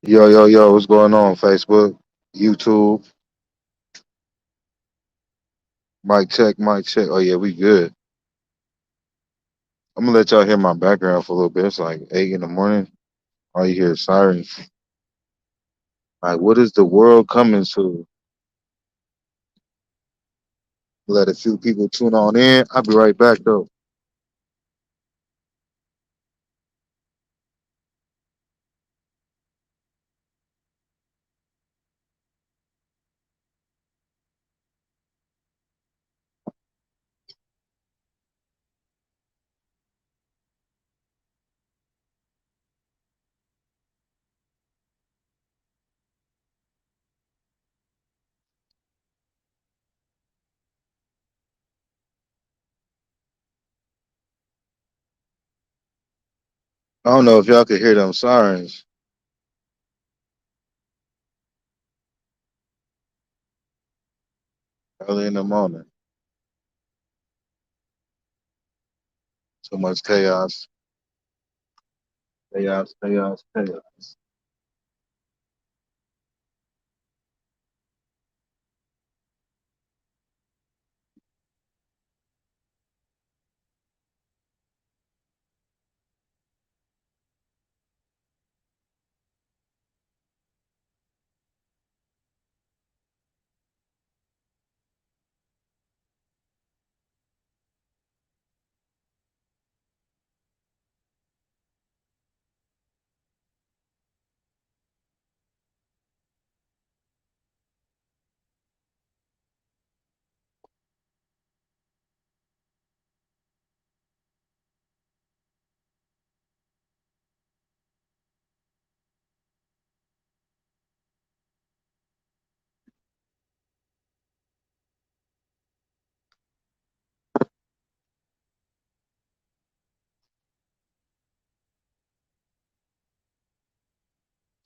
Yo, yo, yo, what's going on? Facebook, YouTube, mic check, mic check. Oh, yeah, we good. I'm gonna let y'all hear my background for a little bit. It's like 8 in the morning. All you hear is sirens. Like, what is the world coming to? Let a few people tune on in. I'll be right back, though. I don't know if y'all could hear them sirens early in the morning. So much chaos, chaos, chaos, chaos.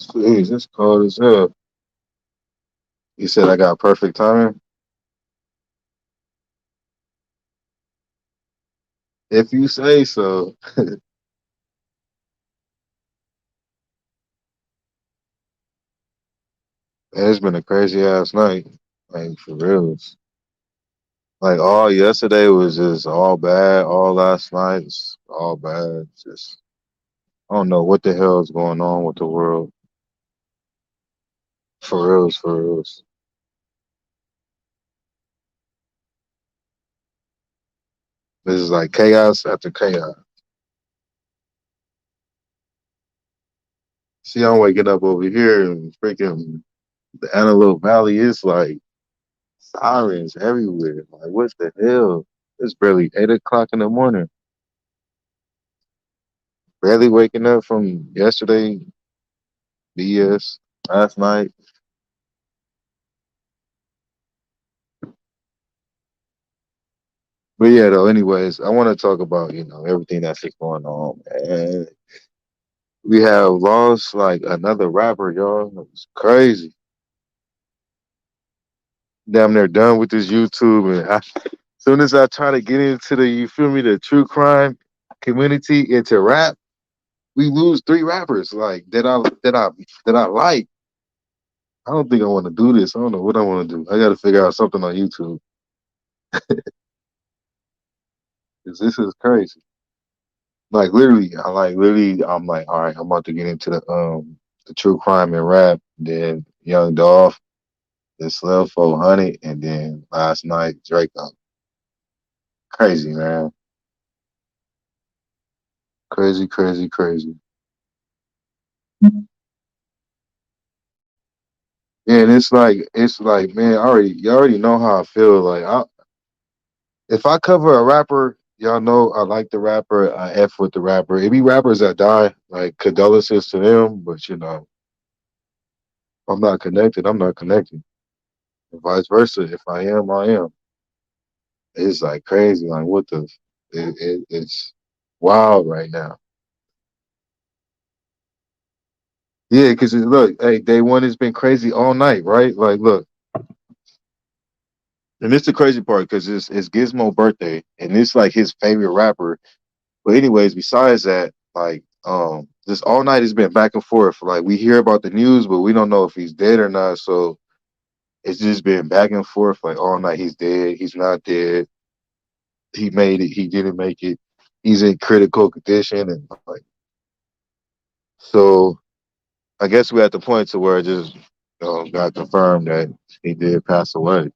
Jeez, it's cold as hell. You said I got perfect timing? If you say so. Man, it's been a crazy ass night. Like, for real. Like all yesterday was just all bad. All last night's all bad. Just I don't know what the hell is going on with the world. For reals, for reals. This is like chaos after chaos. See, I'm waking up over here and freaking the Antelope Valley is like sirens everywhere. Like what the hell? It's barely 8 o'clock in the morning. Barely waking up from yesterday BS last night. But yeah, though. Anyways, I want to talk about everything that's just going on, man. We have lost like another rapper, y'all. It's crazy. Damn, they're done with this YouTube, and soon as I try to get into the, you feel me, the true crime community into rap, we lose three rappers like that I like. I don't think I want to do this. I don't know what I want to do. I got to figure out something on YouTube because this is crazy. Like literally, I'm like, all right, I'm about to get into the true crime and rap. Then Young Dolph, then Slim 400, and then last night Draco. Crazy, man. Crazy, crazy, crazy. Yeah, and it's like, man, you already know how I feel. Like, if I cover a rapper, y'all know I like the rapper. I f with the rapper. It be rappers that die. Like condolences to them, but I'm not connected. I'm not connected. And vice versa. If I am, I am. It's like crazy. Like what the? It's wild right now. Yeah, because look, hey, day one has been crazy all night, right? Like, look, and it's the crazy part because it's Gizmo birthday, and it's like his favorite rapper. But anyways, besides that, like, Just all night it's been back and forth. Like we hear about the news, but we don't know if he's dead or not. So it's just been back and forth like all night. He's dead. He's not dead. He made it. He didn't make it. He's in critical condition, and like so. I guess we're at the point to where it just got confirmed that he did pass away.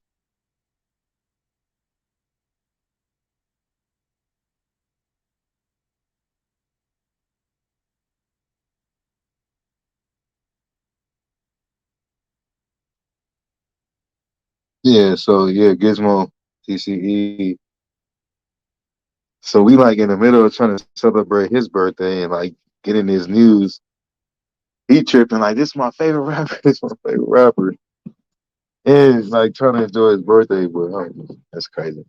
Yeah. So yeah, Gizmo, TCE. So we like in the middle of trying to celebrate his birthday and like getting his news. He tripping like this is my favorite rapper. This is my favorite rapper. And like trying to enjoy his birthday, but that's crazy.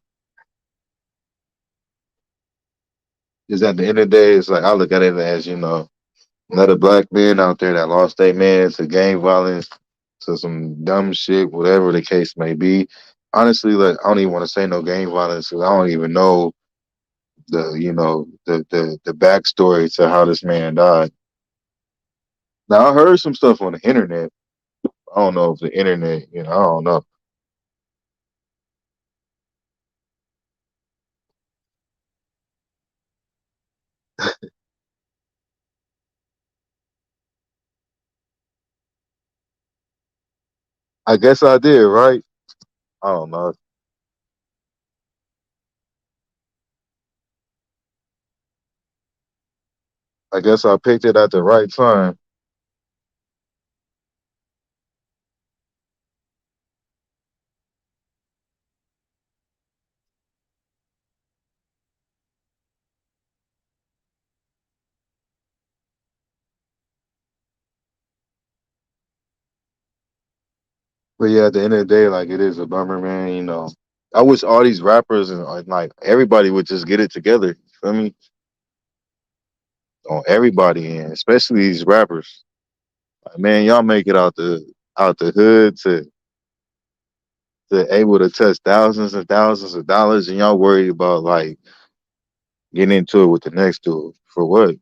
Because at the end of the day, it's like I look at it as another black man out there that lost their man to gang violence, to some dumb shit, whatever the case may be. Honestly, like I don't even want to say no gang violence because I don't even know the backstory to how this man died. Now I heard some stuff on the internet. I don't know if the internet, I don't know. I guess I did, right? I don't know. I guess I picked it at the right time. But yeah, at the end of the day, like it is a bummer, man. I wish all these rappers and like everybody would just get it together. You feel me? On everybody, and especially these rappers. Like, man, y'all make it out the hood to able to touch thousands and thousands of dollars, and y'all worried about like getting into it with the next dude for what?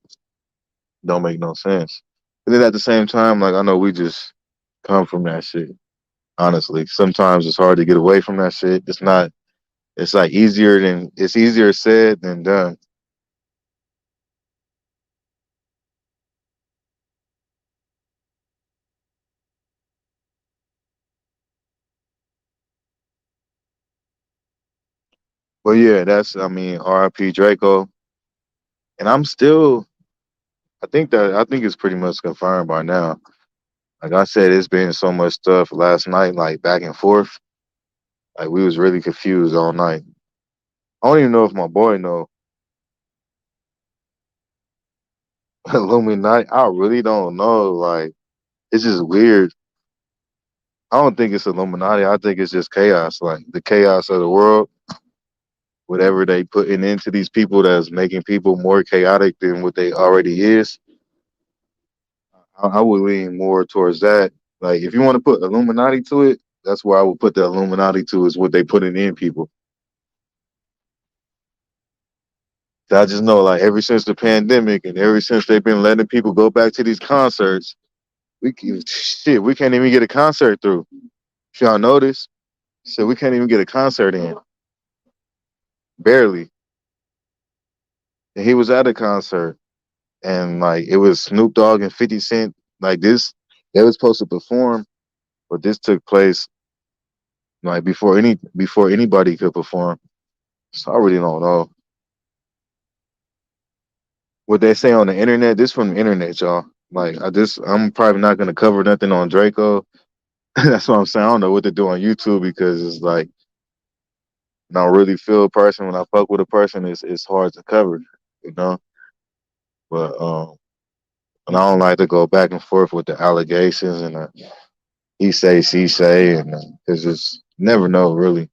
Don't make no sense. And then at the same time, like I know we just come from that shit. Honestly, sometimes it's hard to get away from that shit. It's not. It's like it's easier said than done. But yeah, that's I mean R.I.P. Draco, and I'm still. I think it's pretty much confirmed by now. Like I said, it's been so much stuff last night, like back and forth. Like we was really confused all night. I don't even know if my boy know Illuminati. I really don't know. Like it's just weird. I don't think it's Illuminati. I think it's just chaos, like the chaos of the world. Whatever they putting into these people that's making people more chaotic than what they already is. I would lean more towards that. Like if you want to put Illuminati to it, that's where I would put the Illuminati to is what they putting in people. I just know, like, ever since the pandemic and ever since they've been letting people go back to these concerts, we can't even get a concert through. If y'all notice, so we can't even get a concert in, barely. And he was at a concert, and like it was Snoop Dogg and 50 Cent. Like this, they was supposed to perform, but this took place like before anybody could perform. So I really don't know what they say on the internet. This from the internet, y'all. Like I'm probably not gonna cover nothing on Draco. That's what I'm saying. I don't know what to do on YouTube because it's like I don't really feel a person when I fuck with a person. It's hard to cover, you know. But and I don't like to go back and forth with the allegations and he say she say and it's just never know really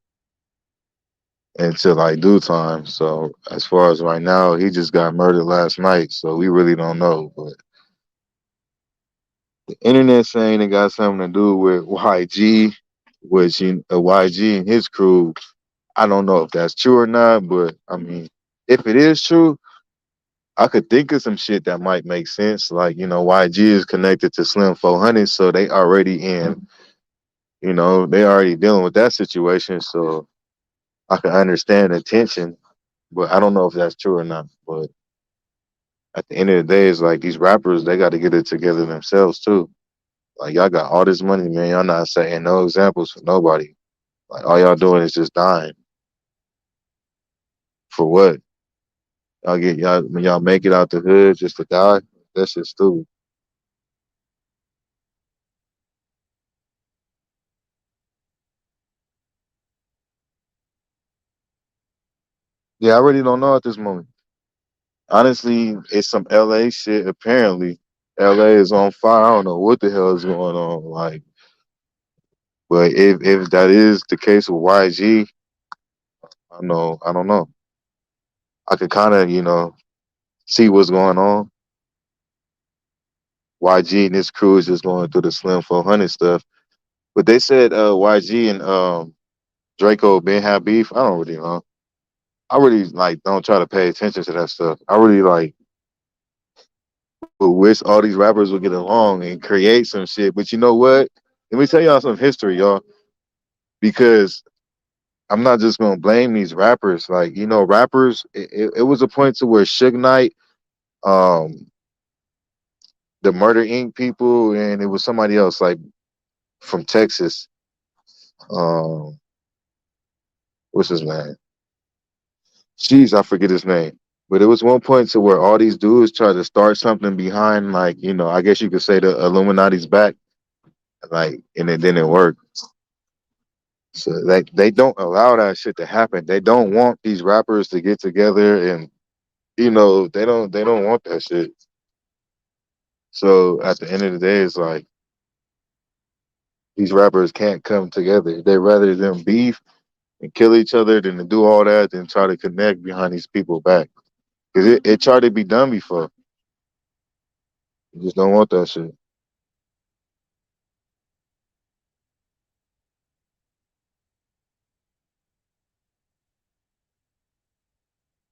until like due time. So as far as right now, he just got murdered last night, so we really don't know. But the internet saying it got something to do with YG, which YG and his crew. I don't know if that's true or not, but I mean, if it is true, I could think of some shit that might make sense. Like, YG is connected to Slim 400, so they already in, they already dealing with that situation. So I can understand the tension, but I don't know if that's true or not. But at the end of the day, it's like these rappers, they got to get it together themselves too. Like, y'all got all this money, man. Y'all not setting no examples for nobody. Like, all y'all doing is just dying. For what? Y'all when y'all make it out the hood just to die? That's just stupid. Yeah, I really don't know at this moment. Honestly, it's some LA shit. Apparently, LA is on fire. I don't know what the hell is going on. Like, but if that is the case with YG, I don't know. I could kind of see what's going on. YG and his crew is just going through the Slim 400 stuff. But they said YG and Draco been have beef. I don't really know. I really like don't try to pay attention to that stuff. I really like would wish all these rappers would get along and create some shit. But you know what? Let me tell y'all some history, y'all, because I'm not just gonna blame these rappers. Like, rappers. It was a point to where Suge Knight, um, the Murder Inc. people, and it was somebody else like from Texas. Um, what's his name? Jeez, I forget his name. But it was one point to where all these dudes tried to start something behind, like, I guess you could say the Illuminati's back, like, and it didn't work. So they don't allow that shit to happen. They don't want these rappers to get together, and they don't want that shit. So at the end of the day, it's like these rappers can't come together. They rather them beef and kill each other than to do all that than try to connect behind these people back. Because it tried to be done before. You just don't want that shit.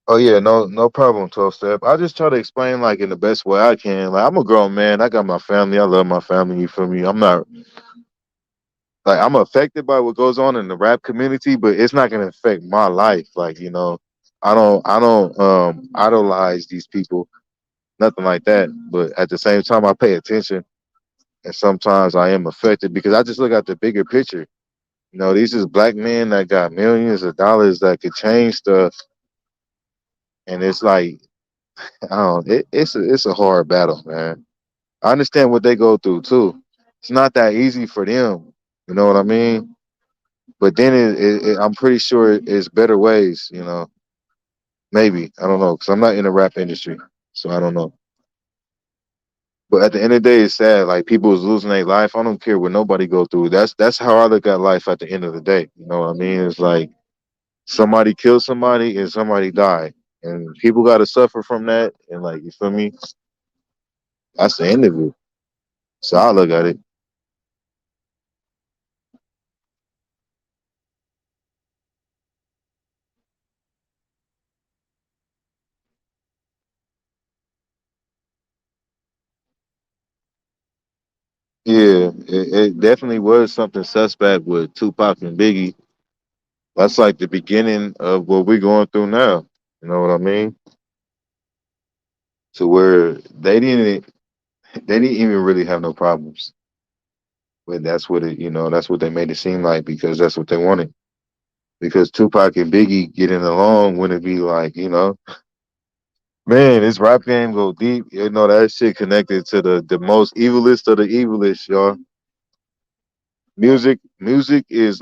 Oh yeah, no problem, 12 step. I just try to explain like in the best way I can. Like, I'm a grown man. I got my family. I love my family. You feel me? I'm not like I'm affected by what goes on in the rap community, but it's not gonna affect my life. Like, I don't idolize these people, nothing like that. But at the same time I pay attention, and sometimes I am affected because I just look at the bigger picture. These is black men that got millions of dollars that could change stuff, and it's like I don't it's a hard battle, man. I understand what they go through too. It's not that easy for them. You know what I mean? But then I'm pretty sure it's better ways. Maybe I don't know because I'm not in the rap industry, so I don't know. But at the end of the day, it's sad. Like, people is losing their life. I don't care what nobody go through. That's how I look at life. At the end of the day, you know what I mean? It's like somebody killed somebody and somebody died, and people got to suffer from that. And, like, you feel me? That's the end of it. So I look at it. Yeah, it definitely was something suspect with Tupac and Biggie. That's like the beginning of what we're going through now. You know what I mean? To where they didn't even really have no problems. But that's what they made it seem like because that's what they wanted. Because Tupac and Biggie getting along wouldn't be like, man, this rap game go deep. That shit connected to the most evilest of the evilest, y'all. Music is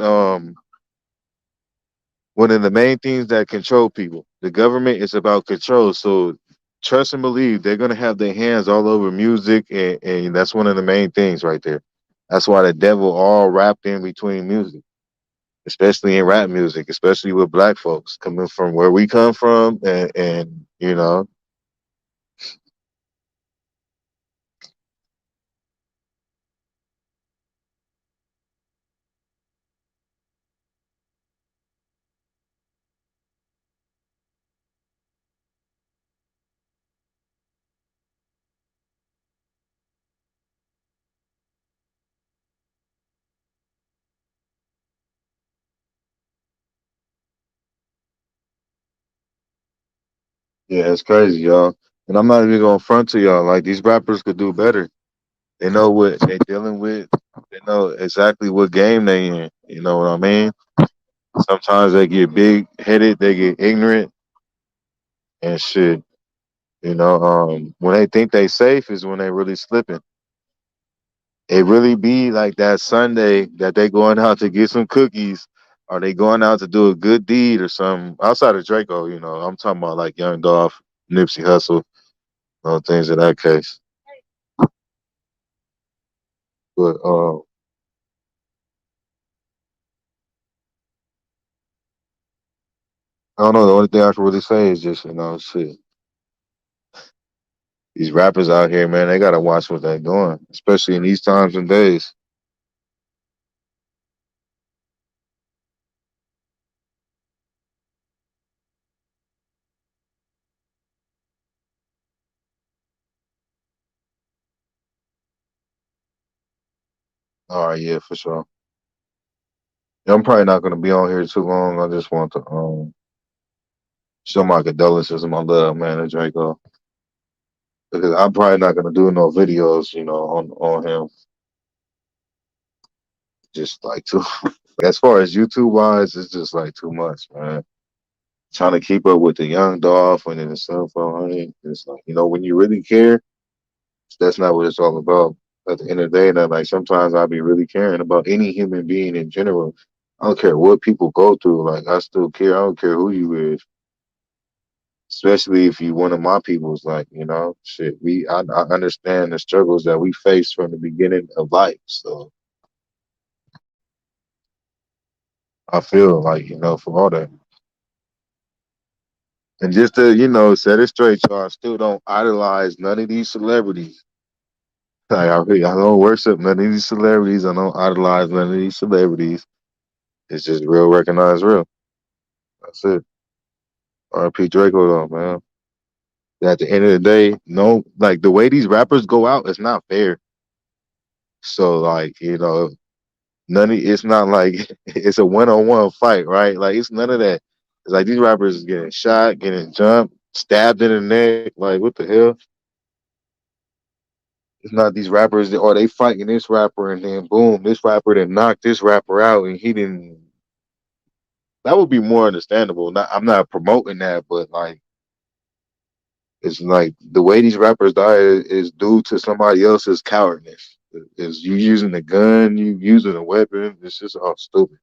one of the main things that control people. The government is about control. So trust and believe they're gonna have their hands all over music, and that's one of the main things right there. That's why the devil all wrapped in between music, especially in rap music, especially with black folks coming from where we come from, and Yeah, it's crazy, y'all. And I'm not even gonna front to y'all. Like these rappers could do better. They know what they're dealing with. They know exactly what game they in. You know what I mean? Sometimes they get big headed, they get ignorant and shit. When they think they safe is when they really slipping. It really be like that Sunday that they going out to get some cookies, or they going out to do a good deed or something. Outside of Draco, I'm talking about like Young Dolph, Nipsey Hussle, things in that case. But I don't know. The only thing I can really say is just shit. These rappers out here, man, they gotta watch what they're doing, especially in these times and days. All right, yeah, for sure. Yeah, I'm probably not gonna be on here too long. I just want to show my condolences and my love, man, to Draco, because I'm probably not gonna do no videos, on him. Just like too, as far as YouTube wise, it's just like too much, man. Trying to keep up with the young Dolph and then the cell phone, honey. It's like when you really care, that's not what it's all about. At the end of the day, that like sometimes I'll be really caring about any human being in general. I don't care what people go through. Like I still care. I don't care who you is, especially if you one of my people's. Like shit. I understand the struggles that we face from the beginning of life. So I feel like for all that, and just to set it straight, y'all. I still don't idolize none of these celebrities. Like I don't worship none of these celebrities. I don't idolize none of these celebrities. It's just real, recognize real. That's it. R.P. Draco though, man. At the end of the day, no, like the way these rappers go out, it's not fair. So like, it's not like it's a one-on-one fight, right? Like it's none of that. It's like these rappers is getting shot, getting jumped, stabbed in the neck. Like what the hell? It's not these rappers that they fighting this rapper and then boom, this rapper then knocked this rapper out and he didn't. That would be more understandable. I'm not promoting that, but like it's like the way these rappers die is due to somebody else's cowardness. Is you using a gun, you using a weapon. It's just all stupid.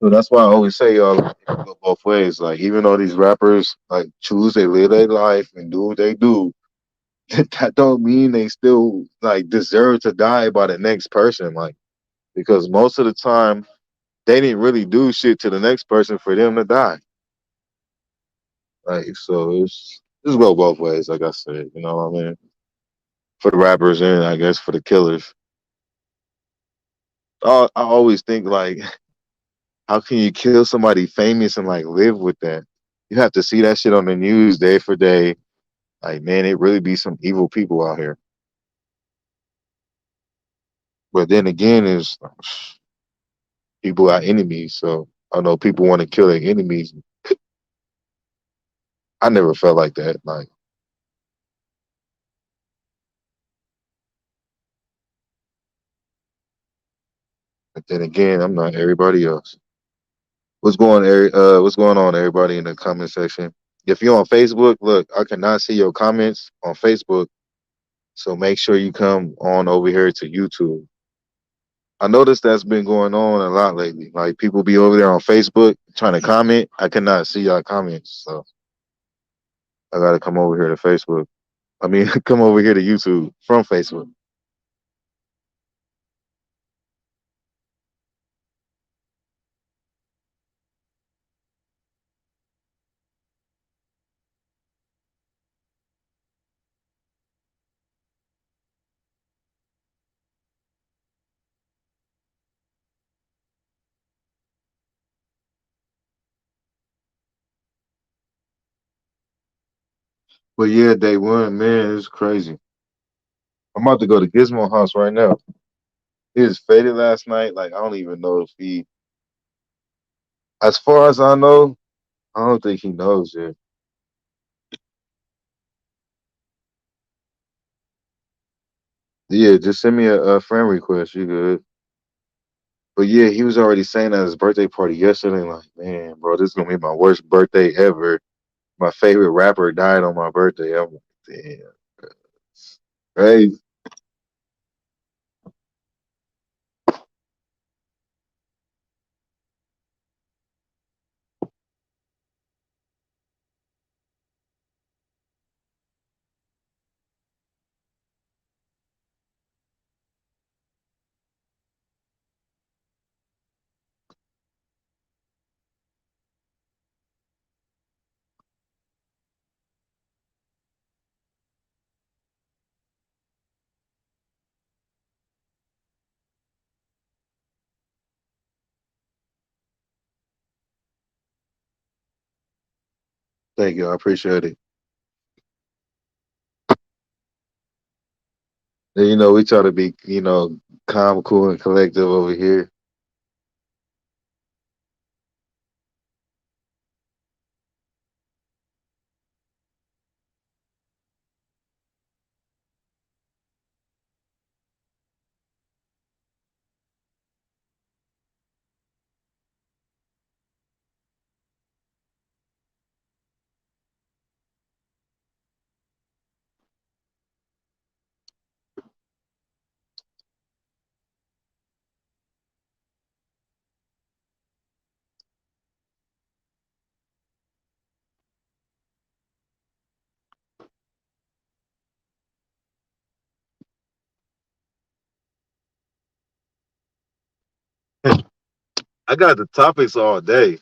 So that's why I always say, y'all, it can go both ways. Like even though these rappers like choose they live their life and do what they do, that don't mean they still like deserve to die by the next person. Like because most of the time they didn't really do shit to the next person for them to die. Like so it's go both ways, like I said, you know what I mean? For the rappers and I guess for the killers. I always think like, how can you kill somebody famous and like live with that? You have to see that shit on the news day for day. Like, man, it really be some evil people out here. But then again, is people are enemies. So I know people want to kill their enemies. I never felt like that. Like, but then again, I'm not everybody else. What's going on, everybody in the comment section? If you're on Facebook, look, I cannot see your comments on Facebook, so make sure you come on over here to YouTube. I noticed that's been going on a lot lately. Like people be over there on Facebook trying to comment. I cannot see y'all comments, so I gotta come over here to Facebook. I mean, come over here to YouTube from Facebook. But yeah, day one, man, it's crazy. I'm about to go to Gizmo House right now. He was faded last night. Like I don't even know if he, as far as I know, I don't think he knows yet. Yeah, just send me a friend request. You good? But yeah, he was already saying at his birthday party yesterday. Like, man, bro, this is gonna be my worst birthday ever. My favorite rapper died on my birthday. I'm like, damn, hey, thank you, I appreciate it. And, we try to be, calm, cool, and collective over here. I got the topics all day,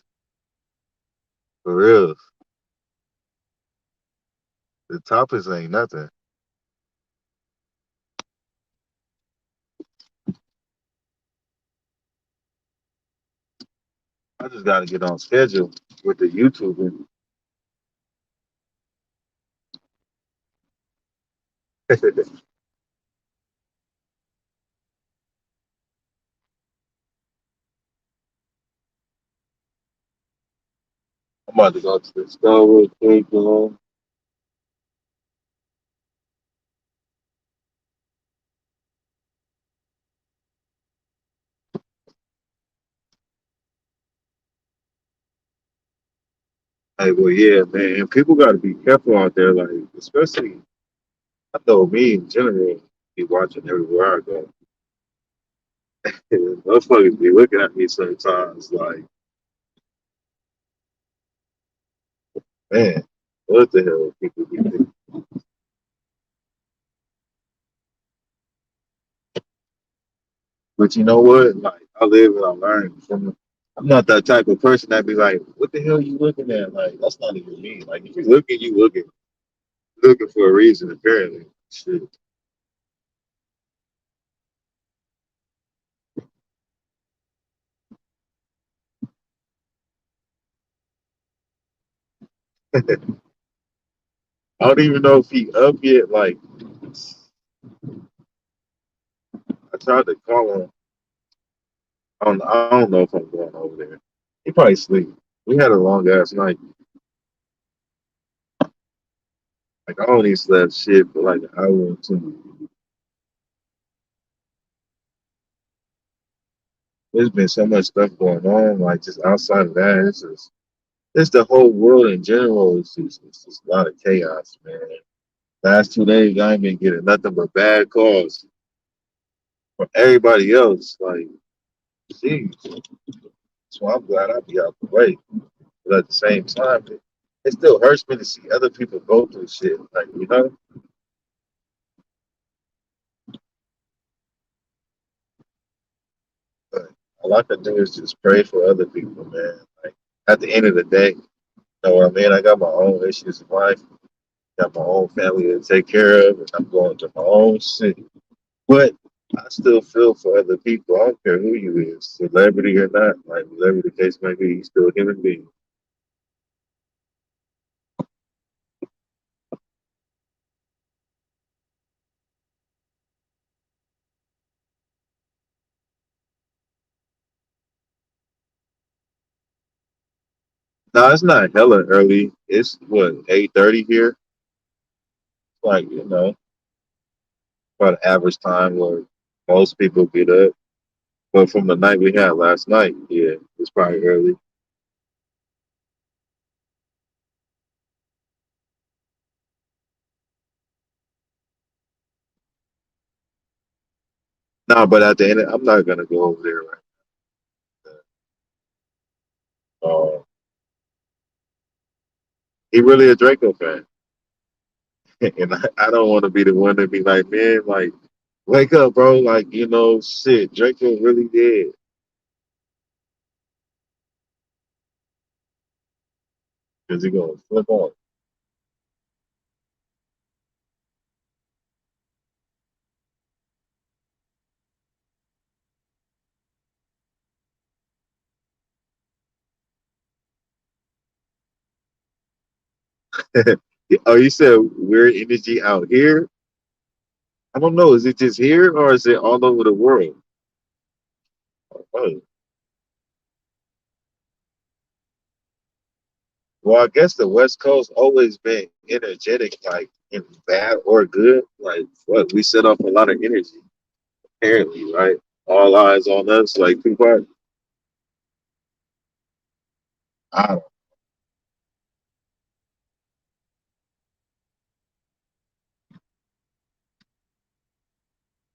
for real. The topics ain't nothing. I just got to get on schedule with the YouTubing. I'm about to go to the store real quick, Hey, well, yeah, man. People got to be careful out there, like, especially, I know me in general, be watching everywhere I go. And motherfuckers be looking at me sometimes like, man, what the hell people be thinking? But you know what? Like, I live and I learn from I'm not that type of person that be like, what the hell you looking at? Like, that's not even me. Like, if you're looking, looking for a reason, apparently. Shit. I don't even know if he up yet. Like, I tried to call him. I don't know if I'm going over there. He probably sleep. We had a long ass night. Like, I only slept shit for like an hour or two. There's been so much stuff going on, like just outside of that, it's the whole world in general. It's just a lot of chaos, man. Last 2 days, I ain't been getting nothing but bad calls from everybody else. Like, geez, so I'm glad I be out the way. But at the same time, it still hurts me to see other people go through shit. Like, but all I can do is just pray for other people, man. Like, at the end of the day, you know what I mean? I got my own issues in life, got my own family to take care of, and I'm going to my own shit. But I still feel for other people. I don't care who you is, celebrity or not. Like whatever the case may be, he's still a human being. No, it's not hella early. It's what 8:30 here. Like about average time where most people get up. But from the night we had last night, yeah, it's probably early. No, but at the end, I'm not gonna go over there right now. He really a Draco fan, and I don't want to be the one to be like, man, like wake up, bro. Like shit, Draco really did because he gonna flip off. Oh, you said weird energy out here? I don't know. Is it just here or is it all over the world? Oh, well, I guess the West Coast always been energetic, like in bad or good. Like what we set off a lot of energy, apparently, right? All eyes on us, like Tupac. I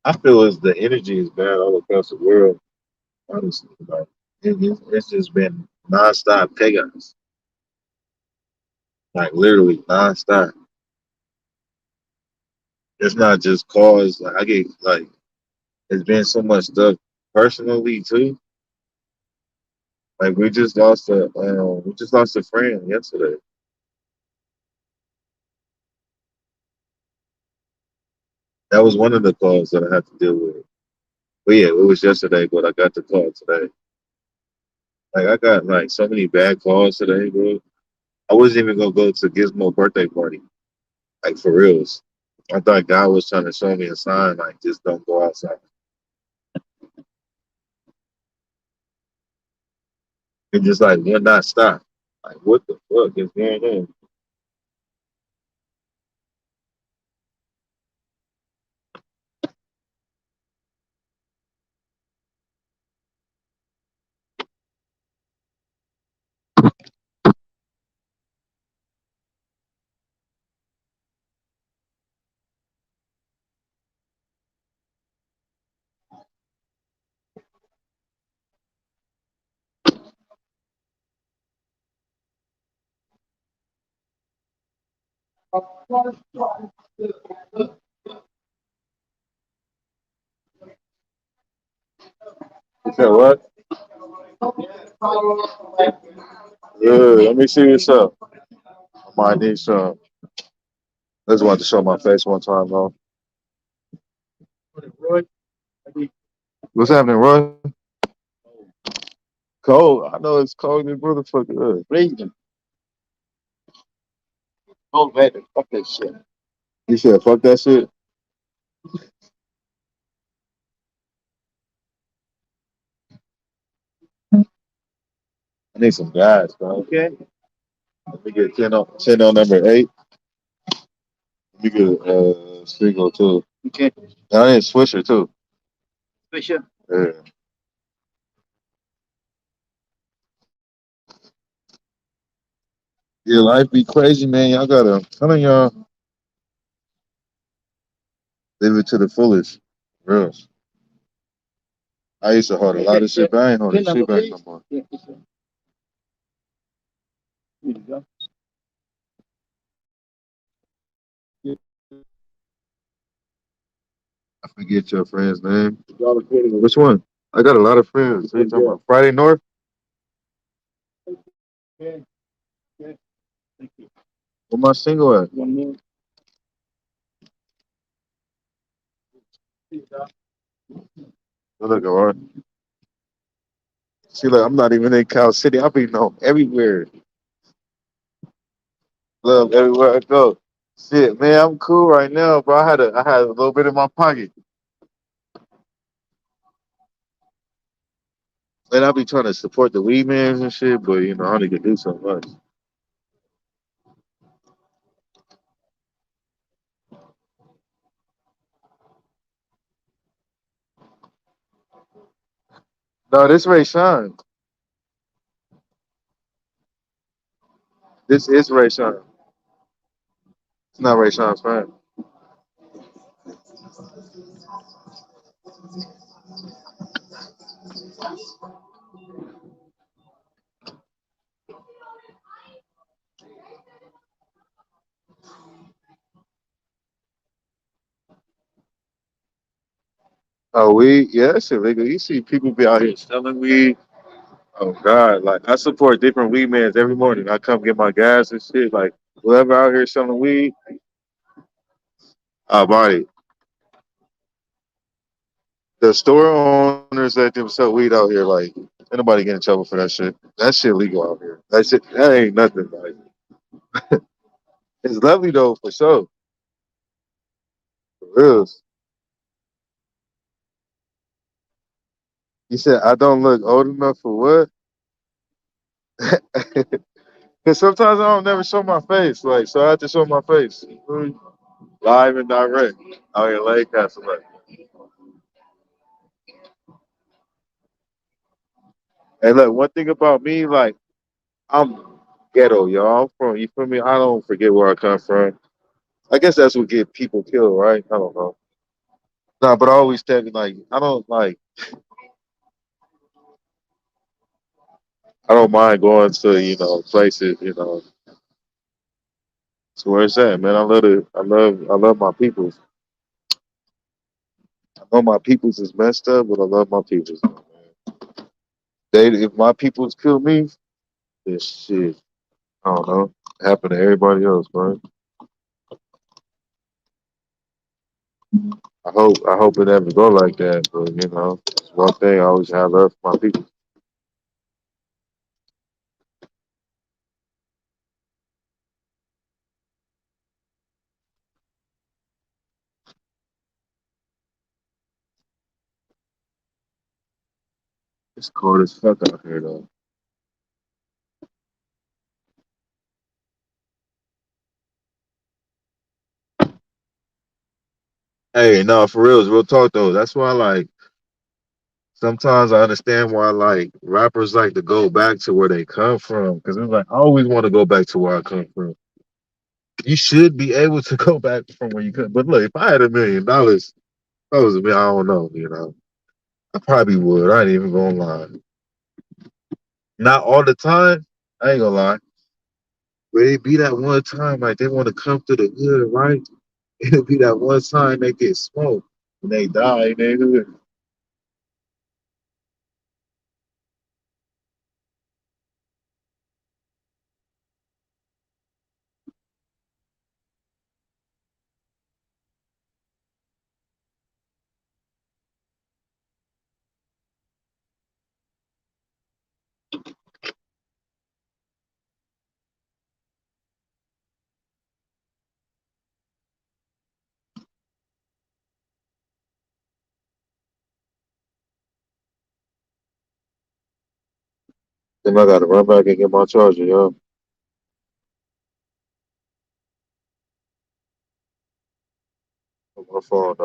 I feel as the energy is bad all across the world. Honestly, like it's just been nonstop chaos, like literally nonstop. It's not just cause. Like I get like it's been so much stuff personally too. Like we just lost a friend yesterday. That was one of the calls that I had to deal with. But yeah, it was yesterday, but I got the call today. Like I got like so many bad calls today, bro. I wasn't even gonna go to Gizmo birthday party, like for reals. I thought God was trying to show me a sign, like just don't go outside. It just like would not stop. Like what the fuck is going on? You said what? Yeah, let me see what's up. I might need some. I just wanted to show my face one time, though. What's happening, Roy? Cold. I know it's cold as motherfucker. Freezing. Cold weather. Fuck that shit. You said fuck that shit? I need some gas, bro. Okay. Let me get 10 on number 8. Let me get single, too. Okay. And I need a Swisher, too. Swisher? Yeah. Yeah, life be crazy, man. Y'all gotta, I'm telling y'all, live it to the fullest. Real. I used to hold a lot of shit, but I ain't holding shit back no more. I forget your friend's name. Which one? I got a lot of friends. What you talking about? Friday North? Where my single at? Look, all right. See, look, I'm not even in Cal City. I be known everywhere. Love everywhere I go. Shit, man, I'm cool right now, bro. I had a little bit in my pocket. And I be trying to support the weed mans and shit, but you know, I only can do so much. No, this Ray Sean. This is Ray Sean. It's not Ray Sean's friend. Oh, weed? Yeah, that shit legal. You see people be out here selling weed. Oh God, like I support different weed mans every morning. I come get my gas and shit. Like whoever out here selling weed, I buy it. The store owners let them sell weed out here. Like ain't nobody get in trouble for that shit. That shit legal out here. That shit that ain't nothing. Like it's lovely though for sure. For real. You said I don't look old enough for what? Because sometimes I don't never show my face. Like so, I have to show my face. Live and direct out here in Lake Castle. Like, and look, one thing about me, like I'm ghetto, y'all. I'm from you feel me? I don't forget where I come from. I guess that's what get people killed, right? I don't know. No, but I always tell you like I don't mind going to, places, so where it's at, man. I love my peoples. I know my peoples is messed up, but I love my peoples. They if my peoples kill me, then shit. I don't know. Happen to everybody else, bro. I hope it never go like that, but it's one thing I always have love for my people. It's cold as fuck out here though. Hey, no, for real, real talk though. That's why like sometimes I understand why like rappers like to go back to where they come from. Cause it's like I always want to go back to where I come from. You should be able to go back from where you come. But look, if I had $1 million, if I was a million, I don't know. I probably would. I ain't even gonna lie. Not all the time. I ain't gonna lie. But it be that one time like they want to come to the hood, right? It'll be that one time they get smoked and they die in their hood. Then I gotta run back and get my charger, yo. On my phone,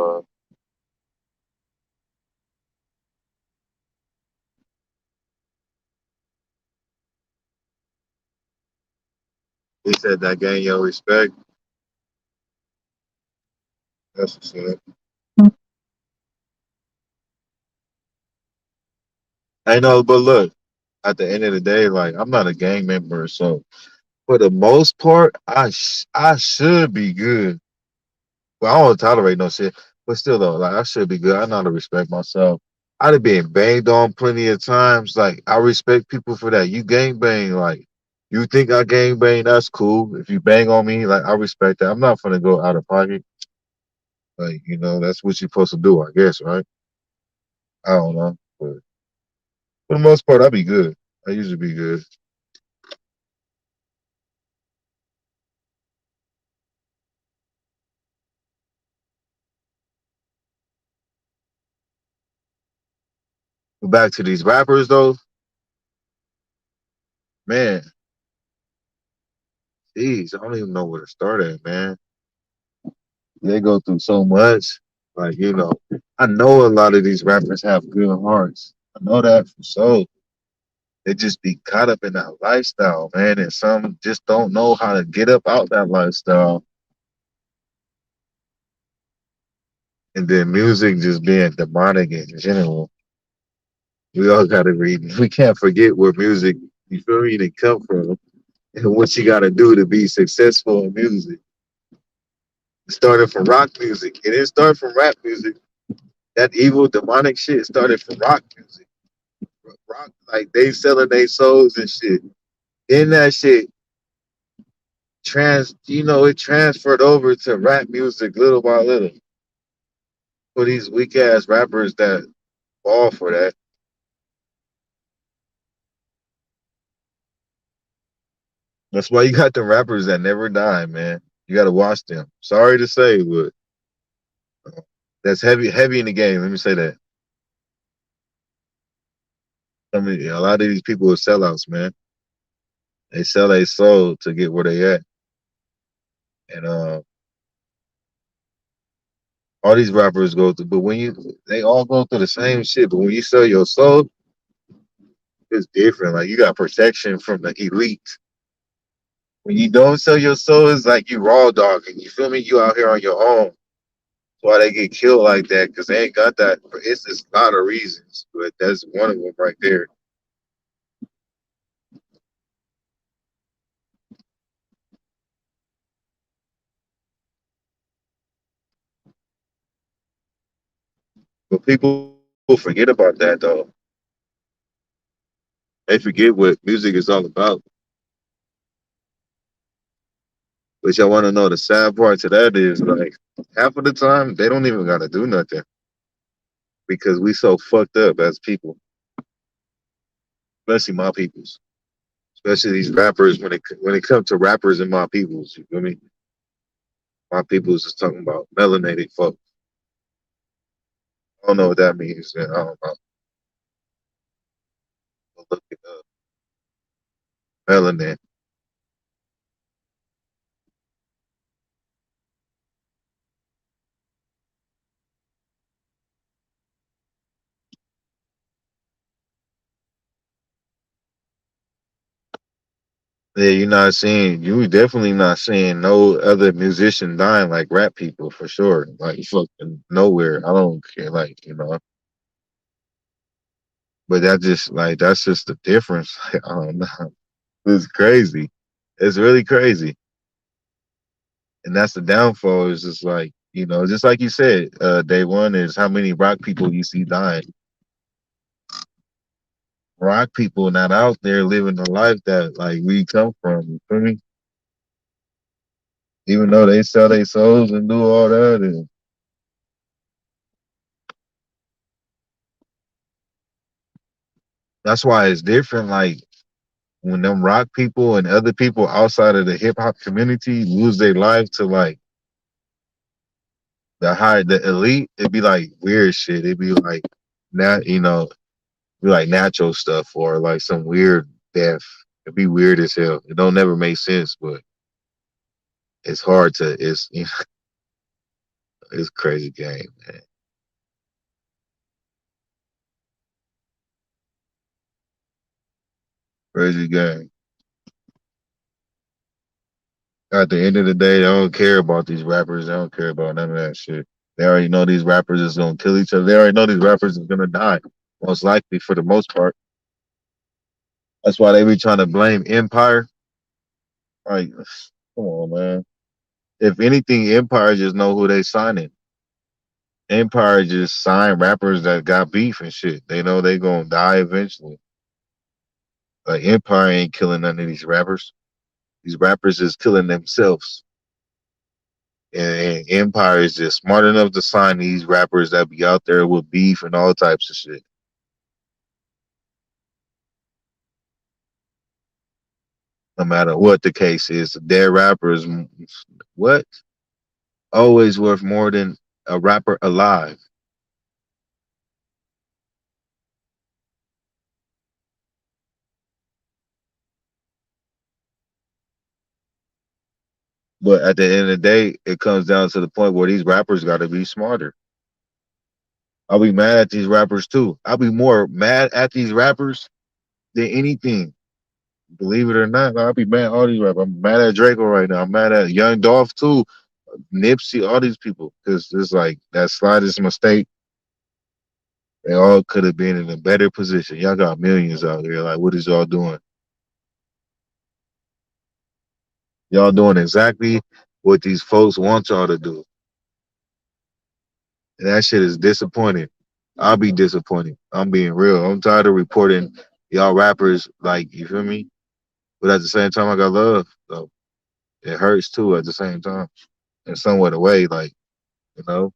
He said that gain your respect. That's what's up. I know, but look, at the end of the day, like I'm not a gang member, so for the most part, I should be good. Well, I don't tolerate no shit, but still though, like I should be good. I know how to respect myself. I'd have been banged on plenty of times. Like I respect people for that. You gang bang, like you think I gang bang, that's cool. If you bang on me, like I respect that. I'm not gonna go out of pocket. Like that's what you're supposed to do, I guess, right? I don't know, but for the most part, I be good. I usually be good. But back to these rappers though, man, jeez, I don't even know where to start at, man. They go through so much. Like, I know a lot of these rappers have good hearts. I know that for sure. They just be caught up in that lifestyle, man. And some just don't know how to get up out that lifestyle. And then music just being demonic in general. We all gotta read. We can't forget where music, you feel me, they come from and what you gotta do to be successful in music. It started from rock music. It didn't start from rap music. That evil demonic shit started from rock music. Rock, like they selling their souls and shit. Then that shit it transferred over to rap music little by little. For these weak ass rappers that fall for that. That's why you got the rappers that never die, man. You gotta watch them. Sorry to say, but that's heavy in the game. Let me say that. A lot of these people are sellouts, man. They sell their soul to get where they at. And all these rappers go through, but they all go through the same shit. But when you sell your soul, it's different. Like you got protection from the elite. When you don't sell your soul, it's like you raw dogging. You feel me? You out here on your own. That's why they get killed like that because they ain't got that. It's just a lot of reasons, but that's one of them right there. But people forget about that though. They forget what music is all about. But y'all want to know the sad part to that is like half of the time they don't even gotta do nothing because we so fucked up as people, especially my peoples, especially these rappers. When it comes to rappers and my peoples, you feel me? My peoples is talking about melanated folk. I don't know what that means. Man. I don't know. Look it up. Melanin. Yeah, you definitely not seeing no other musician dying like rap people for sure. Like fucking nowhere. I don't care. But that's just the difference. I don't know. It's crazy. It's really crazy. And that's the downfall is just just like you said, day one is how many rock people you see dying. Rock people not out there living the life that like we come from. You feel me? Even though they sell their souls and do all that, and that's why it's different. Like when them rock people and other people outside of the hip hop community lose their life to like the elite, it'd be like weird shit. It'd be like that, be like natural stuff or like some weird death. It'd be weird as hell. It don't never make sense, but it's hard to it's crazy game, man. Crazy game. At the end of the day, they don't care about these rappers. They don't care about none of that shit. They already know these rappers is gonna kill each other. They already know these rappers is gonna die, most likely for the most part. That's why they be trying to blame Empire. Like, come on, man. If anything, Empire just know who they signing. Empire just sign rappers that got beef and shit. They know they gonna die eventually. Like Empire ain't killing none of these rappers. These rappers is killing themselves. And Empire is just smart enough to sign these rappers that be out there with beef and all types of shit. No matter what the case is, their rappers, what? Always worth more than a rapper alive. But at the end of the day, it comes down to the point where these rappers got to be smarter. I'll be mad at these rappers too. I'll be more mad at these rappers than anything. Believe it or not, I'll be mad at all these rappers. I'm mad at Draco right now. I'm mad at Young Dolph too, Nipsey, all these people. Because it's like that slightest mistake, they all could have been in a better position. Y'all got millions out here. Like, what is y'all doing? Y'all doing exactly what these folks want y'all to do. And that shit is disappointing. I'll be disappointed. I'm being real. I'm tired of reporting y'all rappers like, you feel me? But at the same time, I got love. So it hurts too at the same time. In somewhat a way, like, you know.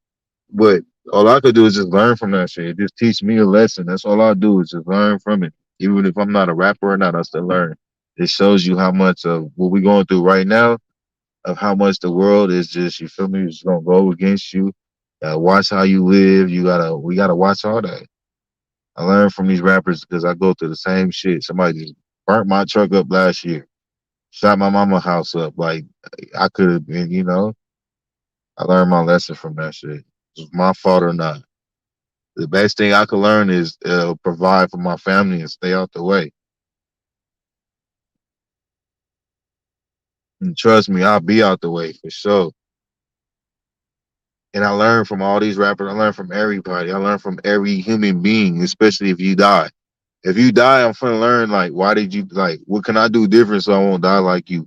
But all I could do is just learn from that shit. Just teach me a lesson. That's all I do is just learn from it. Even if I'm not a rapper or not, I still learn. It shows you how much of what we're going through right now, of how much the world is just, you feel me, it's gonna go against you. Watch how you live. We gotta watch all that. I learned from these rappers because I go through the same shit. Somebody just burnt my truck up last year, shot my mama house up. Like I could have been, I learned my lesson from that shit. It's my fault or not. The best thing I could learn is provide for my family and stay out the way. And trust me, I'll be out the way for sure. And I learned from all these rappers. I learned from everybody. I learned from every human being, especially if you die. If you die, I'm gonna learn like why did you like what can I do different so I won't die like you?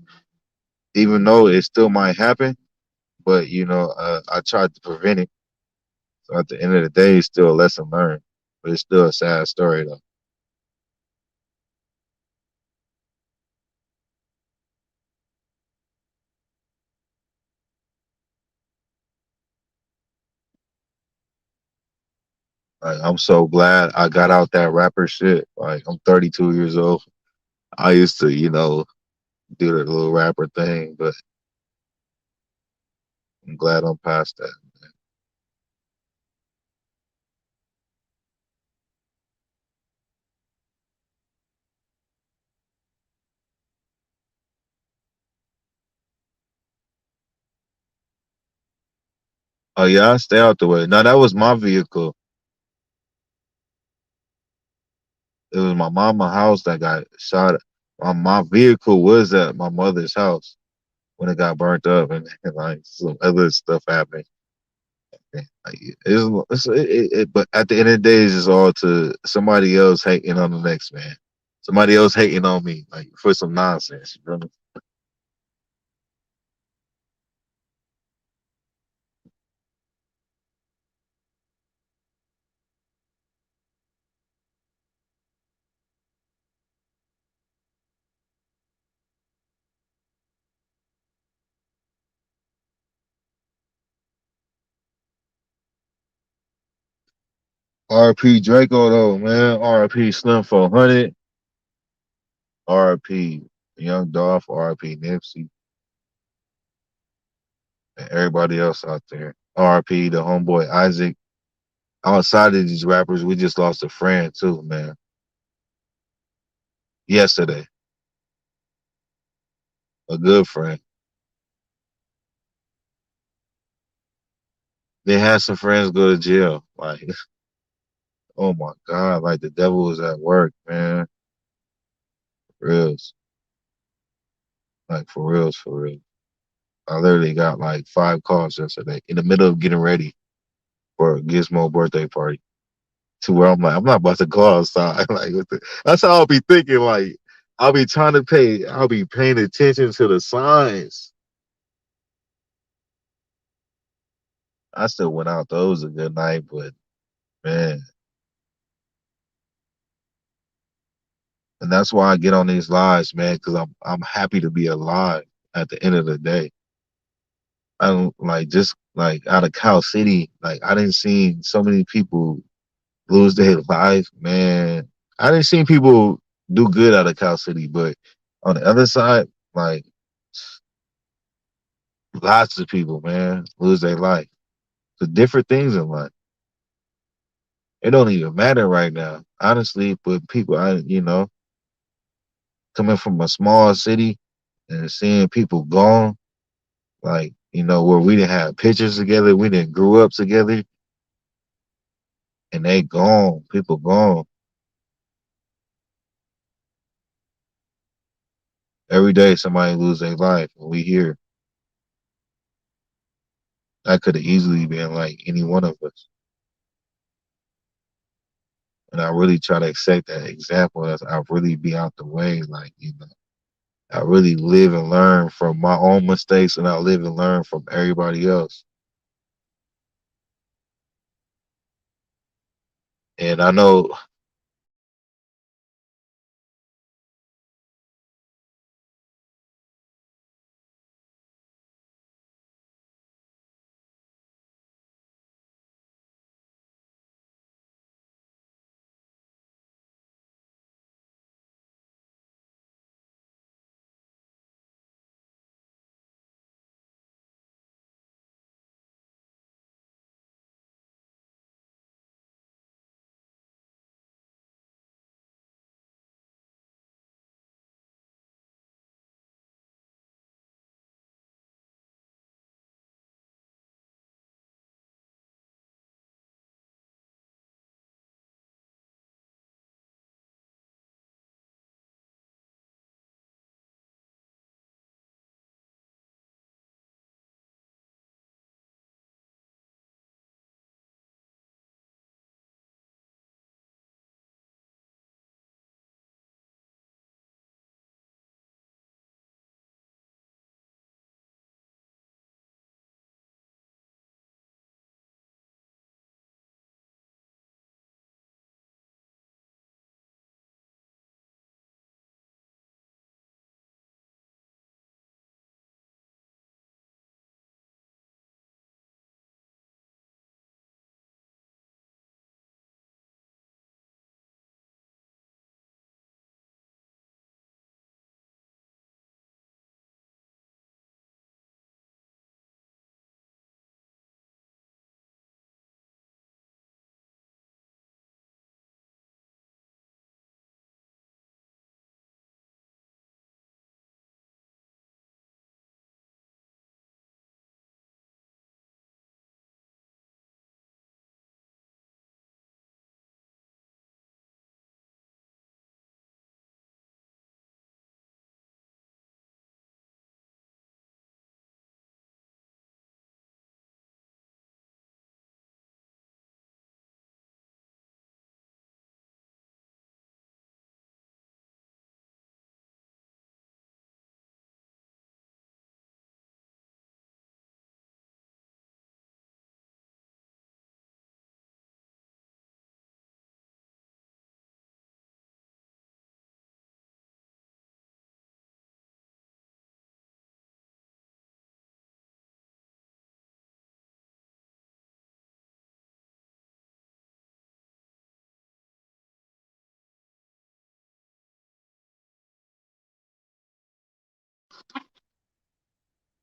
Even though it still might happen, but I tried to prevent it. So at the end of the day, it's still a lesson learned. But it's still a sad story though. Like I'm so glad I got out that rapper shit. Like I'm 32 years old. I used to, do the little rapper thing, but I'm glad I'm past that. Oh yeah, I stay out the way. Now that was my vehicle. It was my mama house that got shot. My vehicle was at my mother's house when it got burnt up, and like some other stuff happened. Like, but at the end of the day, it's just all to somebody else hating on the next man. Somebody else hating on me, like for some nonsense. You feel me? RP Draco though, man. RP Slim 400. RP Young Dolph. RP Nipsey. And everybody else out there. RP the homeboy Isaac. Outside of these rappers, we just lost a friend too, man. Yesterday, a good friend. They had some friends go to jail. Like, oh my god, like the devil was at work, man. Reals, like for reals, for real. I literally got like 5 calls yesterday in the middle of getting ready for a Gizmo birthday party. To where I'm like, I'm not about to go outside. Like, that's how I'll be thinking. Like, I'll be paying attention to the signs. I still went out. Those a good night, but man, and that's why I get on these lives, man, because I'm happy to be alive at the end of the day. I don't like just like out of Cal City, like I didn't see so many people lose their life, man. I didn't see people do good out of Cal City, but on the other side, like lots of people, man, lose their life to different things in life. It don't even matter right now, honestly. But people, coming from a small city and seeing people gone. Like, where we didn't have pictures together, we didn't grew up together, and they gone. People gone. Every day somebody lose their life, and we here. That could have easily been like any one of us. And I really try to accept that example as I really be out the way. Like, I really live and learn from my own mistakes, and I live and learn from everybody else. And I know,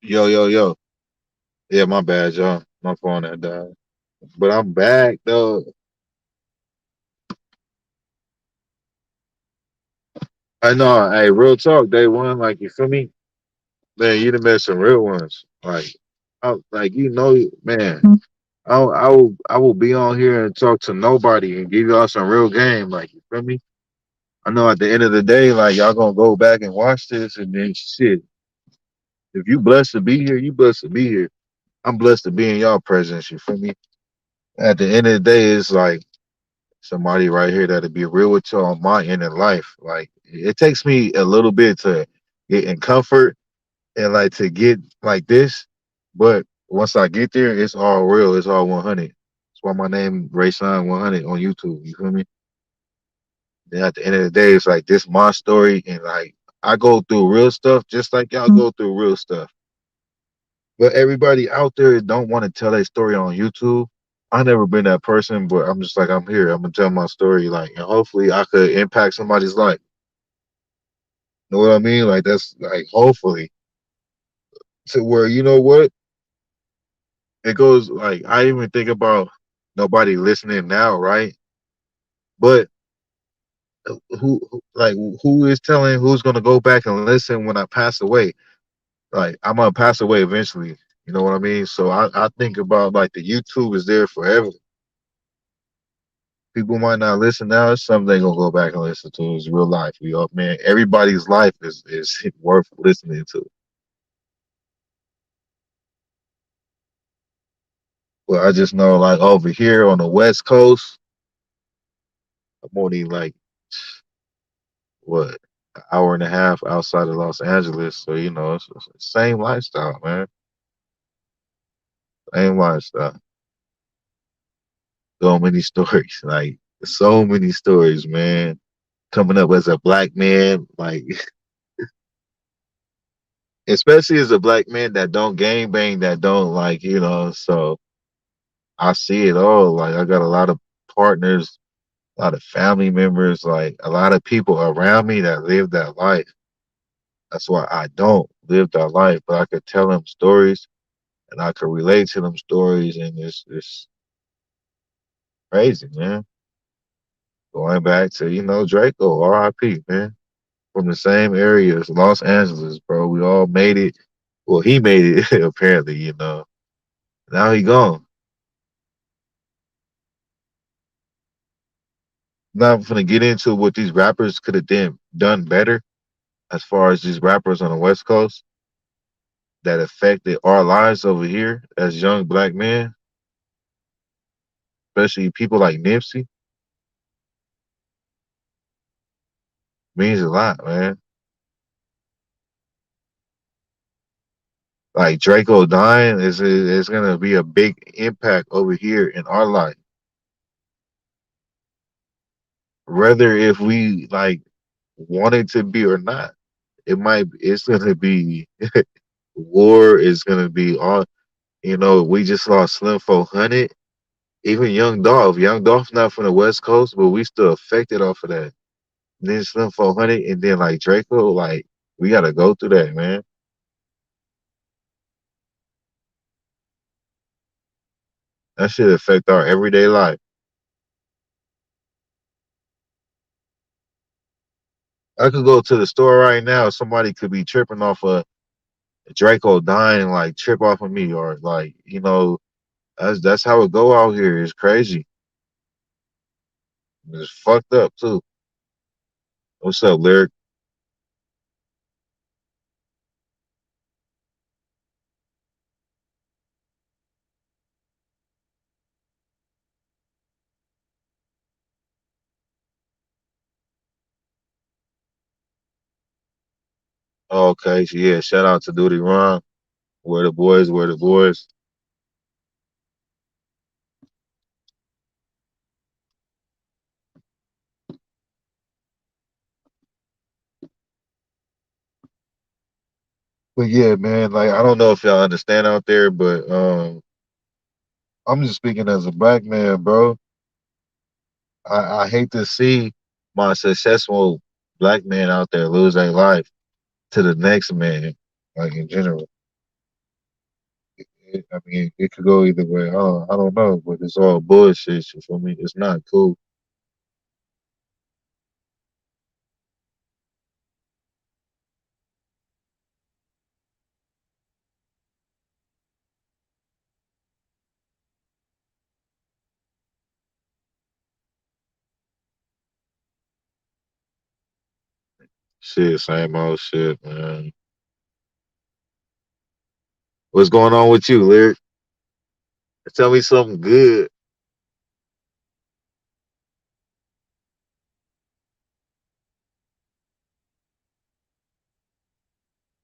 yo, yo, yo. Yeah, my bad, y'all. My phone had died. But I'm back, though. I know, hey, real talk, day one, like, you feel me? Man, you done met some real ones. Like, man, I will be on here and talk to nobody and give y'all some real game. Like, you feel me? I know at the end of the day, like, y'all gonna go back and watch this, and then shit. If you blessed to be here, you blessed to be here. I'm blessed to be in y'all presence. You feel me? At the end of the day, it's like somebody right here that'll be real with y'all on my end in life. Like, it takes me a little bit to get in comfort and like to get like this, but once I get there, it's all real. It's all 100. That's why my name Ray Shine 100 on YouTube. You feel me? Then at the end of the day, it's like this my story, and like I go through real stuff just like y'all go through real stuff. But everybody out there don't want to tell their story on YouTube. I never been that person, but I'm just like I'm here. I'm gonna tell my story, like, and hopefully I could impact somebody's life. Know what I mean? Like that's like hopefully to where you know what it goes. Like I even think about nobody listening now, right? But like who is telling who's gonna go back and listen when I pass away? Like I'm gonna pass away eventually. You know what I mean? So I think about like the YouTube is there forever. People might not listen now. It's something they gonna go back and listen to. It's real life. We all man. Everybody's life is worth listening to. But I just know like over here on the West Coast, I'm only like what an hour and a half outside of Los Angeles. So you know it's the same lifestyle, man. Same lifestyle. So many stories, like so many stories, man. Coming up as a black man, like especially as a black man that don't gang bang, that don't like, you know, so I see it all. Like I got a lot of partners, a lot of family members, like a lot of people around me that live that life. That's why I don't live that life, but I could tell them stories and I could relate to them stories, and it's crazy, man. Going back to Draco, R.I.P. Man, from the same area as Los Angeles, bro. We all made it. Well, he made it apparently. Now he gone. Now I'm gonna get into what these rappers could have done better as far as these rappers on the West Coast that affected our lives over here as young black men, especially people like Nipsey, means a lot, man. Like Draco dying is gonna be a big impact over here in our life, whether if we like want it to be or not. It's gonna be war is gonna be all. We just lost Slim 400. Even Young Dolph. Young Dolph not from the West Coast, but we still affected off of that. And then Slim 400, and then like Draco, like we gotta go through that, man. That should affect our everyday life. I could go to the store right now. Somebody could be tripping off of Draco dying and like trip off of me, or like that's how it go out here. It's crazy. It's fucked up too. What's up, Lyric? Okay, so yeah. Shout out to Duty Ron. Where the boys? Where the boys? But yeah, man, like I don't know if y'all understand out there, but I'm just speaking as a black man, bro. I hate to see my successful black man out there lose their life to the next man, like in general. I mean, it could go either way. I don't know, but it's all bullshit. For me, it's not cool. Shit, same old shit, man. What's going on with you, Lyric? Tell me something good.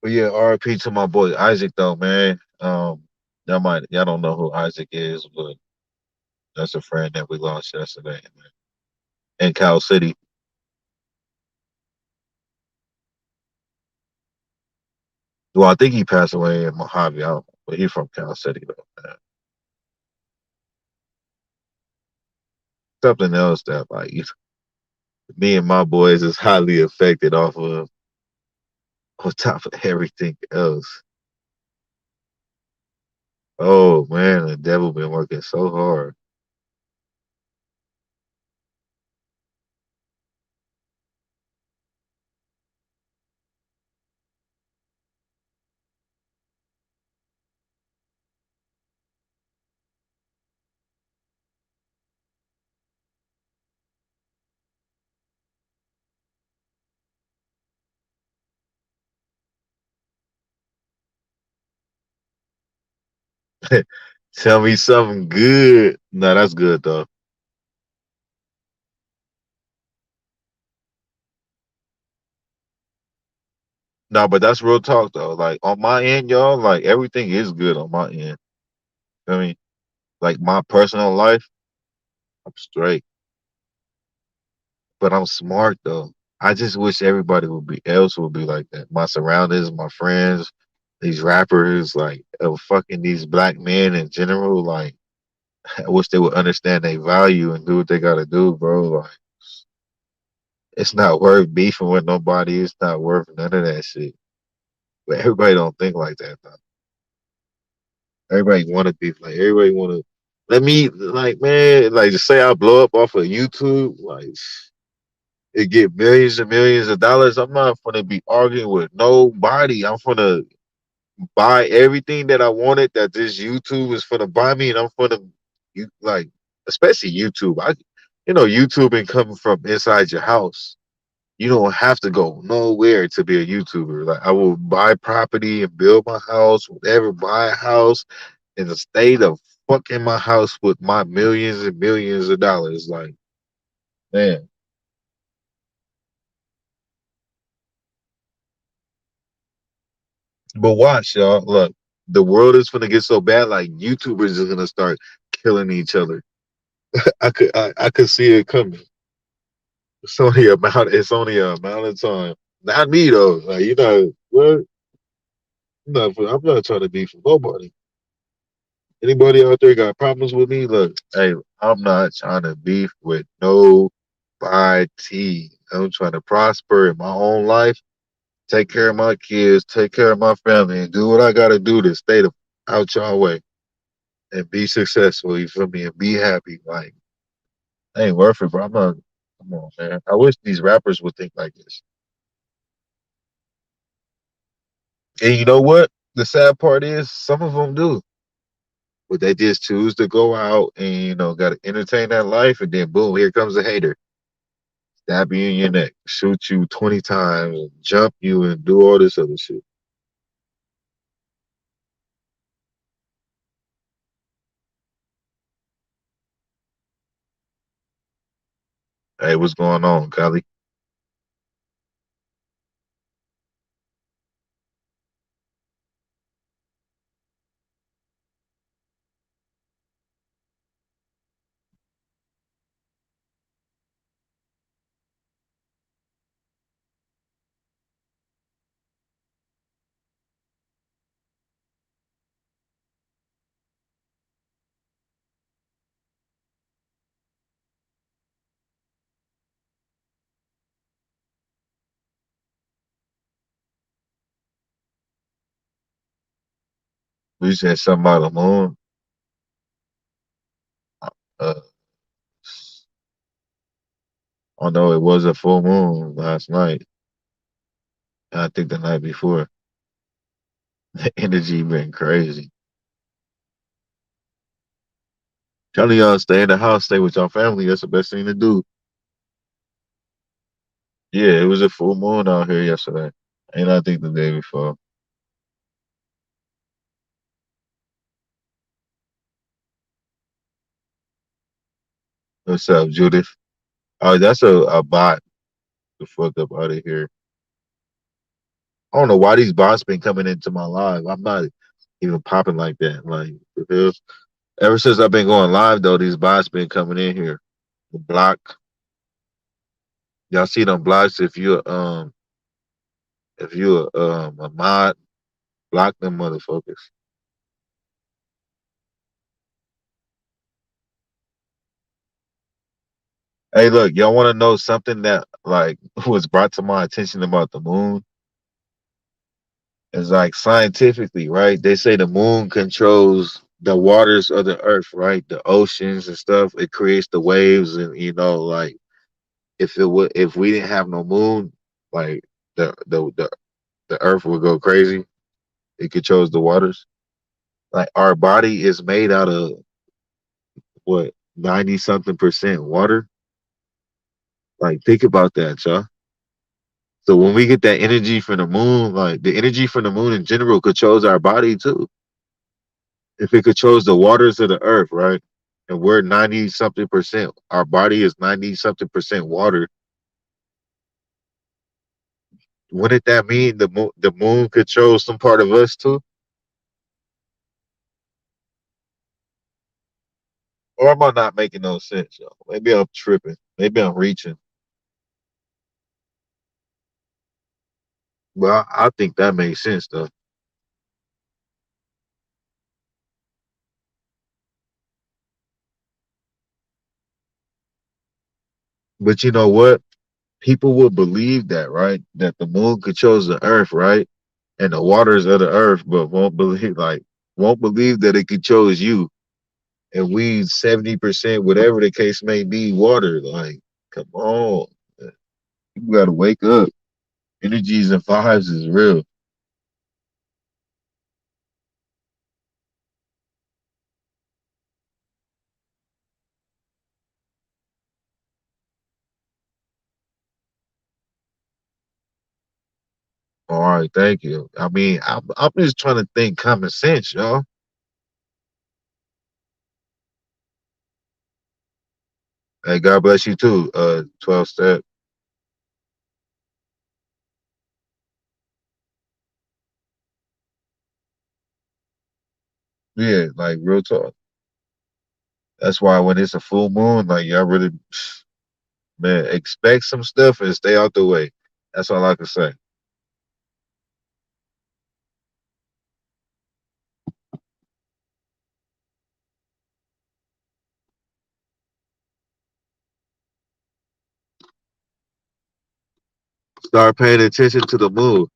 But yeah, RP to my boy Isaac though, man. Y'all don't know who Isaac is, but that's a friend that we lost yesterday, man. In Cal City. Well, I think he passed away in Mojave, I don't know, but he from Cal City though, man. Something else that like me and my boys is highly affected off of on top of everything else. Oh man, the devil been working so hard. Tell me something good. No, that's good though. No, but that's real talk though. Like on my end, y'all, like everything is good on my end. I mean, like my personal life, I'm straight. But I'm smart though. I just wish everybody would be like that. My surroundings, my friends, these rappers, like fucking these black men in general. Like I wish they would understand their value and do what they gotta do, bro. Like it's not worth beefing with nobody. It's not worth none of that shit. But everybody don't think like that though. Everybody want to beef. Like everybody want to. Let me like man, like just say I blow up off of YouTube, like it get millions and millions of dollars. I'm not gonna be arguing with nobody. I'm gonna buy everything that I wanted that this YouTube is gonna buy me, and I'm gonna you like especially YouTube. YouTube been coming from inside your house. You don't have to go nowhere to be a YouTuber. Like I will buy property and build my house, whatever, buy a house in the state of fucking my house with my millions and millions of dollars. Like, man. But watch, y'all. Look, the world is gonna get so bad. Like YouTubers are gonna start killing each other. I could see it coming. It's only a amount of time. Not me though. Like what? I'm not trying to be for nobody. Anybody out there got problems with me? Look, hey, I'm not trying to beef with nobody. I'm trying to prosper in my own life, take care of my kids, take care of my family, and do what I gotta do to stay out y'all way and be successful. You feel me? And be happy. Like, ain't worth it, bro. I'm not. Come on, man. I wish these rappers would think like this. And you know what? The sad part is, some of them do, but they just choose to go out and got to entertain that life, and then boom, here comes a hater, stab you in your neck, shoot you 20 times, and jump you, and do all this other shit. Hey, what's going on, Kali? We said something about the moon. Uh, I know it was a full moon last night. I think the night before. The energy been crazy. Telling y'all stay in the house, stay with your family. That's the best thing to do. Yeah, it was a full moon out here yesterday. And I think the day before. What's up, Judith? Oh, that's a bot. The fuck up out of here. I don't know why these bots been coming into my live. I'm not even popping like that. Like the hell? Ever since I've been going live though, these bots been coming in here. The block. Y'all see them blocks if you a mod, block them motherfuckers. Hey, look, y'all want to know something that like was brought to my attention about the moon? It's like scientifically, right? They say the moon controls the waters of the earth, right? The oceans and stuff. It creates the waves, and like if we didn't have no moon, like the the the, the earth would go crazy. It controls the waters. Like our body is made out of what 90 something percent water. Like think about that, y'all. So when we get that energy from the moon, like the energy from the moon in general controls our body too. If it controls the waters of the earth, right? And we're 90 something percent, our body is 90 something percent water. Wouldn't that mean the moon controls some part of us too? Or am I not making no sense, yo? Maybe I'm tripping. Maybe I'm reaching. Well, I think that makes sense though. But you know what? People will believe that, right? That the moon controls the earth, right? And the waters of the earth, but won't believe that it controls you. And we 70%, whatever the case may be, water. Like, come on. You gotta wake up. Energies and vibes is real. All right, thank you. I mean, I'm just trying to think common sense, y'all. Hey, God bless you too. 12 step. Yeah, like real talk. That's why when it's a full moon, like y'all really, man, expect some stuff and stay out the way. That's all I can say. Start paying attention to the moon.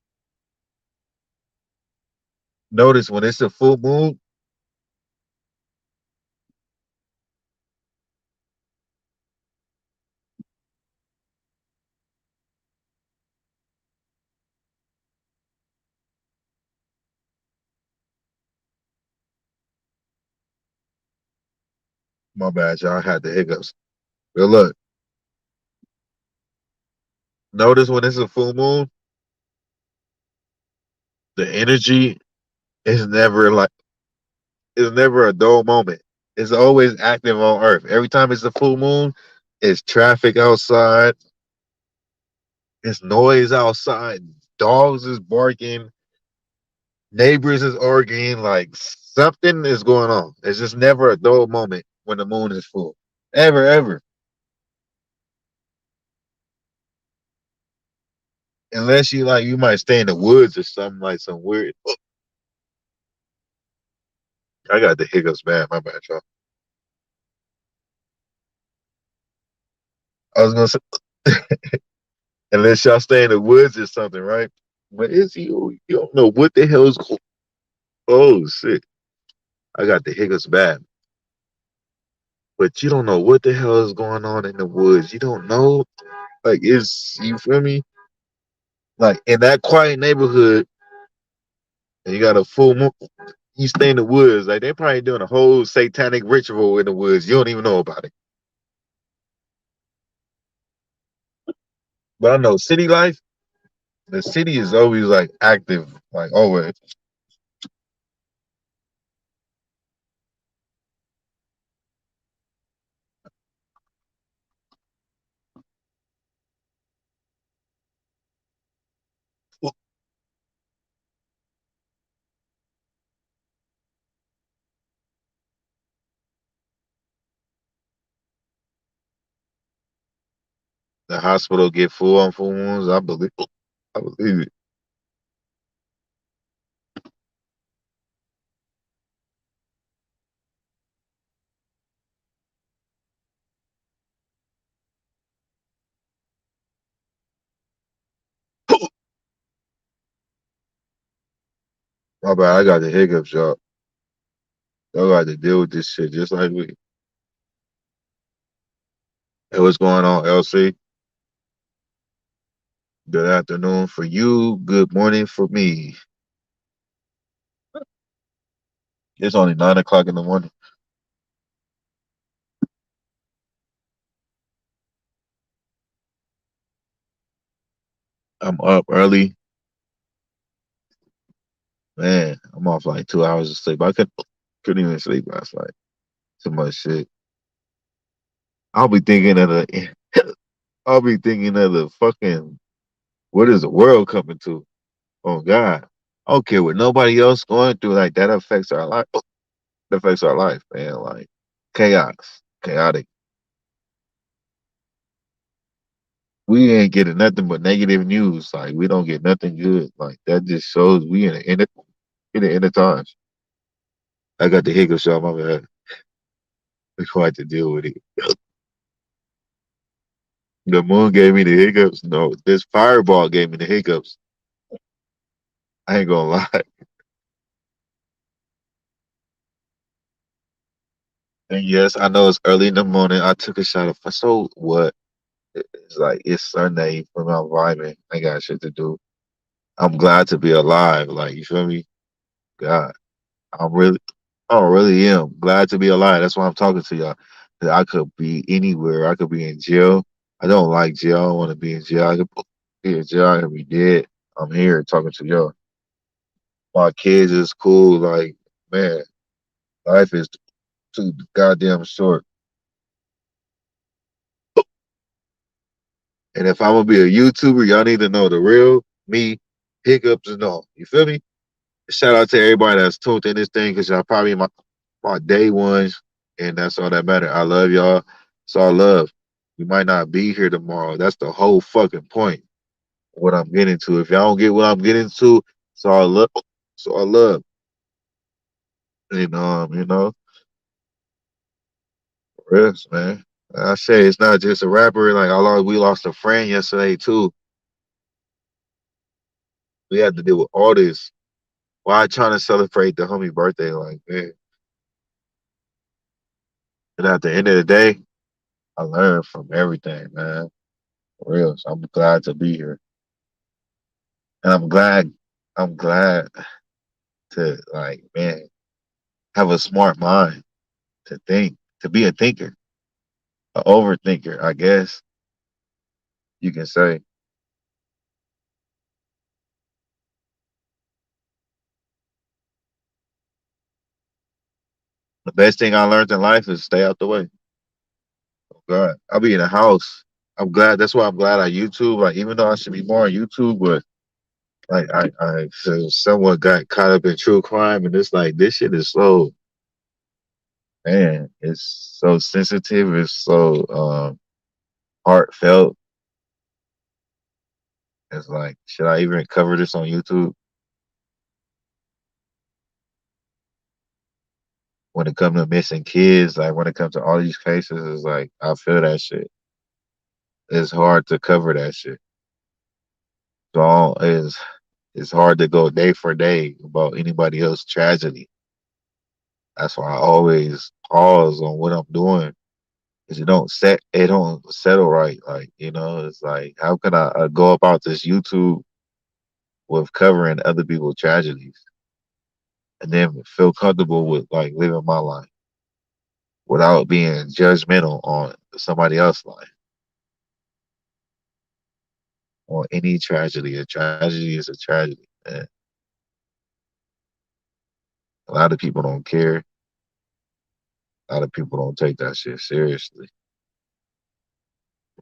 Notice when it's a full moon, my bad, y'all had the hiccups. But look, notice when it's a full moon, the energy is never like it's never a dull moment. It's always active on Earth. Every time it's a full moon, it's traffic outside, it's noise outside, dogs is barking, neighbors is arguing, like something is going on. It's just never a dull moment when the moon is full. Ever, ever. Unless you like you might stay in the woods or something like some weird. Oh, I got the hiccups bad, my bad, y'all. I was gonna say unless y'all stay in the woods or something, right? But it's you don't know what the hell is going. Oh shit. I got the hiccups bad. But you don't know what the hell is going on in the woods. You don't know. Like it's you feel me? Like in that quiet neighborhood and you got a full moon, you stay in the woods. Like they're probably doing a whole satanic ritual in the woods. You don't even know about it. But I know city life, the city is always like active, like always. The hospital get full on full moons. I believe it. My bad, I got the hiccups, y'all. Y'all got to deal with this shit just like we. Hey, what's going on, LC? Good afternoon for you. Good morning for me. It's only 9 o'clock in the morning. I'm up early. Man, I'm off like 2 hours of sleep. I could. Couldn't even sleep last night. Too much shit. I'll be thinking of the I'll be thinking of the fucking what is the world coming to? Oh God. I don't care what nobody else going through, like that affects our life. That affects our life, man. Like chaos. Chaotic. We ain't getting nothing but negative news. Like we don't get nothing good. Like that just shows we in the end of times. I got the hiccups on my bad. We quite to deal with it. The moon gave me the hiccups. No, this fireball gave me the hiccups. I ain't gonna lie. And yes, I know it's early in the morning. I took a shot of so what? It's like it's Sunday for my vibing. I ain't got shit to do. I'm glad to be alive. Like you feel me? God, I'm really, I really am glad to be alive. That's why I'm talking to y'all. 'Cause I could be anywhere. I could be in jail. I don't like jail. I don't want to be in jail. I could be in jail. I could be dead. I'm here talking to y'all. My kids is cool. Like man, life is too goddamn short. And if I'm gonna be a YouTuber, y'all need to know the real me, hiccups and all. You feel me? Shout out to everybody that's tuned in this thing because y'all probably my day ones, and that's all that matter. I love y'all. It's all love. We might not be here tomorrow. That's the whole fucking point. What I'm getting to. If y'all don't get what I'm getting to, it's all love. It's all love. And rest, man. I say it's not just a rapper. Like we lost a friend yesterday too. We had to deal with all this. Why trying to celebrate the homie birthday? Like man. And at the end of the day, I learned from everything, man. For real. So I'm glad to be here. And I'm glad to like, man, have a smart mind to think, to be a thinker, an overthinker, I guess you can say. The best thing I learned in life is stay out the way. Oh God. I'll be in the house. I'm glad that's why I'm glad I YouTube. Like even though I should be more on YouTube, but like I somewhat got caught up in true crime and it's like this shit is so man, it's so sensitive, it's so heartfelt. It's like, should I even cover this on YouTube? When it comes to missing kids, like when it comes to all these cases, it's like I feel that shit. It's hard to cover that shit. So it's hard to go day for day about anybody else's tragedy. That's why I always pause on what I'm doing. Cause it don't settle right. Like, it's like, how can I go about this YouTube with covering other people's tragedies and then feel comfortable with like living my life without being judgmental on somebody else's life or any tragedy. A tragedy is a tragedy. And a lot of people don't care. A lot of people don't take that shit seriously.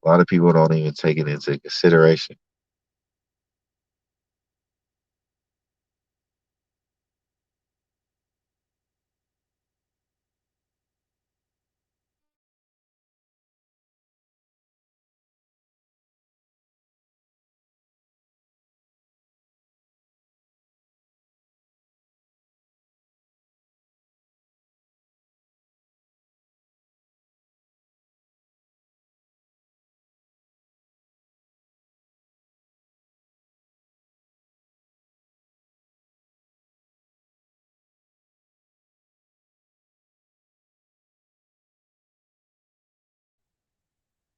A lot of people don't even take it into consideration.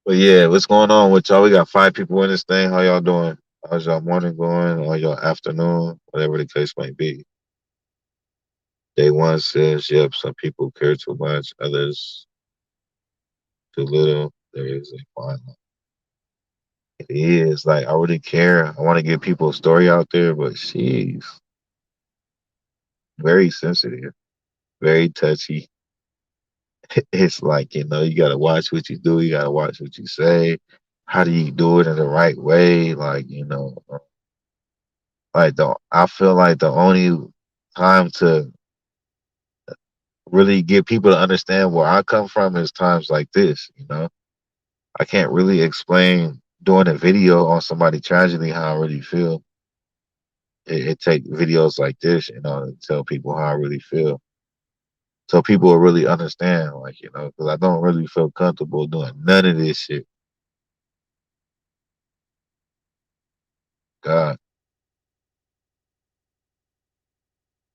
But yeah, what's going on with y'all? We got 5 people in this thing. How y'all doing? How's y'all morning going or y'all afternoon? Whatever the case might be. Day one says, yep, some people care too much, others too little. There is a fine line. It is like I really care. I want to give people a story out there, but she's very sensitive. very touchy. It's like, you gotta watch what you do, you gotta watch what you say. How do you do it in the right way? Like, like I feel like the only time to really get people to understand where I come from is times like this. I can't really explain doing a video on somebody tragedy how I really feel. It take videos like this, to tell people how I really feel. So people will really understand, like, because I don't really feel comfortable doing none of this shit. God.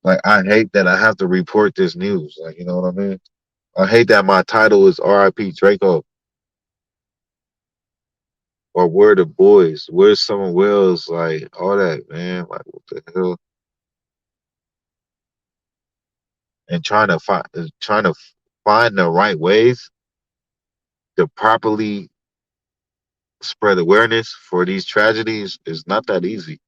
Like I hate that I have to report this news. Like, you know what I mean? I hate that my title is R.I.P. Draco or Where the Boys, Where's Summer Wells, like all that, man. Like what the hell? And trying to find the right ways to properly spread awareness for these tragedies is not that easy.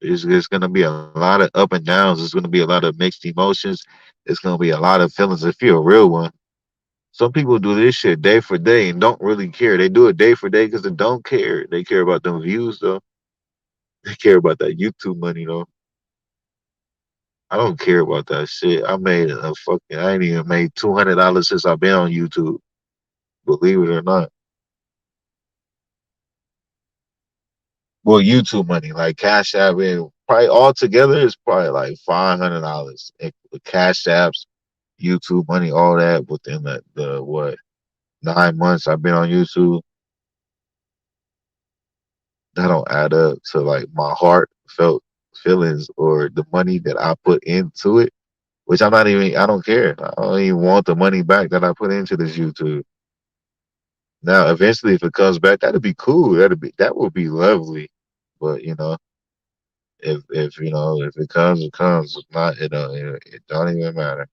It's going to be a lot of up and downs. It's going to be a lot of mixed emotions. It's going to be a lot of feelings if you're a real one. Some people do this shit day for day and don't really care. They do it day for day because they don't care. They care about them views though. They care about that YouTube money though. I don't care about that shit. I ain't even made $200 since I've been on YouTube. Believe it or not. Well, YouTube money, like Cash App, probably all together is probably like $500. With Cash Apps, YouTube money, all that within the what 9 months I've been on YouTube, that don't add up to like my heartfelt feelings or the money that I put into it. Which I don't care. I don't even want the money back that I put into this YouTube. Now, eventually, if it comes back, that'd be cool. That would be lovely. But if it comes, it comes. If not, it don't even matter.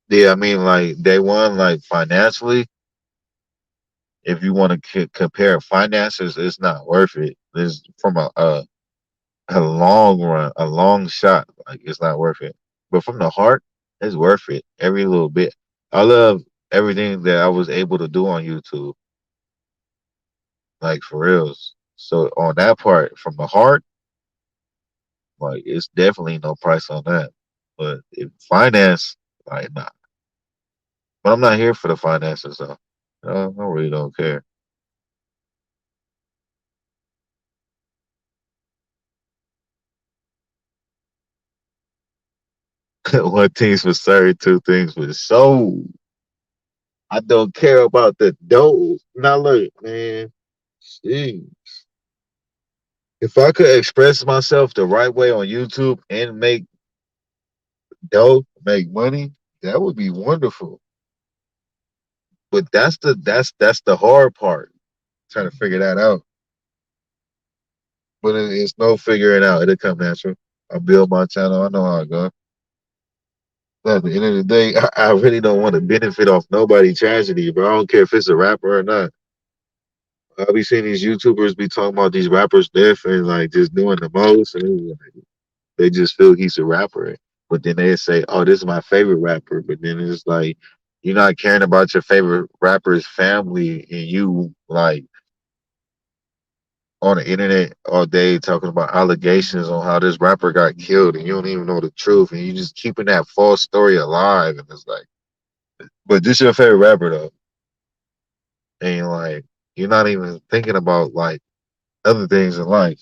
Yeah, I mean, like day one, like financially, if you want to compare finances, it's not worth it. It's from a long run, a long shot. Like it's not worth it. But from the heart, it's worth it. Every little bit. I love everything that I was able to do on YouTube. Like for reals. So on that part, from the heart, like it's definitely no price on that. But if finance, like nah. But I'm not here for the finances though. I really don't care. One thing's for certain, two things for sure. I don't care about the dough. Now look, man. Jeez. If I could express myself the right way on YouTube and make dough, make money, that would be wonderful. But that's the hard part, trying to figure that out. But it's no figuring out. It'll come natural. I build my channel. I know how it go. But at the end of the day, I really don't want to benefit off nobody tragedy, bro. I don't care if it's a rapper or not. I be seeing these YouTubers be talking about these rappers' death and like just doing the most, and it's like, they just feel he's a rapper. But then they say, "Oh, this is my favorite rapper." But then it's like you're not caring about your favorite rapper's family, and you like on the internet all day talking about allegations on how this rapper got killed, and you don't even know the truth, and you just keeping that false story alive. And it's like, but this your favorite rapper though, and like you're not even thinking about like other things in life.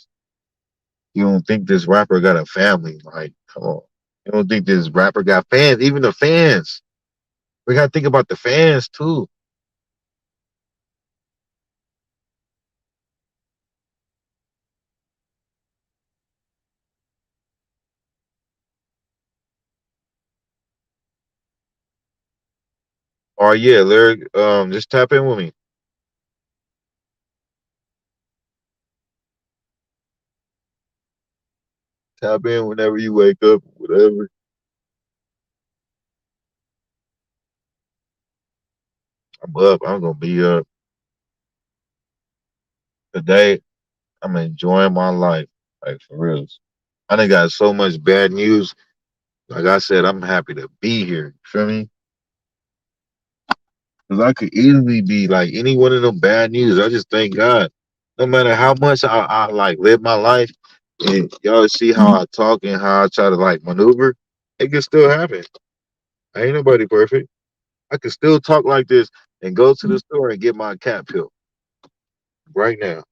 You don't think this rapper got a family? Like, come on. You don't think this rapper got fans? Even the fans. We gotta think about the fans too. Or yeah, lyric. Just tap in with me. Tap in whenever you wake up, whatever. I'm up. I'm gonna be up today. I'm enjoying my life, like for real. I done got so much bad news. Like I said, I'm happy to be here. You feel me? Because I could easily be like any one of them bad news. I just thank God. No matter how much I like live my life, and y'all see how I talk and how I try to like maneuver, it can still happen. Ain't nobody perfect. I can still talk like this and go to the store and get my cat pill right now.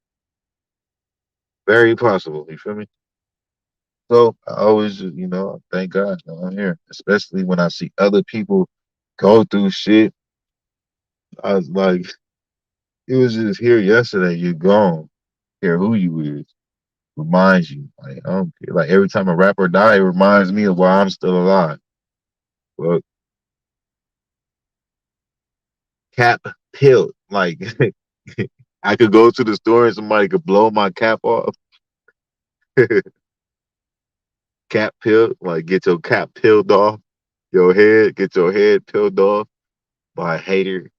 Very possible. You feel me? So I always, thank God that I'm here, especially when I see other people go through shit. I was like, it was just here yesterday. You gone. Care who you is. Reminds you. Like I don't care. Like every time a rapper die, it reminds me of why I'm still alive. Well, cap pilled. Like I could go to the store and somebody could blow my cap off. Cap peeled. Like get your cap peeled off. Your head. Get your head peeled off by a hater.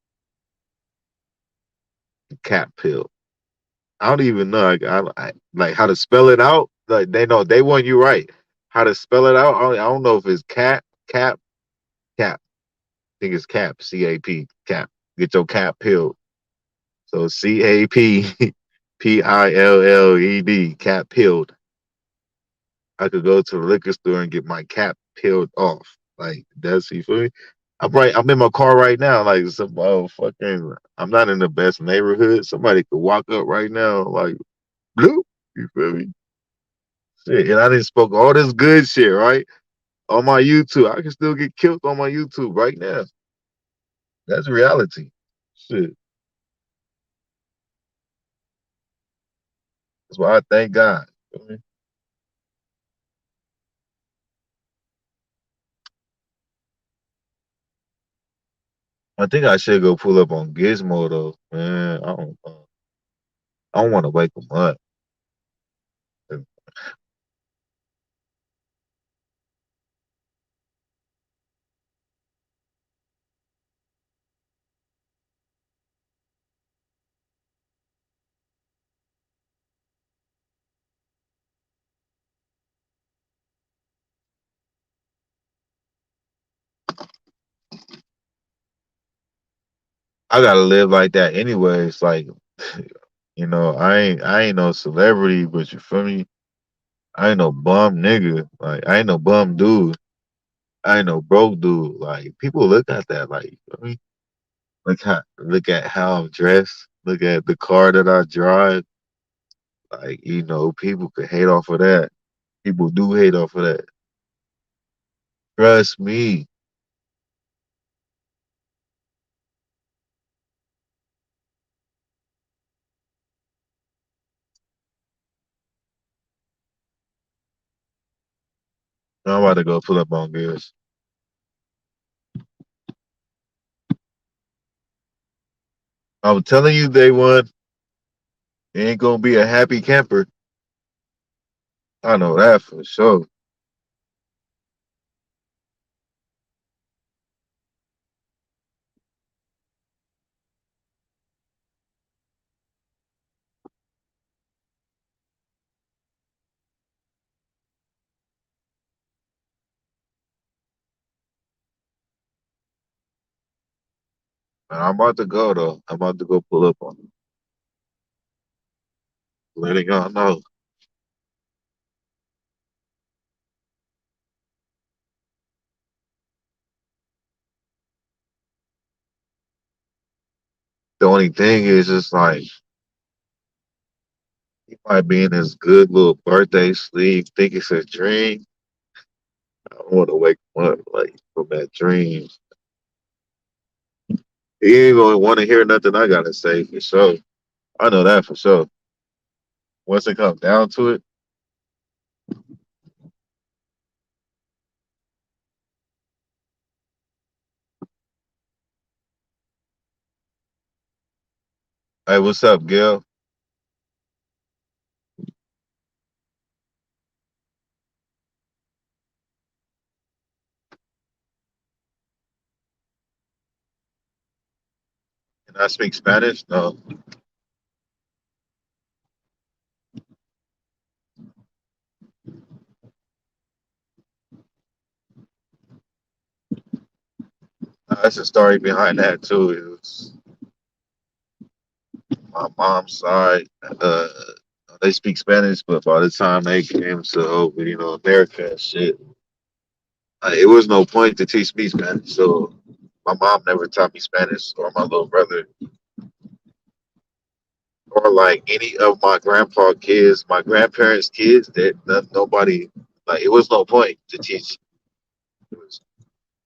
Cap peeled. I don't even know like how to spell it out. Like they know they want you right. How to spell it out? I don't know if it's cap. I think it's cap. cap. Get your cap peeled. So CAPPILLED. Cap peeled. I could go to the liquor store and get my cap peeled off. Like that's you feel me? I'm right. I'm in my car right now. Like some fucking. I'm not in the best neighborhood. Somebody could walk up right now. Like blue. You feel me? Shit, and I didn't spoke all this good shit, right? On my YouTube. I can still get killed on my YouTube right now. That's reality. Shit. That's why I thank God. You feel me? I think I should go pull up on Gizmo though, man. I don't want to wake him up. And I gotta live like that anyway. It's like, I ain't no celebrity, but you feel me? I ain't no bum nigga. Like I ain't no bum dude. I ain't no broke dude. Like people look at that. Like you feel me? Look at how I'm dressed. Look at the car that I drive. Like, people could hate off of that. People do hate off of that. Trust me. I'm about to go pull up on this. I'm telling you, day one, it ain't gonna be a happy camper. I know that for sure. And I'm about to go though. I'm about to go pull up on them. Letting y'all know. The only thing is just like he might be in his good little birthday sleep, think it's a dream. I don't want to wake him up like from that dream. He ain't gonna want to hear nothing I gotta say for sure. I know that for sure. Once it comes down to it, hey, what's up, Gail? I speak Spanish. No, that's a story behind that too. It was my mom's side. Uh, they speak Spanish, but by the time they came to America and shit, it was no point to teach me Spanish. So my mom never taught me Spanish, or my little brother, or like any of my grandpa kids, my grandparents' kids. That nobody like. It was no point to teach. It was,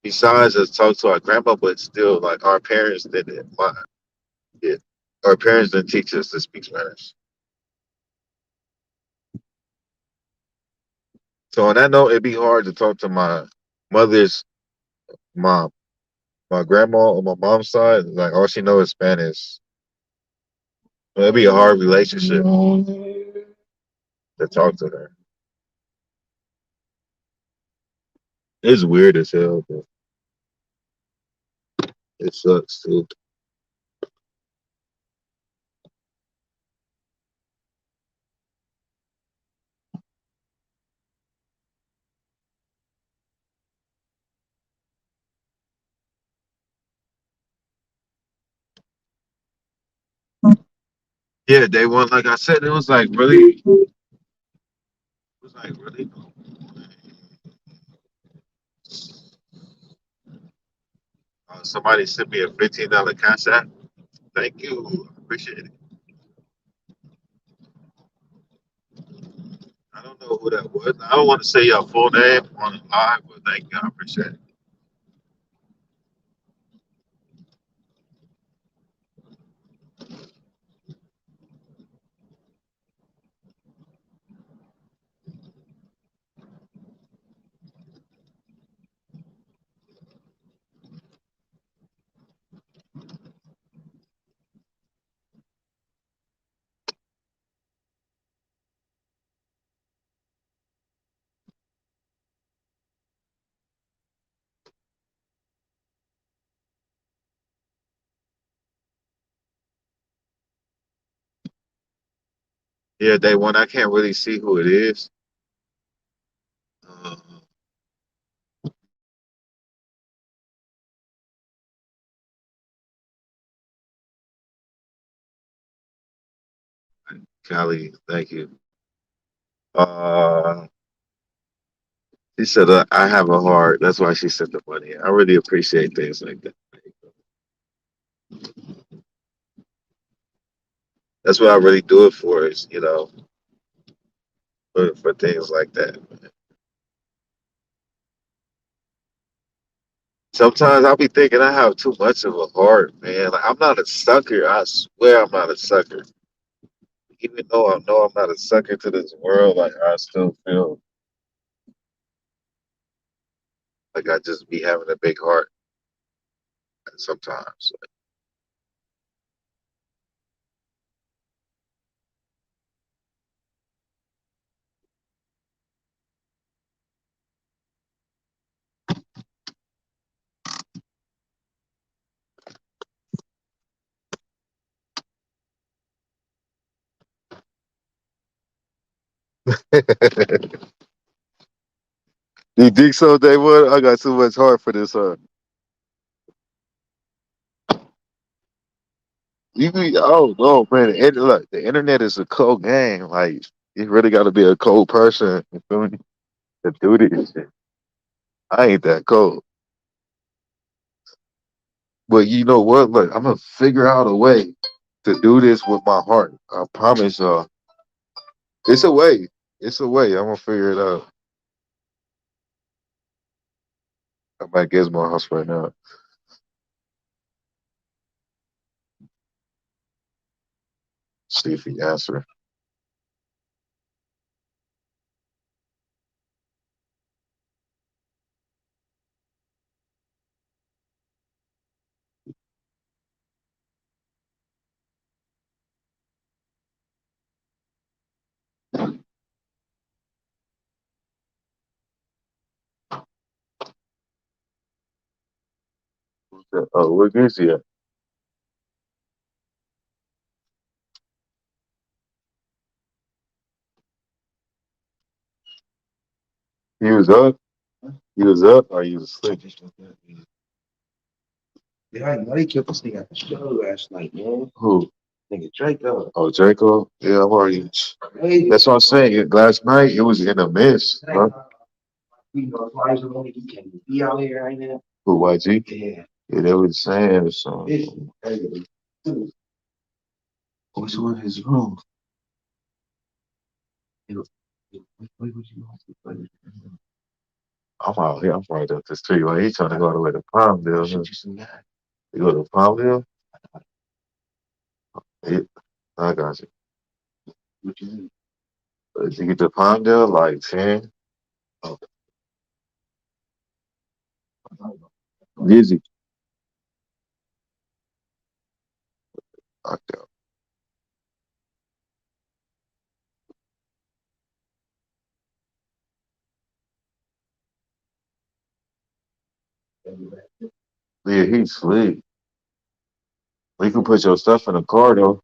besides us talk to our grandma, but still, like our parents didn't. Yeah, our parents didn't teach us to speak Spanish. So on that note, it'd be hard to talk to my mother's mom, my grandma on my mom's side. Like all she knows is Spanish. It'd be a hard relationship to talk to her. It's weird as hell, but it sucks too. Yeah, day one, like I said, it was like really, it was like really. Somebody sent me a $15 cash app. Thank you, appreciate it. I don't know who that was. I don't want to say your full name on the live, but thank you, I appreciate it. Yeah, day one, I can't really see who it is. Uh, Callie, thank you. Uh, she said, I have a heart. That's why she sent the money. I really appreciate things like that. That's what I really do it for, is, for things like that. Sometimes I'll be thinking I have too much of a heart, man. Like, I'm not a sucker. I swear I'm not a sucker. Even though I know I'm not a sucker to this world, like I still feel like I just be having a big heart sometimes. You think so, Day One? I got too much heart for this, huh? I don't know, man. Look, the internet is a cold game. Like, you really got to be a cold person, you feel me, to do this shit. I ain't that cold. But you know what? Look, I'm going to figure out a way to do this with my heart. I promise y'all. It's a way. It's a way. I'm going to figure it out. I'm at Gizmo house right now. See if he answer. Oh, where is he at? He was up. He was up, or he was asleep. Yeah, I know they kept us nigga at the show last night, man. Who? Nigga Draco. Oh, Draco. Yeah, I'm already. Hey, That's what I'm saying. Last night it was in a mist, huh? you know, flies are only he can't be out here right now. Who YG? Yeah. Yeah, they were saying so. It's crazy. What's in his room? What would you want to I'm out here. I'm right up the street. Like he trying to go all the way to Palmdale. Huh? shoot you some guy? You go to Palmdale? Yeah, I got you. What you need? Did you get to Palmdale? Like 10? Oh, Dizzy. Okay. Yeah, he sleep. You can put your stuff in the car though.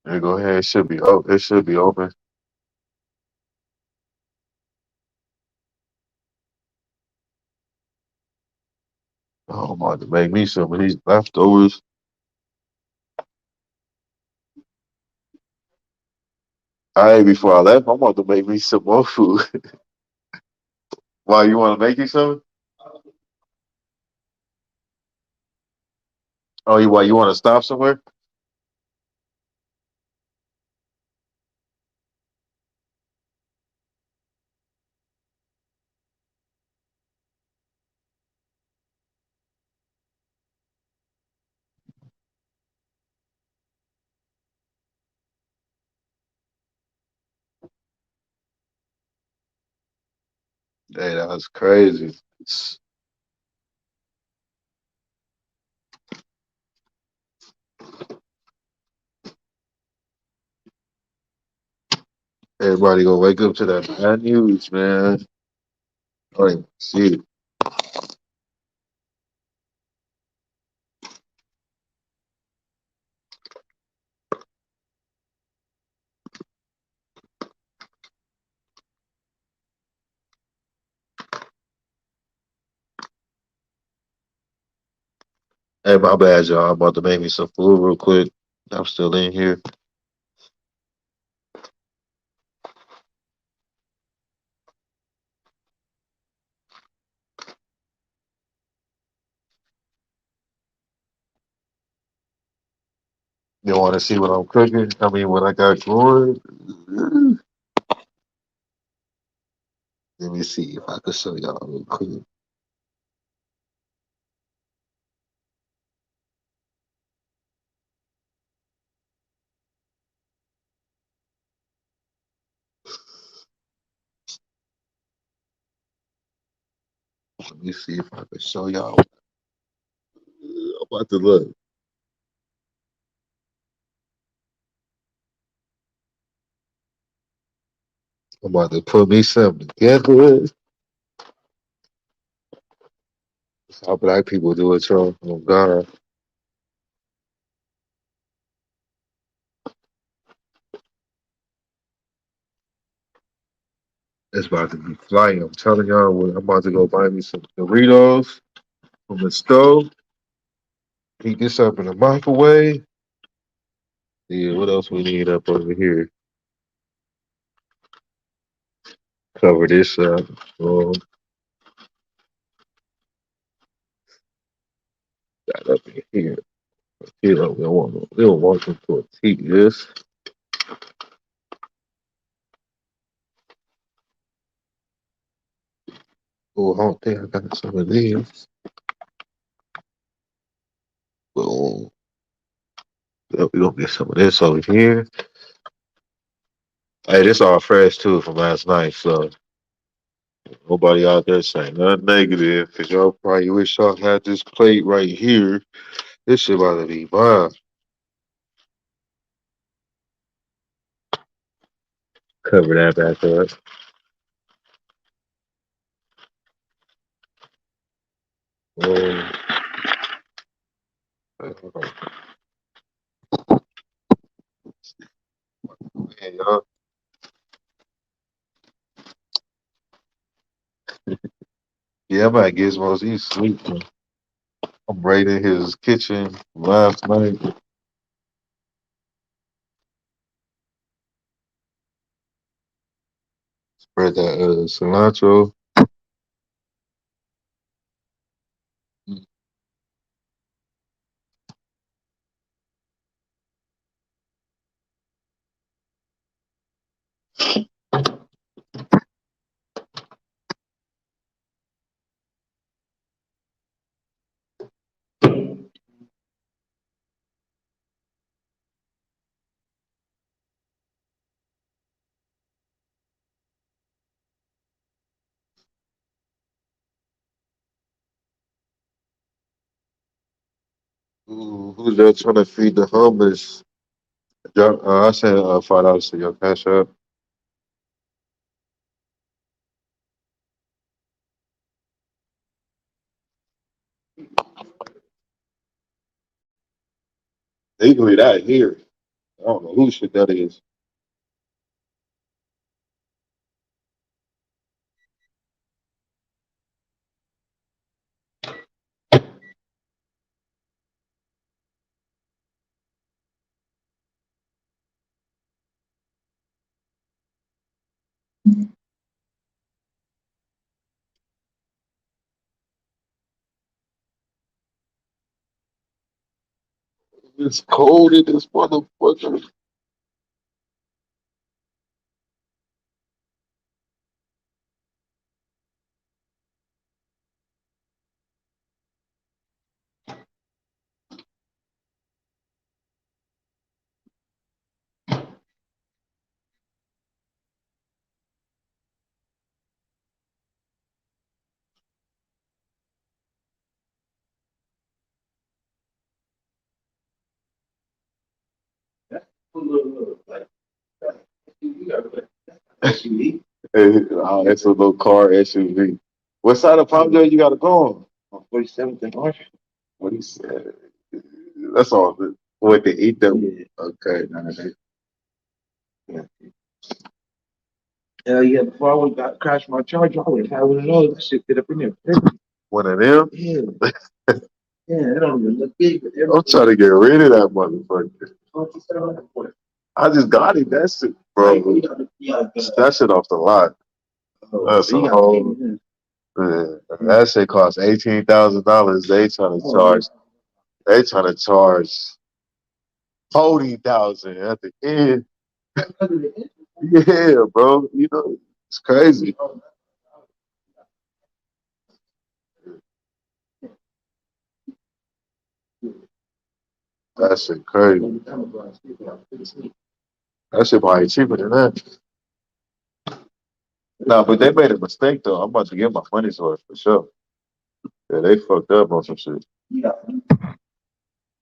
Yeah, go ahead. It should be open. It should be open. Oh, I'm about to make me some of these leftovers. I ate before I left. I'm about to make me some more food. Why you want to make you some? Oh, you why you want to stop somewhere? Hey, that was crazy. Everybody gonna wake up to that bad news, man. I didn't see it. Hey, my bad, y'all. I'm about to make me some food real quick. I'm still in here. You want to see what I'm cooking? I mean, what I got going? Let me see if I can show y'all real quick. Let me see if I can show y'all. I'm about to look. I'm about to put me something together. That's how black people do it, y'all. Oh, God. It's about to be flying. I'm telling y'all, I'm about to go buy me some Doritos from the stove. Heat this up in the microwave. Yeah, what else we need up over here? Cover this up. Um, got up in here. You know, we don't want them tortillas. Oh, I don't think I got some of these. Boom. Yeah, we gonna get some of this over here. Hey, this all fresh too from last night, so nobody out there saying nothing negative. Cause y'all probably wish y'all had this plate right here. This shit about to be mine. Cover that back up. Boom. Yeah, I'm at Gizmos. He's sleeping. I'm raiding his kitchen last night. Spread that cilantro. Ooh, who's there trying to feed the homeless? I sent $5 to your cash app. They do that here. I don't know who shit that is. It's cold in this motherfucker. Like, you got to SUV. It's a little car SUV. What side of Palmdale you gotta go on? On 47th and Orange. What he said. That's all. What they eat them? Yeah. Okay, nah, Yeah. Hell yeah, before I would got crashed my charger, I would have had one of those. That shit fit up in there. one of them. Yeah, yeah, it don't even look big, but I'm everything. trying to get rid of that motherfucker. 27 for I just got it. That's it, bro. That shit off the lot. That's a you got to pay whole. me. That shit cost $18,000. They trying to charge. They trying to charge 40,000 at the end. Yeah, bro. You know it's crazy. That shit crazy. That shit probably cheaper than that. Nah, but they made a mistake though. I'm about to get my money's worth for sure. Yeah, they fucked up on some shit. Yeah,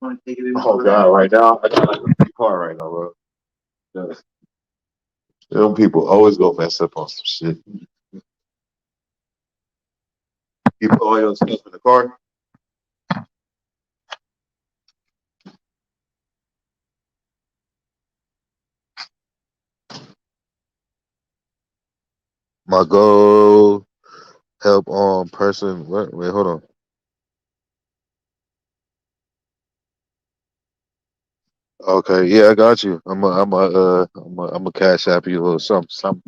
want to take it in. Oh god, right now I got like a free car right now, bro. Yeah. Them people always go mess up on some shit. You put all your stuff in the car. My goal, help person. What? Wait, hold on. Okay, yeah, I got you. I'm a cash app you a little something.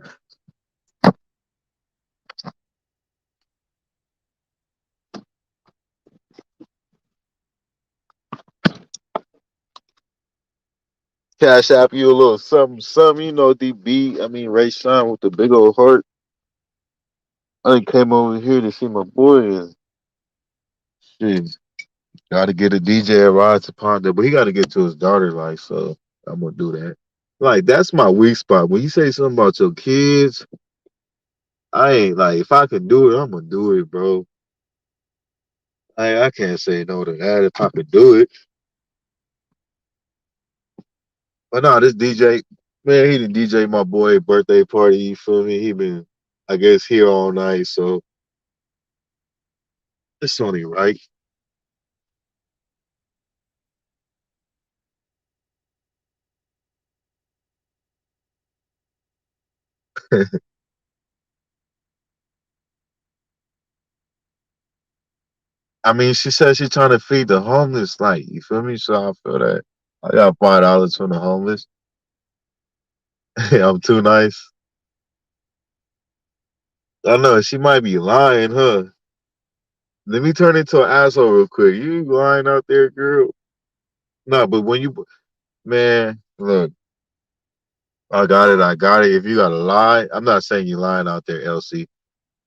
Cash app you a little something. You know, DB. I mean, Ray Sean with the big old heart. I done came over here to see my boy and shit. Got to get a DJ a ride to Ponder, but he got to get to his daughter, like, so I'm gonna do that. Like, that's my weak spot. When you say something about your kids, I ain't like, if I could do it, I'm gonna do it, bro. I can't say no to that if I could do it. But no, this DJ, man, he the DJ my boy birthday party. You feel me? He been, I guess, here all night, so it's only right. I mean, she said she's trying to feed the homeless. Like, you feel me? So I feel that I got $5 from the homeless. I'm too nice. I know she might be lying, huh? Let me turn into an asshole real quick. You lying out there, girl? No, but when you, man, look, I got it. I got it. If you gotta lie, I'm not saying you lying out there, LC.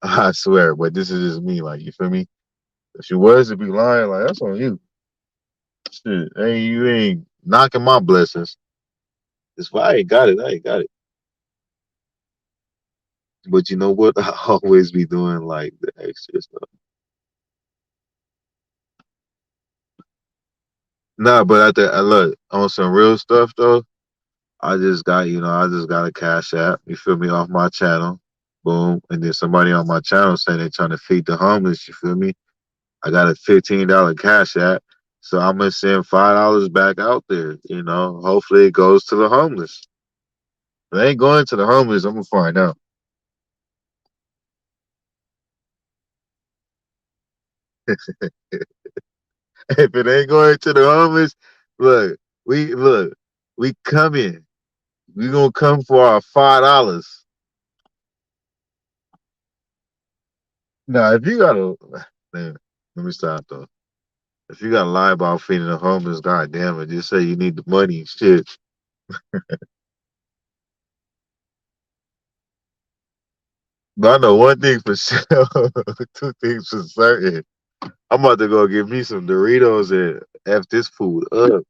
I swear, but this is just me. Like, you feel me? If you was to be lying, like that's on you. Shit, ain't you ain't knocking my blessings. It's why I ain't got it. I ain't got it. But you know what? I always be doing like the extra stuff. Nah, but at the look on some real stuff though. I just got I just got a cash app. You feel me off my channel. Boom, and then somebody on my channel saying they're trying to feed the homeless. You feel me? I got a $15 cash app. So I'm gonna send $5 back out there. Hopefully it goes to the homeless. If it ain't going to the homeless, I'm gonna find out. If it ain't going to the homeless, look, we coming. We gonna come for our $5. Now, if you gotta, man, let me stop though. If you gotta lie about feeding the homeless, goddamn it, just say you need the money. Shit. But I know one thing for sure, two things for certain. I'm about to go get me some Doritos and f this food up,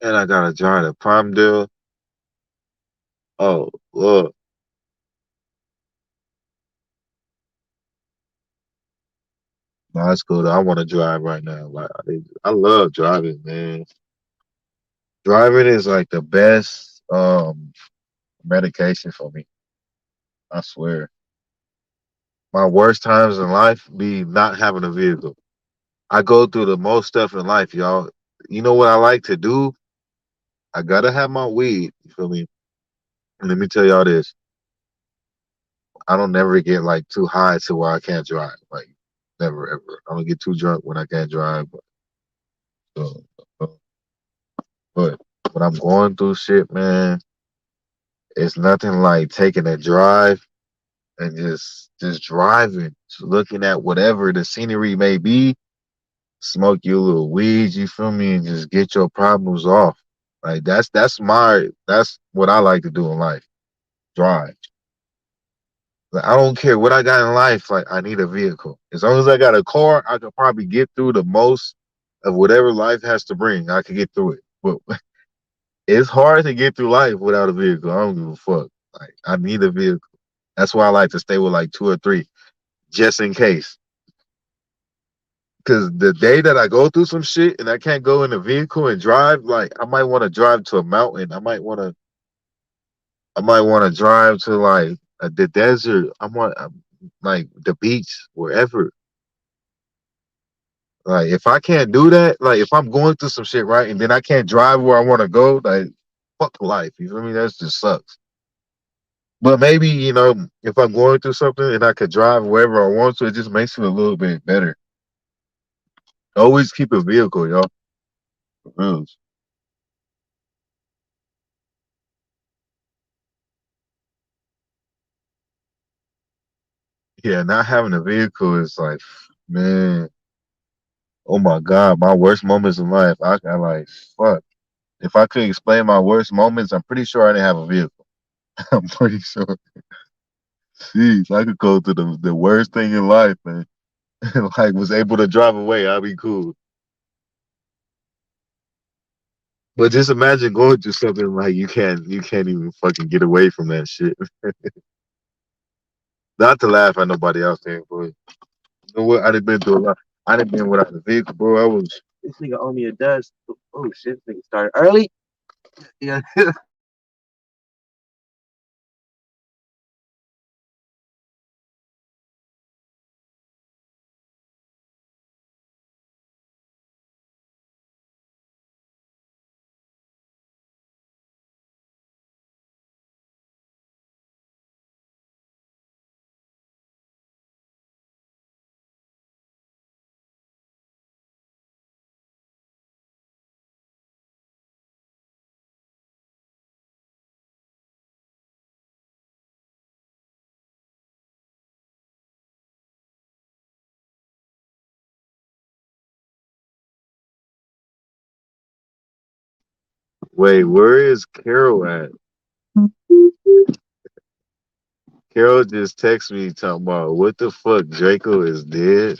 and I gotta join the Palmdale. Oh, look, no, that's cool. Though. I want to drive right now. Like I love driving, man. Driving is like the best medication for me. I swear. My worst times in life be not having a vehicle. I go through the most stuff in life, y'all. You know what I like to do? I gotta have my weed. You feel me? And let me tell y'all this. I don't never get like too high to where I can't drive. Like never ever. I don't get too drunk when I can't drive. So, uh, but when I'm going through shit, man, it's nothing like taking a drive and just driving, just looking at whatever the scenery may be, smoke your little weeds, you feel me, and just get your problems off. Like that's what I like to do in life. Drive. Like, I don't care what I got in life. Like I need a vehicle. As long as I got a car, I could probably get through the most of whatever life has to bring. I could get through it. But it's hard to get through life without a vehicle. I don't give a fuck. Like I need a vehicle. That's why I like to stay with like two or three, just in case. Cause the day that I go through some shit and I can't go in a vehicle and drive, like I might want to drive to a mountain. I might want to drive to like the desert. I want like the beach, wherever. Like if I can't do that, like if I'm going through some shit, right, and then I can't drive where I want to go, like fuck life. You feel me? That just sucks. But maybe, if I'm going through something and I could drive wherever I want to, it just makes it a little bit better. Always keep a vehicle, y'all. For reals. Yeah, not having a vehicle is like, man, oh my God, my worst moments in life. I got like, fuck. If I could explain my worst moments, I'm pretty sure I didn't have a vehicle. I'm pretty sure. Jeez, I could go through the worst thing in life, man. Like was able to drive away, I'd be cool. But just imagine going through something like you can't even fucking get away from that shit. Not to laugh at nobody else there, but you know what? I done been through a lot. I done been without a vehicle, bro. I was this nigga owe me a dust. Oh shit, this nigga started early. Yeah. Wait, where is Carol at? Carol just texted me talking about what the fuck Draco is dead.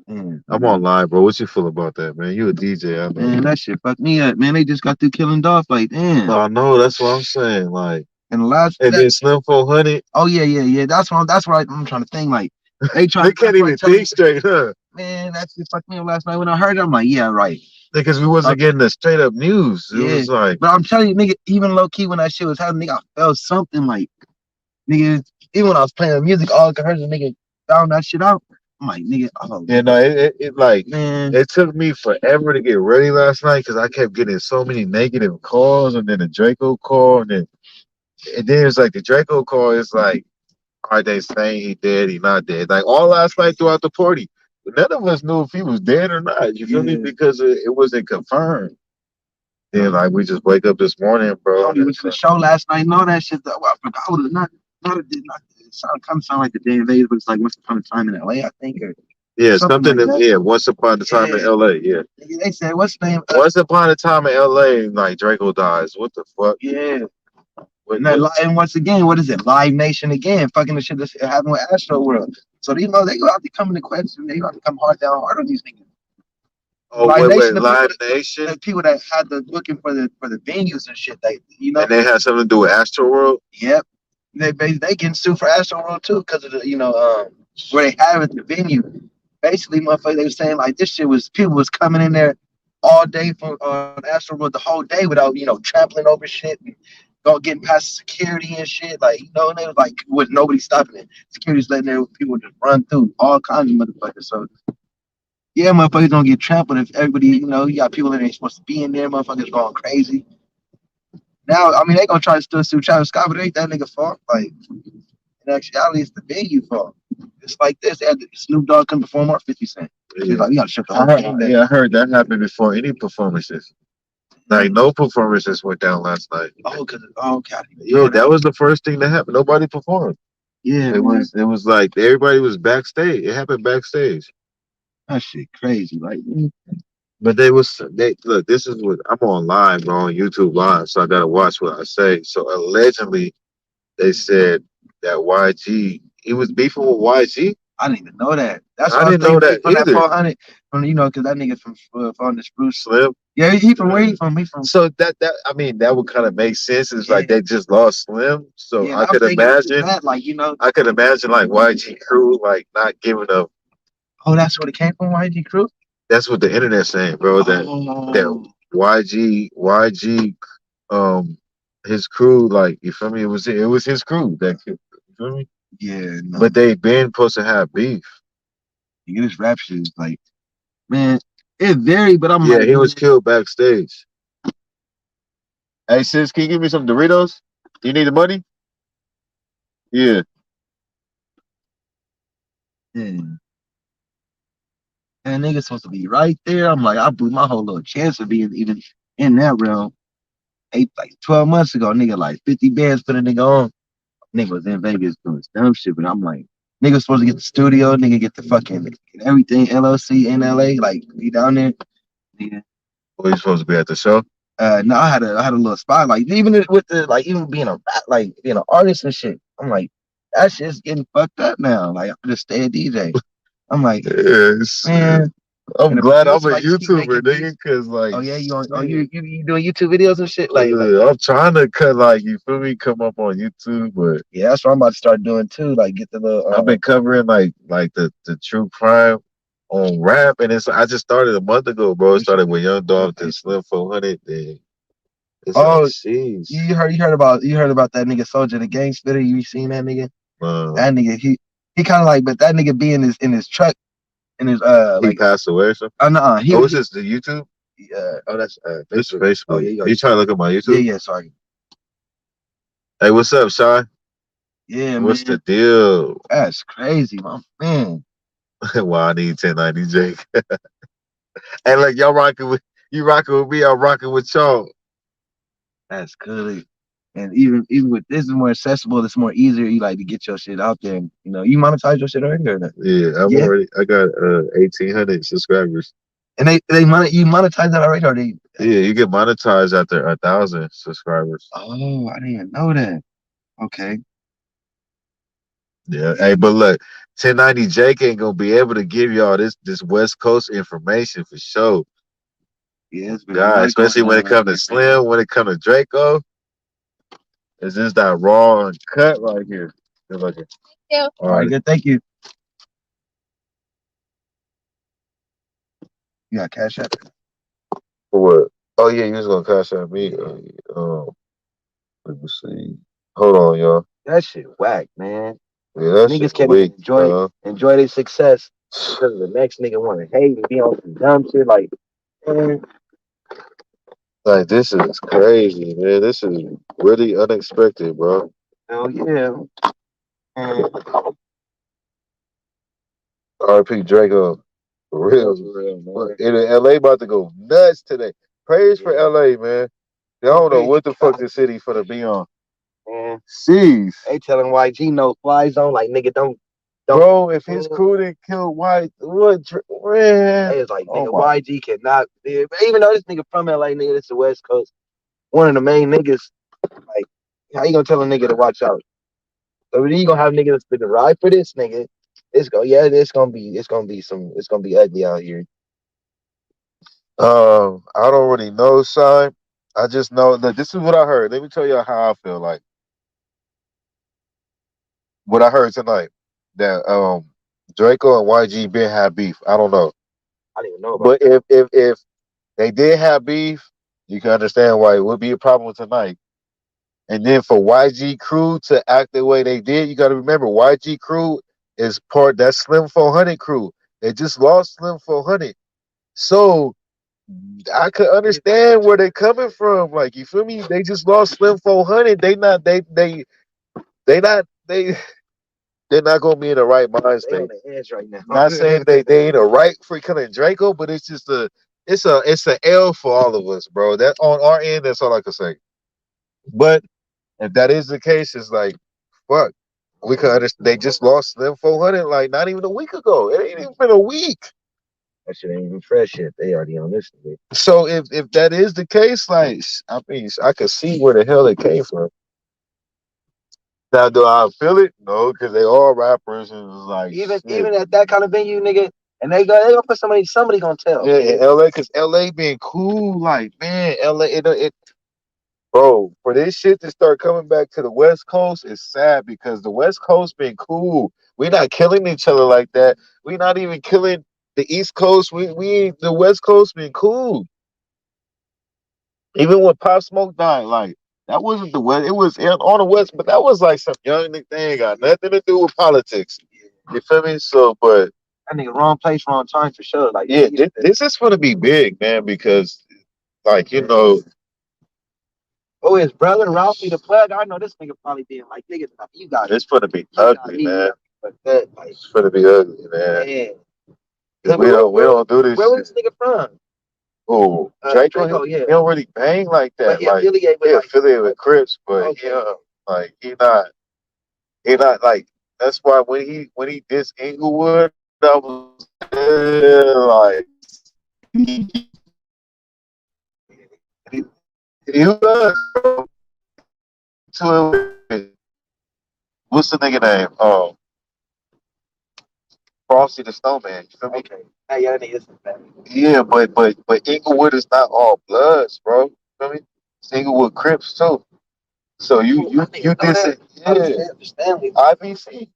Man, I'm online, bro. What you feel about that, man? You a DJ, I know. man, that shit fucked me up, man. They just got through killing Dolph, like, damn. I know, that's what I'm saying. Like, And the last, and then Slim 400. oh yeah, yeah, yeah. That's what I'm trying to think. Like, they They can't even tell me, think straight, huh? man, that just fucked me up last night when I heard it. I'm like, yeah, right. Because we wasn't getting the straight up news. It Yeah, was like, but I'm telling you, nigga, even low key when that shit was happening, nigga, I felt something like, nigga, even when I was playing music, all I could hear the nigga found that shit out. I'm like, nigga, oh, you know, it like, man, it took me forever to get ready last night because I kept getting so many negative calls, and then the Draco call, and then it's like the Draco call is like, are they saying he dead? He not dead? Like all last night throughout the party, none of us knew if he was dead or not. You feel me? Because it wasn't confirmed. Then like we just wake up this morning, bro. we went to the show last night and all that shit. Though. I forgot what it not it did not. It kind of sound like the day of Vegas, but it's like once upon a time in LA, I think, or Yeah, something like that, that. yeah, once upon a time in LA, yeah. They said, what's the name? Once upon a time in LA, like Draco dies. What the fuck? Yeah. And once again, what is it? Live Nation again, fucking the shit that's happening with Astro World. So they know they go out to come into question. They go out to come hard down hard on these niggas. Oh Live wait, Nation, Live Nation, the people that had the looking for the venues and shit. They and they had something to do with Astro World. Yep. They getting sued for Astro World too because of the where they have it the venue. Basically, motherfucker, they were saying like this shit was people was coming in there all day from Astro World the whole day without trampling over shit and getting past security and shit. Like and they was like with nobody stopping it. Security's letting their people just run through all kinds of motherfuckers. So yeah, motherfuckers don't get trampled if everybody you got people that ain't supposed to be in there. Motherfuckers going crazy. Now, I mean, they gonna try to still sue Travis Scott, but it ain't that nigga fault. Like, in actuality, it's the venue fault. It's like this. They had Snoop Dogg couldn't perform or 50 Cent. Yeah. Like, we gotta shut the whole thing down. Yeah, I heard that happened before any performances. Like no performances went down last night. Okay. Yo, that was the first thing that happened. Nobody performed. Yeah, it was like everybody was backstage. It happened backstage. That shit crazy, like. But they look. This is what I'm on live, bro, on YouTube live, so I gotta watch what I say. So allegedly, they said that YG he was beefing with YG. I didn't even know that. That's I didn't know that from either. That 400, because that nigga from the Spruce. Slim. Yeah, he from where he from? He from. So that I mean that would kind of make sense. It's like they just lost Slim, so Yeah, I could imagine. That, like I could imagine like YG Crew like not giving up. Oh, that's where it came from, YG Crew. That's what the internet's saying, bro. That YG his crew, like, you feel me? It was his crew that, you feel me? Yeah, no. But they been supposed to have beef. You get this rap shit is like, man, it varied, but I'm yeah, like, he was killed backstage. Hey sis, can you give me some Doritos? You need the money? Yeah. yeah. And niggas supposed to be right there. I'm like, I blew my whole little chance of being even in that realm. 12 months ago, nigga, like 50 bands put a nigga on. Nigga was in Vegas doing dumb shit, but I'm like, nigga supposed to get the studio, nigga get the fucking get everything, LLC in LA, like be down there. Yeah. Well, you supposed to be at the show? No, I had a little spot, like even with the like even being a rap, like being an artist and shit. I'm like, that shit's getting fucked up now. Like I just stay a DJ. I'm like, yes, man. I'm glad I'm a YouTuber, nigga, because like, oh yeah, you doing YouTube videos and shit, like I'm trying to cut, like, you feel me, come up on YouTube, but yeah, that's what I'm about to start doing too. Like get the little. I've been covering like the true crime on rap, and I just started a month ago, bro. It started with Young Dolph, then Slim 400, then it's like, jeez. You heard about that nigga Soldier the Gang Spitter? You seen that nigga? That nigga he kind of like, but that nigga be in his truck. And his he like, passed away or something. He was this the YouTube? Oh, that's this Facebook. Oh, yeah, you trying to look at my YouTube? Yeah, sorry. Hey, what's up, Shy? Yeah, what's the deal? That's crazy, my man. Wow, I need 1090 Jake. Hey, look, y'all rocking with me. I'm rocking with y'all. That's good. And even with this is more accessible. It's more easier. You like to get your shit out there. And, you monetize your shit already or not? Yeah, I got 1,800 subscribers. And you monetize that already, or they? Yeah, you get monetized after 1,000 subscribers. Oh, I didn't even know that. Okay. Yeah. Hey, but look, 1090 Jake ain't gonna be able to give y'all this West Coast information for sure. Yeah, it's been a God, lot going especially when it on. comes to Slim, when it comes to Draco, it's just that raw and cut right here. Good looking. All All right, right. good. Thank you. You got cash app? For what? Oh yeah, you was gonna cash out me. Let me see. Hold on, y'all. That shit whack, man. Yeah, that Niggas shit can't weak, even enjoy their success because the next nigga want to hate and be on some dumb shit. Like, man, Like this is crazy, man. This is really unexpected, bro. hell yeah. Man, RP Draco, for real. for real, But man. in LA about to go nuts today. Praise for LA, man. I don't know what the fuck the city for to be on. Man, Jeez. they telling YG no fly zone. Like, nigga, don't. Bro, if his crew didn't kill White, what, man? They was like, Oh nigga, my. YG cannot. Even though this nigga from LA, nigga, this the West Coast. One of the main niggas. Like, how you gonna tell a nigga to watch out? So then you gonna have niggas that's been ride for this nigga. It's gonna be ugly out here. I don't really know, son. I just know that this is what I heard. Let me tell you how I feel. Like what I heard tonight that Draco and YG been have beef. I don't know, I didn't even know about but if they did have beef, you can understand why it would be a problem tonight. And then for YG Crew to act the way they did, you got to remember YG Crew is part that Slim 400 crew. They just lost Slim 400, so I could understand where they're coming from. Like you feel me? They just lost Slim 400. They not they're not gonna be in the right mind they on state. the edge right now. Not saying they ain't a right for killing Draco, but it's just it's a L for all of us, bro. That on our end, that's all I can say. But if that is the case, it's like fuck. We could understand. They just lost Slim 400 like not even a week ago. It ain't even been a week. That shit ain't even fresh yet. They already on this nigga. So if that is the case, like I mean, I could see where the hell it came from. Now, do I feel it? No, because they all rappers and it's like Even at that kind of venue, nigga, and they gonna put somebody gonna tell. yeah, in LA, because LA being cool, like man, LA, bro, for this shit to start coming back to the West Coast is sad because the West Coast been cool. We're not killing each other like that. We're not even killing the East Coast. We the West Coast been cool. Even when Pop Smoke died, like that wasn't the West. It was on the West, but that was like some young nigga thing. Got nothing to do with politics. You feel me? So, but That nigga wrong place, wrong time for sure. Like yeah, this is gonna be big, man, because like oh, his brother Ralphie the plug. I know this nigga probably being like, nigga, you got it's gonna be ugly, man. but that, like, It's gonna be ugly, man. man. 'Cause we don't do this Where was shit. this nigga from? Oh, Draco, Draco, he don't really bang like but that. he Like affiliate he with like, affiliated with Crips, but okay. yeah, like he not like that's why when he did Inglewood, I was like he was bro. To what's the nigga name? Frosty the Snowman. You feel me? Okay. Hey, yeah, that nigga is bad. Yeah, but Inglewood is not all Bloods, bro. You feel me? It's Inglewood Crips too. So you did say yeah. Stanley. IBC,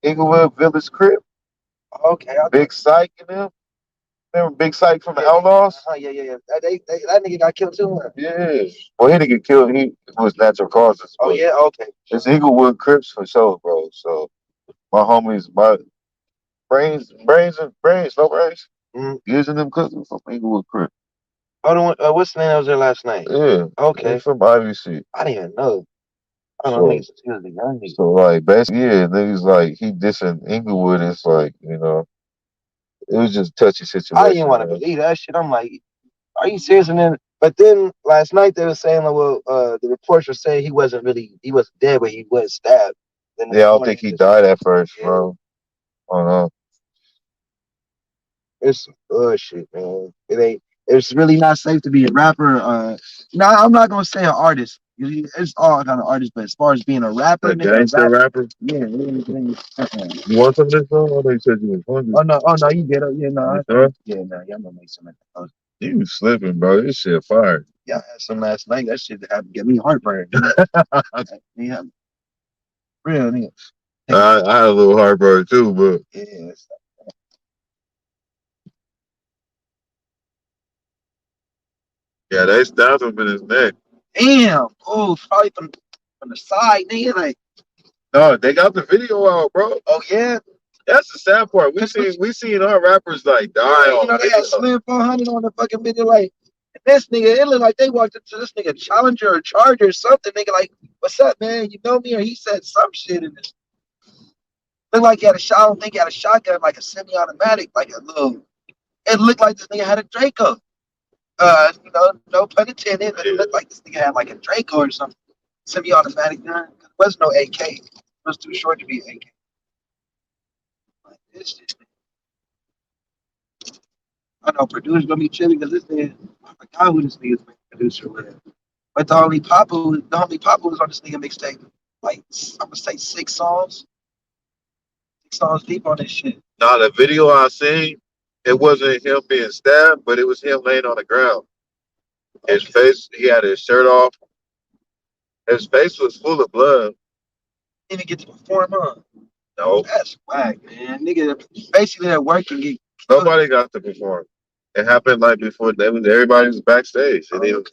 Inglewood Village Crip, Okay. Big Psych and them. Remember Big Psych from the Outlaws? Yeah. That nigga got killed too, man. Yeah. Well, he didn't get killed. He was natural causes. Oh But yeah, okay. it's Inglewood Crips for sure, bro. So my homies, my brains, no brains. Using them cooking from Inglewood Crip. Oh, the one, what's the name that was there last night? Yeah. Okay. From IBC. I didn't even know. I don't know, niggas was the young nigga. So like basically, yeah, niggas like he dissing Inglewood. It's like it was just a touchy situation. I didn't want to believe that shit. I'm like, are you serious? But then last night they were saying, like, well, the reports were saying he wasn't dead, but he was stabbed. Then Yeah, I don't think he died at first, bro. I don't know. It's some bullshit, man. It ain't. It's really not safe to be a rapper. No, I'm not gonna say an artist. It's all kind of artists, but as far as being a rapper, A nigga, gangster rapper. yeah, You want some of this song? I thought you said you was hungry. oh no, you get it. Yeah, no, You sure? yeah, no, yeah, I'm gonna make some. You was slipping, bro. This shit fire. Yeah, I had some last night. That shit had to get me heartburn. Yeah, real nigga. I had a little heartburn too, but Yeah, yeah, they stabbed him in his neck. damn. Oh, probably from the side, nigga. Like, No, they got the video out, bro. oh yeah. That's the sad part. We Cause seen our rappers like die you on know they video. had Slim 400 on the fucking video. Like, this nigga, it looked like they walked up to this nigga Challenger or Charger or something. Nigga, like, what's up, man? You know me? Or he said some shit in this. Looked like he had a shot. I don't think he had a shotgun, like a semi-automatic, like a little. It looked like this nigga had a Draco. No pun intended, but it looked like this nigga had like a Draco or something. Semi-automatic gun. It wasn't no AK. It was too short to be an AK. Like, this shit. I know producer gonna be chilling because this nigga, I forgot who this nigga's producer was. But the homie Papa was on this nigga mixtape. Like I'm gonna say 6 songs deep on this shit. Now the video I seen, it wasn't him being stabbed, but it was him laying on the ground. His Okay. face, he had his shirt off. His face was full of blood. Didn't get to perform on. No, That's whack, man. Nigga basically at work and get killed. nobody got to perform. It happened like before. Everybody was backstage. And Okay.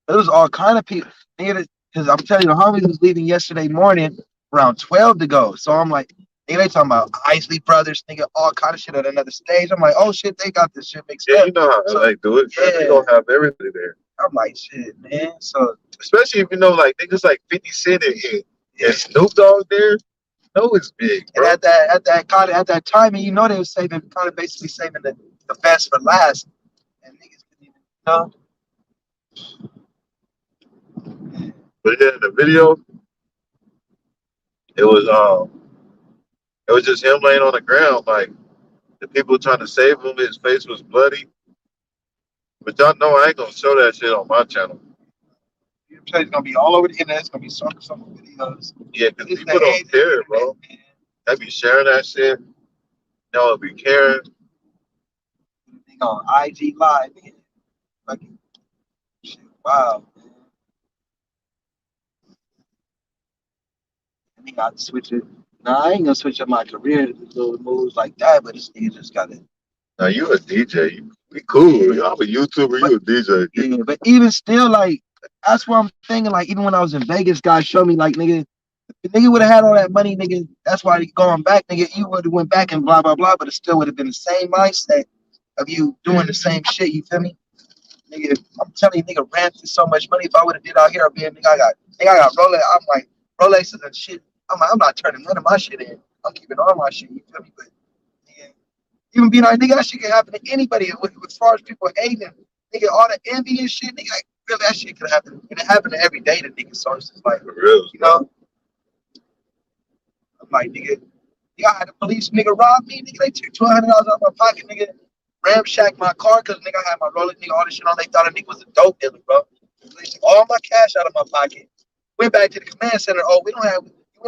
It was all kind of people. Nigga, because I'm telling you, the homies was leaving yesterday morning around 12 to go. So I'm like, nigga, they talking about Isley Brothers, nigga, all kind of shit at another stage. I'm like, oh shit, they got this shit mixed yeah, up. you know how So LA do it. yeah, They gonna have everybody there. I'm like, shit, man. So Especially if you know like niggas like 50 Cent and, yeah. and Snoop Dogg there. No, it's big, And bro. at that time, and you know they were saving kind of basically saving the best for last. And niggas couldn't even, But yeah, in the video, it was it was just him laying on the ground, like the people trying to save him. His face was bloody. But y'all know I ain't gonna show that shit on my channel. it's gonna be all over the internet. It's gonna be some videos. Yeah, because It's people the age don't of the care, internet, bro. man. They be sharing that shit. Y'all be caring. Nigga on IG Live, man. Fucking shit. Wow, man. And he got to switch it. Nah, I ain't gonna switch up my career to do little moves like that, but this nigga just gotta. Now you a DJ. You be cool. Yeah. I'm a YouTuber. But You a DJ. yeah, but even still, like that's what I'm thinking. Like even when I was in Vegas, guys showed me like nigga, if nigga would have had all that money, nigga. That's why going back, nigga. You would have went back and blah blah blah, but it still would have been the same mindset of you doing the same shit. You feel me? Nigga, I'm telling you, nigga ran through so much money. If I would have did out here, I'd be nigga, I got Rolex. I'm like, Rolexes and shit. I'm like, I'm not turning none of my shit in. I'm keeping all my shit. You feel me? But nigga, even being like, nigga, that shit can happen to anybody. As far as people hating, nigga, all the envy and shit, nigga, like, really, that shit could happen. It happen to every day to niggas. So it's just like, For real. you know, I'm like, nigga, I had the police nigga rob me, nigga. They took $1,200 out of my pocket, nigga. Ramshack my car because nigga I had my Rolex, nigga, all this shit on. They thought a nigga was a dope dealer, bro. They took all my cash out of my pocket. Went back to the command center. Oh, we don't have,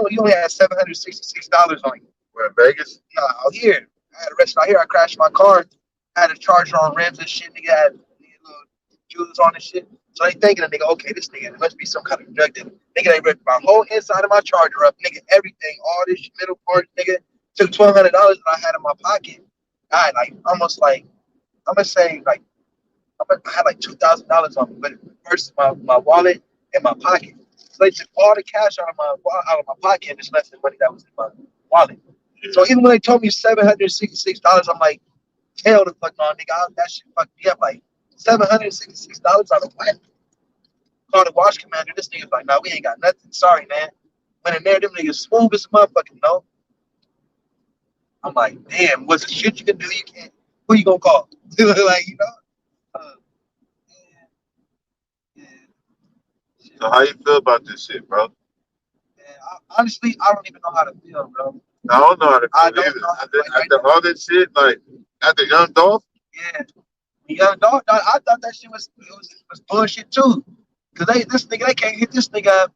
you only had $766 on you. We're in Vegas. Nah, out here. I had arrested out here. I crashed my car. I had a charger on rims and shit. Nigga had little jewels on and shit. So they thinking, nigga, okay, this nigga must be some kind of drug dealer. Nigga, they ripped my whole inside of my charger up. Nigga, everything, all this middle part, nigga, took $1,200 that I had in my pocket. I had like almost like, I'm gonna say like, I had like $2,000 on me, but versus my wallet and my pocket. So they took all the cash out of my pocket and just left the money that was in my wallet. So even when they told me $766, I'm like, hell the fuck no, nigga. That shit fucked me up. Like $766 out of what? Called the wash commander. This nigga's like, nah, we ain't got nothing. Sorry, man. Went in there, them niggas smooth as a motherfucking no. I'm like, damn, what's the shit you can do? You can't. Who you gonna call? Like, you know? Uh, yeah, yeah, So how you feel about this shit, bro? yeah. Honestly, I don't even know how to feel, bro. I don't know how to I feel don't either. know. Like After all this shit, like after Young Dolph, yeah, young dog. I thought that shit was bullshit too. Cause they can't hit this nigga up.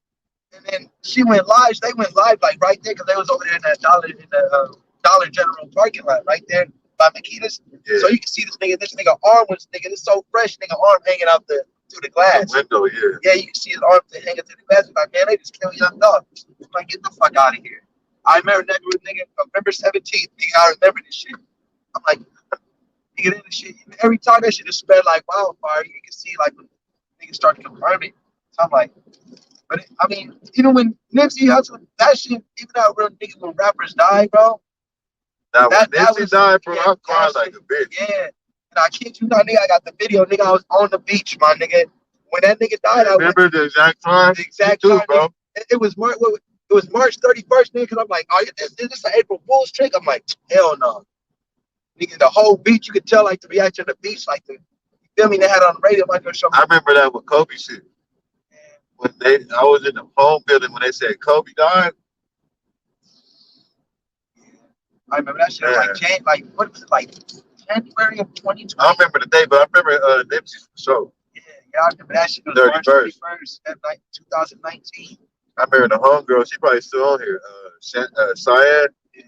And then she went live. They went live like right there because they was over there in that Dollar General parking lot right there by Makita's. yeah, So you can see this nigga. This nigga arm was nigga. It's so fresh. Nigga arm hanging out through the the glass. window, yeah. Yeah, you can see his arm hanging through the glass. Like man, they just killed Young Dog. I'm like get the fuck out of here. I remember that with nigga November 17th. Nigga, I remember this shit. I'm like, nigga, this shit. Every time that shit is spread like wildfire, you can see like when niggas start to confirm it. So I'm like. But I mean, even when Nipsey Hussle, that shit, even though real niggas when rappers die, bro, Now when that Nipsey was died, bro, yeah, I that cried like shit, a bitch. yeah. And I kid you not, nigga, I got the video, nigga. I was on the beach, my nigga. When that nigga died, I I went remember the exact time. the Me exact too, time, nigga. bro. It was March. It was March 31st, nigga. Cause I'm like, oh, is this an April Fool's trick? I'm like, hell no, nigga. The whole beach, you could tell like the reaction of the beach, like the you feel me? They had on the radio, like show me. I remember that with Kobe shit. When I was in the home building when they said Kobe died. I remember that shit was like Man, like what was it like January of 2020? I don't remember the day, but I remember Nipsey for sure. Yeah, yeah, I remember that shit was March 31st. 31st at night 2019. I remember the homegirl. She probably still on here. Syed. Yeah,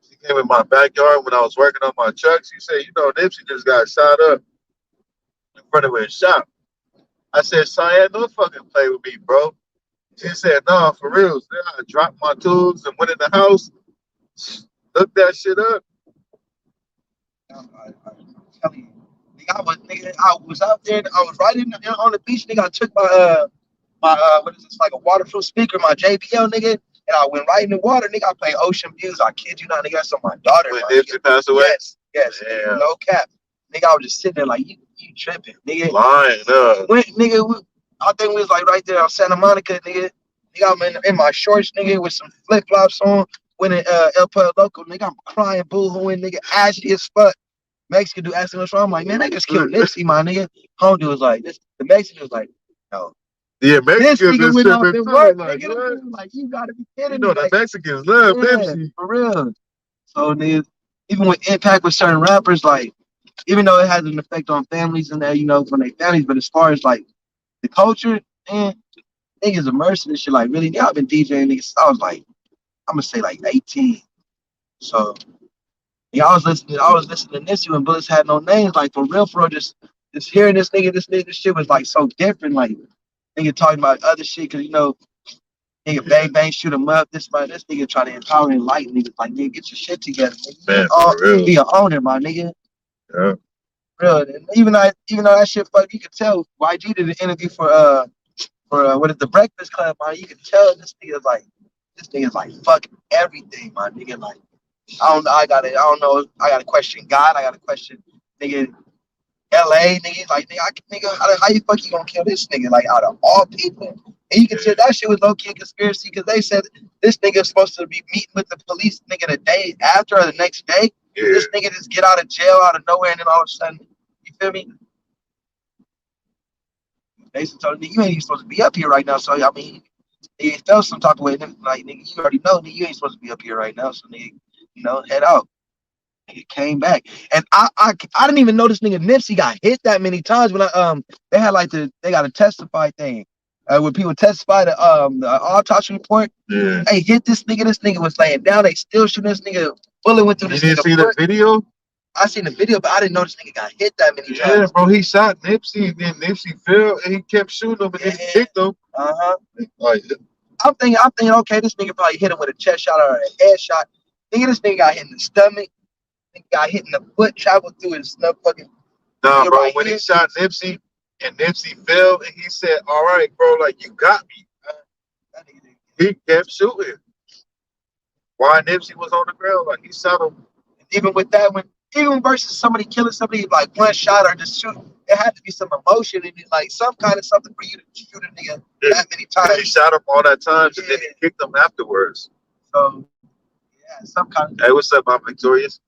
She came in my backyard when I was working on my truck. She said, "You know, Nipsey just got shot up in front of his shop." I said, "Syed, don't fucking play with me, bro." She said, "No, for real." Then I dropped my tools and went in the house, looked that shit up. I'm telling you. Nigga, I was out there. I was right on the beach, nigga. I took my what is this like a waterproof speaker, my JBL, nigga, and I went right in the water, nigga. I played Ocean Views. I kid you not, nigga. That's on my daughter, When my nigga. Nipsey passed away. Yes, yes, nigga, Damn, no cap, nigga. I was just sitting there like you tripping, nigga. lying up. Went, nigga. I think we was like right there on Santa Monica, nigga. Nigga, I'm in my shorts, nigga, with some flip flops on. Went in El Pueblo Loco, nigga. I'm crying, boo hooing, nigga, ashy as fuck. Mexican dude asking what's wrong. I'm like, man, they just killed Nipsey, my nigga. Home dude was like, this. The Mexican was like, no. Yeah, This Mexicans nigga is went off tripping and too. worked, Like, nigga. what? Like, you gotta be You kidding know me. the Like, Mexicans love yeah, Nipsey. for real. So, nigga, even with impact with certain rappers, like, even though it has an effect on families and that, you know, when they families, but as far as like the culture, man, niggas immersed in this shit. Like, really, I've been DJing niggas. I was like, I'm gonna say like 18. So, yeah, I was listening to Nipsey when Bullets had no names. Like, for real, just hearing this shit was like so different. Like, nigga talking about other shit, cause you know, nigga bang bang shoot him up. This nigga try to empower and enlighten niggas. Like, nigga, get your shit together. Nigga. Man, for real. Be an owner, my nigga. Yeah. Real. And even though that shit fuck, you could tell YG did an interview for what is the Breakfast Club, man. You could tell this nigga's like fuck everything, my nigga. Like I don't know. I gotta question God. I gotta question nigga LA, nigga. Like nigga, how you fuck you gonna kill this nigga? Like out of all people. And you can tell that shit was low key conspiracy because they said this nigga's supposed to be meeting with the police nigga the day after or the next day. Yeah. This nigga just get out of jail out of nowhere and then all of a sudden, you feel me? They told me you ain't even supposed to be up here right now. So I mean, it felt some type of way. Like nigga, you already know nigga, you ain't supposed to be up here right now. So nigga, you know, head out. Nigga came back, and I didn't even notice nigga Nipsey got hit that many times when they had like they got a testify thing. When people testify the autopsy report, Yeah. hey, hit this nigga. This nigga was laying down. They still shooting this nigga. Bullet went through You this didn't nigga see the foot. video? I seen the video, but I didn't know this nigga got hit that many Yeah, times. bro. He shot Nipsey, and then Nipsey fell, and he kept shooting him, and then he Yeah. kicked him. Uh-huh. Like, I'm thinking, okay, this nigga probably hit him with a chest shot or a head shot. Nigga, this nigga got hit in the stomach. Nigga got hit in the foot, traveled through his fucking. nah, Nigga bro. right When he here. shot Nipsey, and Nipsey fell, and he said, "All right, bro, like you got me." That nigga didn't He kept shooting. While Nipsey was on the ground, like he shot him. even with that, even versus somebody killing somebody like one shot or just shoot, there had to be some emotion in it, like some kind of something for you to shoot a nigga that many And he times. shot him all that times, and then Yeah. he kicked him afterwards. So yeah, some kind of Hey, what's up, I'm Victorious?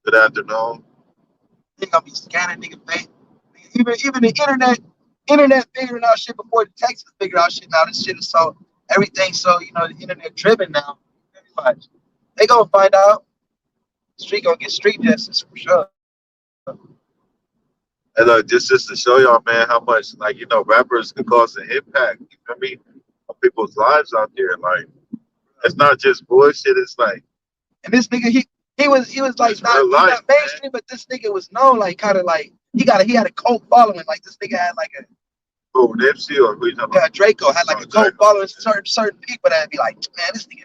Good afternoon. thing gonna be scanning nigga face. Even the internet figuring out shit before the Texas figured out shit. Now this shit is so everything's so the internet driven now. Watch. They gonna find out. Street gonna get street justice for sure. And look, just to show y'all, man, how much like rappers can cause an impact. You feel me? On people's lives out there. Like it's not just bullshit. It's like And this nigga, he was like it's not real he life, not man. mainstream, but this nigga was known like kind of like he had a cult following. Like this nigga had like a Oh, Nipsey or who you talking about? Draco had like Oh, a cult Draco. following. Certain people that be like, man, this nigga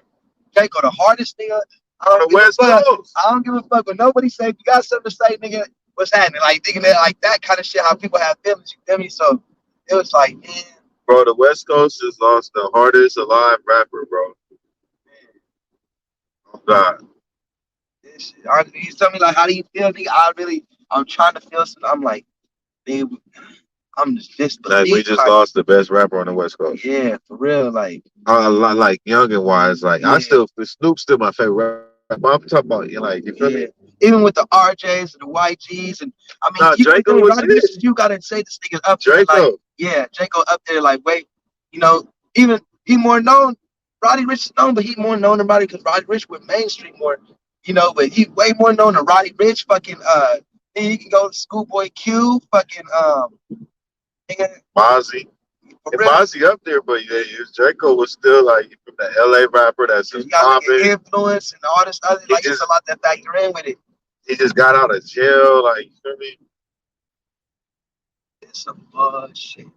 Draco the hardest nigga. I On don't the give a West fuck. Coast. I don't give a fuck what nobody say. If you got something to say, nigga, what's happening? Like thinking that like that kind of shit. How people have feelings, you feel me? So it was like, man, Bro, the West Coast has lost the hardest alive rapper, bro. Oh God. this shit. You tell me like, how do you feel, nigga? I'm trying to feel something. I'm like, dude, I'm just Like we disbelief. just Like, lost the best rapper on the West Coast. yeah, for real. Like young and wise, like I Yeah, still Snoop's still my favorite rapper. I'm talking about like you feel me? yeah. Even with the RJs and the YGs, and I mean, Nah, you can Draco say was Roddy Ricch, it. you gotta say this nigga's up there. Like, Draco. yeah, Jaco up there. Like, wait, you know, even he more known. Roddy Ricch is known, but he more known than Roddy because Roddy Ricch went mainstream more, you know. But he way more known than Roddy Ricch. Fucking then you can go to Schoolboy Q. Fucking nigga, Mozzie. for And real. Mozzie up there, but yeah, Draco was still like from the LA rapper that's You just gotta look at popping. influence and all this other. He Like, it's a just lot that factor in with it. he just got out of jail, like you feel me? It's some bullshit.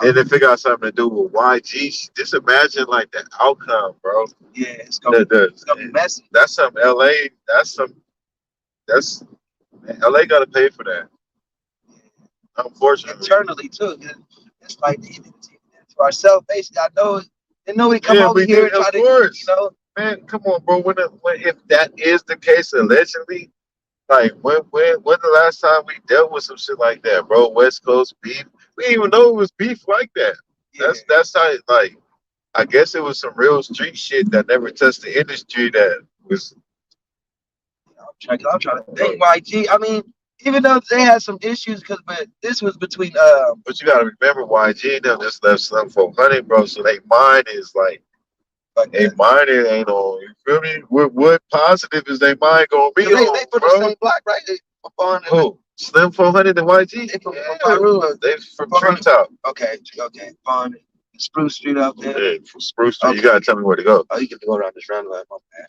And if it got something to do with YG, just imagine like the outcome, bro. Yeah, it's gonna be messy That's some LA. That's LA got to pay for that. Unfortunately, internally too. It's like even to ourselves, basically. I know they know we come yeah, over we here did, and try of to, you course. know, Man, come on, bro. When if that is the case, allegedly, like when the last time we dealt with some shit like that, bro? West Coast beef. We didn't even know it was beef like that. yeah. That's how like I guess it was some real street shit that never touched the industry that was. I'm trying to think YG. I mean, even though they had some issues, but this was between But you gotta remember, YG and them just left something for honey, bro. So they mind is like they mind it ain't on. You feel me? What positive is they mind gonna be they on, from the bro? same block, right? Who? Slim 400 and YG? They from Yeah, Peru. they from Treetop. Okay, fine. Spruce Street out there. Yeah, from Spruce Street. You Okay. gotta tell me where to go. Oh, you can go around this roundabout. My bad.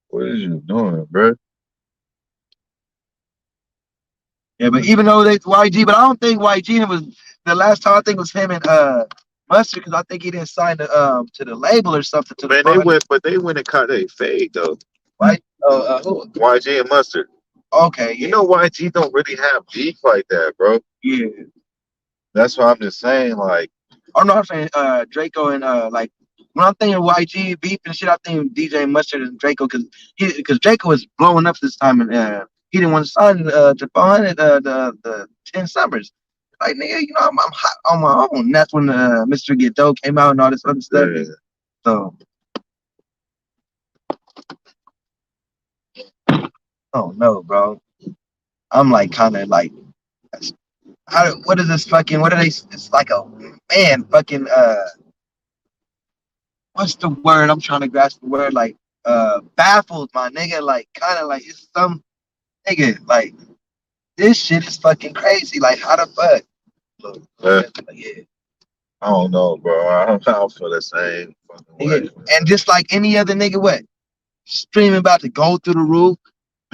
What is you doing, bro? Yeah, but even though they YG, but I don't think YG was the last time. I think it was him and Mustard because I think he didn't sign to the label or something to the Man, fund. they went and caught a fade though. Right? Who? YG and Mustard. Okay, You yeah, know YG don't really have beef like that, bro. yeah. That's why I'm just saying, like, Oh no, I'm saying Draco and like when I'm thinking YG beef and shit, I think DJ Mustard and Draco because Draco was blowing up this time and he didn't want to sign to 400 the 10 summers. Like nigga, you know I'm hot on my own. And that's when Mr. Get Dope came out and all this other stuff. yeah. So oh no, bro. I'm like kind of like what is this fucking what are they? It's like a man fucking what's the word? I'm trying to grasp the word like baffled, my nigga. Like kind of like it's some nigga like this shit is fucking crazy. Like how the fuck? Look, Uh, yeah. I don't know, bro. I don't feel the same fucking way. Nigga. And just like any other nigga, what? Streaming about to go through the roof.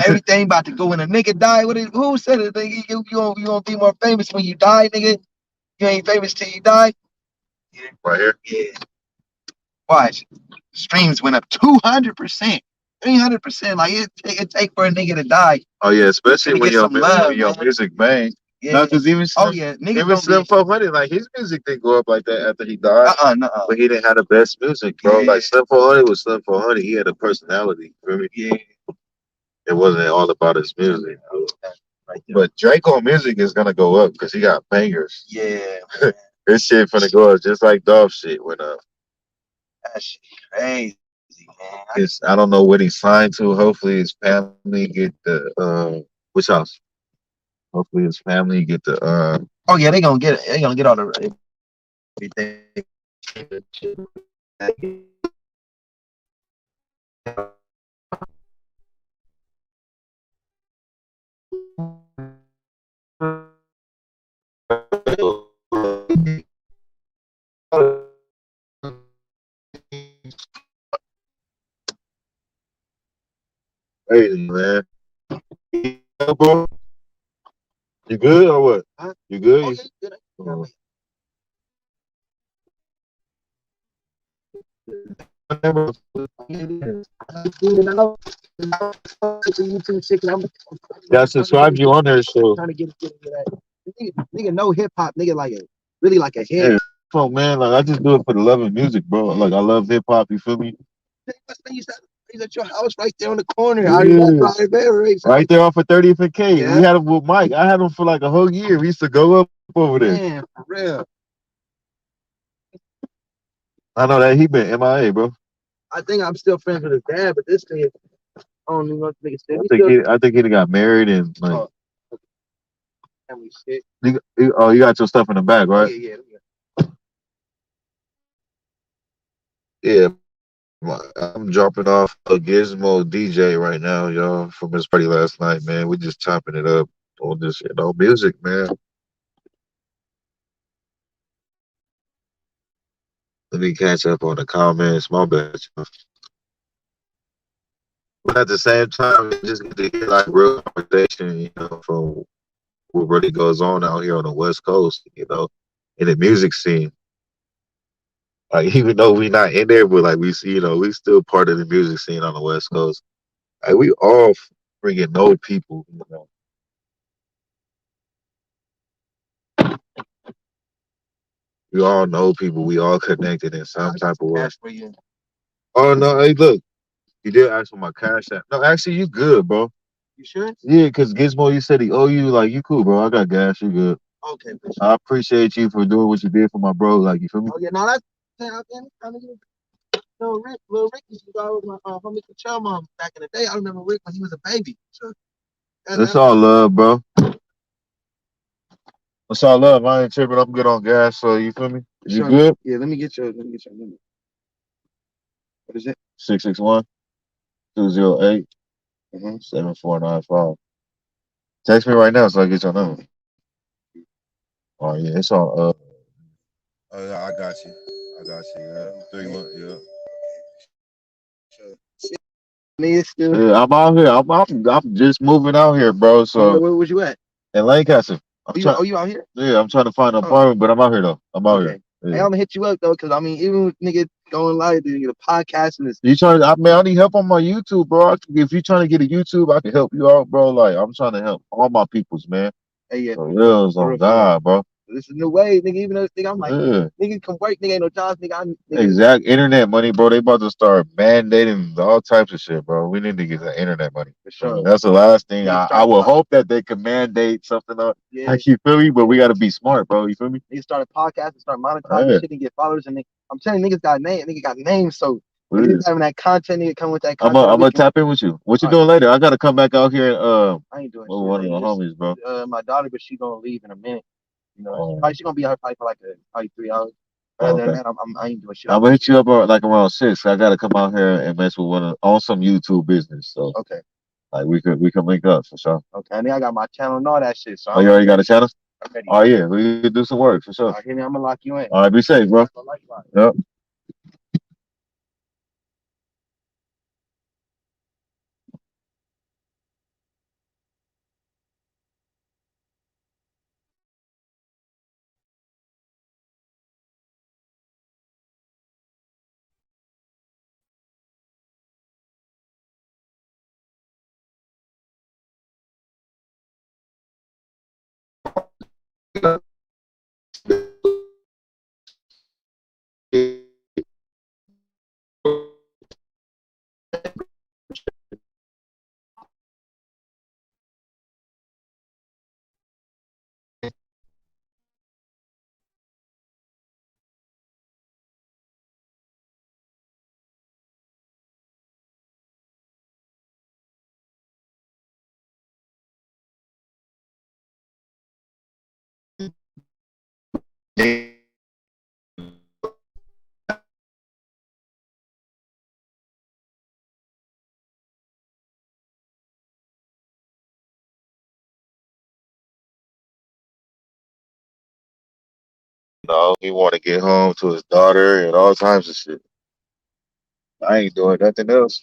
Everything about to go when a nigga die. Who said it? Nigga? You gonna be more famous when you die, nigga? You ain't famous till you die. Yeah. Right here. Yeah. Watch. Streams went up 200%, 300%. Like it take for a nigga to die. Oh yeah, especially Gonna when get some love, your man. music bang. Yeah. No, because Oh yeah, niggas even don't Slim be 400, like his music didn't go up like that after he died. nuh-uh. But he didn't have the best music, bro. Yeah. Like Slim 400 was Slim 400. He had a personality. You feel me? Yeah. It wasn't all about his music. Right there. But Draco music is gonna go up because he got bangers. Yeah. His shit finna go up just like Dolph shit went up. That shit crazy, man. I don't know what he signed to. Hopefully his family get the which house? Hopefully his family get the Oh yeah, they gonna get it. They gonna get all the everything. Crazy, man. Yeah, bro, you good or what? You good? Oh. Yeah, I subscribed you on there, so. Trying to get that. Nigga know hip hop, nigga like a really like a hit. Yeah, fuck, man. Like I just do it for the love of music, bro. Like I love hip hop. You feel me? He's at your house right there on the corner. Yeah. Right there off of 30th and K. Yeah. We had him with Mike. I had him for like a whole year. We used to go up over there. Man, for real. I know that he been MIA, bro. I think I'm still friends with his dad, but this thing, I don't even know what the nigga said. I think he got married and like. Family shit. Oh, you got your stuff in the back, right? Yeah. Yeah, I'm dropping off a Gizmo DJ right now, y'all, from his party last night, man. We just chopping it up on this, music, man. Let me catch up on the comments. My bad, y'all. But at the same time, we just get to hear like real conversation, from what really goes on out here on the West Coast, in the music scene. Like even though we not in there, but like we see, we still part of the music scene on the West Coast. Like we all freaking know people. We all know people. We all connected in some type of way. Oh no, hey, look, you did ask for my cash app. No, actually, you good, bro. You sure? Yeah, cause Gizmo, you said he owe you. Like you cool, bro. I got gas. You good. Okay, for sure. I appreciate you for doing what you did for my bro. Like you feel me? Oh yeah, no, that's little Rick used to go with my homie Control mom back in the day. I remember Rick when he was a baby. So It's all love, bro. It's all love. I ain't tripping. I'm good on gas. So you feel me? You sure. good? Yeah, let me get your number. What is it? 661-208-7495. Text me right now so I get your number. Oh yeah, it's on. Oh yeah, I got you. I got you. Yeah, 3-1. Yeah. Me still. Yeah, I'm out here. I'm just moving out here, bro. So Where was you at? in Lancaster. You out here? Yeah, I'm trying to find an Oh, apartment, but I'm out here though. I'm out okay. here. Hey, Yeah. I'm gonna hit you up though, cause I mean, even with nigga going live, the podcast and this. You trying? I need help on my YouTube, bro. If you trying to get a YouTube, I can help you out, bro. Like I'm trying to help all my peoples, man. Hey, yeah, For real, on God, bro. this is new way, nigga. Even though nigga, I'm like, Yeah. nigga can work, nigga ain't no jobs, nigga. Exact internet money, bro. They about to start mandating all types of shit, bro. We need to get that internet money. For sure. That's the last thing. Nigga I will hope that they can mandate something up. Yeah. Like, you feel me? But we got to be smart, bro. You feel me? Nigga start a podcast and start monetizing shit and get followers. And I'm telling you, niggas got names. So niggas having that content, nigga come with that I'm content. gonna tap in with you. What you doing later? I gotta come back out here and I ain't doing with shit. one of the homies, bro. My daughter, but she gonna leave in a minute. You know, she gonna be out probably for like probably 3 hours. But other than that, I ain't doing shit. I'm gonna hit you up like around 6. I gotta come out here and mess with on some YouTube business. So okay, like we can link up for sure. Okay, and then I got my channel and all that shit. So oh, you already got a channel? Okay. Oh yeah, we can do some work for sure. All right, I'm gonna lock you in. All right, be safe, bro. Yep. No, he want to get home to his daughter and all types of shit. I ain't doing nothing else.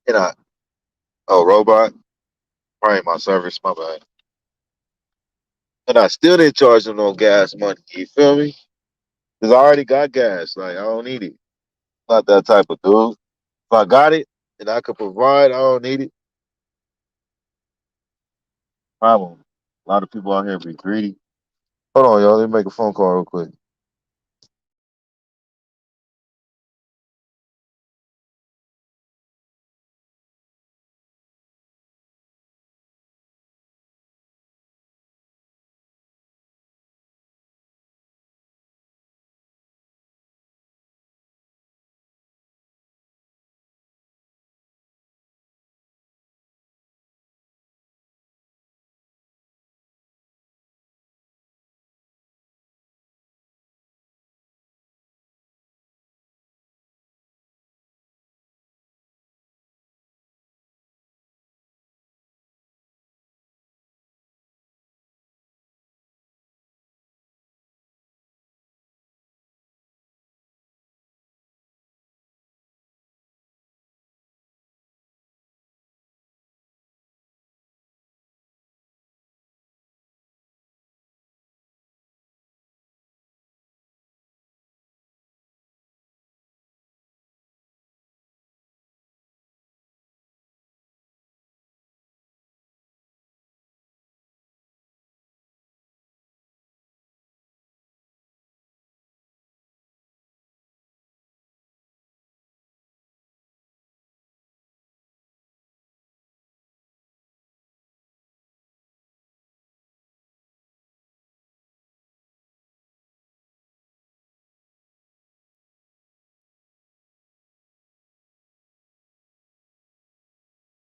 And I, oh, robot, probably my service, my bad. And I still didn't charge him no gas money. You feel me? Because I already got gas. Like, I don't need it. Not that type of dude. If I got it and I could provide, I don't need it. Problem. A lot of people out here be greedy. Hold on, y'all. Let me make a phone call real quick.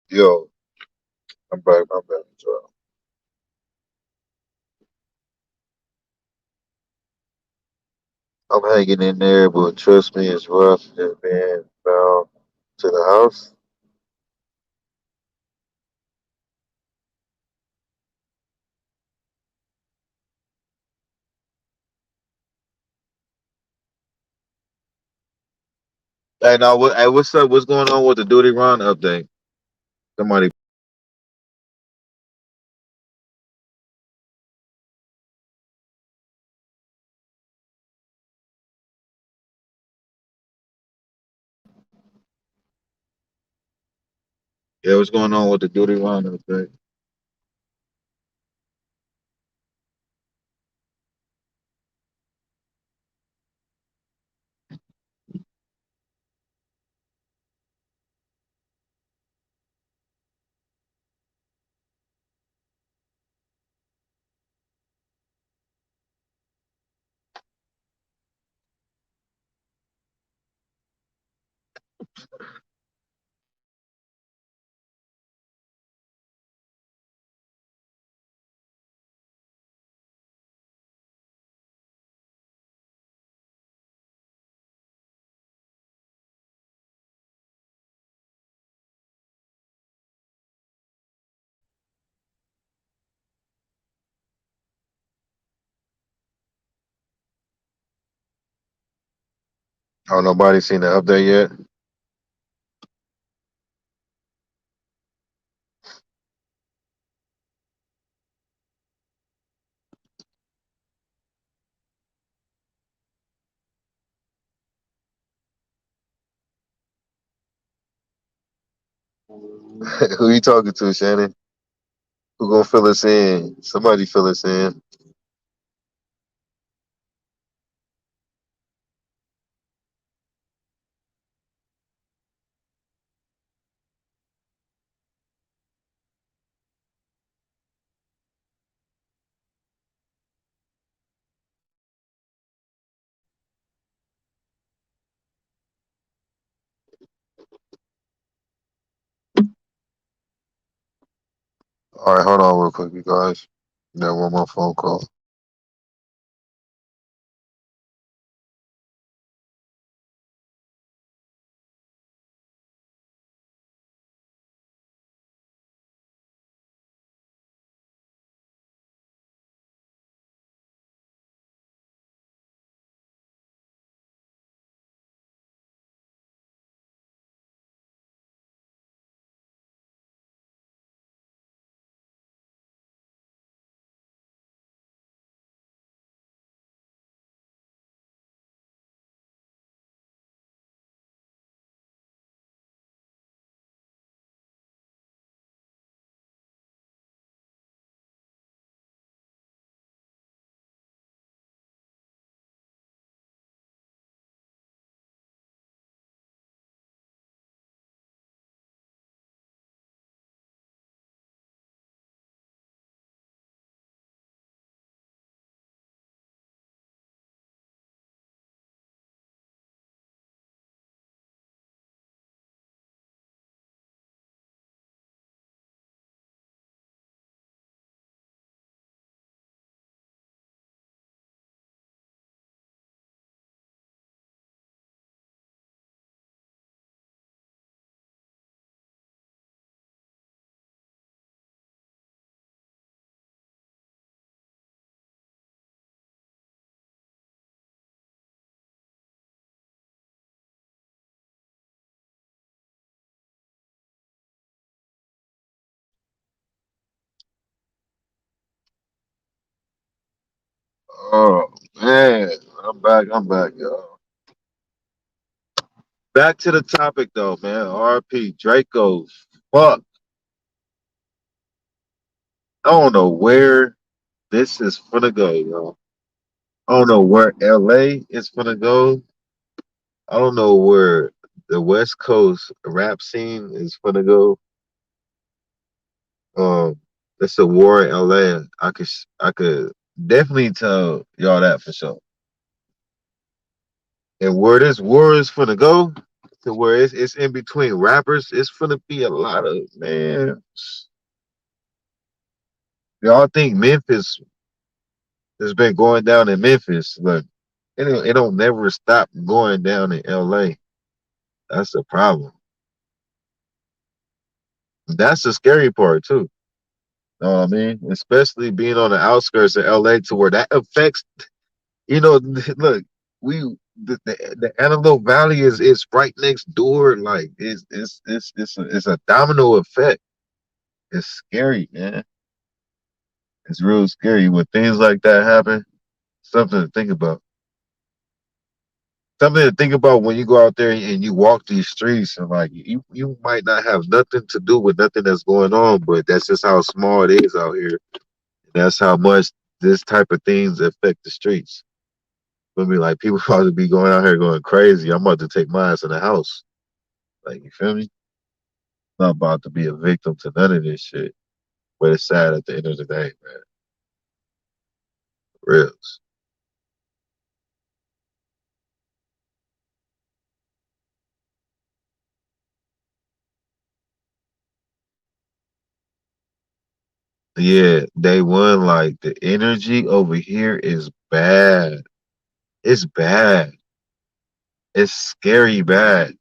Yo, I'm back. I'm back. So I'm hanging in there, but trust me, it's rough just being bound to the house. Hey, now, hey, what's up? What's going on with the Duty Run update? Somebody, yeah, what's going on with the Duty Run update? Oh, nobody seen the update yet? Who you talking to, Shannon? Who gonna fill us in? Somebody fill us in. All right, hold on real quick, you guys. Got one more phone call. Oh man, I'm back. I'm back, y'all. Back to the topic though, man. RP Draco. Fuck. I don't know where this is gonna go, y'all. I don't know where LA is gonna go. I don't know where the West Coast rap scene is gonna go. It's a war in LA. I could definitely tell y'all that for sure. And where this war is gonna go, to where it's in between rappers, it's gonna be a lot of man. Y'all think Memphis has been going down in Memphis, but it don't never stop going down in LA. That's the problem. That's the scary part too. Know what I mean? Especially being on the outskirts of LA to where that affects, look, we the Antelope Valley is right next door. Like it's a domino effect. It's scary, man. It's real scary when things like that happen. Something to think about. Something to think about when you go out there and you walk these streets and like you might not have nothing to do with nothing that's going on, but that's just how small it is out here. That's how much this type of things affect the streets. But me like people probably be going out here going crazy. I'm about to take my ass in the house. Like you feel me? Not about to be a victim to none of this shit. But it's sad at the end of the day, man. Reals. Yeah, day one, like the energy over here is bad. It's bad. It's scary bad.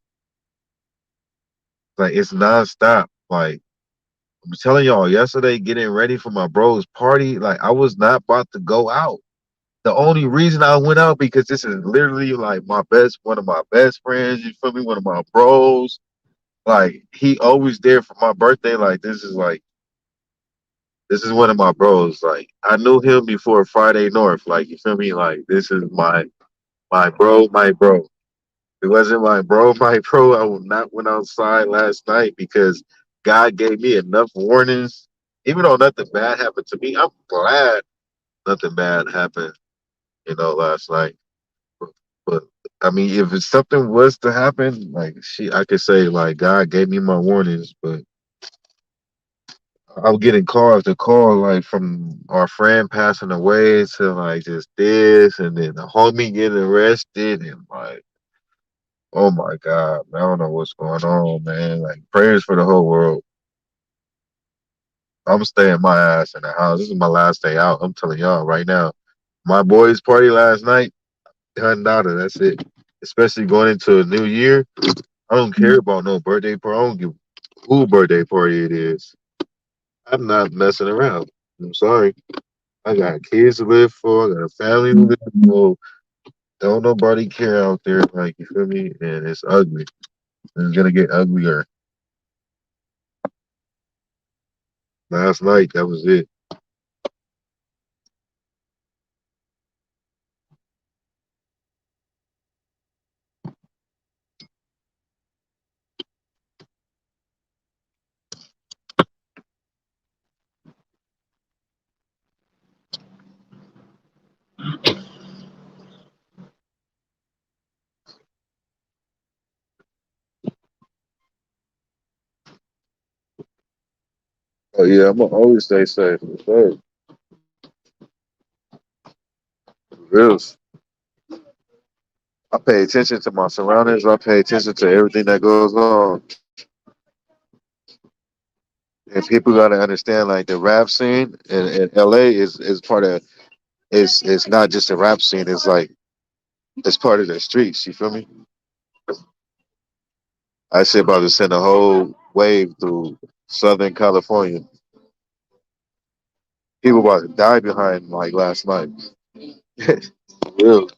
Like it's nonstop. Like I'm telling y'all, yesterday getting ready for my bro's party, like I was not about to go out. The only reason I went out because this is literally like one of my best friends. You feel me? One of my bros. Like he always there for my birthday. Like this is one of my bros. Like I knew him before Friday North. Like you feel me? Like this is my bro, my bro. If it wasn't my bro, my bro, I would not went outside last night because God gave me enough warnings. Even though nothing bad happened to me, I'm glad nothing bad happened, last night. But I mean, if it's something was to happen, like I could say like God gave me my warnings, but I'm getting calls to call like from our friend passing away to like just this, and then the homie getting arrested, and like, oh my God, man, I don't know what's going on, man. Like prayers for the whole world. I'm staying my ass in the house. This is my last day out. I'm telling y'all right now. My boys' party last night, done nada. That's it. Especially going into a new year. I don't care about no birthday party. I don't give who birthday party it is. I'm not messing around. I'm sorry. I got kids to live for. I got a family to live for. Don't nobody care out there. Like you feel me? And it's ugly. It's gonna get uglier. Last night, that was it. Oh yeah, I'm gonna always stay safe. For sure. Real. I pay attention to my surroundings. I pay attention to everything that goes on. And people gotta understand, like the rap scene in LA is part of. It's not just a rap scene. It's like it's part of the streets. You feel me? I shit about to send a whole wave through Southern California. People about to die behind like last night. Real.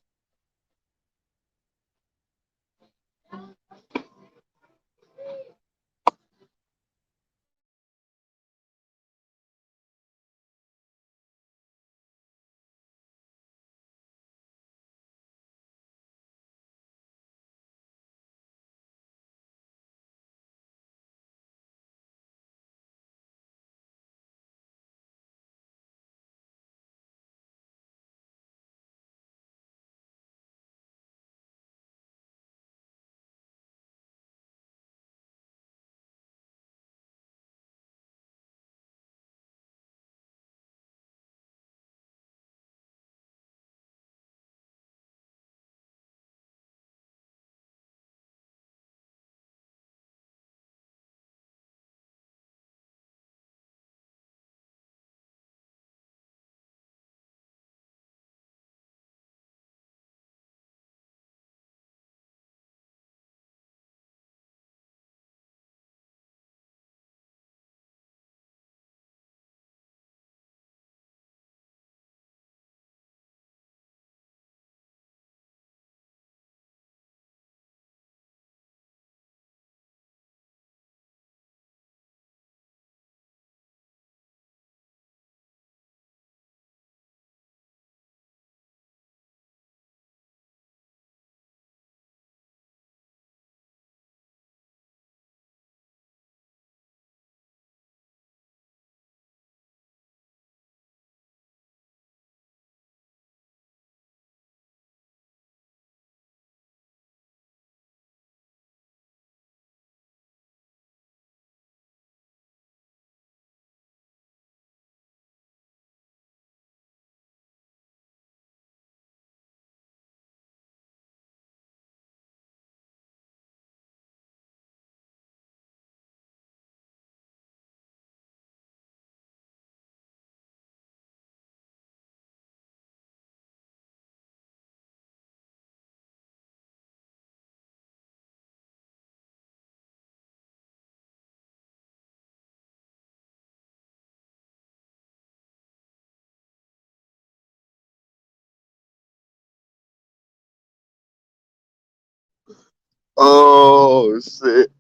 Oh shit.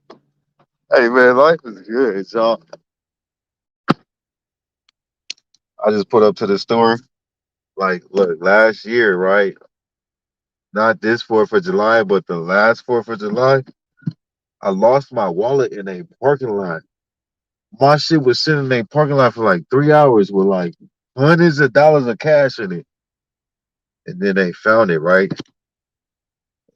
Hey man, life is good, y'all. I just put up to the store. Like, look, last year, right? Not this 4th of July, but the last 4th of July, I lost my wallet in a parking lot. My shit was sitting in a parking lot for like 3 hours with like hundreds of dollars of cash in it. And then they found it, right?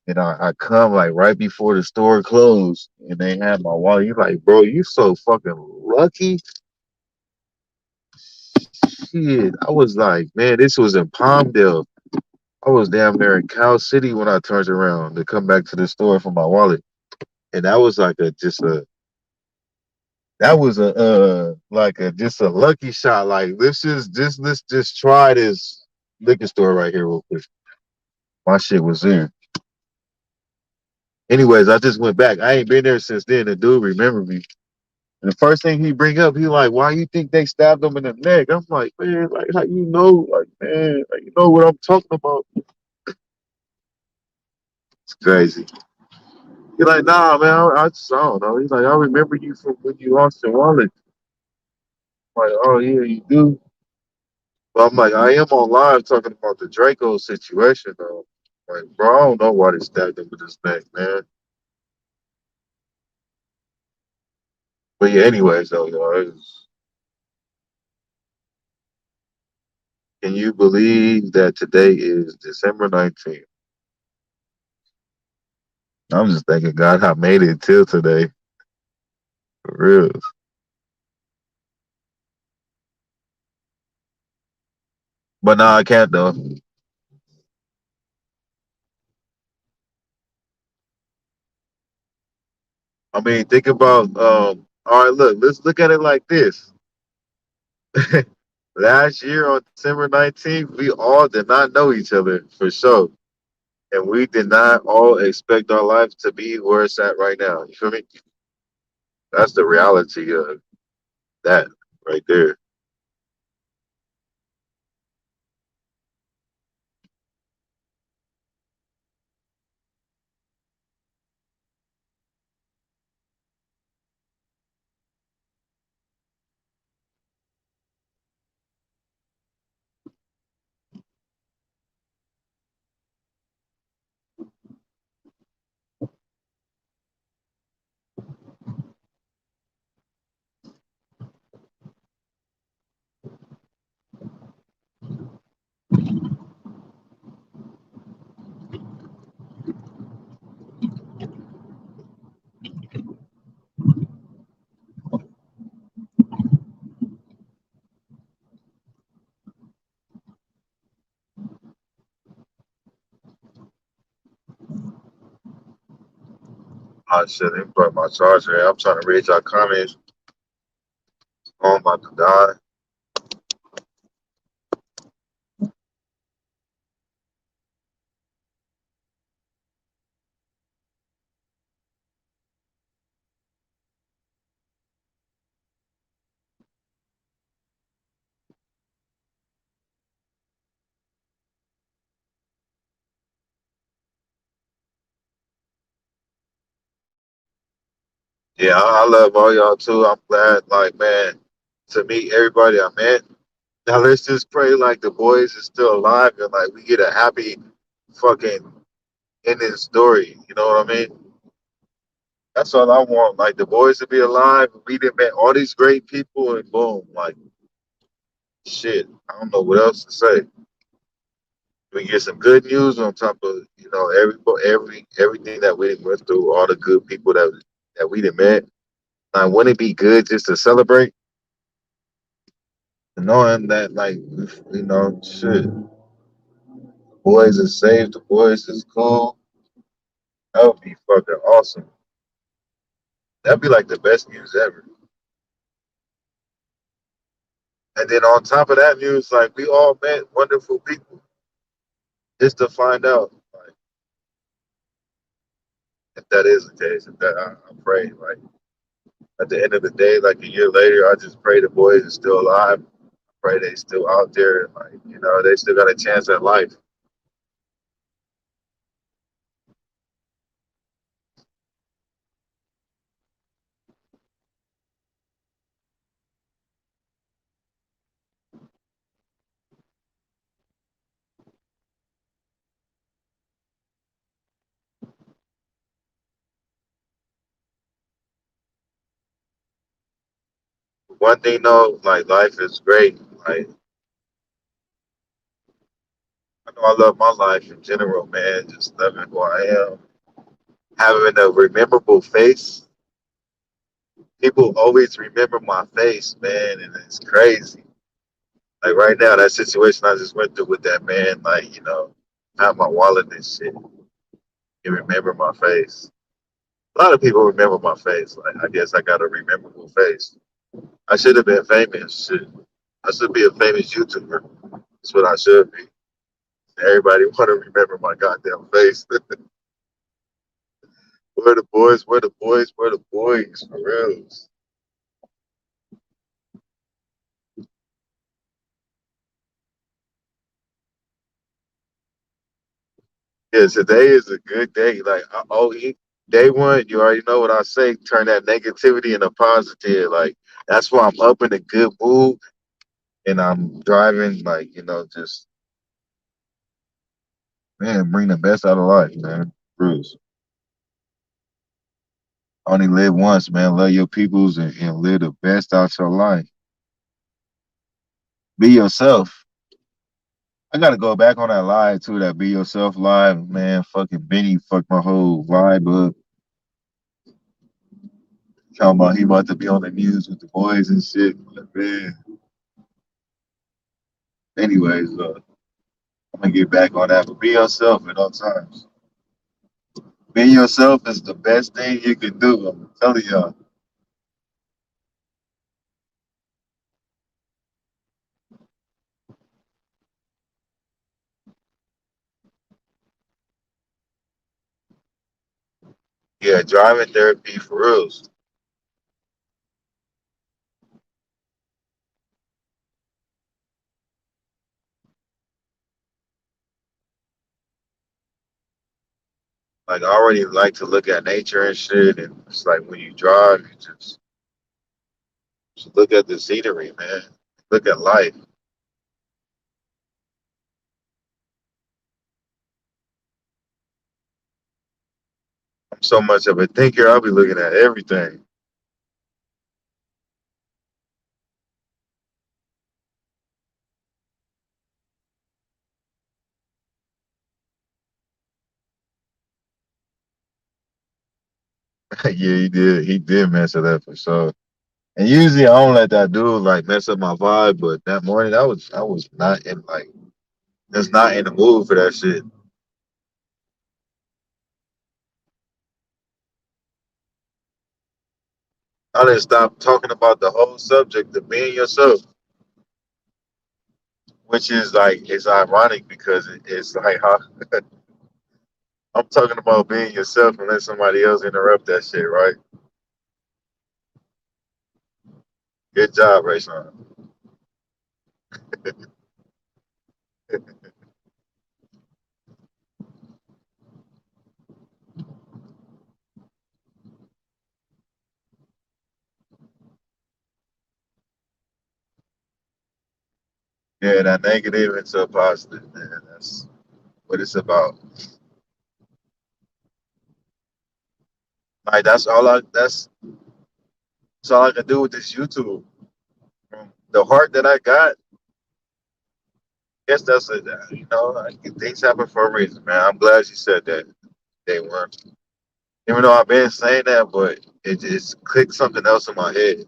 And I come like right before the store closed and they had my wallet. You like, bro, you so fucking lucky. Shit. I was like, man, this was in Palmdale. I was damn near in Cal City when I turned around to come back to the store for my wallet. And that was like a just a that was a like a just a lucky shot. Like let's just try this liquor store right here real quick. My shit was there. Anyways, I just went back. I ain't been there since then. The dude remembered me. And the first thing he bring up, he like, why you think they stabbed him in the neck? I'm like, man, like how you know? Like, man, like, you know what I'm talking about? It's crazy. He's like, nah, man, I don't know. He's like, I remember you from when you lost your wallet. I'm like, oh yeah, you do. But I'm like, I am on live talking about the Draco situation though. Like, bro, I don't know why they stabbed him with his neck, man. But yeah, anyways though, can you believe that today is December 19th? I'm just thanking God I made it till today. For real. But no, I can't though. I mean, think about all right, look, let's look at it like this. Last year on December 19th, we all did not know each other for sure. And we did not all expect our life to be where it's at right now. You feel me? That's the reality of that right there. I should have put my charger. I'm trying to read your comments. Oh, I'm about to die. Yeah, I love all y'all too. I'm glad, like, man, to meet everybody I met. Now let's just pray like the boys is still alive and like we get a happy fucking ending story. You know what I mean? That's all I want. Like the boys to be alive. We done met all these great people and boom, like shit. I don't know what else to say. We get some good news on top of everything that we went through, all the good people that we done met. Like, wouldn't it be good just to celebrate, knowing that like shit, the boys is safe, the boys is cool. That would be fucking awesome. That'd be like the best news ever. And then on top of that news, like we all met wonderful people. Just to find out, like, if that is the case, if that I pray, like at the end of the day, like a year later, I just pray the boys are still alive. Pray they still out there, like they still got a chance at life. One thing though, like life is great. Like I know I love my life in general, man. Just loving who I am, having a rememberable face. People always remember my face, man, and it's crazy. Like right now, that situation I just went through with that man, like I have my wallet and shit. You remember my face. A lot of people remember my face. Like I guess I got a rememberable face. I should have been famous. Shit. I should be a famous YouTuber. That's what I should be. Everybody want to remember my goddamn face. Where the boys? Where the boys? Where the boys? For real. Yeah, today is a good day. Like, day one, you already know what I say. Turn that negativity into positive. Like, that's why I'm up in a good mood and I'm driving. Like, just man, bring the best out of life, man. Bruce, only live once, man. Love your peoples and live the best out your life. Be yourself. I gotta go back on that live too. That be yourself live, man. Fucking Benny fucked my whole vibe up. Talking about he about to be on the news with the boys and shit. But, man. Anyways, I'm gonna get back on that. But be yourself at all times. Being yourself is the best thing you can do. I'm telling y'all. Yeah, driving therapy for reals. Like I already like to look at nature and shit, and it's like when you drive, you just look at the scenery, man. Look at life. I'm so much of a thinker. I'll be looking at everything. Yeah, he did. He did mess it up for sure. And usually I don't let that dude like mess up my vibe, but that morning I was not in like just not in the mood for that shit. I didn't stop talking about the whole subject of being yourself, which is like it's ironic because it's like I'm talking about being yourself and let somebody else interrupt that shit, right? Good job, Rayshawn. Yeah, that negative into a positive, man. That's what it's about. Like that's all I can do with this YouTube. The heart that I got, guess that's it. Like, things happen for a reason, man. I'm glad you said that. They weren't. Even though I've been saying that, but it just clicked something else in my head.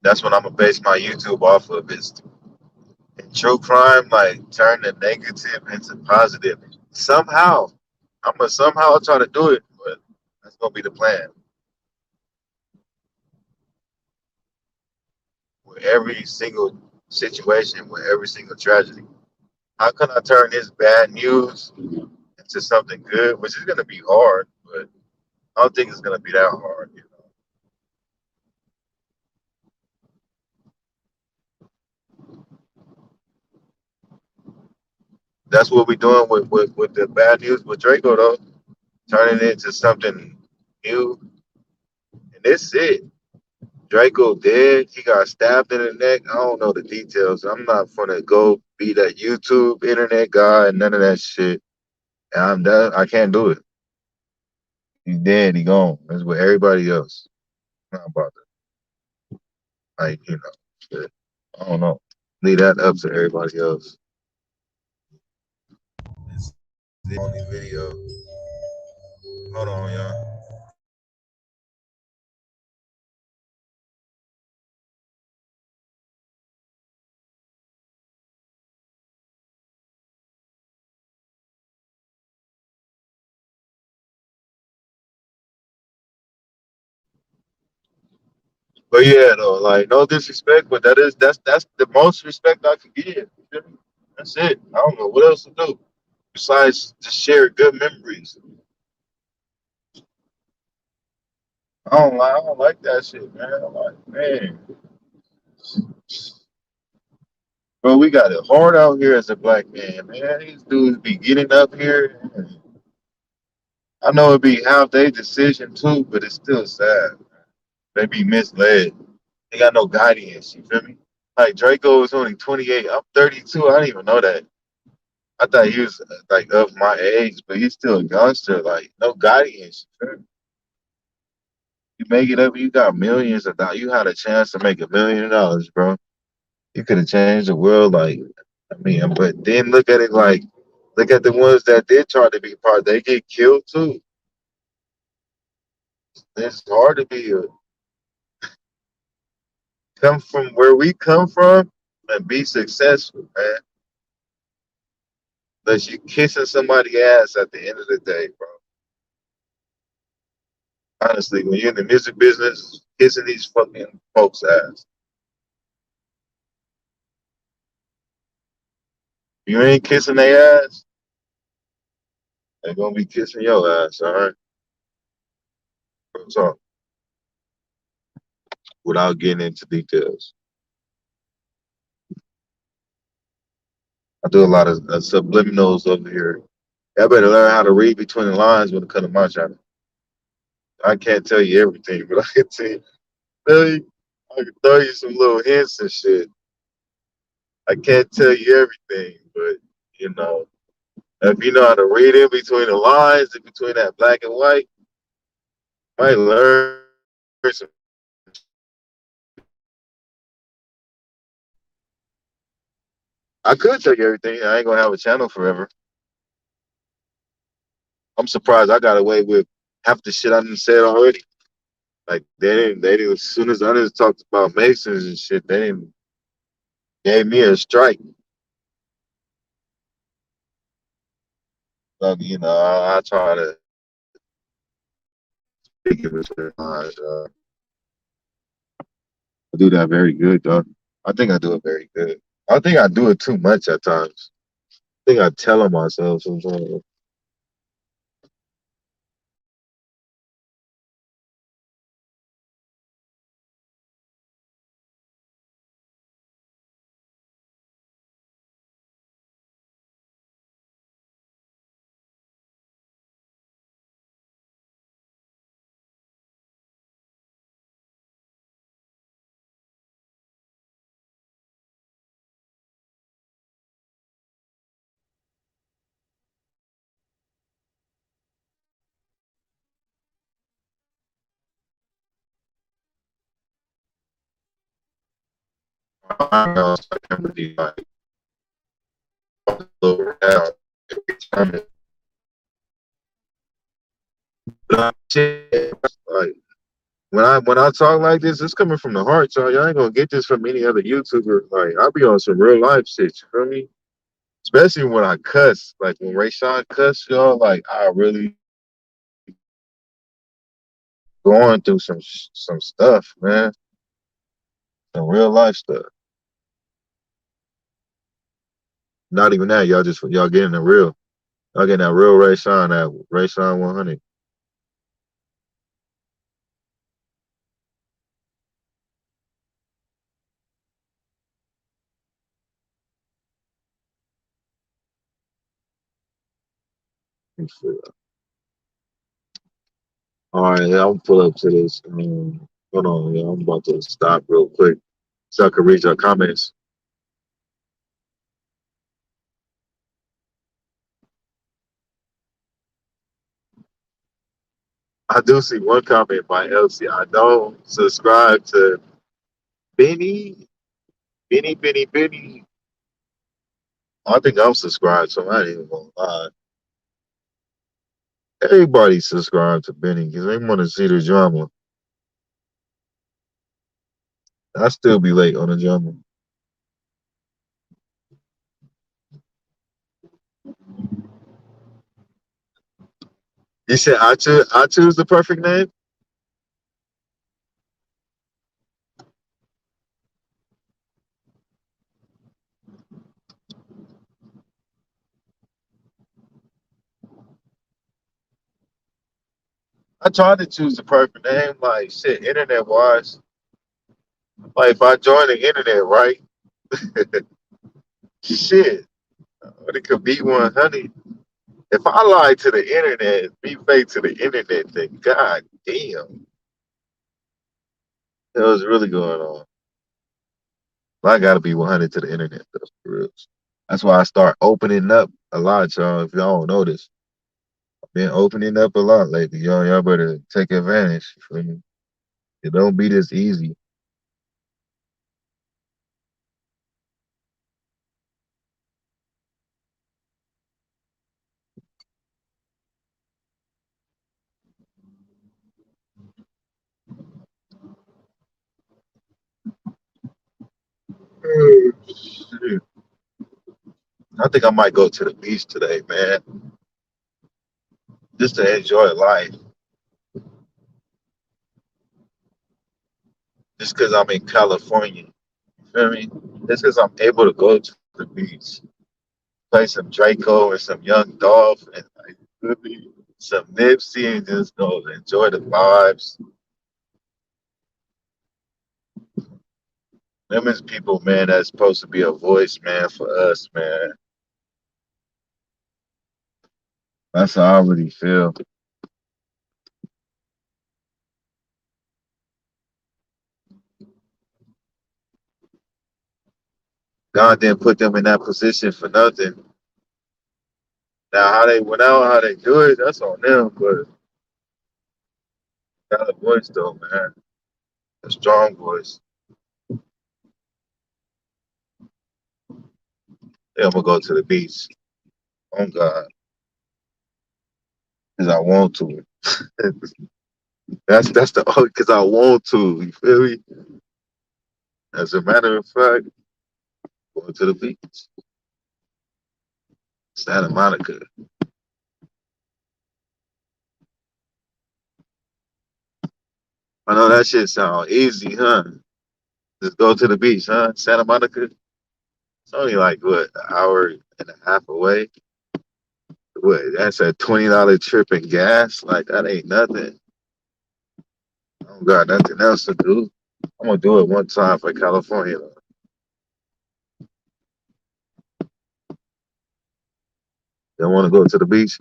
That's what I'm gonna base my YouTube off of. Is in true crime, like turn the negative into positive. Somehow, I'm gonna somehow try to do it, but that's gonna be the plan. With every single situation, with every single tragedy, how can I turn this bad news into something good? Which is gonna be hard, but I don't think it's gonna be that hard. That's what we're doing with the bad news with Draco, though. Turning it into something new, and that's it. Draco dead. He got stabbed in the neck. I don't know the details. I'm not gonna go be that YouTube internet guy and none of that shit. And I'm done. I can't do it. He's dead. He gone. That's with everybody else. Not about that. Like shit. I don't know. Leave that up to everybody else. This is the only video. Hold on, y'all. But yeah, though, like no disrespect, but that's the most respect I can give. You feel me? That's it. I don't know what else to do besides to share good memories. I don't like that shit, man. I'm like, man, bro, we got it hard out here as a black man, man. These dudes be getting up here. I know it be half their decision too, but it's still sad. They be misled. They got no guidance. You feel me? Like Draco is only 28. I'm 32. I didn't even know that. I thought he was like of my age, but he's still a youngster. Like no guidance. You feel me? You make it up, you got millions of dollars. You had a chance to make $1 million, bro. You could have changed the world. Like, I mean, but then look at it like, look at the ones that did try to be part. They get killed too. It's hard to be come from where we come from and be successful, man. Unless you kissing somebody's ass at the end of the day, bro. Honestly, when you're in the music business, kissing these fucking folks' ass. You ain't kissing their ass, they gonna be kissing your ass, all right? So, without getting into details, I do a lot of subliminals over here. I better learn how to read between the lines when it comes to my channel. I can't tell you everything, but I can tell you, I can throw you some little hints and shit. I can't tell you everything, but you know, if you know how to read in between the lines, in between that black and white, you might learn some shit. I could tell you everything. I ain't gonna have a channel forever. I'm surprised I got away with half the shit I done said already. Like they didn't. As soon as others talked about Masons and shit, they didn't gave me a strike. So, I try to think of it. I do that very good, though. I think I do it very good. I think I do it too much at times. I think I tell on myself sometimes. I know it's like I'm really like lower down every time. Like when I talk like this, it's coming from the heart, y'all. Y'all ain't gonna get this from any other YouTuber. Like I be on some real life shit. You feel me? Especially when I cuss. Like when Ray Sean cuss, y'all. Like I really going through some stuff, man. Some real life stuff. Not even that. Y'all getting the real. Y'all getting that real Ray Sean. That Ray Sean 100. All right, I'll pull up to this. Hold on, yeah, I'm about to stop real quick so I can read your comments. I do see one comment by Elsie. I don't subscribe to Benny, Benny. I think I'm subscribed, so I ain't even gonna lie. Everybody subscribe to Benny because they want to see the drama. I still be late on the drama. You said I choose the perfect name. I tried to choose the perfect name, like shit, internet wise. Like if I join the internet, right? Shit, it could be 100. If I lie to the internet, be fake to the internet, then god damn, what's really going on? I gotta be 100 to the internet, though, for real. That's why I start opening up a lot, y'all. If y'all don't notice, I've been opening up a lot lately, y'all. Y'all better take advantage. You feel me? It don't be this easy. Shit. I think I might go to the beach today, man, just to enjoy life. Just because I'm in California, you feel me? Just because I'm able to go to the beach, play some Draco and some Young Dolph and like feel me? Some Nipsey and just go enjoy the vibes. Them is people, man, that's supposed to be a voice, man, for us, man. That's how I really feel. God didn't put them in that position for nothing. Now how they went out, how they do it, that's on them. But got a voice though, man. A strong voice. Yeah, I'm gonna go to the beach. Oh God, because I want to. That's the because I want to. You feel me? As a matter of fact, going to the beach, Santa Monica. I know that shit sound easy, huh? Just go to the beach, huh? Santa Monica. It's only like what, an hour and a half away. What? That's a $20 trip in gas. Like that ain't nothing. I don't got nothing else to do. I'm gonna do it one time for California. You want to go to the beach?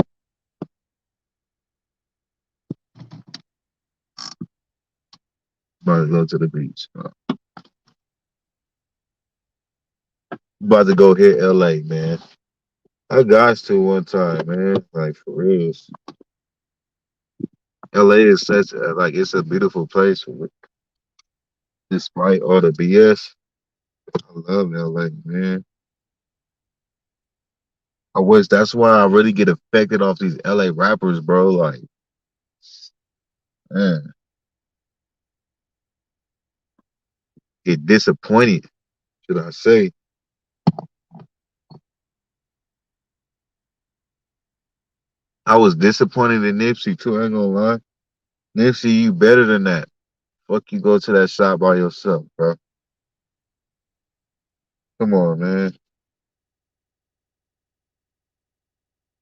About to go to the beach. About to go hit LA, man. I got to one time, man. Like for real. LA is such a, like it's a beautiful place despite all the BS. I love LA, man. I wish that's why I really get affected off these LA rappers, bro. Like, man, get disappointed, should I say. I was disappointed in Nipsey too, I ain't gonna lie. Nipsey, you better than that. Fuck you go to that shop by yourself, bro. Come on, man.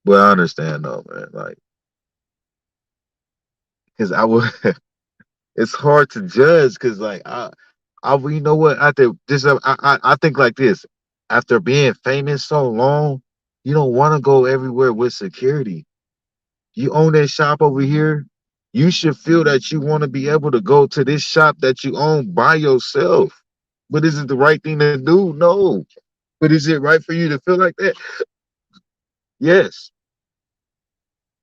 But I understand though, man. Like, cause I would it's hard to judge because like you know what, after this I think like this, after being famous so long, you don't want to go everywhere with security. You own that shop over here, You should feel that you want to be able to go to this shop that you own by yourself. But is it the right thing to do? No. But is it right for you to feel like that? Yes.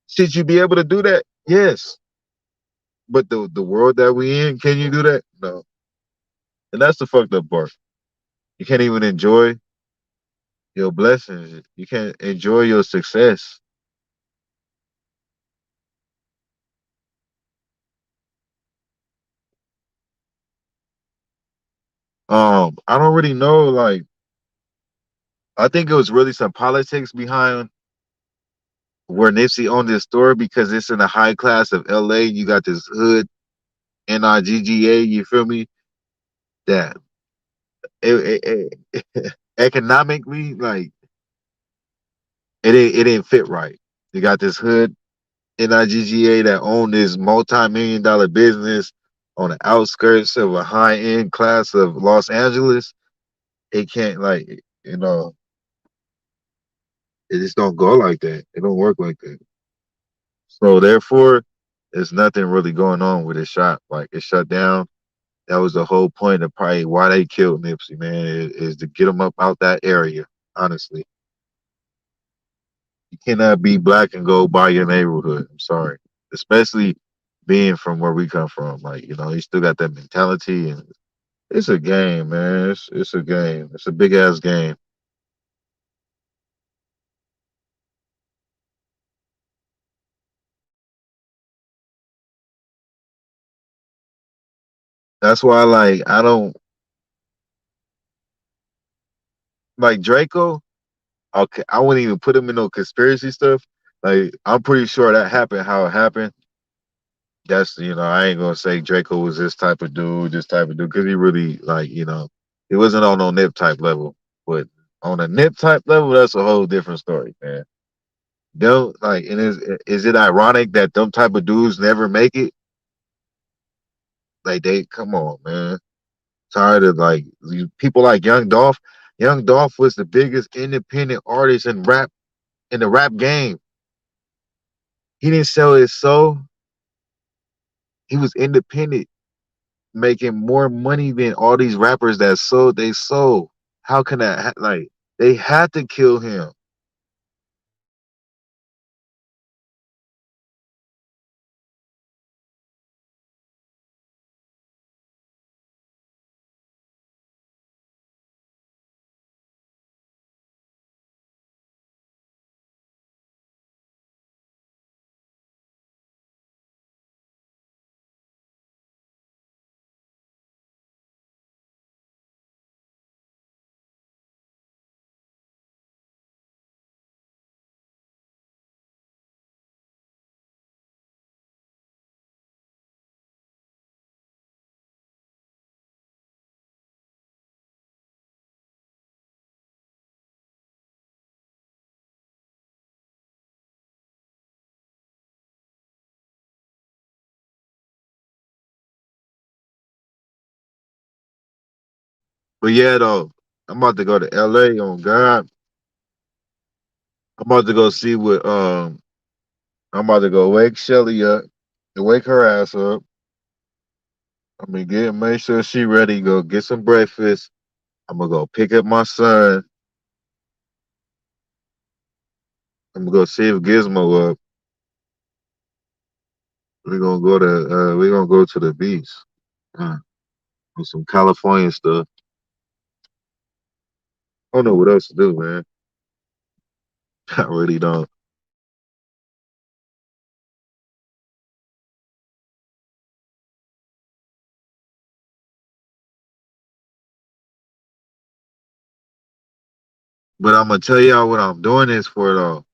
Should you be able to do that? Yes. But the world that we in, can you do that? No. And that's the fucked up part. You can't even enjoy your blessings. You can't enjoy your success. I don't really know. Like, I think it was really some politics behind where Nipsey owned this store because it's in the high class of LA. You got this hood NIGGA. You feel me? That economically, like it didn't fit right. You got this hood NIGGA that owned this multi-million-dollar business on the outskirts of a high-end class of Los Angeles. It can't like it just don't go like that. It don't work like that. So therefore, there's nothing really going on with this shop. Like it shut down. That was the whole point of probably why they killed Nipsey, man, is to get him up out that area. Honestly, you cannot be black and go by your neighborhood. I'm sorry, especially being from where we come from. Like you still got that mentality, and it's a game, man. It's a game. It's a big ass game. That's why, like, I don't like Draco. Okay, I wouldn't even put him in no conspiracy stuff. Like, I'm pretty sure that happened how it happened. I ain't gonna say Draco was this type of dude, because he really, like, he wasn't on no Nip type level. But on a Nip type level, that's a whole different story, man. Don't like, and is it ironic that them type of dudes never make it? Like, they come on, man. Tired of like people like Young Dolph. Young Dolph was the biggest independent artist in the rap game. He didn't sell his soul. He was independent, making more money than all these rappers that sold they soul. How can that like they had to kill him? But yeah, though, I'm about to go to LA on God. I'm about to go see what I'm about to go wake Shelly up, to wake her ass up. I'm gonna make sure she ready, go get some breakfast. I'm gonna go pick up my son. I'm gonna go see if Gizmo up. We're gonna go to the beach. Uh, with some California stuff. I don't know what else to do, man. I really don't. But I'm gonna tell y'all what I'm doing this for though.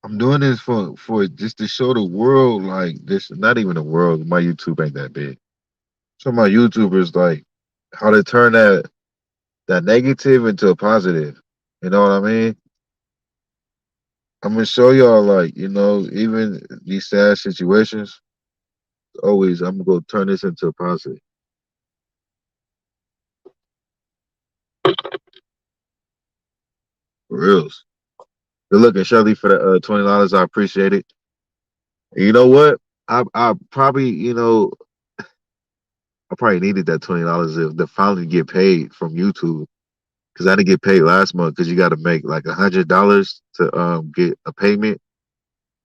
I'm doing this for just to show the world like this, not even the world. My YouTube ain't that big. So my YouTubers like how to turn that negative into a positive. You know what I mean? I'm gonna show y'all like, even these sad situations, always I'm gonna go turn this into a positive. For reals. Good looking, Shirley, for the $20. I appreciate it. And you know what? I probably, I probably needed that $20 to finally get paid from YouTube because I didn't get paid last month because you got to make like $100 to get a payment.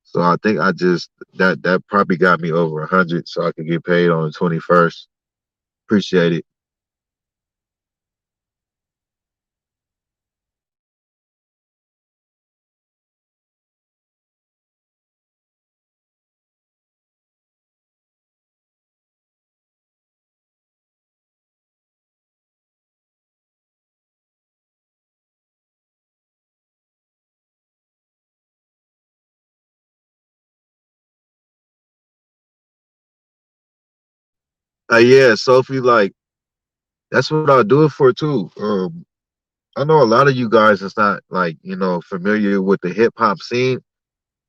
So I think I just that probably got me over 100, so I could get paid on the 21st. Appreciate it. Yeah, Sophie, like that's what I'll do it for too. I know a lot of you guys is not like familiar with the hip hop scene,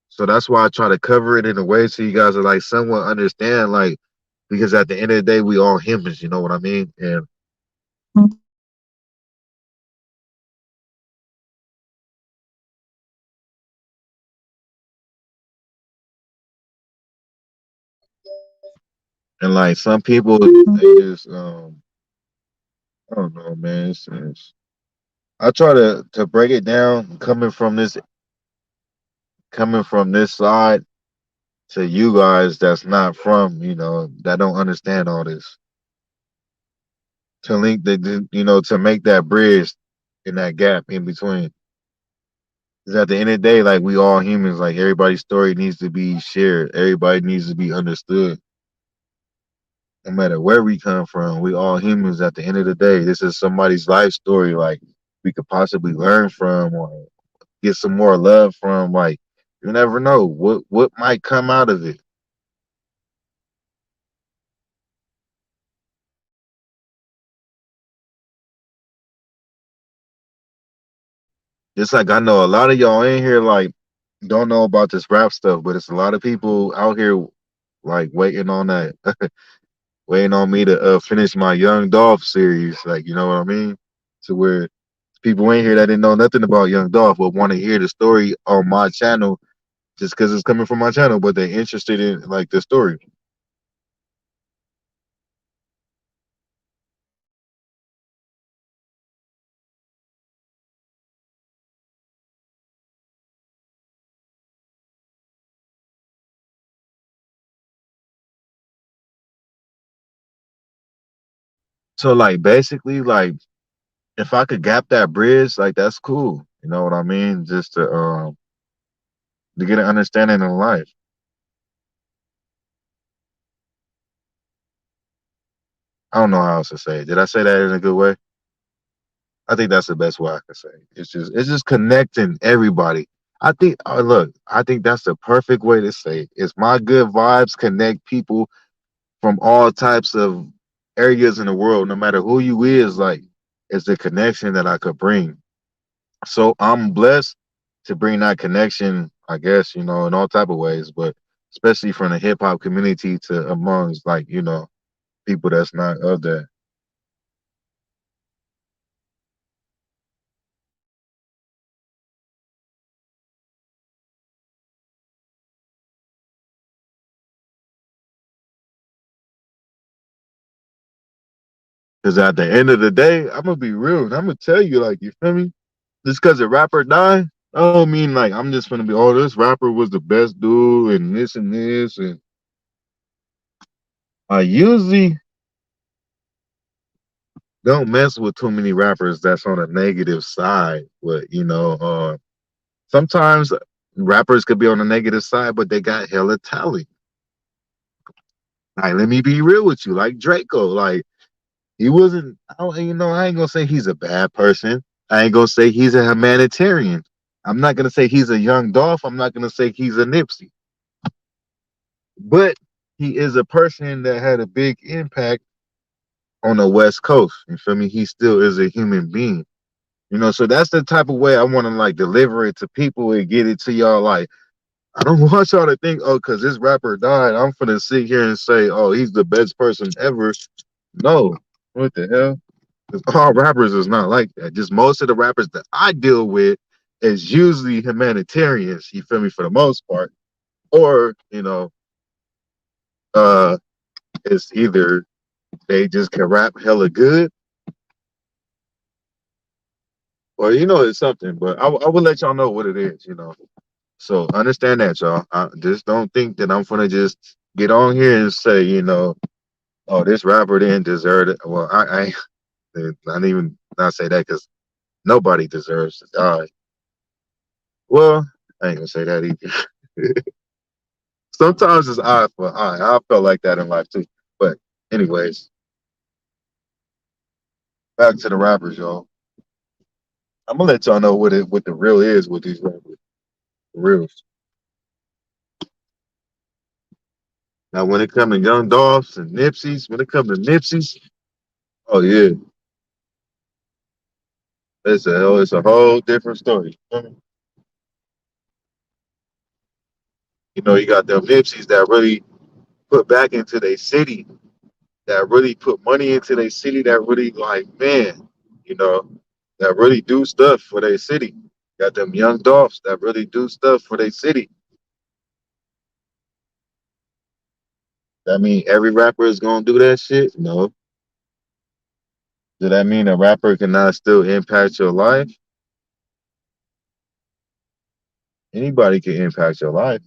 so that's why I try to cover it in a way so you guys are like somewhat understand, like because at the end of the day we all humans, you know what I mean? And like some people they just I don't know, man. I try to break it down coming from this side to you guys that's not from, that don't understand all this. To link to make that bridge in that gap in between. Because at the end of the day, like we all humans, like everybody's story needs to be shared. Everybody needs to be understood. No matter where we come from, we all humans at the end of the day. This is somebody's life story, like we could possibly learn from or get some more love from. Like you never know what might come out of it. Just like I know a lot of y'all in here like don't know about this rap stuff, but it's a lot of people out here like waiting on that, waiting on me to finish my Young Dolph series. Like you know what I mean? To where people in here that didn't know nothing about Young Dolph but want to hear the story on my channel just because it's coming from my channel, but they're interested in like the story. So like basically like if I could gap that bridge, like that's cool. You know what I mean? Just to get an understanding of life. I don't know how else to say it. Did I say that in a good way? I think that's the best way I can say it. It's just connecting everybody. I think that's the perfect way to say it. It's my good vibes connect people from all types of areas in the world, no matter who you is, like it's the connection that I could bring. So I'm blessed to bring that connection, I guess, in all type of ways, but especially from the hip hop community to amongst like, people that's not of that. Because at the end of the day, I'm gonna be real and I'm gonna tell you, like, you feel me? Just because a rapper died, I don't mean like I'm just gonna be, oh, this rapper was the best dude and this. And I usually don't mess with too many rappers that's on a negative side. But, sometimes rappers could be on the negative side, but they got hella talent. Like, let me be real with you. Like Draco, like, he wasn't, I don't, I ain't gonna say he's a bad person. I ain't gonna say he's a humanitarian. I'm not gonna say he's a young Dolph. I'm not gonna say he's a Nipsey. But he is a person that had a big impact on the West Coast. You feel me? He still is a human being. So that's the type of way I want to like deliver it to people and get it to y'all. Like, I don't want y'all to think, oh, because this rapper died, I'm gonna sit here and say, oh, he's the best person ever. No, what the hell? 'Cause all rappers is not like that. Just most of the rappers that I deal with is usually humanitarians. You feel me? For the most part, or Uh, it's either they just can rap hella good, or it's something. But I will let y'all know what it is. So understand that, y'all. I just don't think that I'm gonna just get on here and say, oh, this rapper didn't deserve it. Well, I not even not say that because nobody deserves to die. Well, I ain't gonna say that either. Sometimes it's eye for eye. I felt like that in life too. But anyways, back to the rappers, y'all. I'm gonna let y'all know what the real is with these rappers. The real. Now, when it comes to Young Dolphs and Nipsey's, when it comes to Nipsey's, oh yeah, it's a whole different story. You got them Nipsey's that really put back into their city, that really put money into their city, that really like man, you know, that really do stuff for their city. Got them Young Dolphs that really do stuff for their city. That mean every rapper is gonna do that shit? No. Does that mean a rapper cannot still impact your life? Anybody can impact your life.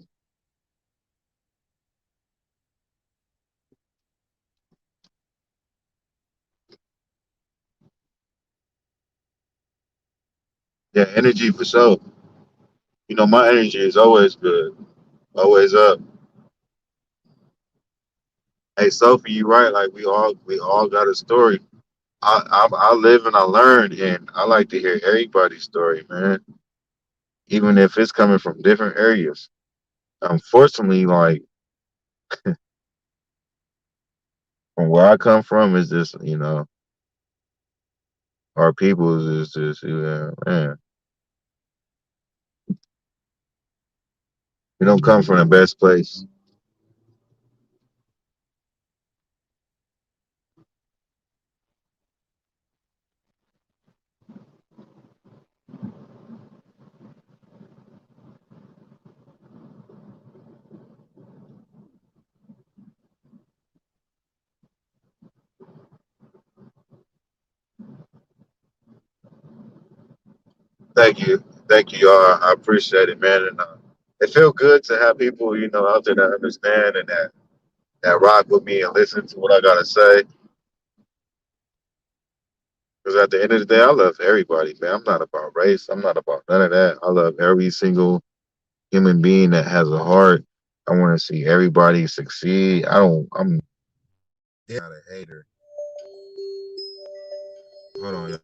Yeah, energy for sure. My energy is always good, always up. Hey, Sophie, you right. Like we all got a story. I live and I learn, and I like to hear everybody's story, man. Even if it's coming from different areas. Unfortunately, like from where I come from, is just our people is just yeah, man. We don't come from the best place. Thank you, y'all. I appreciate it, man. And it feels good to have people, out there that understand and that rock with me and listen to what I gotta say. Because at the end of the day, I love everybody, man. I'm not about race. I'm not about none of that. I love every single human being that has a heart. I want to see everybody succeed. I'm not a hater. Hold on,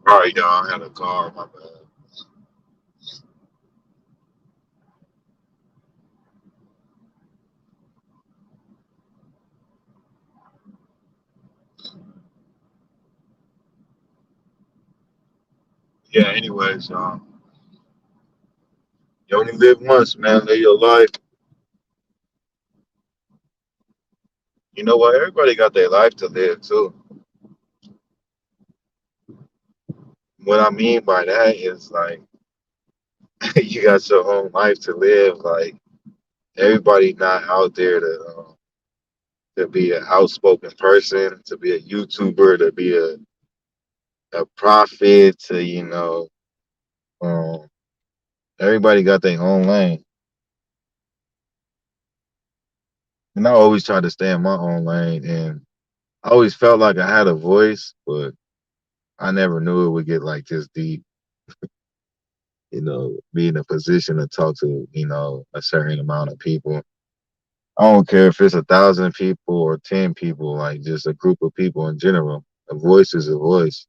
all right, y'all. I had a call. My bad. Yeah. Anyways, you only live once, man. Live your life. You know what? Everybody got their life to live too. What I mean by that is like you got your own life to live. Like everybody not out there to be an outspoken person, to be a YouTuber, to be a prophet, to um, everybody got their own lane. And I always try to stay in my own lane. And I always felt like I had a voice, but I never knew it would get like this deep. Be in a position to talk to a certain amount of people. I don't care if it's 1,000 people or 10 people, like just a group of people in general. A voice is a voice.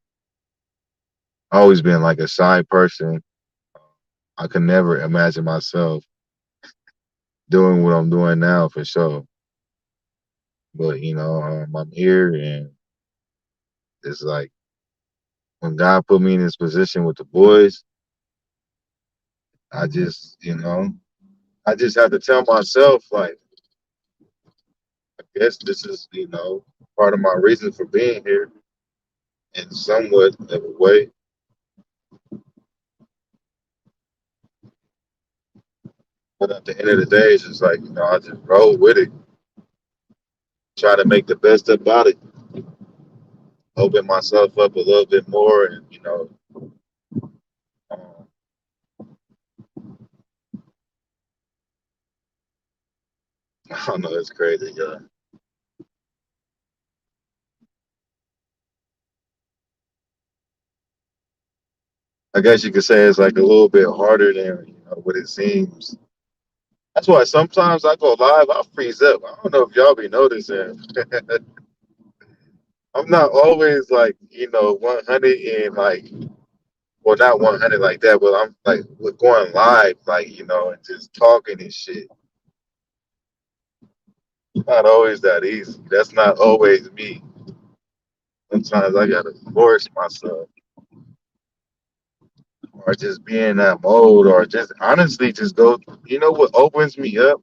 I always been like a shy person. I could never imagine myself doing what I'm doing now for sure. But I'm here, and it's like when God put me in this position with the boys, I just, I just have to tell myself, like, I guess this is, part of my reason for being here in somewhat of a way. But at the end of the day, it's just like, I just roll with it, try to make the best about it, open myself up a little bit more, and, um, I don't know, it's crazy. I guess you could say it's like a little bit harder than, what it seems. That's why sometimes I go live, I freeze up. I don't know if y'all be noticing. I'm not always like, 100 and like, well, not 100 like that, but I'm like going live, like, and just talking and shit. It's not always that easy. That's not always me. Sometimes I gotta force myself, or just be in that mode, or just honestly just go. You know what opens me up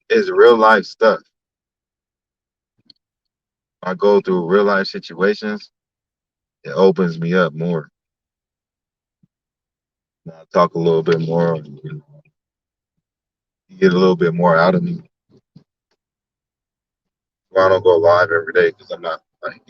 is real life stuff. I go through real life situations, it opens me up more. I talk a little bit more, you get a little bit more out of me. Well, I don't go live every day because I'm not like,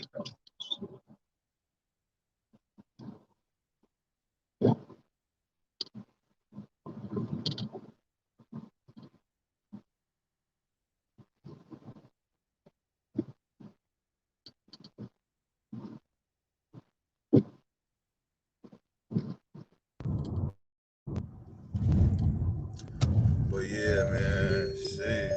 but yeah, man, shit.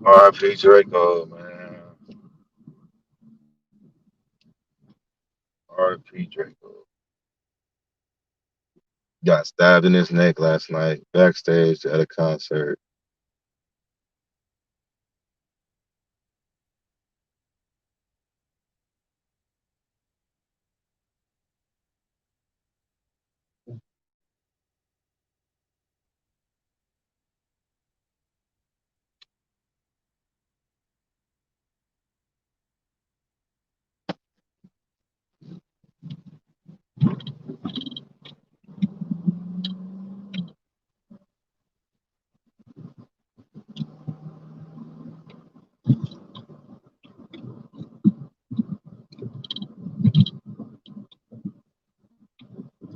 R.I.P. Draco, man. R.I.P. Draco. Got stabbed in his neck last night backstage at a concert.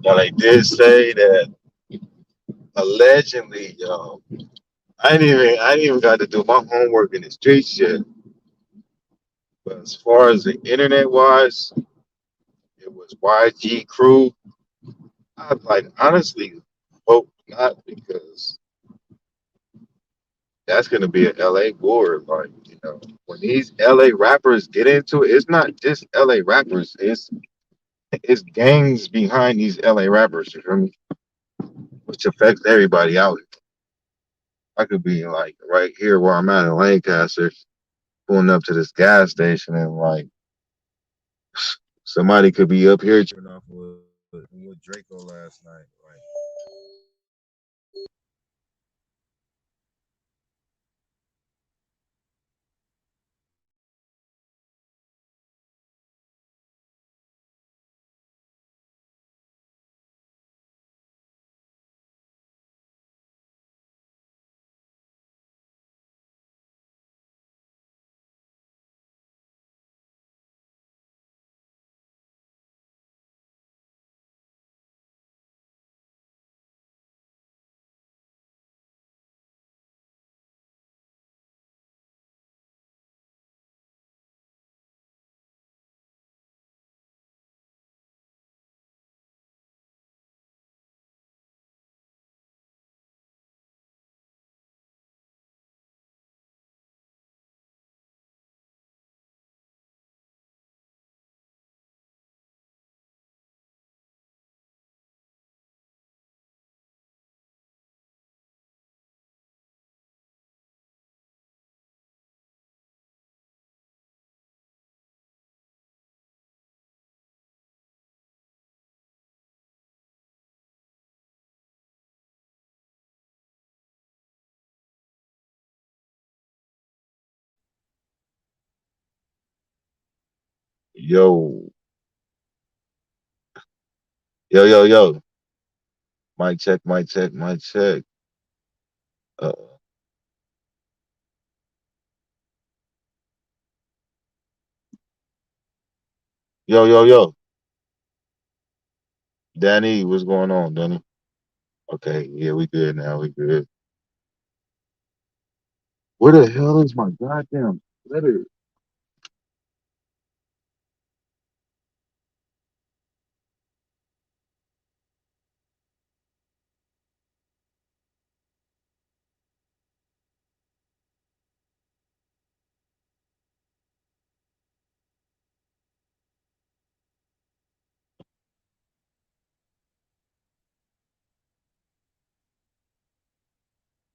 Now they did say that allegedly, I ain't even got to do my homework in the streets yet. But as far as the internet wise, it was YG Crew. I like honestly hope not because that's gonna be an LA war. Like, when these LA rappers get into it, it's not just LA rappers, it's gangs behind these LA rappers, you feel me? Which affects everybody out. I could be like right here where I'm at in Lancaster, pulling up to this gas station, and like somebody could be up here turning off with Draco last night. Like, Yo, yo. Mic check, mic check, mic check. Uh, yo. Danny, what's going on, Danny? Okay, yeah, we good now. We good. Where the hell is my goddamn letter?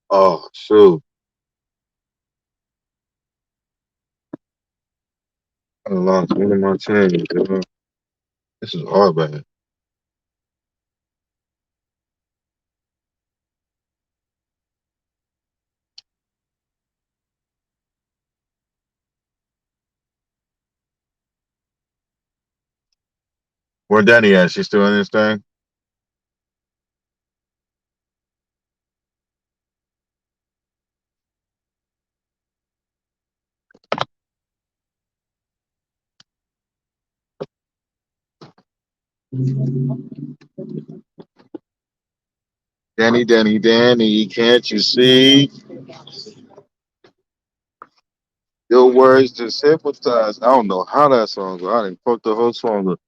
Oh, shoot. I done lost one of my chains, dude. This is all bad. Where Danny at? She still in this thing? Danny, can't you see? Your words just hypnotize. I don't know how that song go. I didn't fuck the whole song up.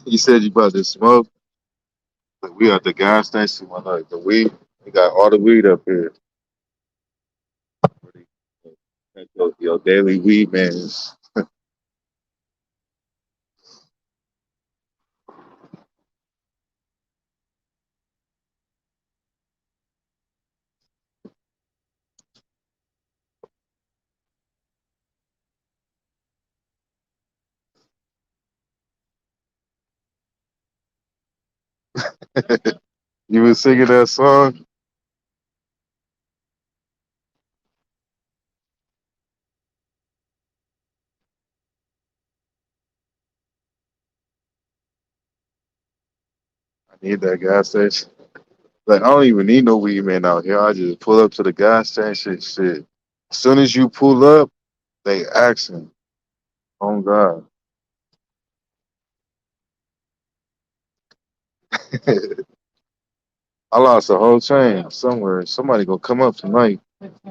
You said you about to smoke. Like, we at the gas station one night. The weed, we got all the weed up here. Your daily weed man. You was singing that song? I need that gas station. Like I don't even need no weed man out here. I just pull up to the gas station. Shit. As soon as you pull up, they asking. Oh God. I lost a whole chain somewhere. Somebody gonna come up tonight. See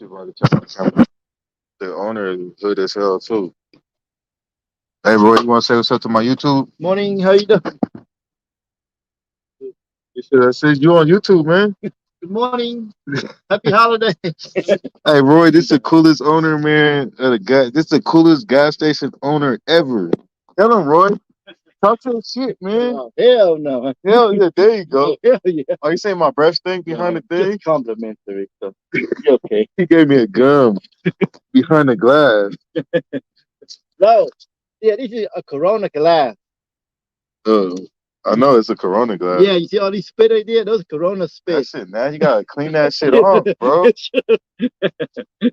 if I can turn the camera. The owner is hood as hell too. Hey bro, you wanna say what's up to my YouTube? Morning, how you doing? You should have said you on YouTube, man. Good morning. Happy holiday. Hey Roy, this the coolest owner, man. Of the guy, this the coolest gas station owner ever. Tell him, Roy. Talk your shit, man. Oh, hell no. Hell yeah, there you go. Hell yeah. Are you saying my breath stink behind the thing? Just complimentary. So you're okay. He gave me a gum behind the glass. No. Yeah, this is a Corona glass. Uh, I know it's a Corona glass. Yeah, you see all these spit right there? Those Corona That spit. shit, man. You gotta clean that shit off, bro.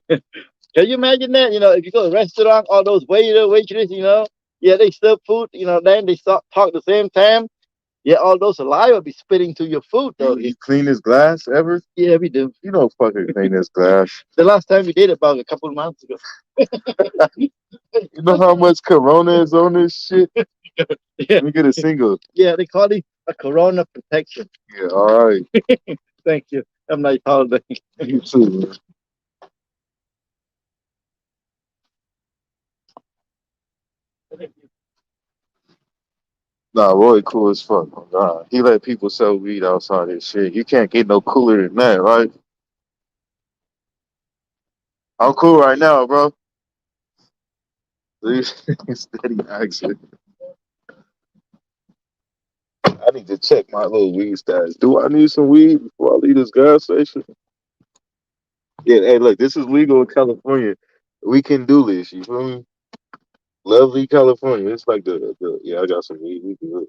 Can you imagine that? You know, if you go to a restaurant, all those waiter, waitress, you know, yeah, they serve food, you know, then they start talk at the same time. Yeah, all those saliva be spitting to your food though. You clean this glass ever? Yeah, we do. You don't fucking clean this glass. The last time we did it about a couple of months ago. You know how much Corona is on this shit? Yeah. Let me get a single. Yeah, they call it a Corona protection. Yeah, all right. Thank you. Have a nice holiday. You too, man. Nah, Roy cool as fuck. Oh, God. He let people sell weed outside his shit. You can't get no cooler than that, right? I'm cool right now, bro. Steady accent. I need to check my little weed stash. Do I need some weed before I leave this gas station? Yeah, hey, look, this is legal in California. We can do this. You feel me? Lovely California. It's like the yeah. I got some weed. We can do it.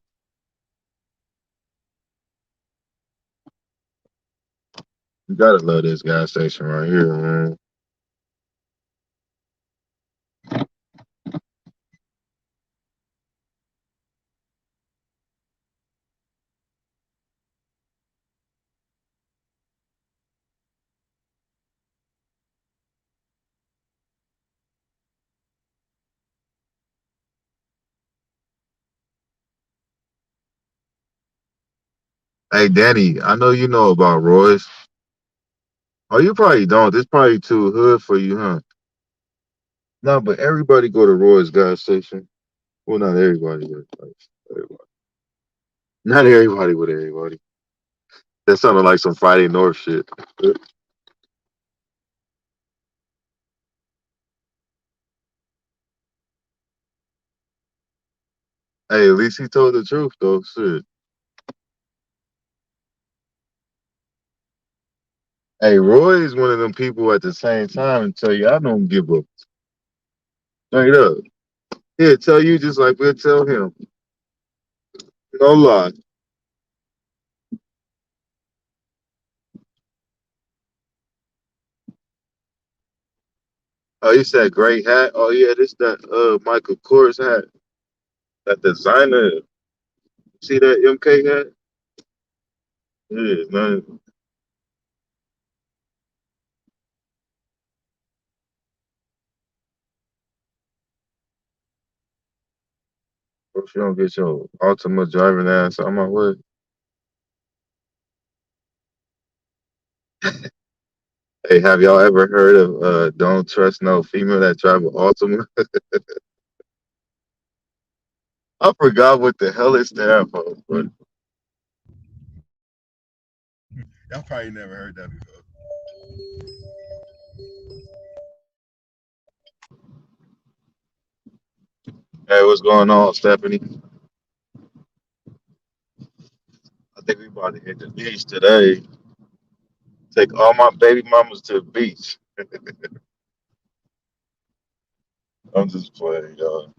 You gotta love this gas station right here, man. Hey, Danny, I know you know about Roy's. Oh, you probably don't. This probably too hood for you, huh? No, but everybody go to Roy's gas station. Well, not everybody, but like, everybody. Not everybody with everybody. That sounded like some Friday North shit. Hey, at least he told the truth though. Shit. Hey, Roy is one of them people at the same time and tell you I don't give up. Straight up. He'll tell you just like we'll tell him. No lie. Oh, you said great hat. Oh yeah, this that Michael Kors hat. That designer. See that MK hat? Yeah, man. If you don't get your ultimate driving ass on my way. Hey, have y'all ever heard of don't trust no female that drive an Altima? I forgot what the hell it stands for, but y'all probably never heard that before. Hey, what's going on, Stephanie? I think we about to hit the beach today. Take all my baby mamas to the beach. I'm just playing, y'all.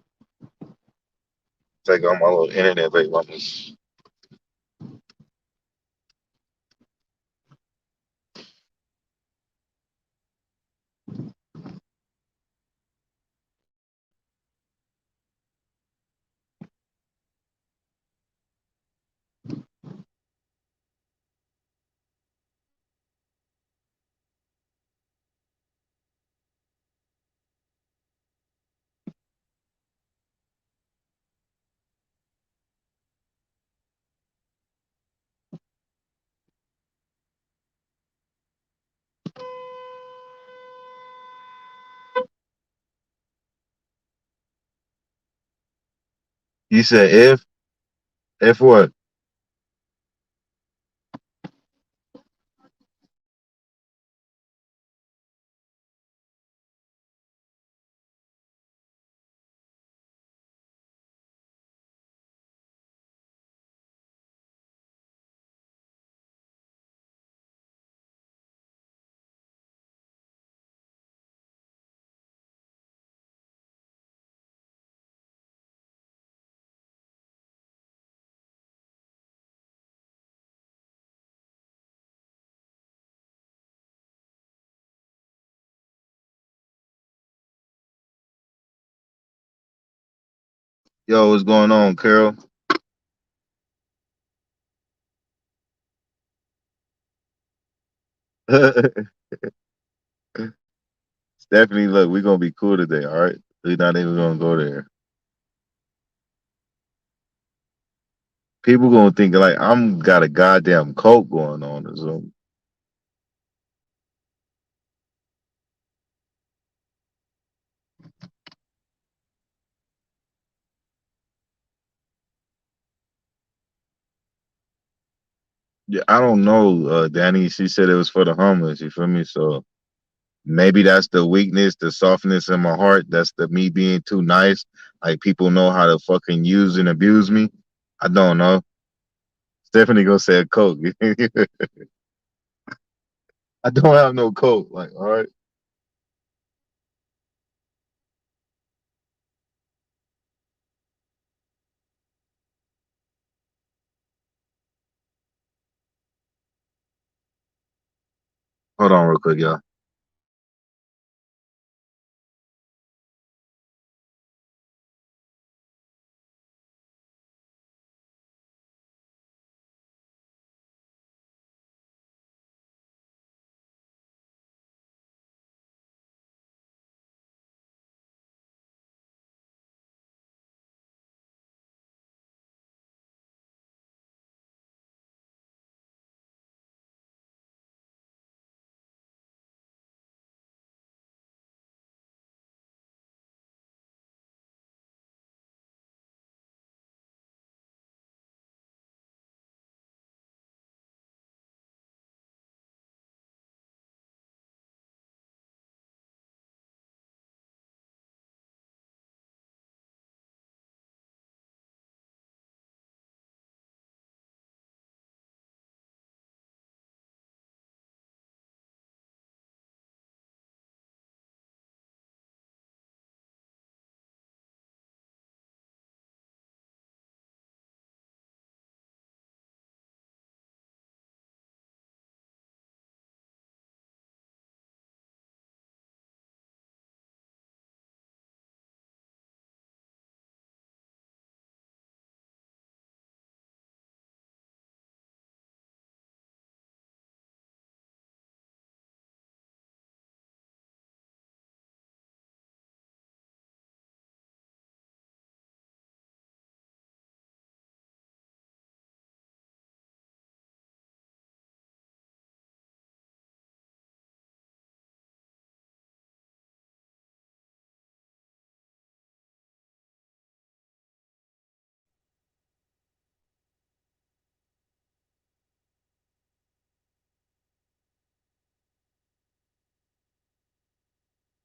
Take all my little internet baby mamas. You said if what? Yo, what's going on, Carol? Stephanie, look, we're gonna be cool today, all right? We're not even gonna go there. People gonna think like I'm got a goddamn coke going on or something. Yeah, I don't know, Danny. She said it was for the homeless. You feel me? So maybe that's the weakness, the softness in my heart. That's the me being too nice. Like people know how to fucking use and abuse me. I don't know. Stephanie gonna say a coke. I don't have no coat. Like, all right, hold on real quick, y'all.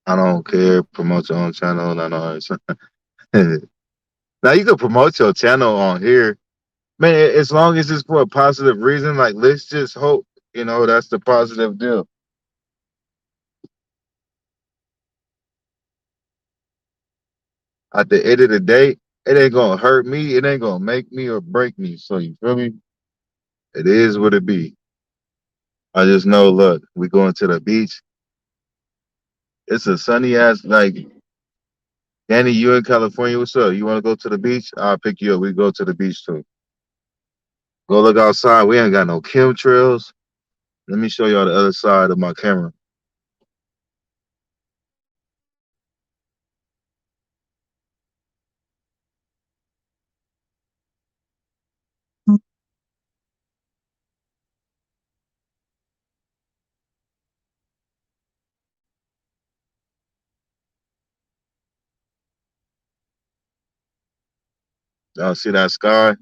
I don't care. Promote your own channel. No, no. Now you can promote your channel on here, man. As long as it's for a positive reason, like let's just hope, that's the positive deal. At the end of the day, it ain't gonna hurt me. It ain't gonna make me or break me. So you feel me? It is what it be. I just know. Look, we going to the beach. It's a sunny ass like Danny. You in California? What's up? You want to go to the beach? I'll pick you up. We go to the beach too. Go look outside. We ain't got no chemtrails. Let me show y'all the other side of my camera. Y'all see that sky?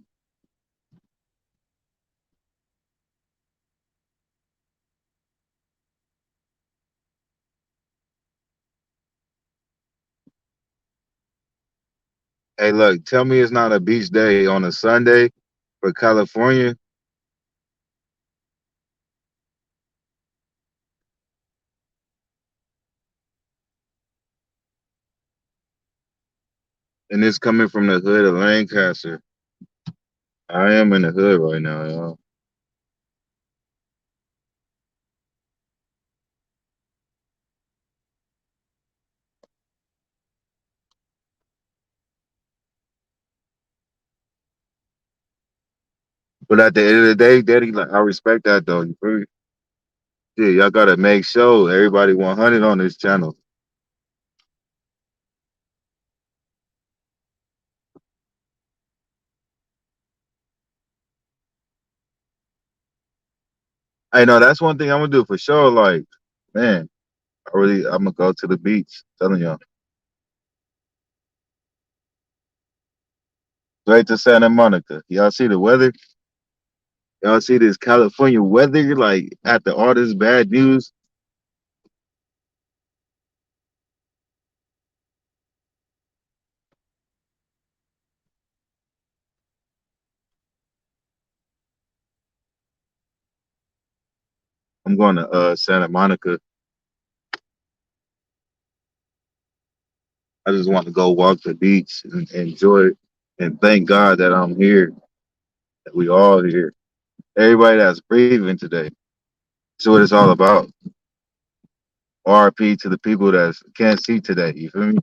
Hey, look, tell me it's not a beach day on a Sunday for California, and it's coming from the hood of Lancaster. I am in the hood right now, y'all. But at the end of the day, Daddy, like I respect that though. You feel me? Yeah, y'all gotta make sure everybody 100 on this channel. I know that's one thing I'm gonna do for sure. Like, man, I'm gonna go to the beach. Telling y'all, straight to Santa Monica. Y'all see the weather? Y'all see this California weather? Like after all this bad news, I'm going to Santa Monica. I just want to go walk the beach and enjoy it, and thank God that I'm here, that we all here. Everybody that's breathing today. That's what it's all about. RP to the people that can't see today. You feel me?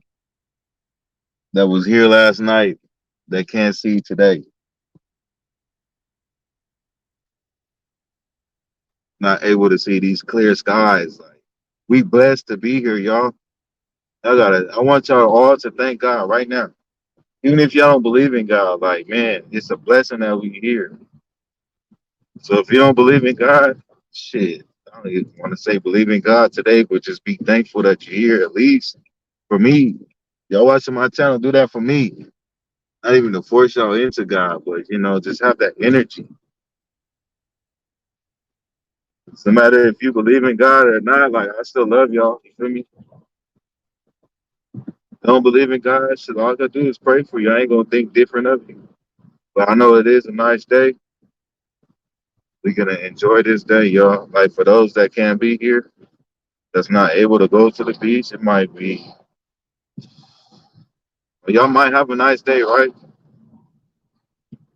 That was here last night that can't see today. Not able to see these clear skies. Like we blessed to be here, y'all. I want y'all all to thank God right now. Even if y'all don't believe in God, like man, it's a blessing that we here. So if you don't believe in God, shit. I don't even want to say believe in God today, but just be thankful that you're here at least. For me, y'all watching my channel, do that for me. Not even to force y'all into God, but just have that energy. No matter if you believe in God or not, like I still love y'all. You feel me? Don't believe in God, shit, all I gotta do is pray for you. I ain't gonna think different of you. But I know it is a nice day. We're gonna enjoy this day, y'all. Like for those that can't be here, that's not able to go to the beach, it might be y'all might have a nice day, right?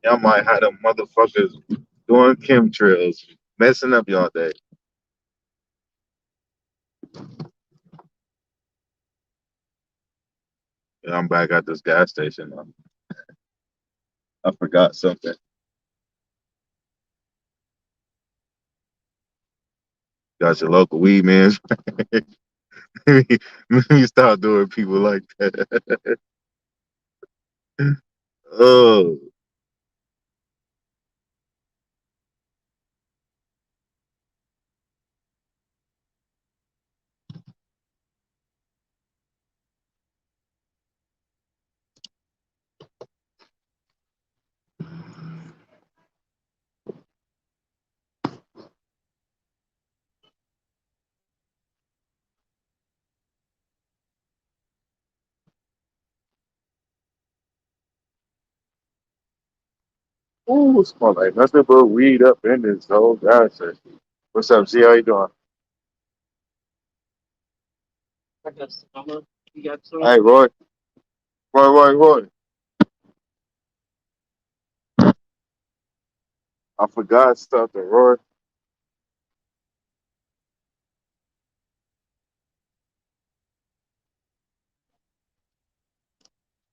Y'all might have them motherfuckers doing chemtrails, messing up y'all day. Yeah, I'm back at this gas station now. I forgot something. Got your local weed man. Let me stop doing people like that. Oh, ooh, smell like nothing but weed up in this whole gas station. What's up, Z? How you doing? Hey, Roy. Roy. I forgot something, Roy.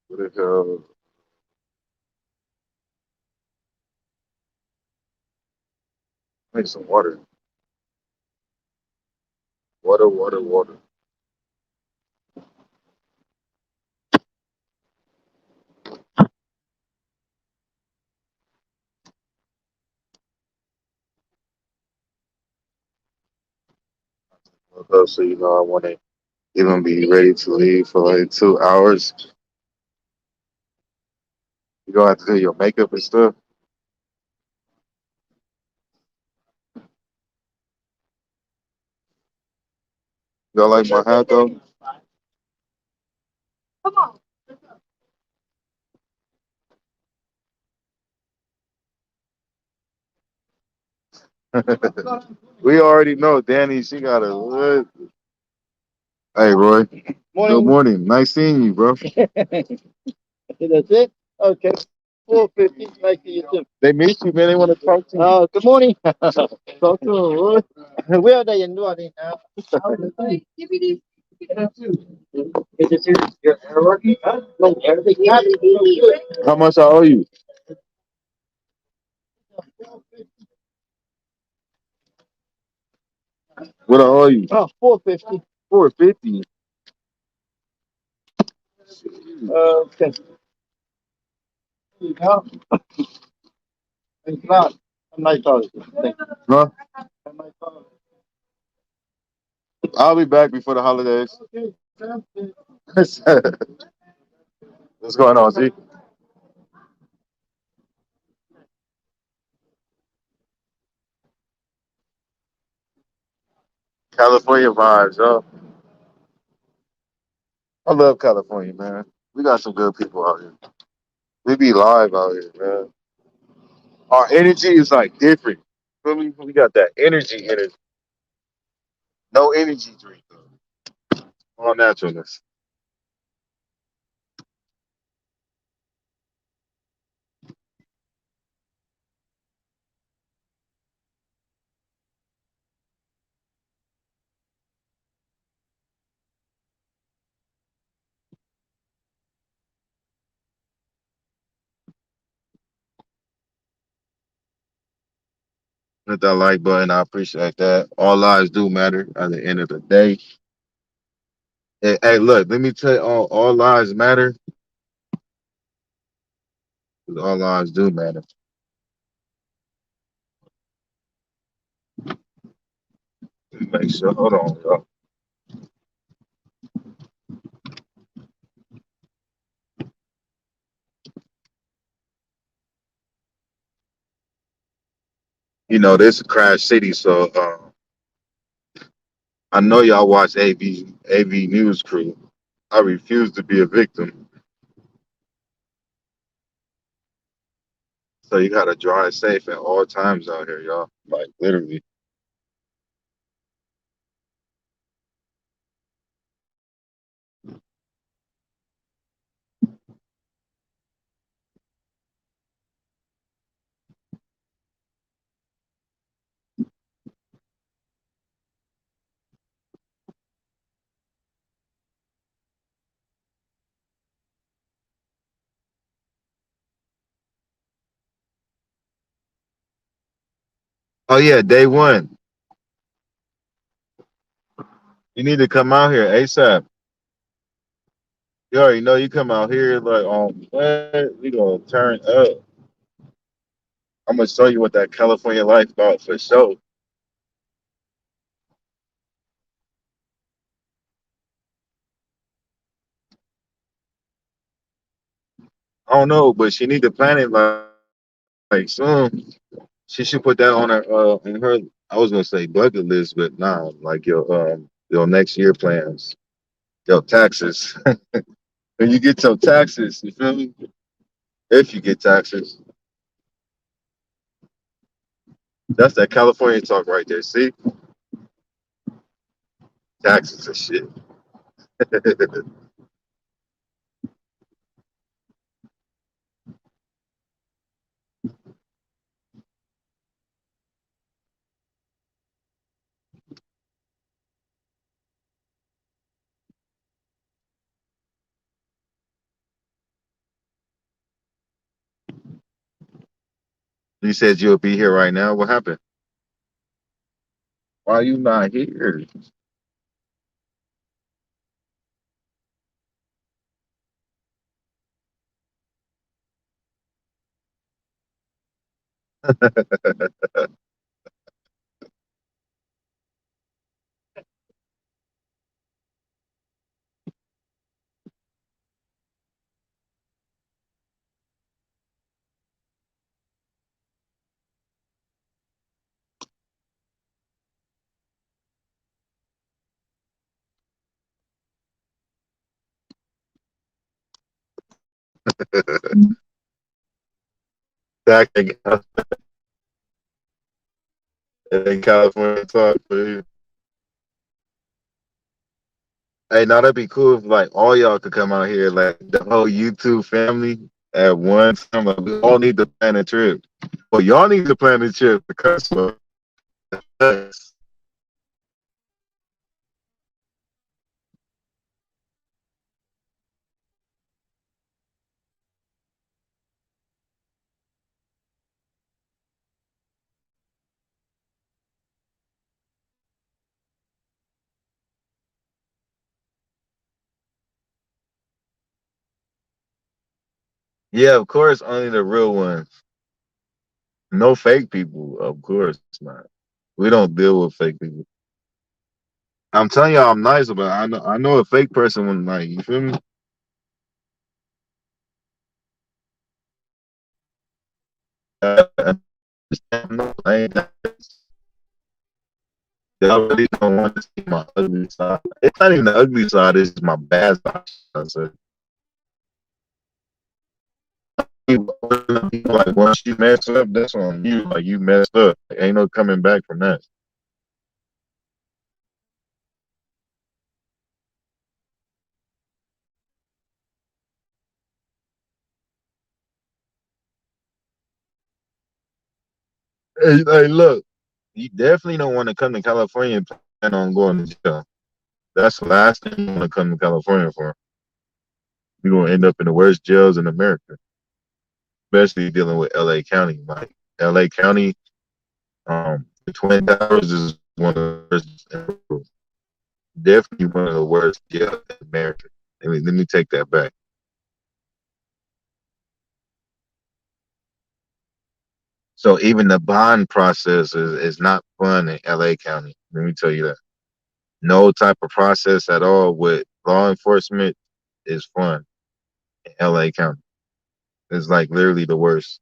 What the hell? Make some water. Water. So I want to even be ready to leave for like 2 hours. You gonna have to do your makeup and stuff. Y'all like my hat though? We already know Danny. She got a what? Hey, Roy. Good morning. Nice seeing you, bro. That's it? Okay. 450. Nice to you too. They miss you, man. They want to talk to you. Good morning. Talk to them, Roy. Where are they in New Orleans now? Is this your working? No, everything. How much I owe you? What I owe you? Oh, 450. 450. Okay. No, it's not. I'm not talking. Huh? I'm not talking. I'll be back before the holidays. Okay. What's going on, Z? California vibes, yo. I love California, man. We got some good people out here. We be live out here, man. Our energy is like different. Feel me? We got that energy. No energy drink though. All naturalness. Hit that like button. I appreciate that. All lives do matter at the end of the day. Hey, look, let me tell you, all lives matter. 'Cause all lives do matter. Make sure. Hold on, y'all. This is Crash City, so I know y'all watch AV News Crew. I refuse to be a victim, so you gotta drive safe at all times out here, y'all. Like literally. Oh yeah, day one. You need to come out here ASAP. You already know you come out here like on what? We gonna turn up. I'm gonna show you what that California life about for sure. I don't know, but she need to plan it like soon. She should put that on her in her. I was gonna say bucket list, but nah, like your next year plans, your taxes. When you get your taxes, you feel me? If you get taxes, that's that California talk right there. See, taxes and shit. You said you'll be here right now. What happened? Why are you not here? Back in California talk for you. Hey, now that'd be cool if like all y'all could come out here, like the whole YouTube family at one time. Like, we all need to plan a trip. Well, y'all need to plan a trip because of us. Yeah, of course, only the real ones. No fake people, of course not. We don't deal with fake people. I'm telling y'all, I'm nice, but I know a fake person when like you feel me. No, I ain't that. Y'all really don't want to see my ugly side. It's not even the ugly side; it's just my bad side. So, like once you mess up, that's on you. Like you messed up. Like, ain't no coming back from that. Hey, look, you definitely don't want to come to California and plan on going to jail. That's the last thing you want to come to California for. You're gonna end up in the worst jails in America, especially dealing with LA County. Like LA County, the Twin Towers is one of the worst in the world. Definitely one of the worst jails in America. Let me take that back. So even the bond process is not fun in LA County. Let me tell you that. No type of process at all with law enforcement is fun in LA County. It's like literally the worst.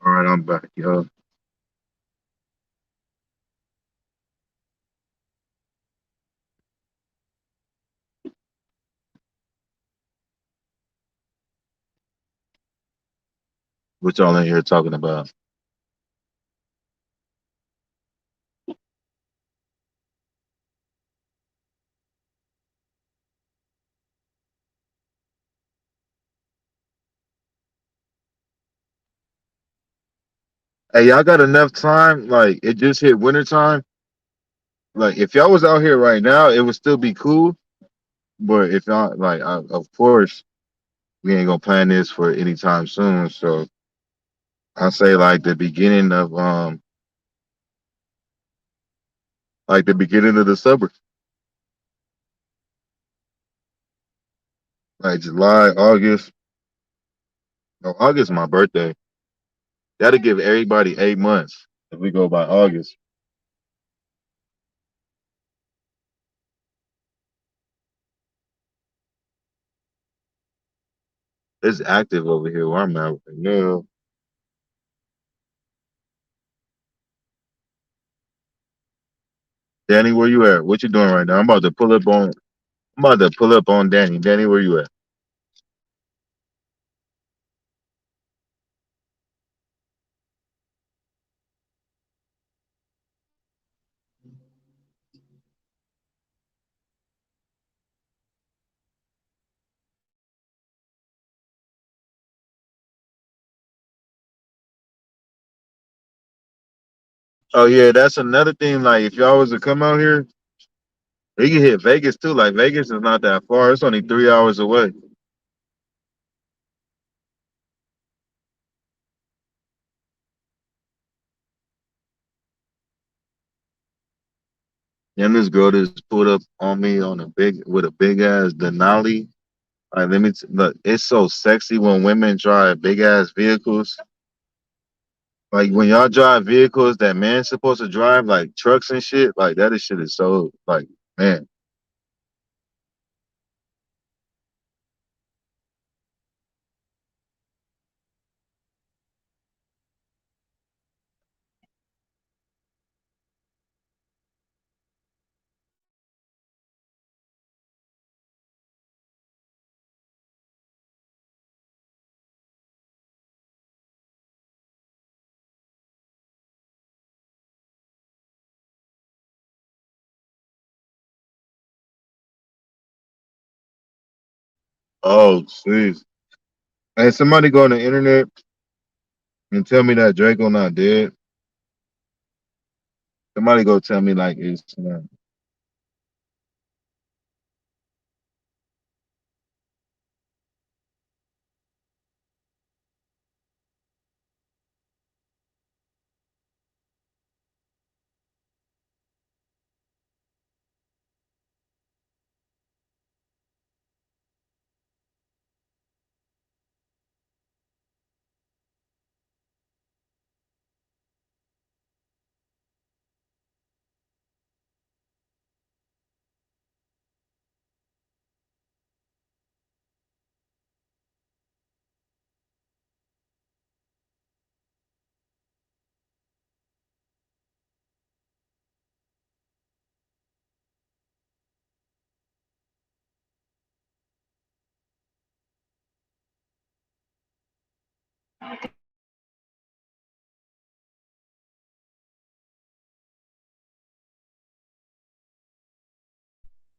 All right, I'm back, yo. What y'all in here talking about? Hey, y'all got enough time? Like it just hit winter time. Like if y'all was out here right now, it would still be cool. But if not, like of course we ain't gonna plan this for any time soon. So I say like the beginning of like the beginning of the summer, like July, August. No, August is my birthday. That'll give everybody 8 months if we go by August. It's active over here where I'm at right now. Danny, where you at? What you doing right now? I'm about to pull up on. I'm about to pull up on Danny. Danny, where you at? Oh yeah, that's another thing. Like if y'all was to come out here, we can hit Vegas too. Like Vegas is not that far. It's only 3 hours away. And this girl just pulled up on me on a big with a big ass Denali. Like, let me look. It's so sexy when women drive big ass vehicles. Like when y'all drive vehicles that man's supposed to drive, like trucks and shit. Like that is shit is so like man. Oh, jeez. Hey, somebody go on the internet and tell me that Draco not dead. Somebody go tell me like it's not.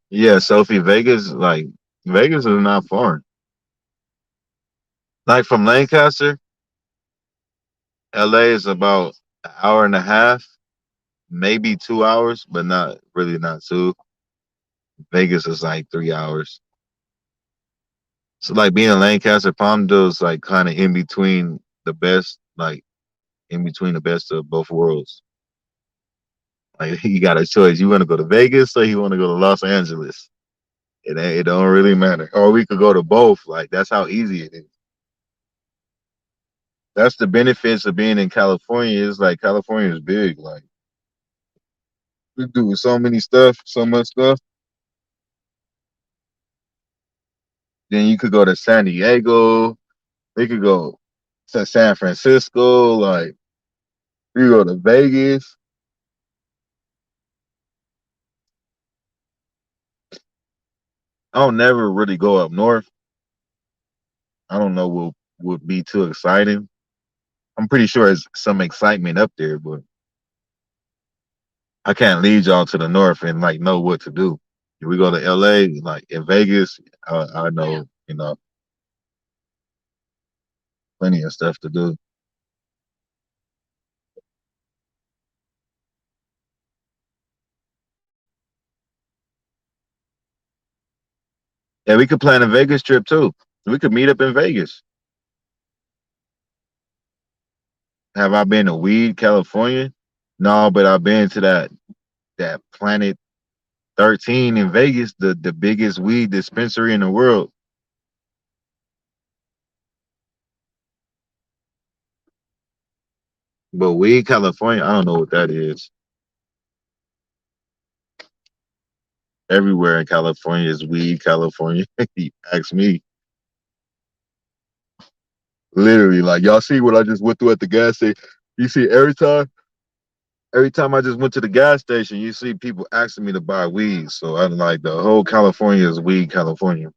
Yeah, Sophie, Vegas is not far. Like from Lancaster, LA is about an hour and a half, maybe 2 hours, but not really not two. Vegas is like 3 hours. So like being in Lancaster, Palmdale is like kind of in between the best, like in between the best of both worlds. Like you got a choice. You want to go to Vegas or you want to go to Los Angeles. It don't really matter. Or we could go to both. Like that's how easy it is. That's the benefits of being in California. Is like California is big. Like we do so many stuff, so much stuff. Then you could go to San Diego. We could go to San Francisco. Like we go to Vegas. I don't never really go up north. I don't know what would be too exciting. I'm pretty sure there's some excitement up there, but I can't lead y'all to the north and like know what to do. If we go to LA, like in Vegas, I know, plenty of stuff to do. Yeah, we could plan a Vegas trip too. We could meet up in Vegas. Have I been to Weed, California? No, but I've been to that Planet 13 in Vegas, the biggest weed dispensary in the world. But Weed, California, I don't know what that is. Everywhere in California is Weed, California. He asked me. Literally, like y'all see what I just went through at the gas station. You see every time I just went to the gas station, you see people asking me to buy weed. So I'm like the whole California is weed, California.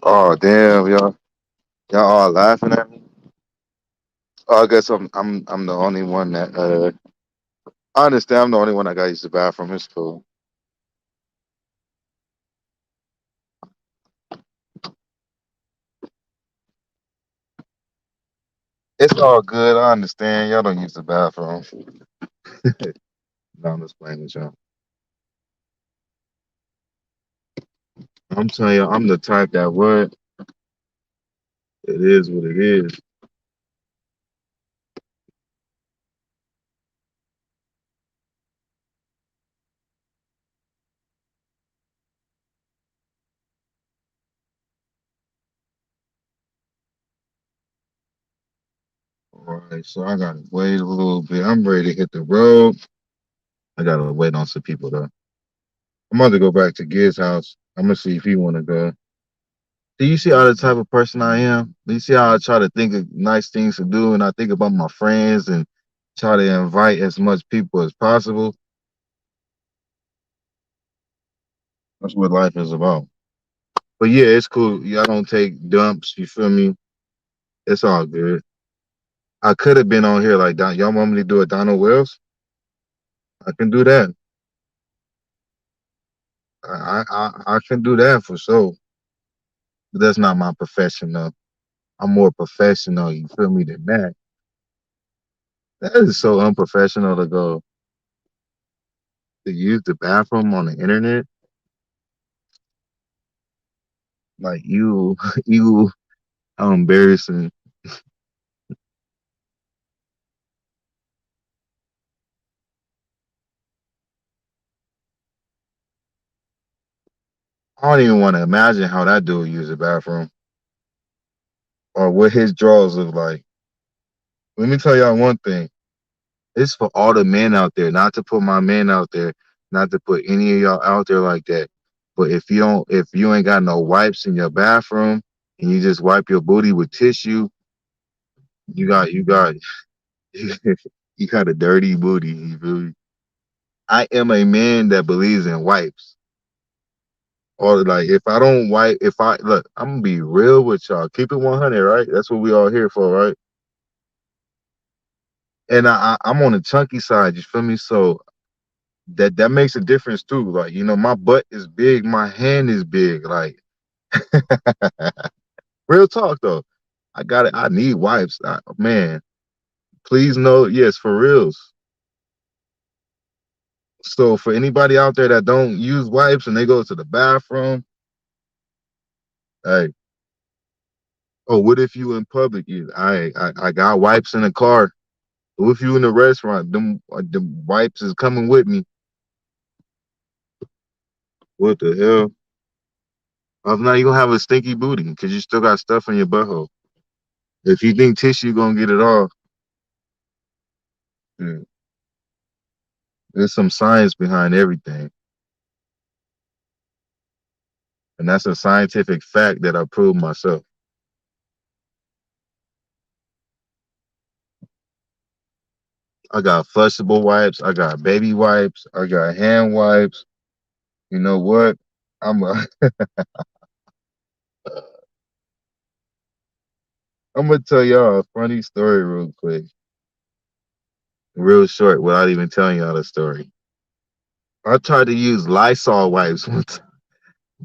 Oh damn, y'all all laughing at me. Oh, I guess I'm the only one that I understand. I'm the only one that got used to bathroom. It's cool. It's all good. I understand. Y'all don't use the bathroom. No, I'm just playing with y'all. I'm telling you, I'm the type that would. It is what it is. All right, so I gotta wait a little bit. I'm ready to hit the road. I gotta wait on some people though. I'm about to go back to Gid's house. I'm gonna see if he wanna go. Do you see how the type of person I am? Do you see how I try to think of nice things to do and I think about my friends and try to invite as much people as possible? That's what life is about. But yeah, it's cool. Y'all don't take dumps. You feel me? It's all good. I could have been on here like Don. Y'all want me to do a Donald Wells? I can do that. I can do that for sure. But that's not my profession though. I'm more professional. You feel me than that? That is so unprofessional to go to use the bathroom on the internet. Like you, you, how embarrassing. I don't even want to imagine how that dude used the bathroom or what his drawers look like. Let me tell y'all one thing. It's for all the men out there, not to put my men out there, not to put any of y'all out there like that. But if you ain't got no wipes in your bathroom and you just wipe your booty with tissue, you got you got a dirty booty. You feel me? I am a man that believes in wipes. Or like if I don't wipe, if I look, I'm gonna be real with y'all. Keep it 100, right? That's what we all here for, right? And I'm on the chunky side. You feel me? So that makes a difference too. Like my butt is big, my hand is big. Like real talk though. I got it. I need wipes. Man, please know, yes, for reals. So for anybody out there that don't use wipes and they go to the bathroom, hey, oh, what if you in public? I got wipes in the car. What if you in the restaurant? The wipes is coming with me. What the hell? If not, you gonna have a stinky booty because you still got stuff in your butthole. If you think tissue gonna get it off, mm, there's some science behind everything, and that's a scientific fact that I proved myself. I got flushable wipes. I got baby wipes. I got hand wipes. You know what? I'm a, I'm gonna tell y'all a funny story real quick, real short, without even telling y'all the story. I tried to use Lysol wipes one time.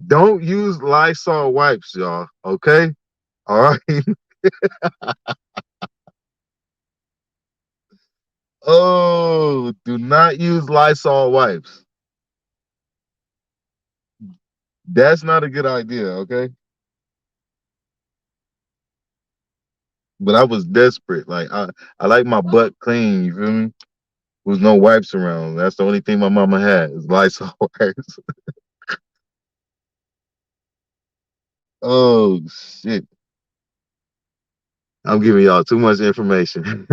Don't use Lysol wipes, y'all. Okay? All right. Oh, do not use Lysol wipes. That's not a good idea. Okay. But I was desperate. Like I like my butt clean. You feel me? There was no wipes around. That's the only thing my mama had is Lysol wipes. Oh shit! I'm giving y'all too much information.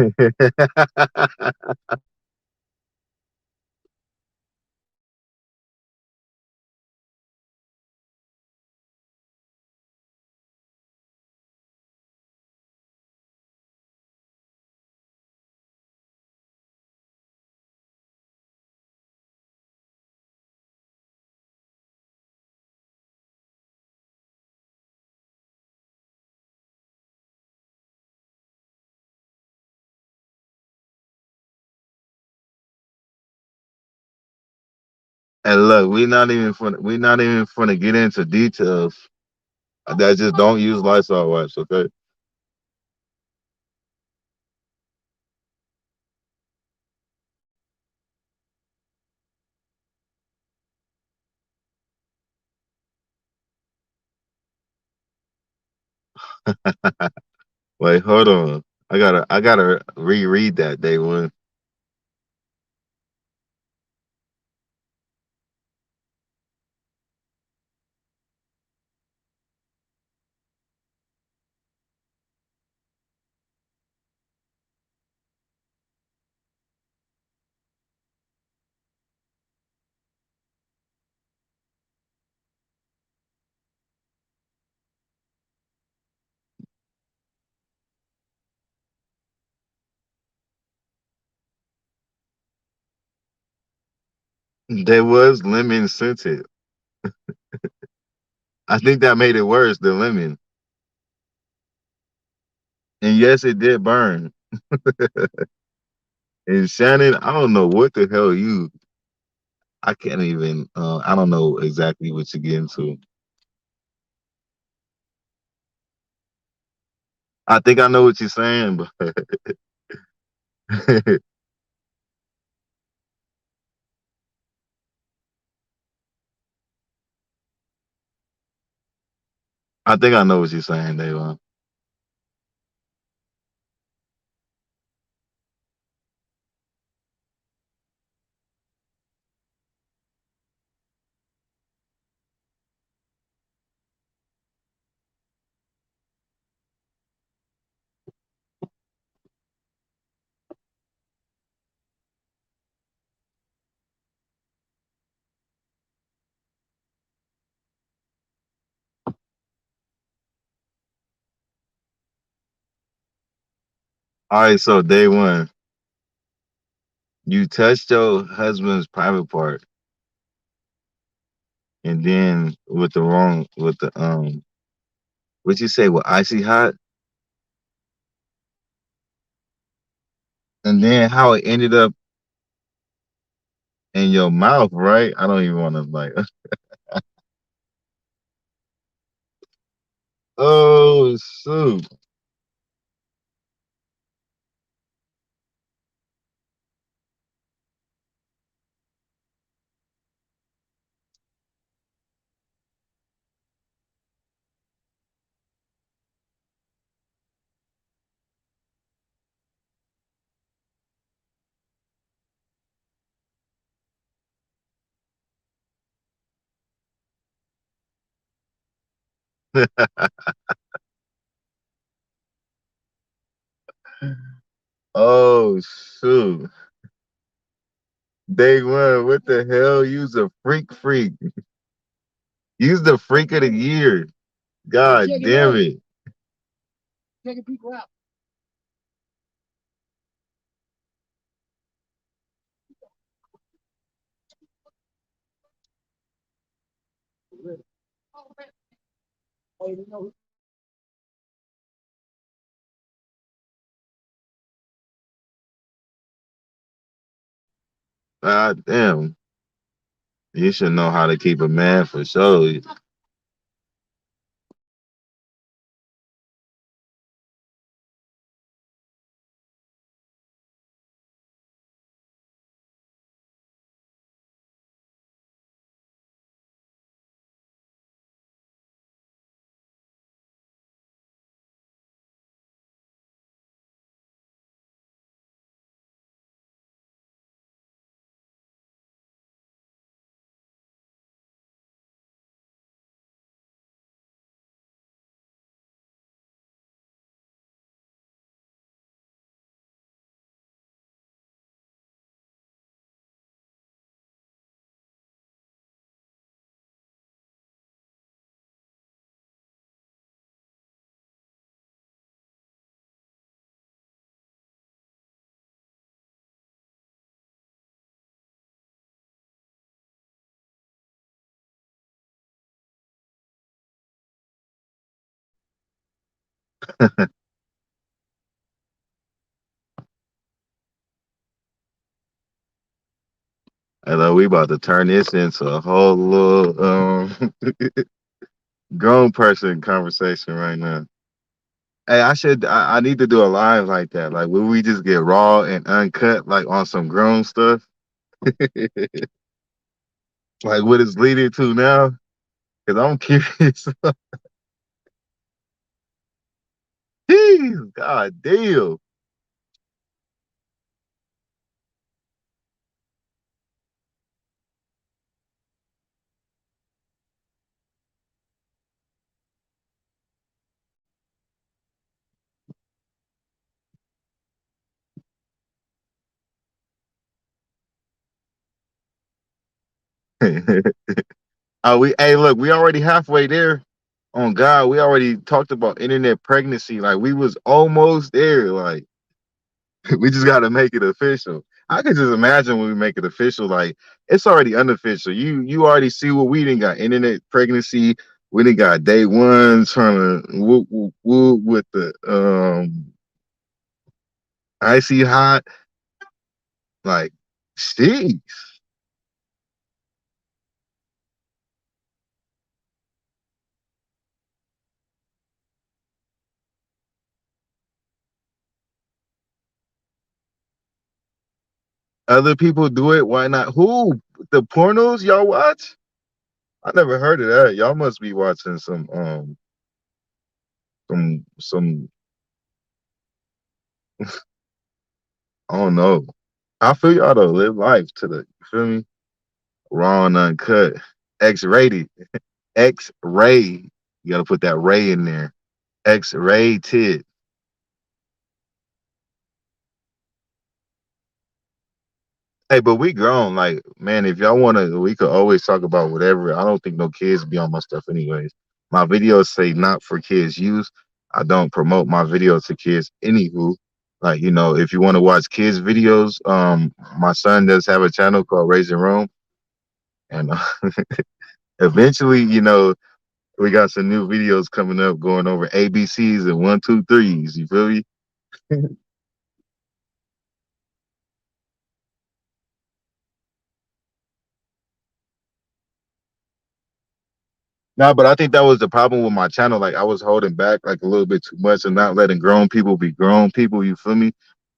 And look, we not even finna get into details. That just don't use Lysol wipes, okay? Wait, hold on. I gotta reread that day one. They was lemon scented. I think that made it worse, the lemon. And yes, it did burn. And Shannon, I don't know what the hell you. I can't even. I don't know exactly what you're getting to. I think I know what you're saying, but I think I know what you're saying, Davon. All right, so day one, you touched your husband's private part, and then with the what you say with icy hot, and then how it ended up in your mouth, right? I don't even want to like. Oh shoot! Oh shoot! Day one, what the hell? Use a freak. Use the freak of the year. God damn it! God damn! You should know how to keep a man for sure. I know we about to turn this into a whole little grown person conversation right now. Hey, I need to do a live like that. Like, will we just get raw and uncut, like on some grown stuff? Like what it's leading to now? Because I'm curious. Jeez, God damn. Hey, look, we already halfway there. On God, we already talked about internet pregnancy. Like we was almost there. Like we just got to make it official. I can just imagine when we make it official. Like it's already unofficial. You already see what we didn't got internet pregnancy. We didn't got day one trying to whoop whoop whoop with the icy hot. Like, see, other people do it. Why not? Who the pornos y'all watch? I never heard of that. Y'all must be watching some I don't know. I feel y'all to live life to the you feel me? Raw and uncut. X rated. X ray. You gotta put that ray in there. X rated. Hey, but we grown. Like, man, if y'all wanna we could always talk about whatever. I don't think no kids be on my stuff anyways. My videos say not for kids use. I don't promote my videos to kids anywho. Like, if you want to watch kids videos, my son does have a channel called Raising Rome. And eventually, we got some new videos coming up going over ABCs and one, two, threes. You feel me? Nah, but I think that was the problem with my channel. Like I was holding back like a little bit too much and not letting grown people be grown people. You feel me?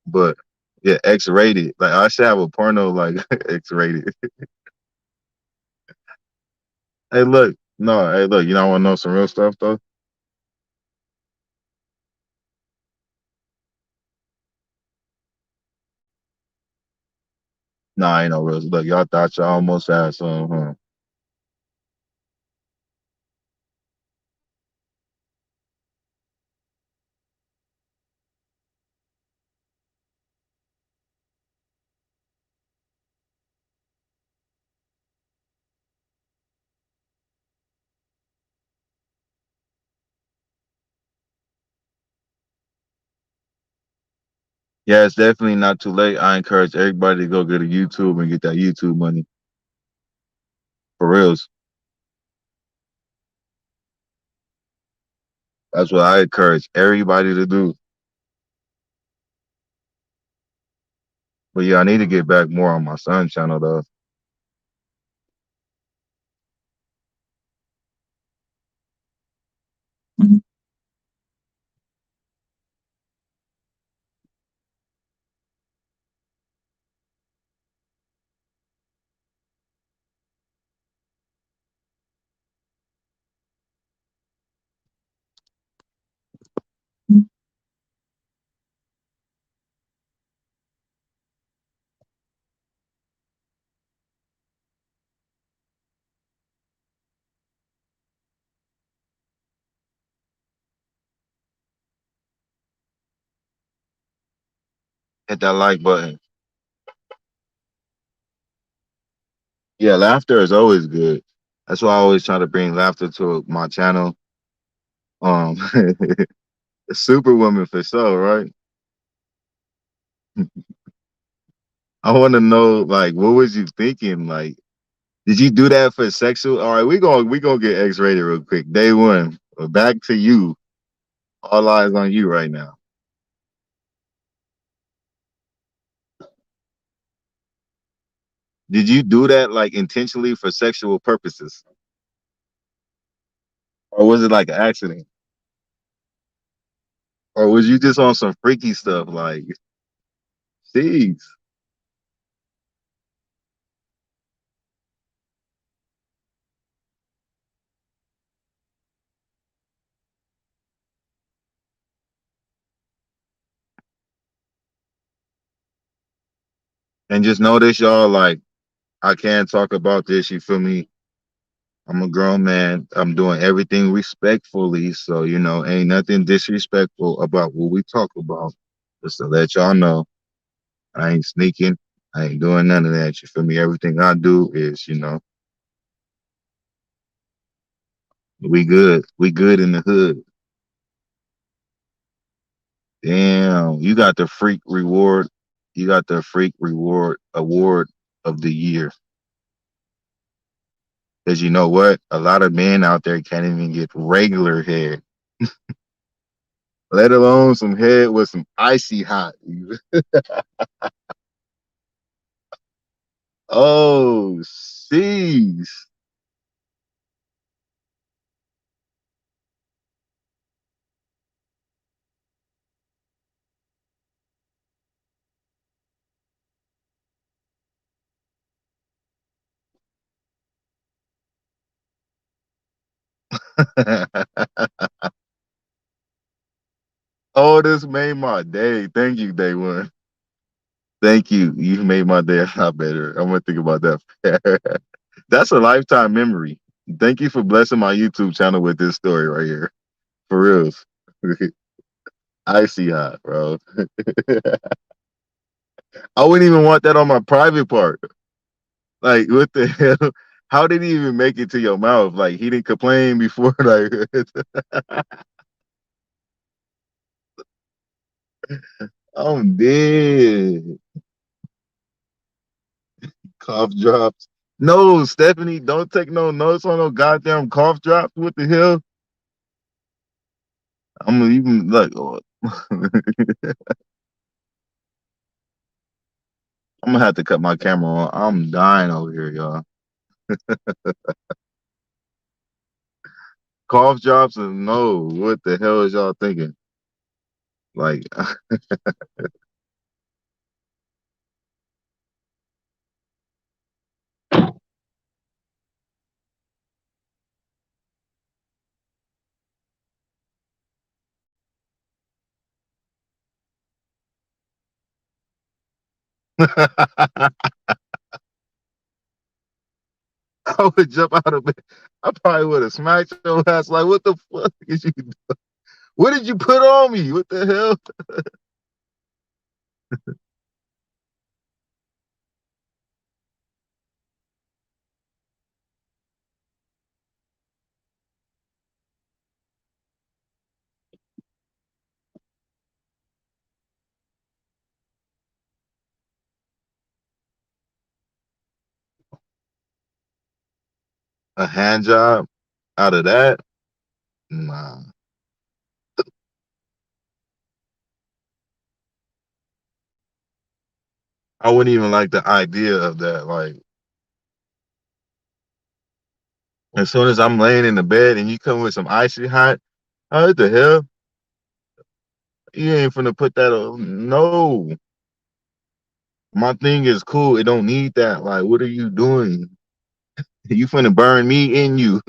But yeah, X rated. Like I should have a porno like X rated. Hey, look, no, hey, look. You know, I want to know some real stuff though. Nah, ain't no real. Look, y'all thought y'all almost had some. Huh? Yeah, it's definitely not too late. I encourage everybody to go get a YouTube and get that YouTube money for reals. That's what I encourage everybody to do. But yeah, I need to get back more on my son channel though. Hit that like button. Yeah, laughter is always good. That's why I always try to bring laughter to my channel. Um, Superwoman for sure, right? I want to know, like, what was you thinking? Like, did you do that for sexual? All right, we gonna get X rated real quick. Day one, back to you. All eyes on you right now. Did you do that like intentionally for sexual purposes, or was it like an accident, or was you just on some freaky stuff? Like, jeez, and just know this, y'all. Like, I can't talk about this. You feel me? I'm a grown man. I'm doing everything respectfully. So, ain't nothing disrespectful about what we talk about. Just to let y'all know, I ain't sneaking. I ain't doing none of that. You feel me? Everything I do is, we good. We good in the hood. Damn, you got the freak reward. You got the freak reward award of the year. Because you know what? A lot of men out there can't even get regular head, let alone some head with some icy hot. Oh, jeez. Oh, this made my day. Thank you, day one. Thank you. You made my day a lot better. I'm gonna think about that. That's a lifetime memory. Thank you for blessing my YouTube channel with this story right here. For reals. Icy hot, bro. I wouldn't even want that on my private part. Like, what the hell? How did he even make it to your mouth? Like, he didn't complain before. Like, I'm dead. Cough drops. No, Stephanie, don't take no notes on no goddamn cough drops. What the hell? I'm gonna even look. I'm gonna have to cut my camera on. I'm dying over here, y'all. Cough drops and no. What the hell is y'all thinking? Like, I would jump out of bed. I probably would have smacked your ass. Like, what the fuck is you? What did you put on me? What the hell? A hand job out of that? Nah. I wouldn't even like the idea of that. Like, as soon as I'm laying in the bed and you come with some icy hot, oh, what the hell? You ain't finna put that on. No. My thing is cool. It don't need that. Like, what are you doing? You finna burn me in you.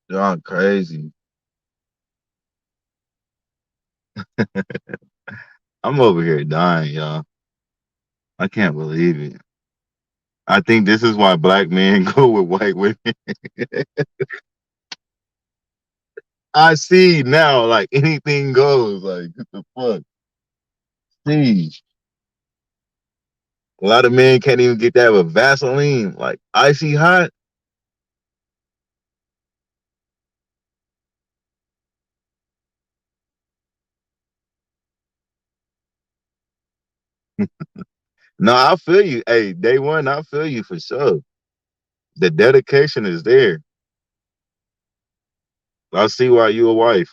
Y'all crazy. I'm over here dying, y'all. I can't believe it. I think this is why black men go with white women. I see now, like anything goes. Like, what the fuck? See, a lot of men can't even get that with Vaseline, like icy hot. No, I feel you. Hey, day one, I feel you for sure. The dedication is there. I see why you a wife.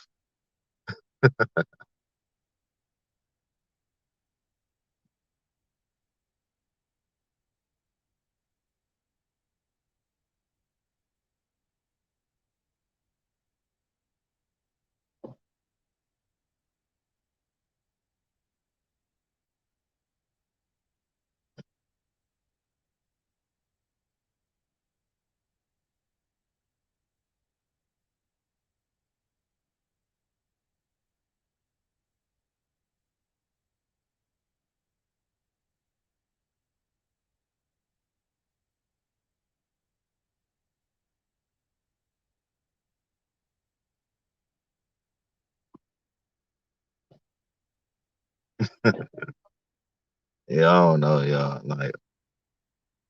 Yeah, I don't know, y'all. Like,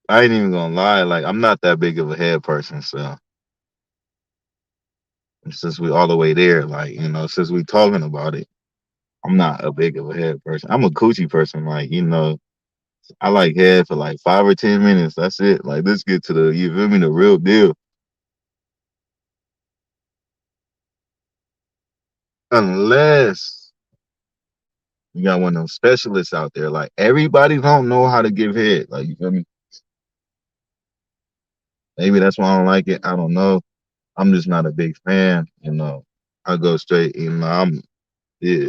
I ain't even gonna lie. Like, I'm not that big of a head person. So, since we all the way there, like, since we talking about it, I'm not a big of a head person. I'm a coochie person. Like, I like head for like 5 or 10 minutes. That's it. Like, let's get to you feel me, the real deal. Unless you got one of them specialists out there. Like, everybody don't know how to give head. Like, you feel me? Maybe that's why I don't like it. I don't know. I'm just not a big fan. I go straight. Yeah.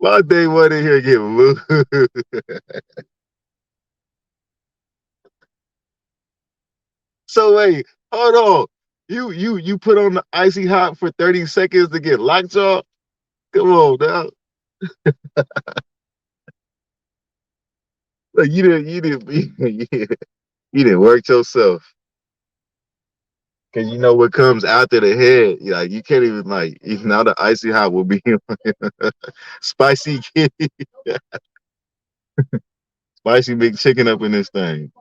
My day one in here getting loose. So wait, hold on. You put on the icy hot for 30 seconds to get lockjaw? Come on now. Like you didn't work yourself. Cause you know what comes after the head. Like you can't even now the icy hot will be spicy kitty, spicy big chicken up in this thing.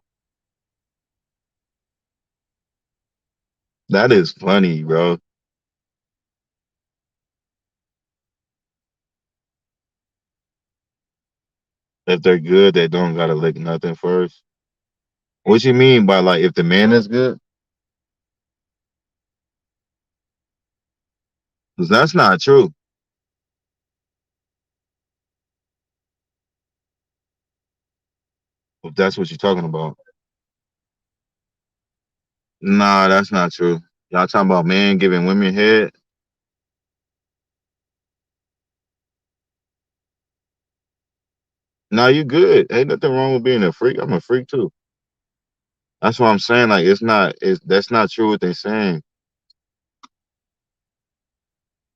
That is funny, bro. If they're good, they don't gotta lick nothing first. What you mean by like if the man is good? Because that's not true. If that's what you're talking about. Nah, that's not true. Y'all talking about men giving women head? Nah, you good. Ain't nothing wrong with being a freak. I'm a freak too. That's what I'm saying. Like it's that's not true what they're saying.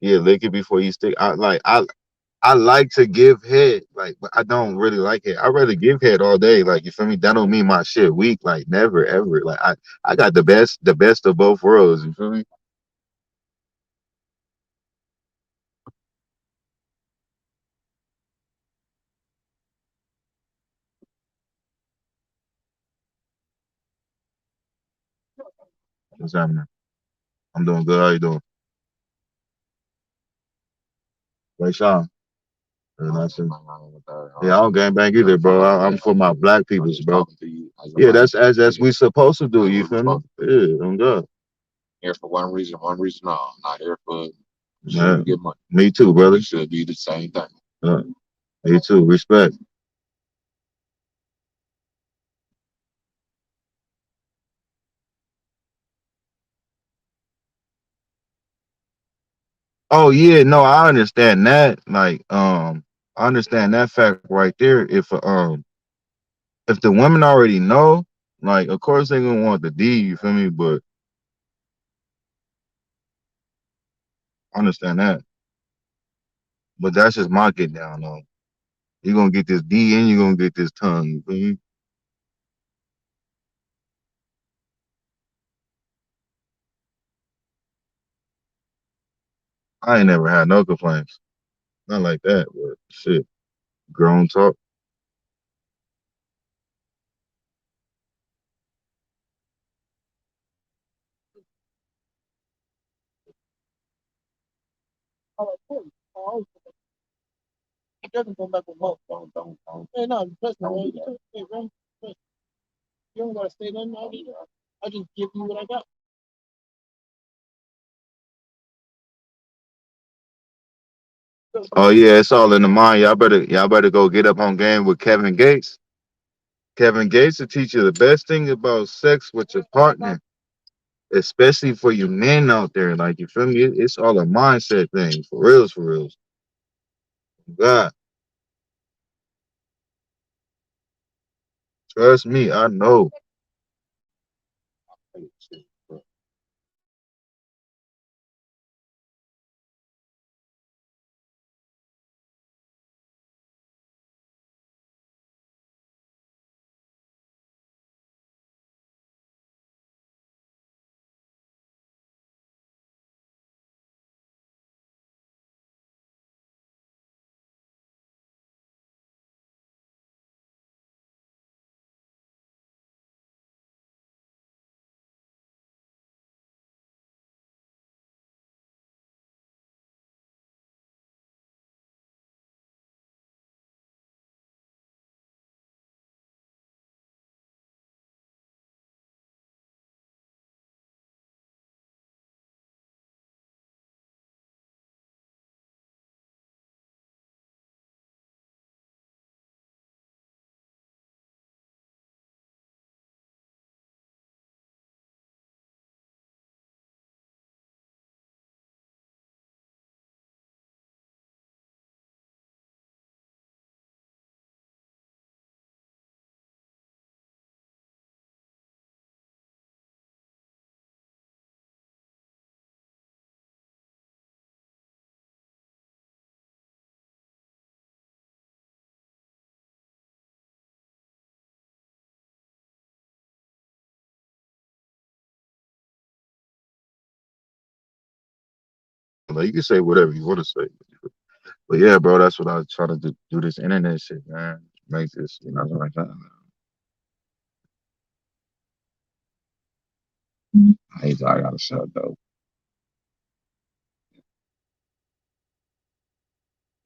Yeah, lick it before you stick. I like to give head, like, but I don't really like it. I rather give head all day. Like, you feel me? That don't mean my shit weak. Like, never ever. Like, I got the best of both worlds. You feel me? What's happening? I'm doing good. How you doing? Ray Sean. Very nice. Yeah, I don't gang bang either, bro. I'm for my black peoples, bro. Yeah, that's as we supposed to do. You feel me? Yeah, I'm good. Here for one reason all. I'm not here for to get money. Me too, brother. It should be the same thing. Me too. Respect. Oh yeah, no, I understand that. Like, I understand that fact right there. If the women already know, like, of course they gonna want the D. You feel me? But I understand that. But that's just my get down though. You're gonna get this D and you're gonna get this tongue. You feel me? I ain't never had no complaints. Not like that, but shit. Grown talk. Oh yeah, it's all in the mind. Y'all better go get up on game with Kevin Gates. Kevin Gates will teach you the best thing about sex with your partner, especially for you men out there. Like you feel me? It's all a mindset thing. For reals, for reals. God, trust me, I know. Like you can say whatever you want to say. But yeah, bro, that's what I was trying to do this internet shit, man. Make this, like that. I gotta shut though.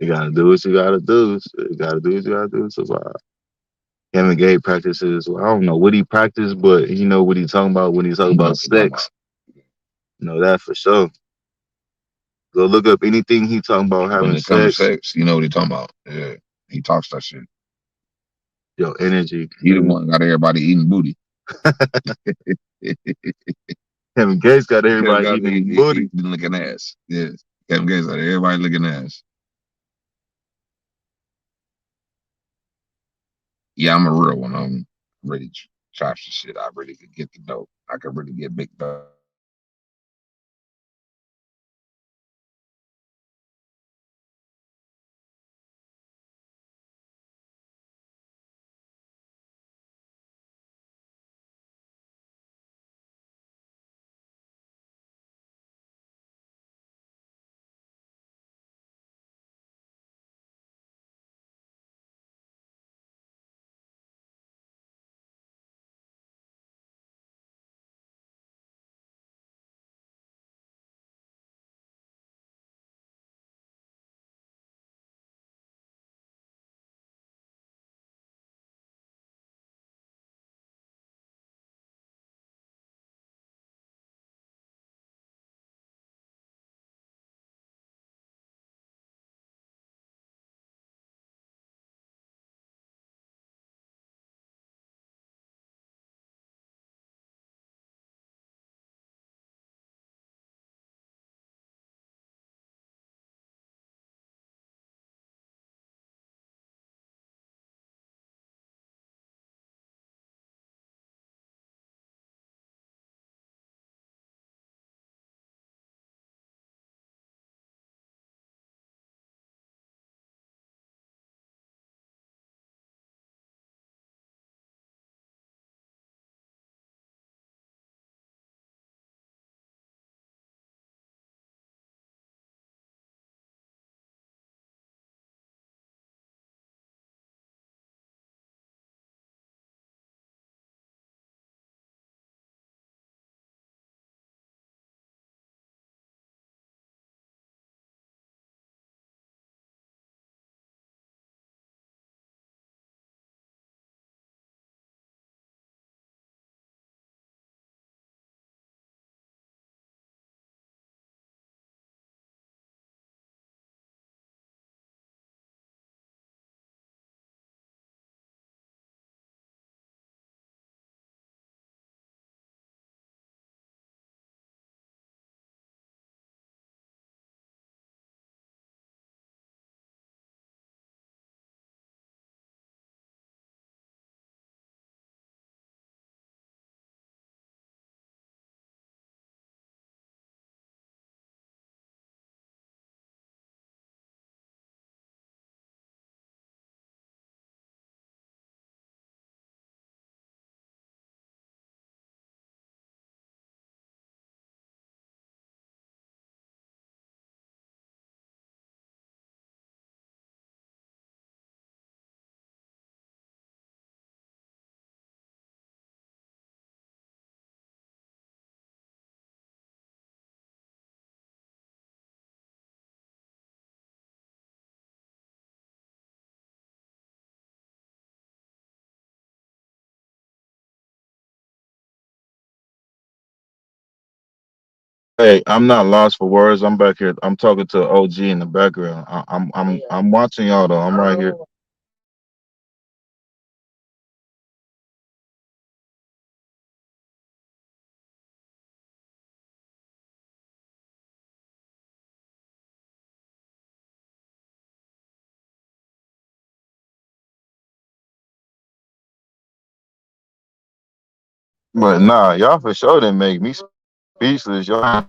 You gotta do what you gotta do. You gotta do what you gotta do to survive. Kevin Gates practices. Well, I don't know what he practiced, but you know what he talking about when he talking about sex. You know that for sure. Go look up anything he talking about When having it comes to sex. sex, you know what he talking about. Yeah, he talks that shit. Your energy. He the one got everybody eating booty. Kevin Gates got Kevin everybody got eating booty. been looking ass. Yeah, Kevin Gates got everybody looking ass. Yeah, I'm a real one. I'm really chops and shit. I really could get the dope. I could really get big dope. Hey, I'm not lost for words. I'm back here. I'm talking to OG in the background. I'm watching y'all though. I'm right here. But nah, y'all for sure didn't make me speechless. Y'all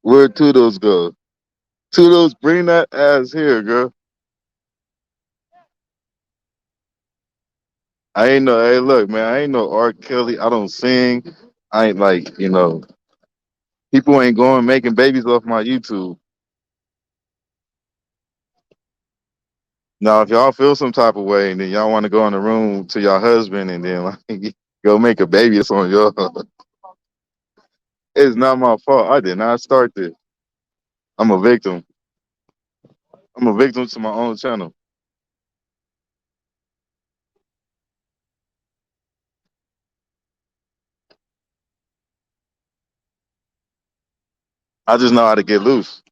where Toodles go? Toodles, bring that ass here, girl. I ain't no. Hey, look, man. I ain't no R. Kelly. I don't sing. I ain't like people ain't going making babies off my YouTube. Now, if y'all feel some type of way and then y'all want to go in the room to your husband and then like go make a baby, it's on y'all. It's not my fault. I did not start this. I'm a victim. I'm a victim to my own channel. I just know how to get loose.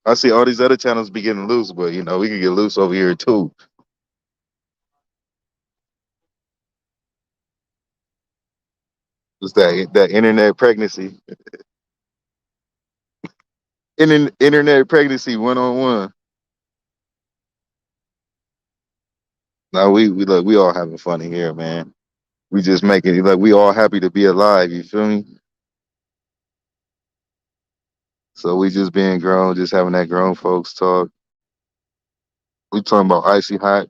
I see all these other channels be getting loose, but we can get loose over here too. It's that internet pregnancy. Internet pregnancy 101. Now we look, we all having fun in here, man. We just making it like we all happy to be alive, you feel me? So we just being grown, just having that grown folks talk. We talking about icy hot.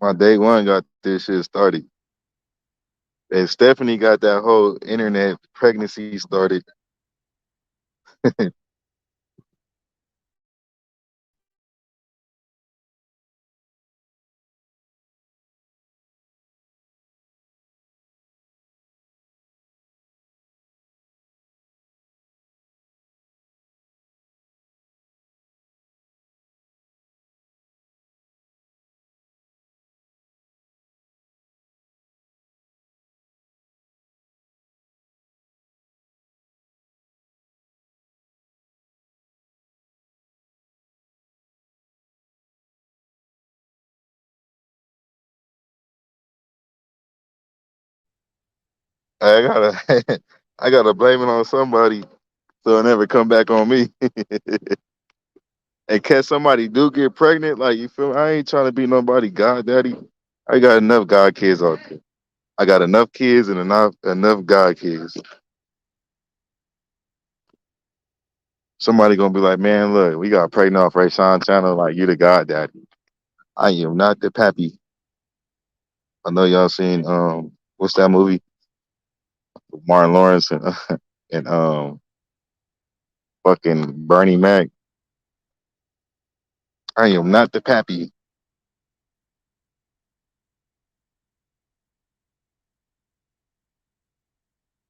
My day one got this shit started. And Stephanie got that whole internet pregnancy started. I gotta I gotta blame it on somebody so it never come back on me. In case somebody do get pregnant, like you feel me? I ain't trying to be nobody god daddy. I got enough god kids out there. I got enough kids and enough god kids. Somebody gonna be like, man, look, we got pregnant off Ray Sean channel, like you the god daddy. I am not the pappy. I know y'all seen what's that movie? Martin Lawrence and and fucking Bernie Mac. I am not the pappy.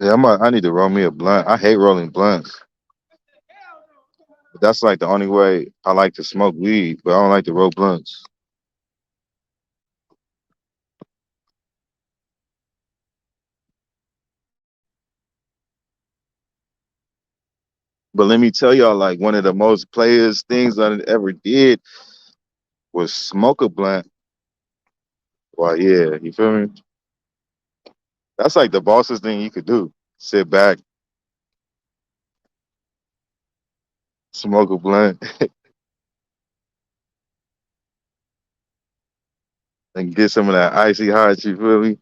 Yeah, I need to roll me a blunt. I hate rolling blunts. But that's like the only way I like to smoke weed, but I don't like to roll blunts. But let me tell y'all, like one of the most players things I ever did was smoke a blunt. Well, yeah, you feel me? That's like the bossest thing you could do. Sit back, smoke a blunt. and get some of that icy hot. You feel me?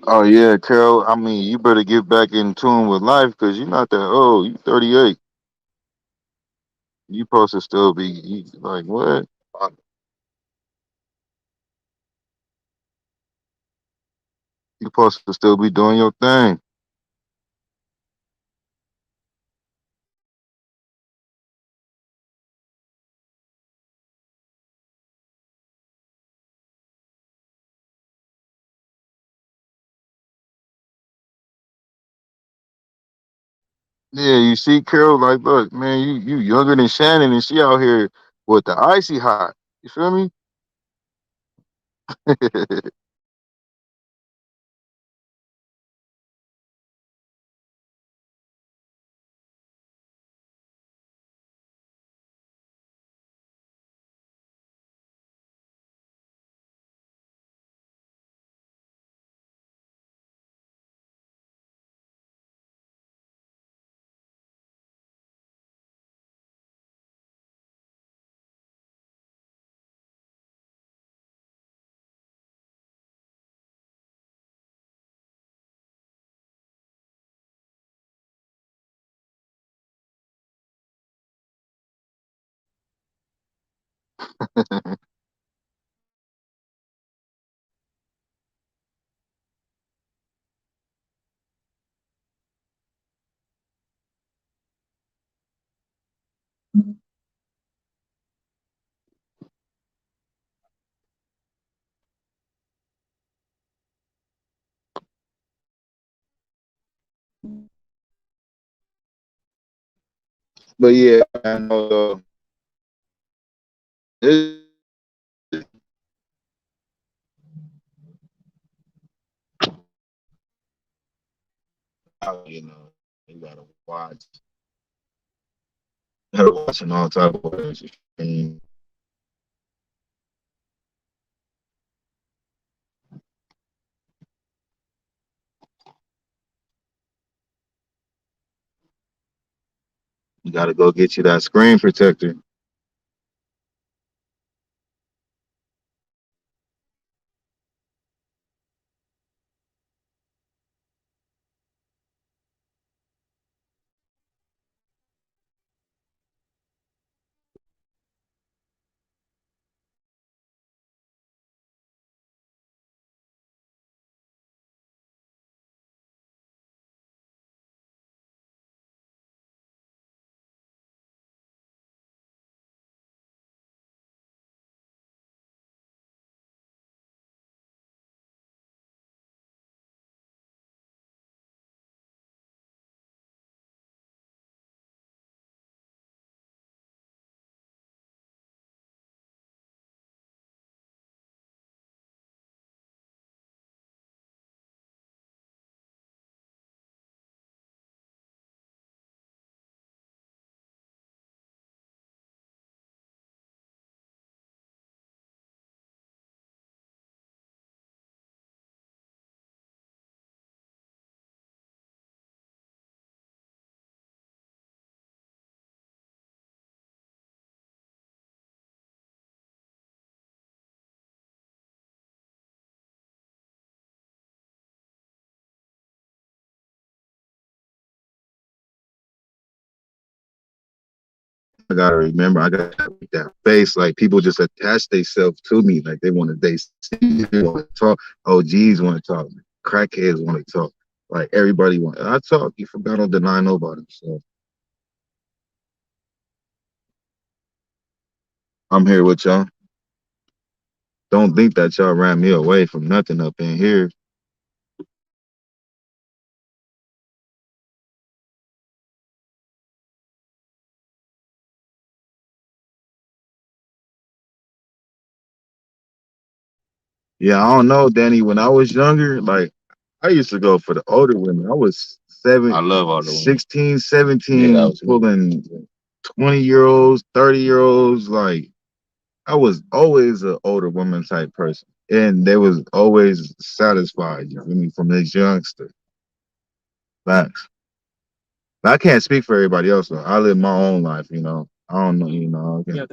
Oh yeah, Carol. I mean, you better get back in tune with life because you're not that old. You 38. You supposed to still be like what? You supposed to still be doing your thing. Yeah, you see, Carol. Like, look, man, you younger than Shannon, and she out here with the icy hot. You feel me? But yeah, I know though. This, you gotta watch. You gotta watch in all type of ways. And you gotta go get you that screen protector. I gotta remember, I gotta have like that face. Like people just attach themselves to me. Like they see me, they want to talk. OGs want to talk. Crackheads want to talk. Like everybody want. I talk. You forgot to deny nobody. So I'm here with y'all. Don't think that y'all ran me away from nothing up in here. Yeah, I don't know, Danny. When I was younger, like I used to go for the older women. I was I seven, love all the women. 16, Yeah, that 17, was me. pulling 20-year-olds, 30-year-olds. Like I was always an older woman type person. And they was always satisfied, you feel me, from this youngster. Facts. But I can't speak for everybody else though. I live my own life, you know. I don't know, you know. I can't-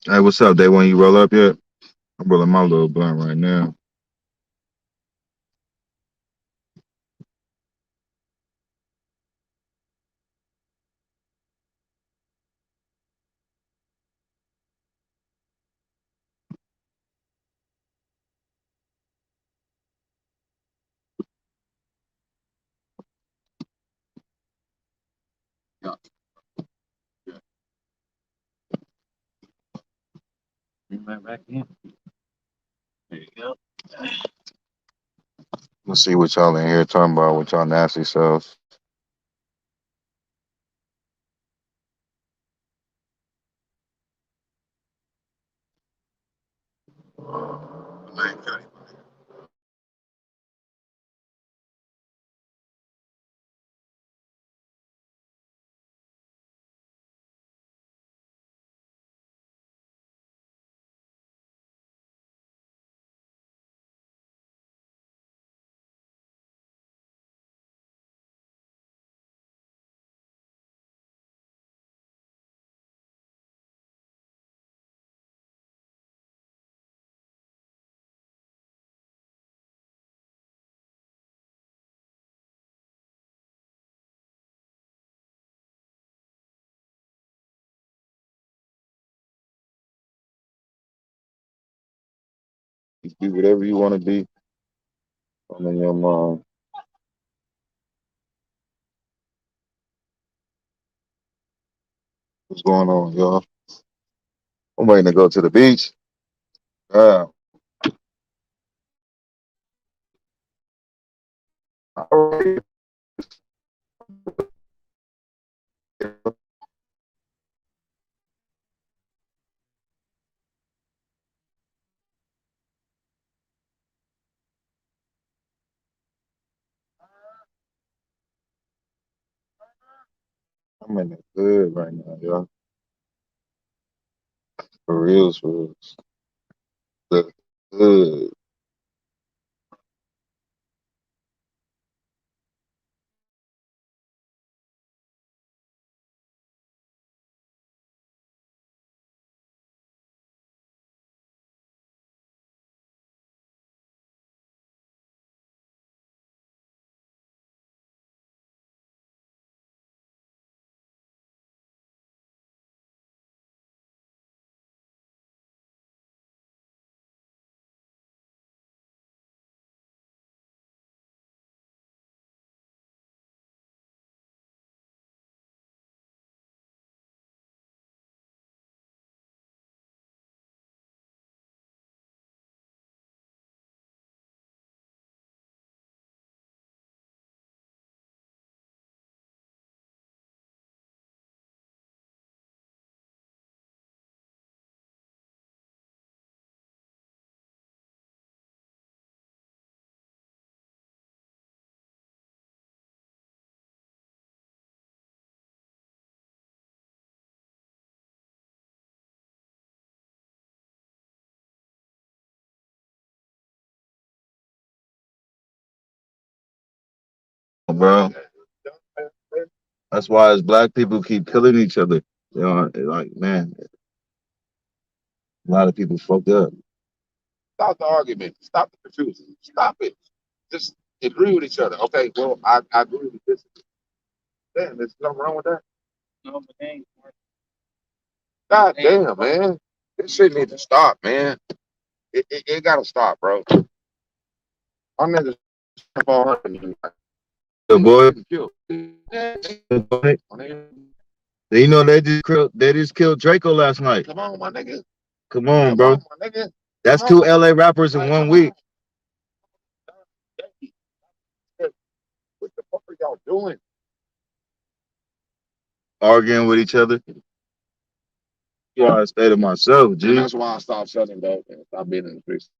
Hey, what's up? They want you roll up yet? I'm rolling my little blunt right now. Yeah, yeah. Bring that back in. There you go. Let's see what y'all in here talking about with y'all nasty selves. You be whatever you want to be. I'm in your mind. What's going on, y'all? I'm waiting to go to the beach. Yeah. I'm in the hood right now, y'all. For reals, for reals. The hood. bro. That's why as black people keep killing each other. You know, like man, a lot of people fucked up. Stop the argument. Stop the confusion. Stop it. Just agree with each other. Okay, well, I agree with this. Damn, there's nothing wrong with that. No, but they ain't God damn, man. This shit needs to stop, man. It gotta stop, bro. Our niggas fall hunting. The boy, Killed. you know they just killed Draco last night. Come on, my nigga. Come on, Come bro. on, my nigga. That's Come two on. LA rappers in Like, one come week on. What the fuck are y'all doing? arguing with each other. Yeah, I stay to myself, And G. that's why I stopped selling dope and stopped being in the streets.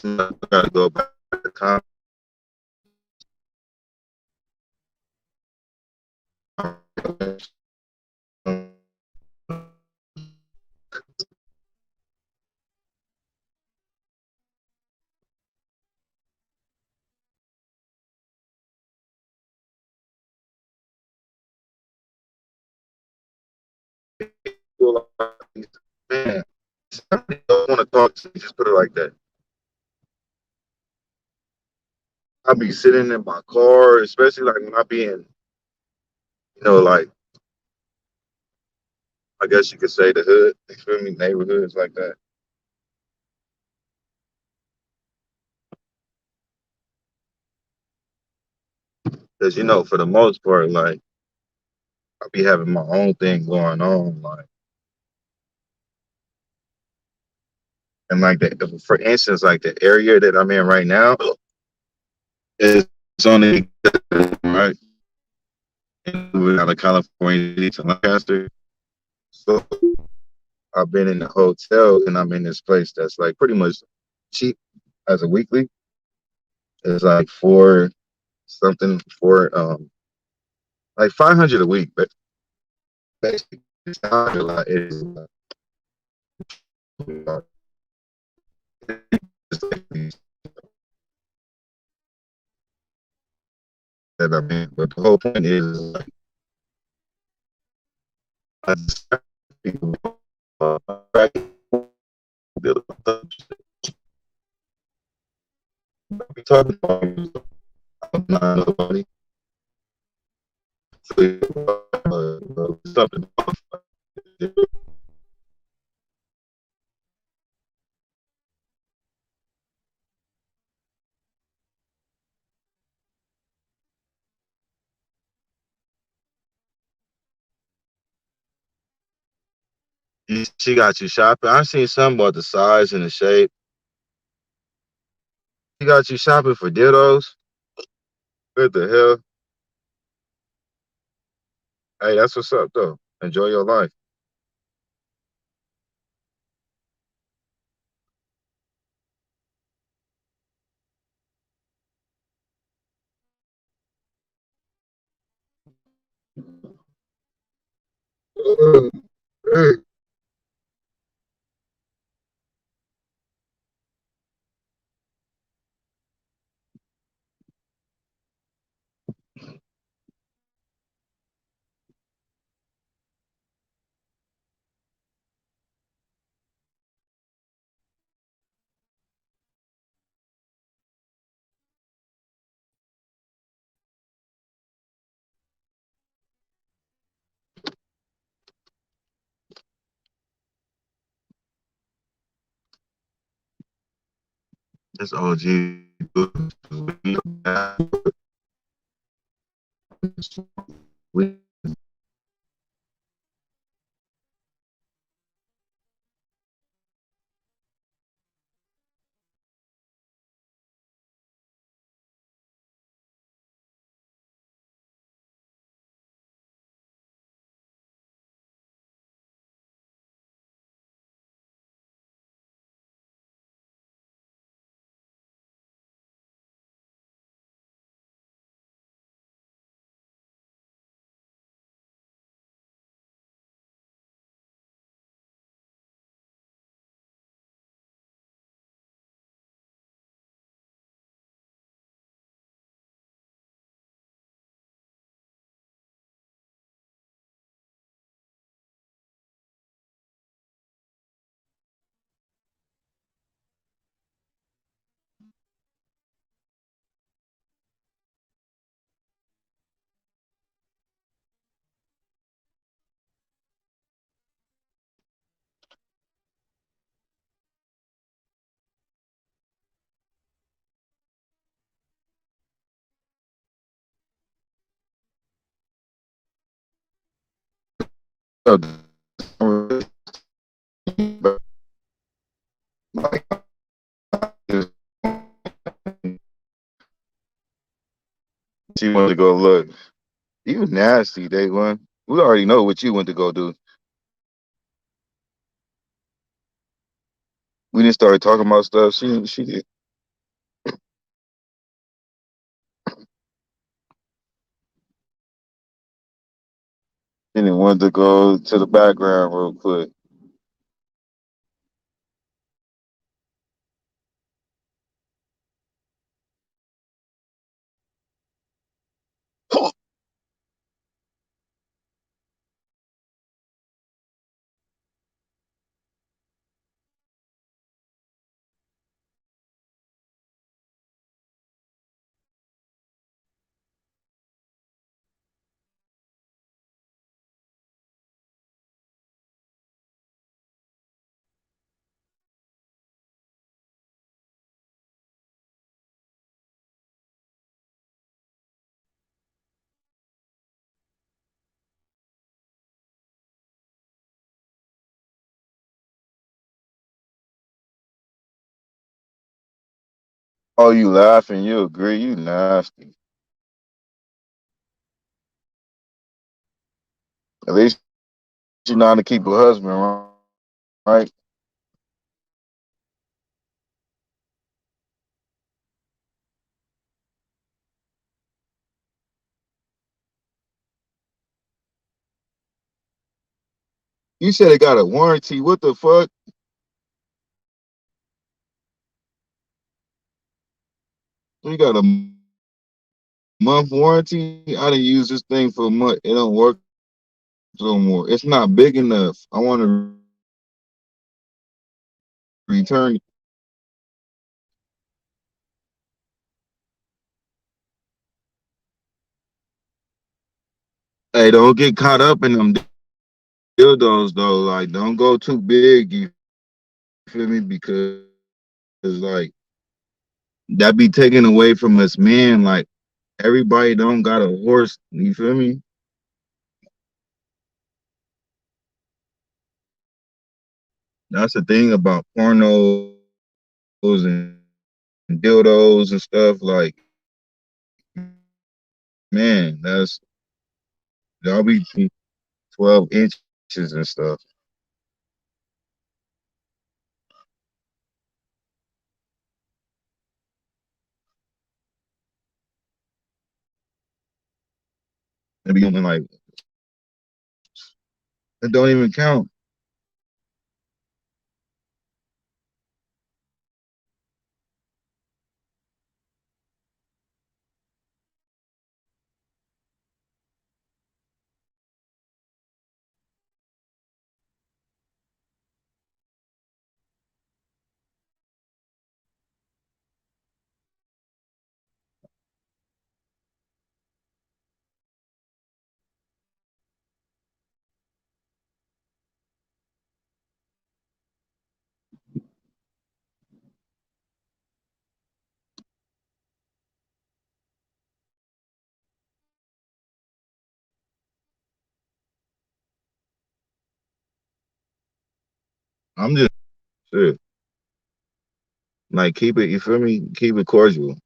I gotta go back to time. Man, somebody don't want to talk to me. Just put it like that. I'll be sitting in my car, especially like when I be in, like I guess you could say the hood. You feel me? Neighborhoods like that. Because for the most part, like I be having my own thing going on, like and like the for instance, like the area that I'm in right now is only right moving out of California to Lancaster. So I've been in a hotel and I'm in this place that's like pretty much cheap as a weekly. It's like four something for like 500 a week, but basically it's not a lot. It is that I'm in. But the whole point is like I just people be talking about not nobody. So, something. She got you shopping. I seen something about the size and the shape. She got you shopping for dildos. What the hell? Hey, that's what's up though. Enjoy your life. Hey, that's OG. We like she wanted to go look. You nasty, day one. We already know what you went to go do. We didn't start talking about stuff. She did. and wanted to go to the background real quick. Oh, you laughing? You agree? You nasty. At least you know how to keep a husband, right? You said it got a warranty. What the fuck? So you got a month warranty? I didn't use this thing for a month. It don't work no more. It's not big enough. I want to return. Hey, don't get caught up in them dildos though. Like, don't go too big. You feel me? Because like that be taken away from us men. Like everybody don't got a horse. You feel me? That's the thing about pornos and dildos and stuff. Like, man, that's y'all be 12 inches and stuff. It be only like it don't even count. I'm just shit. Like keep it. You feel me? Keep it cordial.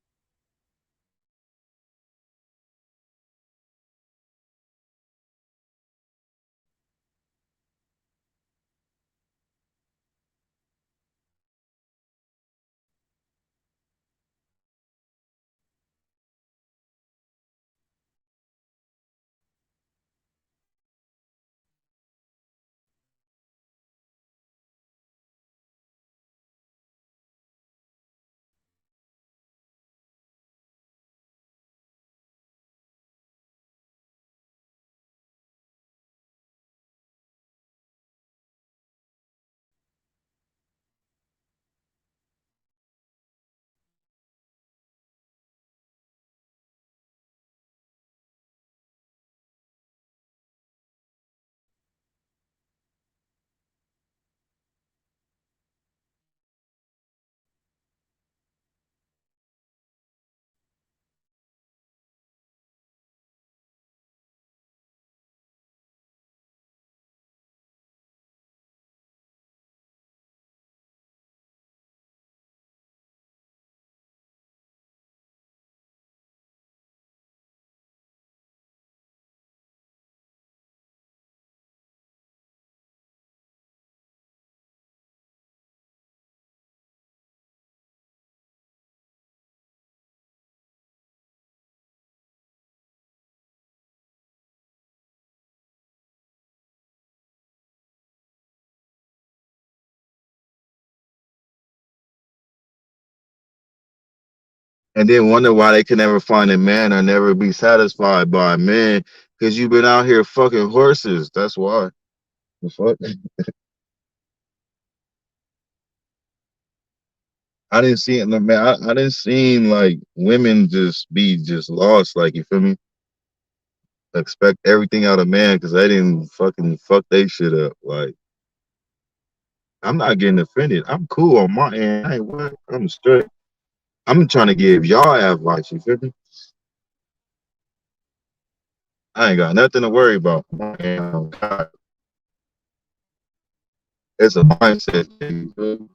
and then wonder why they can never find a man or never be satisfied by a man because you've been out here fucking horses. That's why. The fuck? I didn't see it, man. I didn't see like women just be just lost. Like you feel me? Expect everything out of man because they didn't fucking fuck they shit up. Like I'm not getting offended. I'm cool on my end. I ain't what? I'm straight. I'm trying to give y'all advice. You feel me? I ain't got nothing to worry about. Man, God, it's a mindset thing. You feel me?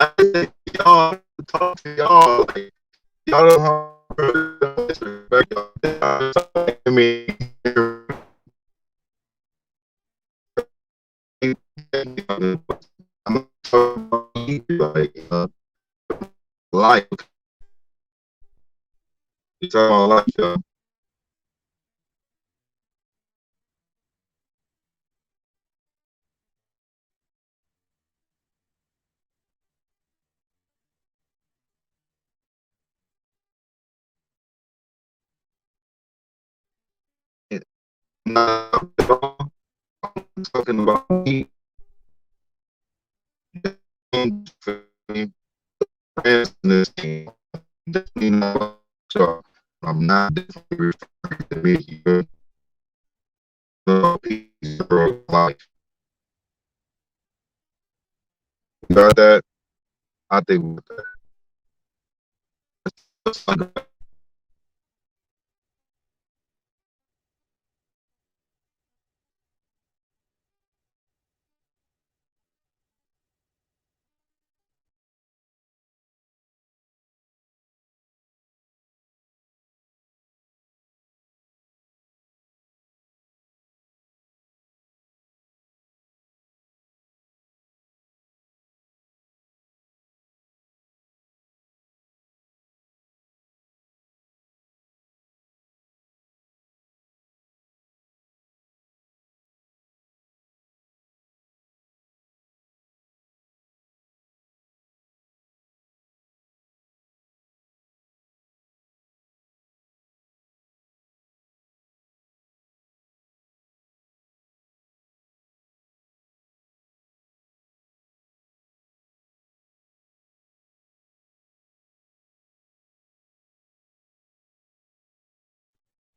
I think y'all talk to y'all like y'all don't disrespect y'all. I mean, I'm like life. You talking about life, y'all. I'm not talking about me. Friends in this game. Definitely not y'all. I'm not definitely referring to me. You know, peace, bro, life. You got that? I think with that.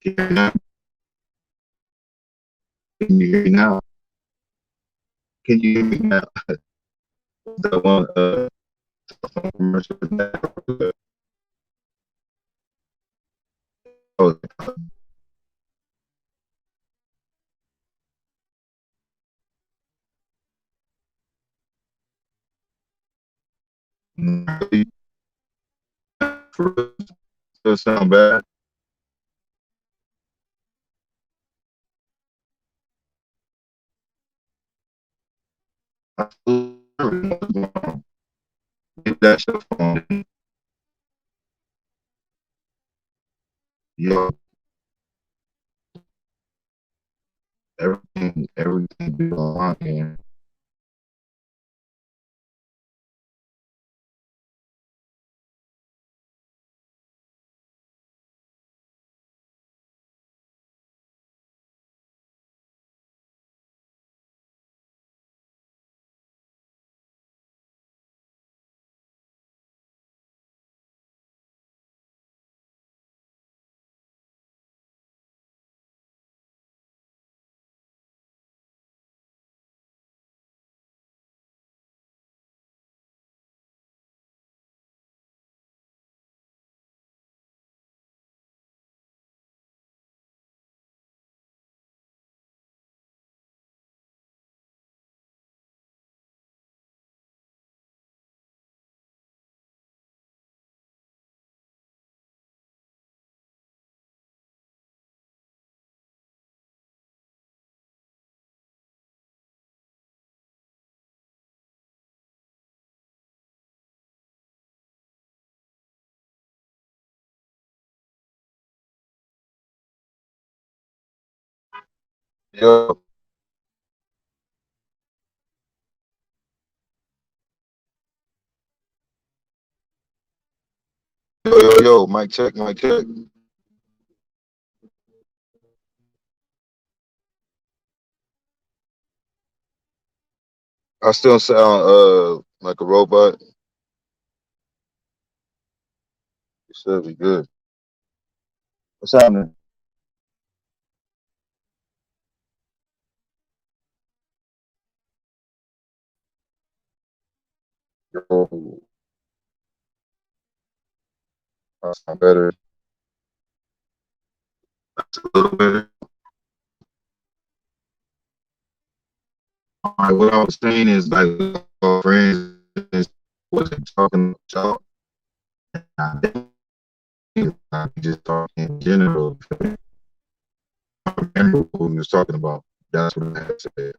Can you hear me now? Can you hear me now? The one commercial. Oh, still sound bad. I still get that shit phone. Yo, everything be online. Yo, yo, mic check, mic check. I still sound like a robot. It should be good. What's happening? Yo, I sound better. A little better. All right, what I was saying is like our friends wasn't talking about y'all. I just talking in general. I remember what we was talking about. That's what I had said.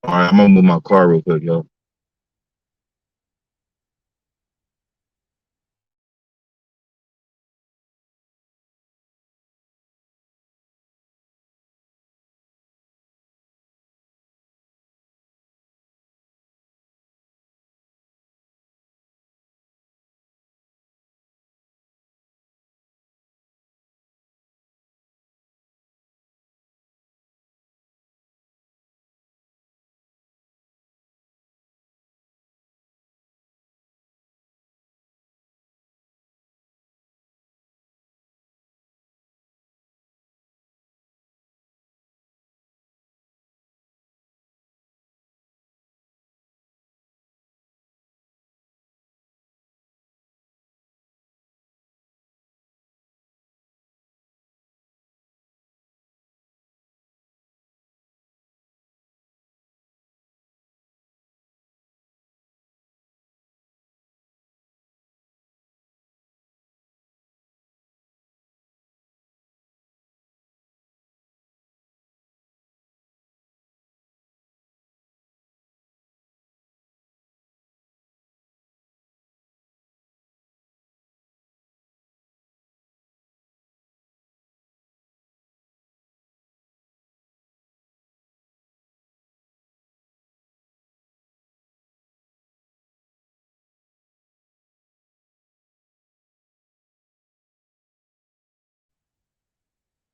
All right, I'm gonna move my car real quick, yo.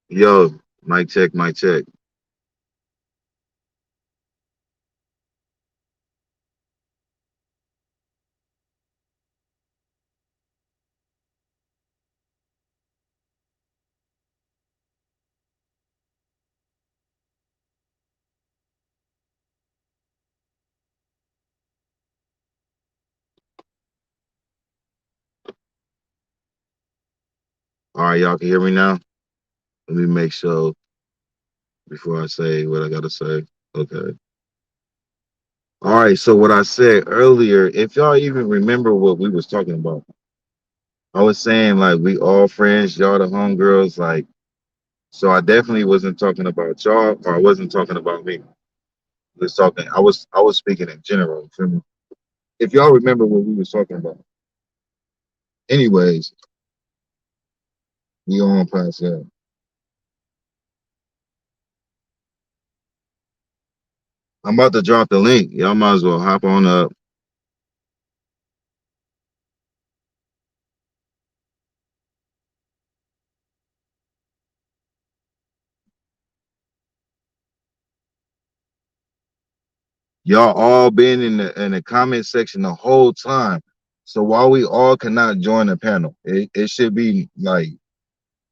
Yo, mic check, mic check. All right, y'all can hear me now. Let me make sure before I say what I gotta say. Okay. All right. So what I said earlier, if y'all even remember what we was talking about, I was saying like we all friends, y'all the homegirls, like so I definitely wasn't talking about y'all or I wasn't talking about me. I was speaking in general. You feel me? If y'all remember what we was talking about. Anyways, we on past that. I'm about to drop the link. Y'all might as well hop on up. Y'all all been in the comment section the whole time. So while we all cannot join the panel, it should be like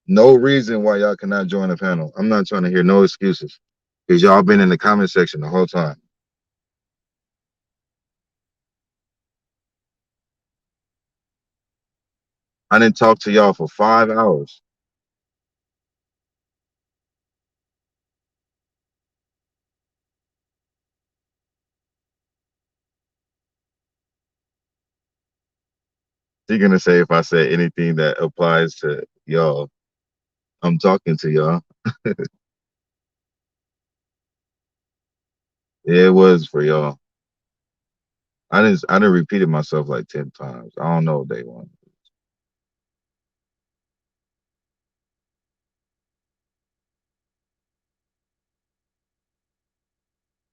no reason why y'all cannot join the panel. I'm not trying to hear no excuses. Because y'all been in the comment section the whole time. I didn't talk to y'all for 5 hours. She gonna say if I said anything that applies to y'all, I'm talking to y'all. Yeah, it was for y'all. I didn't repeated myself like 10 times. I don't know what they want.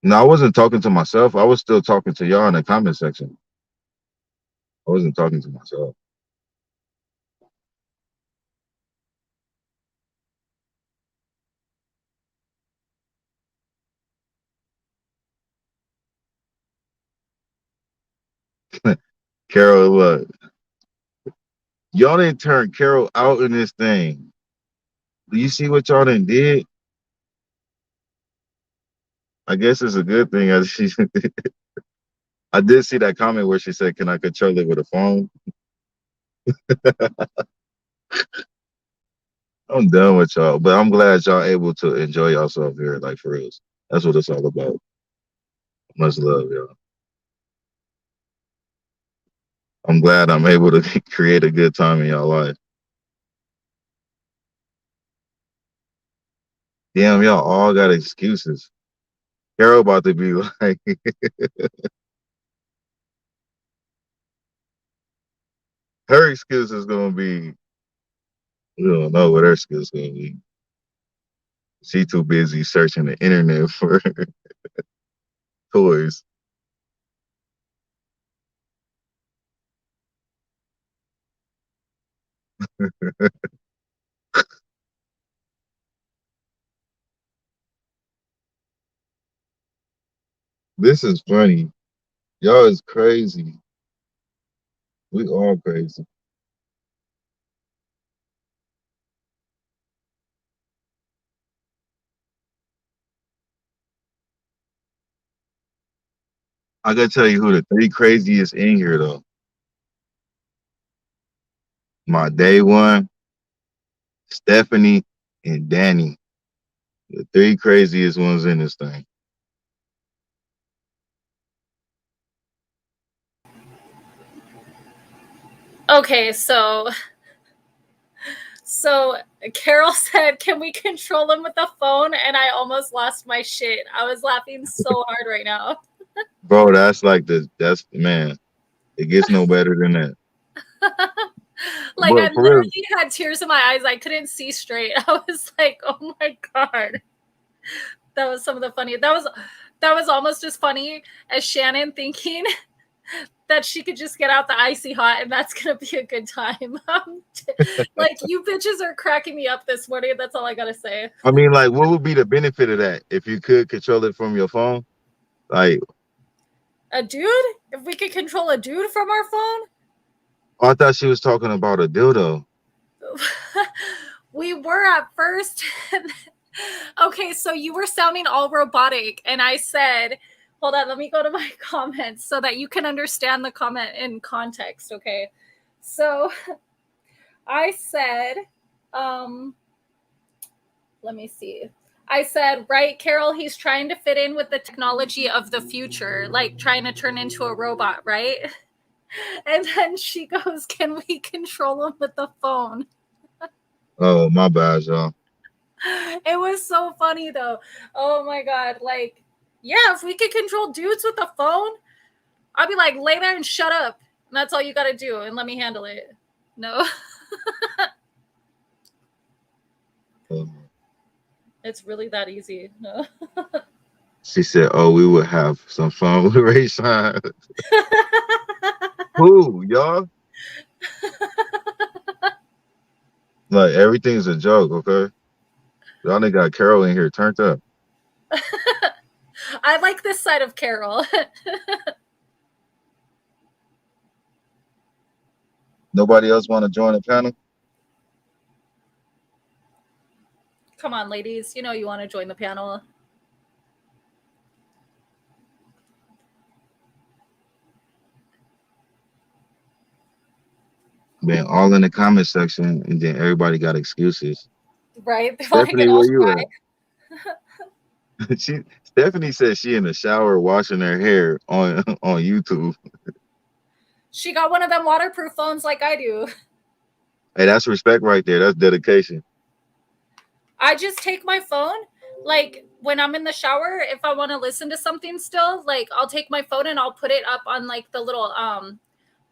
No, I wasn't talking to myself. I was still talking to y'all in the comment section. I wasn't talking to myself. Carol, look, y'all didn't turn Carol out in this thing. Do you see what y'all done did? I guess it's a good thing. I did see that comment where she said, "Can I control it with a phone?" I'm done with y'all, but I'm glad y'all able to enjoy yourself here, like for real. That's what it's all about. Much love, y'all. I'm glad I'm able to create a good time in y'all life. Damn, y'all all got excuses. Carol about to be like, her excuse is gonna be, we don't know what her excuse is gonna be. She too busy searching the internet for toys. This is funny. Y'all is crazy. We all crazy. I gotta tell you who the three craziest in here though. My day one, Stephanie, and Danny. The three craziest ones in this thing. Okay, so Carol said, "Can we control him with the phone?" And I almost lost my shit. I was laughing so hard right now. Bro, that's man. It gets no better than that. Like I But for real, literally had tears in my eyes. I couldn't see straight. I was like, "Oh my god." That was some of the funny. That was almost as funny as Shannon thinking that she could just get out the icy hot and that's gonna be a good time. Like you bitches are cracking me up this morning. That's all I gotta say. I mean, like, what would be the benefit of that if you could control it from your phone? Like, A dude? If we could control a dude from our phone? oh, I thought she was talking about a dildo. We were at first. Okay, so you were sounding all robotic, and I said, hold on, let me go to my comments so that you can understand the comment in context, okay? So I said, um, let me see. I said, right, Carol, he's trying to fit in with the technology of the future, like trying to turn into a robot, right? And then she goes, can we control him with the phone? Oh, my bad, y'all. It was so funny though. Oh my god, like yeah, if we could control dudes with a phone, I'd be like, lay there and shut up. And that's all you gotta do and let me handle it. No. Um, It's really that easy. No. she said, "Oh, we would have some fun with Ray Sean." Who, y'all? Like, everything's a joke, okay? Y'all ain't got Carol in here turned up. I like this side of Carol. Nobody else want to join the panel? Come on, ladies. You know you want to join the panel. Man, all in the comment section, and then everybody got excuses. Right? They want to get Stephanie, all where you shy. at? Stephanie said she in the shower washing her hair on YouTube. She got one of them waterproof phones like I do. Hey, that's respect right there. That's dedication. I just take my phone, like when I'm in the shower, if I want to listen to something still, like I'll take my phone and I'll put it up on like the little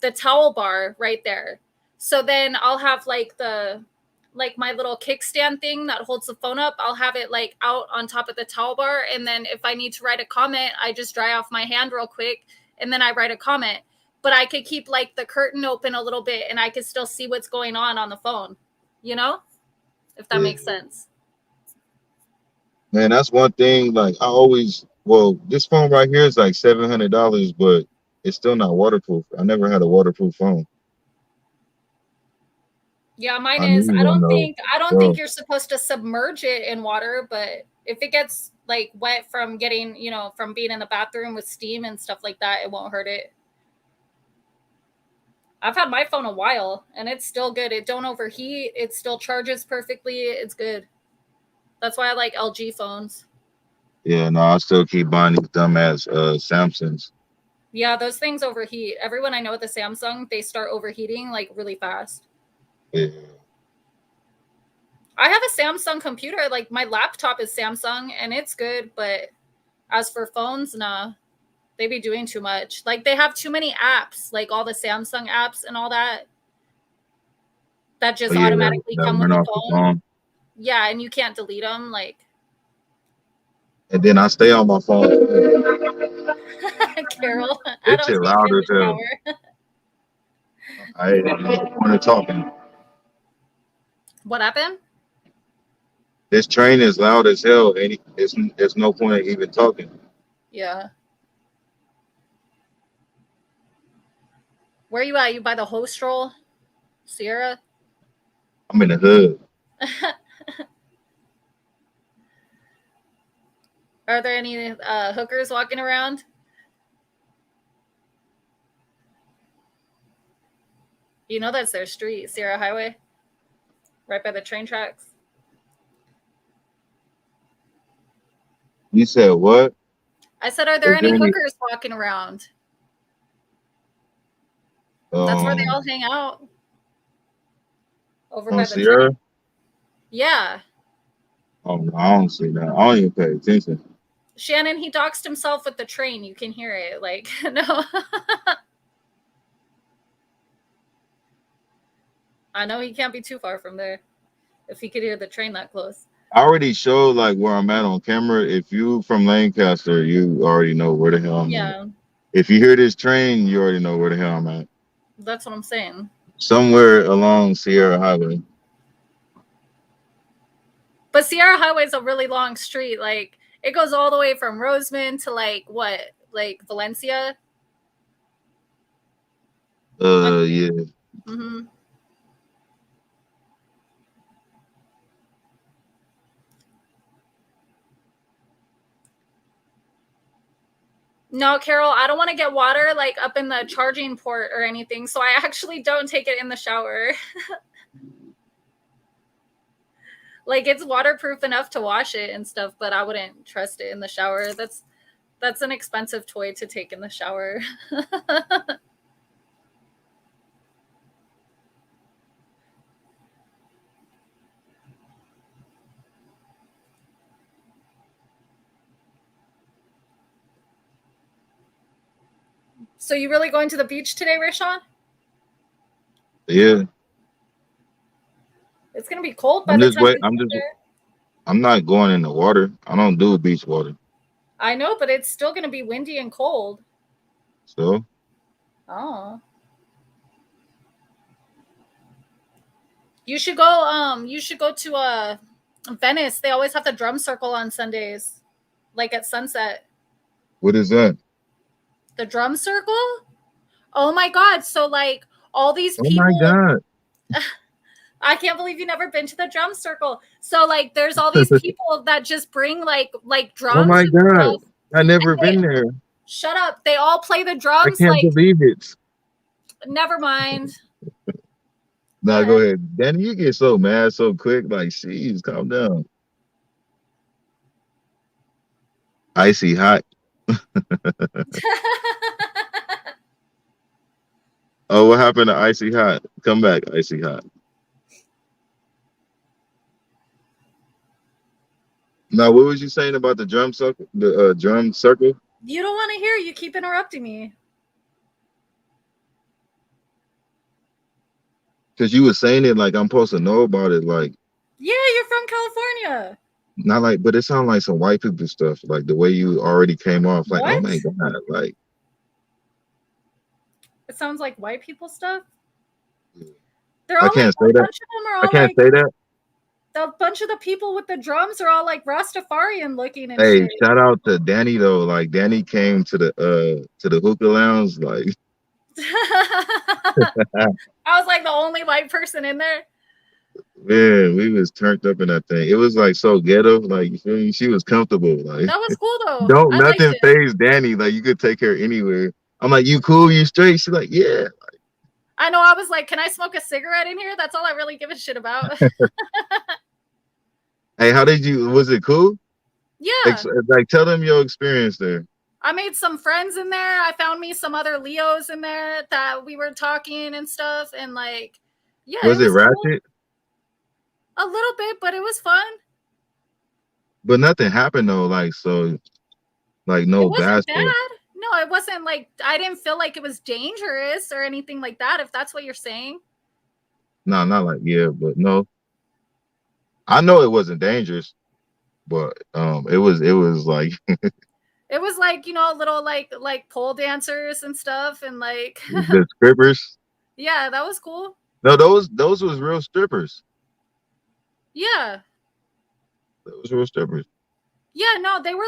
the towel bar right there. So then I'll have like my little kickstand thing that holds the phone up. I'll have it like out on top of the towel bar, and then if I need to write a comment, I just dry off my hand real quick and then I write a comment. But I could keep like the curtain open a little bit and I could still see what's going on the phone, you know? If that Yeah. makes sense. Man, that's one thing. Like I always, well, this phone right here is like $700, but it's still not waterproof. I never had a waterproof phone. Yeah, mine I is. need I one don't though. think I don't think Bro, you're supposed to submerge it in water, but if it gets like wet from getting, from being in the bathroom with steam and stuff like that, it won't hurt it. I've had my phone a while and it's still good. It don't overheat. It still charges perfectly. It's good. That's why I like LG phones. yeah, no, I still keep buying these dumbass Samsungs. Yeah, those things overheat. Everyone I know with the Samsung, they start overheating like really fast. Yeah. I have a Samsung computer. Like my laptop is Samsung and it's good, but as for phones, nah. They be doing too much. Like they have too many apps, like all the Samsung apps and all that Oh just yeah, automatically that come with went the off the phone. phone. Yeah, and you can't delete them. Like And then I stay on my phone. Carol, I This don't shit take it loud in as the hell. shower. I ain't no point of talking. What happened? This train is loud as hell, and it's no point of even talking. Yeah. Where you at? You by the host roll, Sierra? I'm in the hood. Are there any hookers walking around? You know that's their street, Sierra Highway, right by the train tracks. You said what? I said, are there Is any there any hookers walking around? That's where they all um hang out, over on by the train. Sierra? Yeah. I don't see that. I don't even pay attention. Shannon, he doxed himself with the train. You can hear it. Like, no. I know he can't be too far from there if he could hear the train that close. I already showed like where I'm at on camera. If you from Lancaster, you already know where the hell I'm at. Yeah, If you hear this train, you already know where the hell I'm at. that's what I'm saying. Somewhere along Sierra Highway. But Sierra Highway is a really long street. Like, it goes all the way from Roseman to like what? Like Valencia? Yeah. Mm-hmm. No, Carol, I don't want to get water like up in the charging port or anything. So I actually don't take it in the shower. Like it's waterproof enough to wash it and stuff, but I wouldn't trust it in the shower. That's an expensive toy to take in the shower. So you really going to the beach today, Rashawn? Yeah. It's gonna be cold by I'm the just time wait. you get there. I'm not going in the water. I don't do beach water. I know, but it's still gonna be windy and cold. So Oh. You should go to Venice. They always have the drum circle on Sundays, like at sunset. What is that? The drum circle? Oh my god! So like all these Oh my people. god. I can't believe you never been to the drum circle. So like there's all these people that just bring like Oh drums my and god. stuff. I never And they been there. shut up. They all play the I drums can't like believe it. never mind. Go Nah, go ahead. ahead. Danny, you get so mad so quick. Like, jeez, calm down. Icy hot. Oh, what happened to Icy Hot? Come back, Icy Hot. Now, what was you saying about the drum circle? The drum circle? You don't want to hear. You keep interrupting me. Because you were saying it like I'm supposed to know about it. Like, Yeah, you're from California. not like, but it sounds like some white people stuff. Like the way you already came off. Like, oh What? my god. Like, It sounds like white people stuff. They're I all like can't say a that. bunch of them are I all can't like say that. a bunch of the people with the drums are all like Rastafarian looking and Hey, shit. shout out to Danny though. Like, Danny came to the hookah lounge. Like, I was like the only white person in there. man, we was turned up in that thing. It was like so ghetto. Like, you feel me? She was comfortable. Like. That was cool though. Don't I liked nothing it. phase Danny. Like you could take her anywhere. I'm like, you cool, you straight? She's like, yeah. I know. I was like, can I smoke a cigarette in here? That's all I really give a shit about. Hey, how did you? Was it cool? Yeah. Like, tell them your experience there. I made some friends in there. I found me some other Leos in there that we were talking and stuff. And like, yeah, it Was it was cool. ratchet? A little bit, but it was fun. But nothing happened though. Like so, like It no bad wasn't stuff. bad. No, it wasn't like I didn't feel like it was dangerous or anything like that, if that's what you're saying. No, not like yeah, but no. I know it wasn't dangerous, but it was like It was like, little like pole dancers and stuff and like the strippers. yeah, that was cool. No, those was real strippers. Yeah. Those real strippers. Yeah, no, they were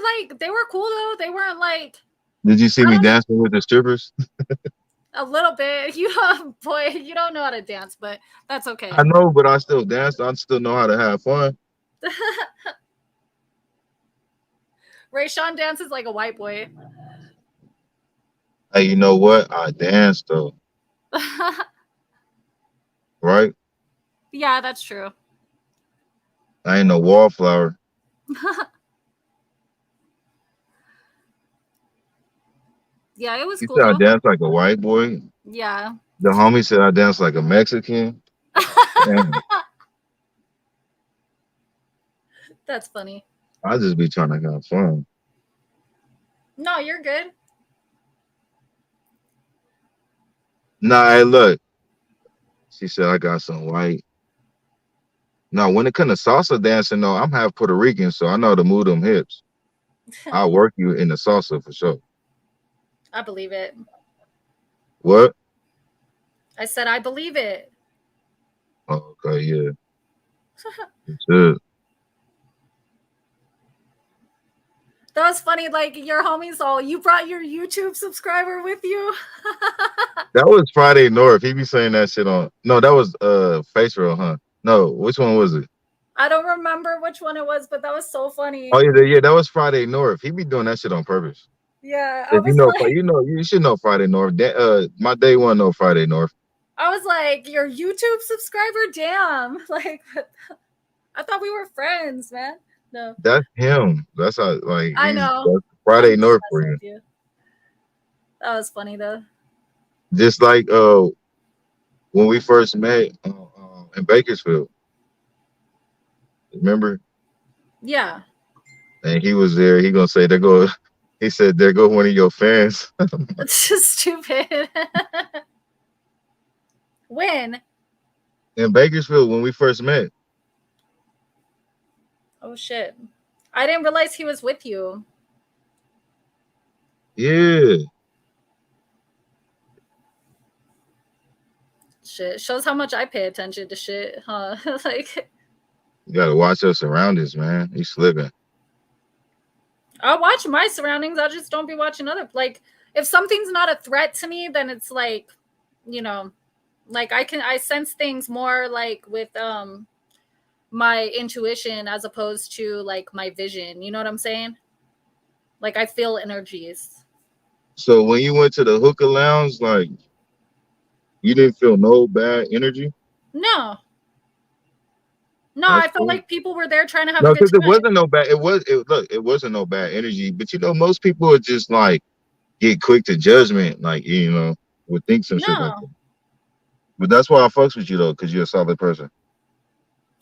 cool though. They weren't like Did you see I me don't know, dancing with the strippers? a little bit. Boy, you don't know how to dance, but that's okay. I know, but I still dance. I still know how to have fun. Ray Sean dances like a white boy. Hey, you know what? I danced though, right? Yeah, that's true. I ain't no wallflower. Yeah, it was You cool said I though. dance like a white boy. Yeah. The homie said I dance like a Mexican. Damn, That's funny. I just be trying to have fun. No, you're good. Nah, hey, look. She said I got some white. No, when it comes to salsa dancing, though, I'm half Puerto Rican, so I know how to move them hips. I'll work you in the salsa for sure. I believe it. What? I said I believe it. Oh, okay, yeah. You should. That was funny. Like your homies all, you brought your YouTube subscriber with you. That was Friday North. He be saying that shit on. No, that was Face Real, huh? No, which one was it? I don't remember which one it was, but that was so funny. Oh yeah, that was Friday North. He be doing that shit on purpose. Yeah, I If you was know, like, you should know Friday North. My day one know Friday North. your YouTube subscriber, damn. Like, I thought we were friends, man. No, That's him. That's how like I he's know. that's I'm Friday just North for messing you. with you. That was funny though. Just like when we first met in Bakersfield, remember? Yeah. And he was there. He gonna say there go. He said there go one of your fans It's just stupid. When? in Bakersfield when we first met. Oh shit. I didn't realize he was with you. Yeah, Shit. Shows how much I pay attention to shit, huh? Like you gotta watch your surroundings, man. He's slipping. I'll watch my surroundings. I just don't be watching other, like, if something's not a threat to me, then it's like, you know, like I sense things more like with my intuition as opposed to like my vision. You know what I'm saying? Like I feel energies. So when you went to the hookah lounge, like you didn't feel no bad energy. No, no, That's I felt cool. like people were there trying to have a No, good because it time. wasn't no bad. It wasn't no bad energy. But you know, most people are just like get quick to judgment, like would think some shit like No, that. But that's why I fucks with you though, because you're a solid person.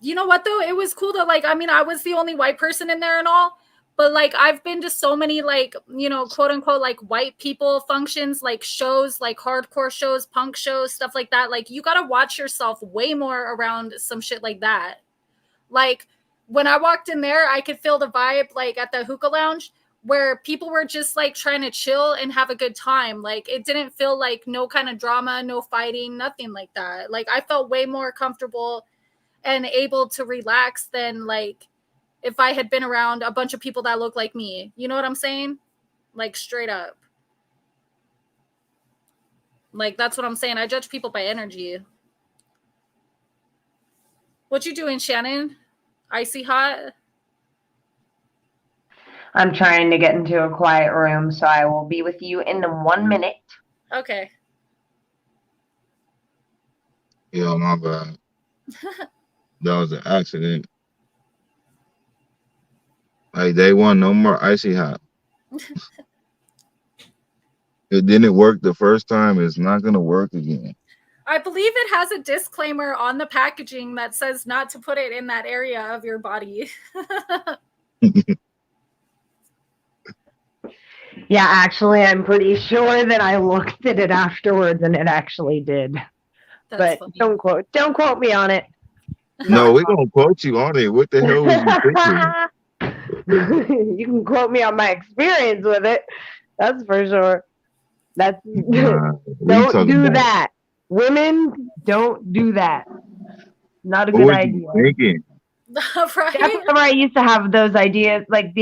you know what though? It was cool to like. I mean, I was the only white person in there and all, but like I've been to so many like quote unquote like white people functions, like shows, like hardcore shows, punk shows, stuff like that. Like you gotta watch yourself way more around some shit like that. Like when I walked in there, I could feel the vibe like at the hookah lounge where people were just like trying to chill and have a good time. Like it didn't feel like no kind of drama, no fighting, nothing like that. Like I felt way more comfortable and able to relax than like if I had been around a bunch of people that look like me. You know what I'm saying? Like straight up. Like that's what I'm saying. I judge people by energy. What you doing, Shannon? Icy hot? I'm trying to get into a quiet room, so I will be with you in 1 minute. Okay. Yeah, my bad. That was an accident. Like day one, no more icy hot. It didn't work the first time. It's not gonna work again. I believe it has a disclaimer on the packaging that says not to put it in that area of your body. Yeah, actually, I'm pretty sure that I looked at it afterwards, and it actually did. That's But funny. don't quote me on it. No, we're gonna quote you on it. What the hell was you thinking? You can quote me on my experience with it. That's for sure. That's Nah, we don't talking do about that. Women, don't do that. Not a what good was you idea. thinking? That's Right? whenever I used to have those ideas. Like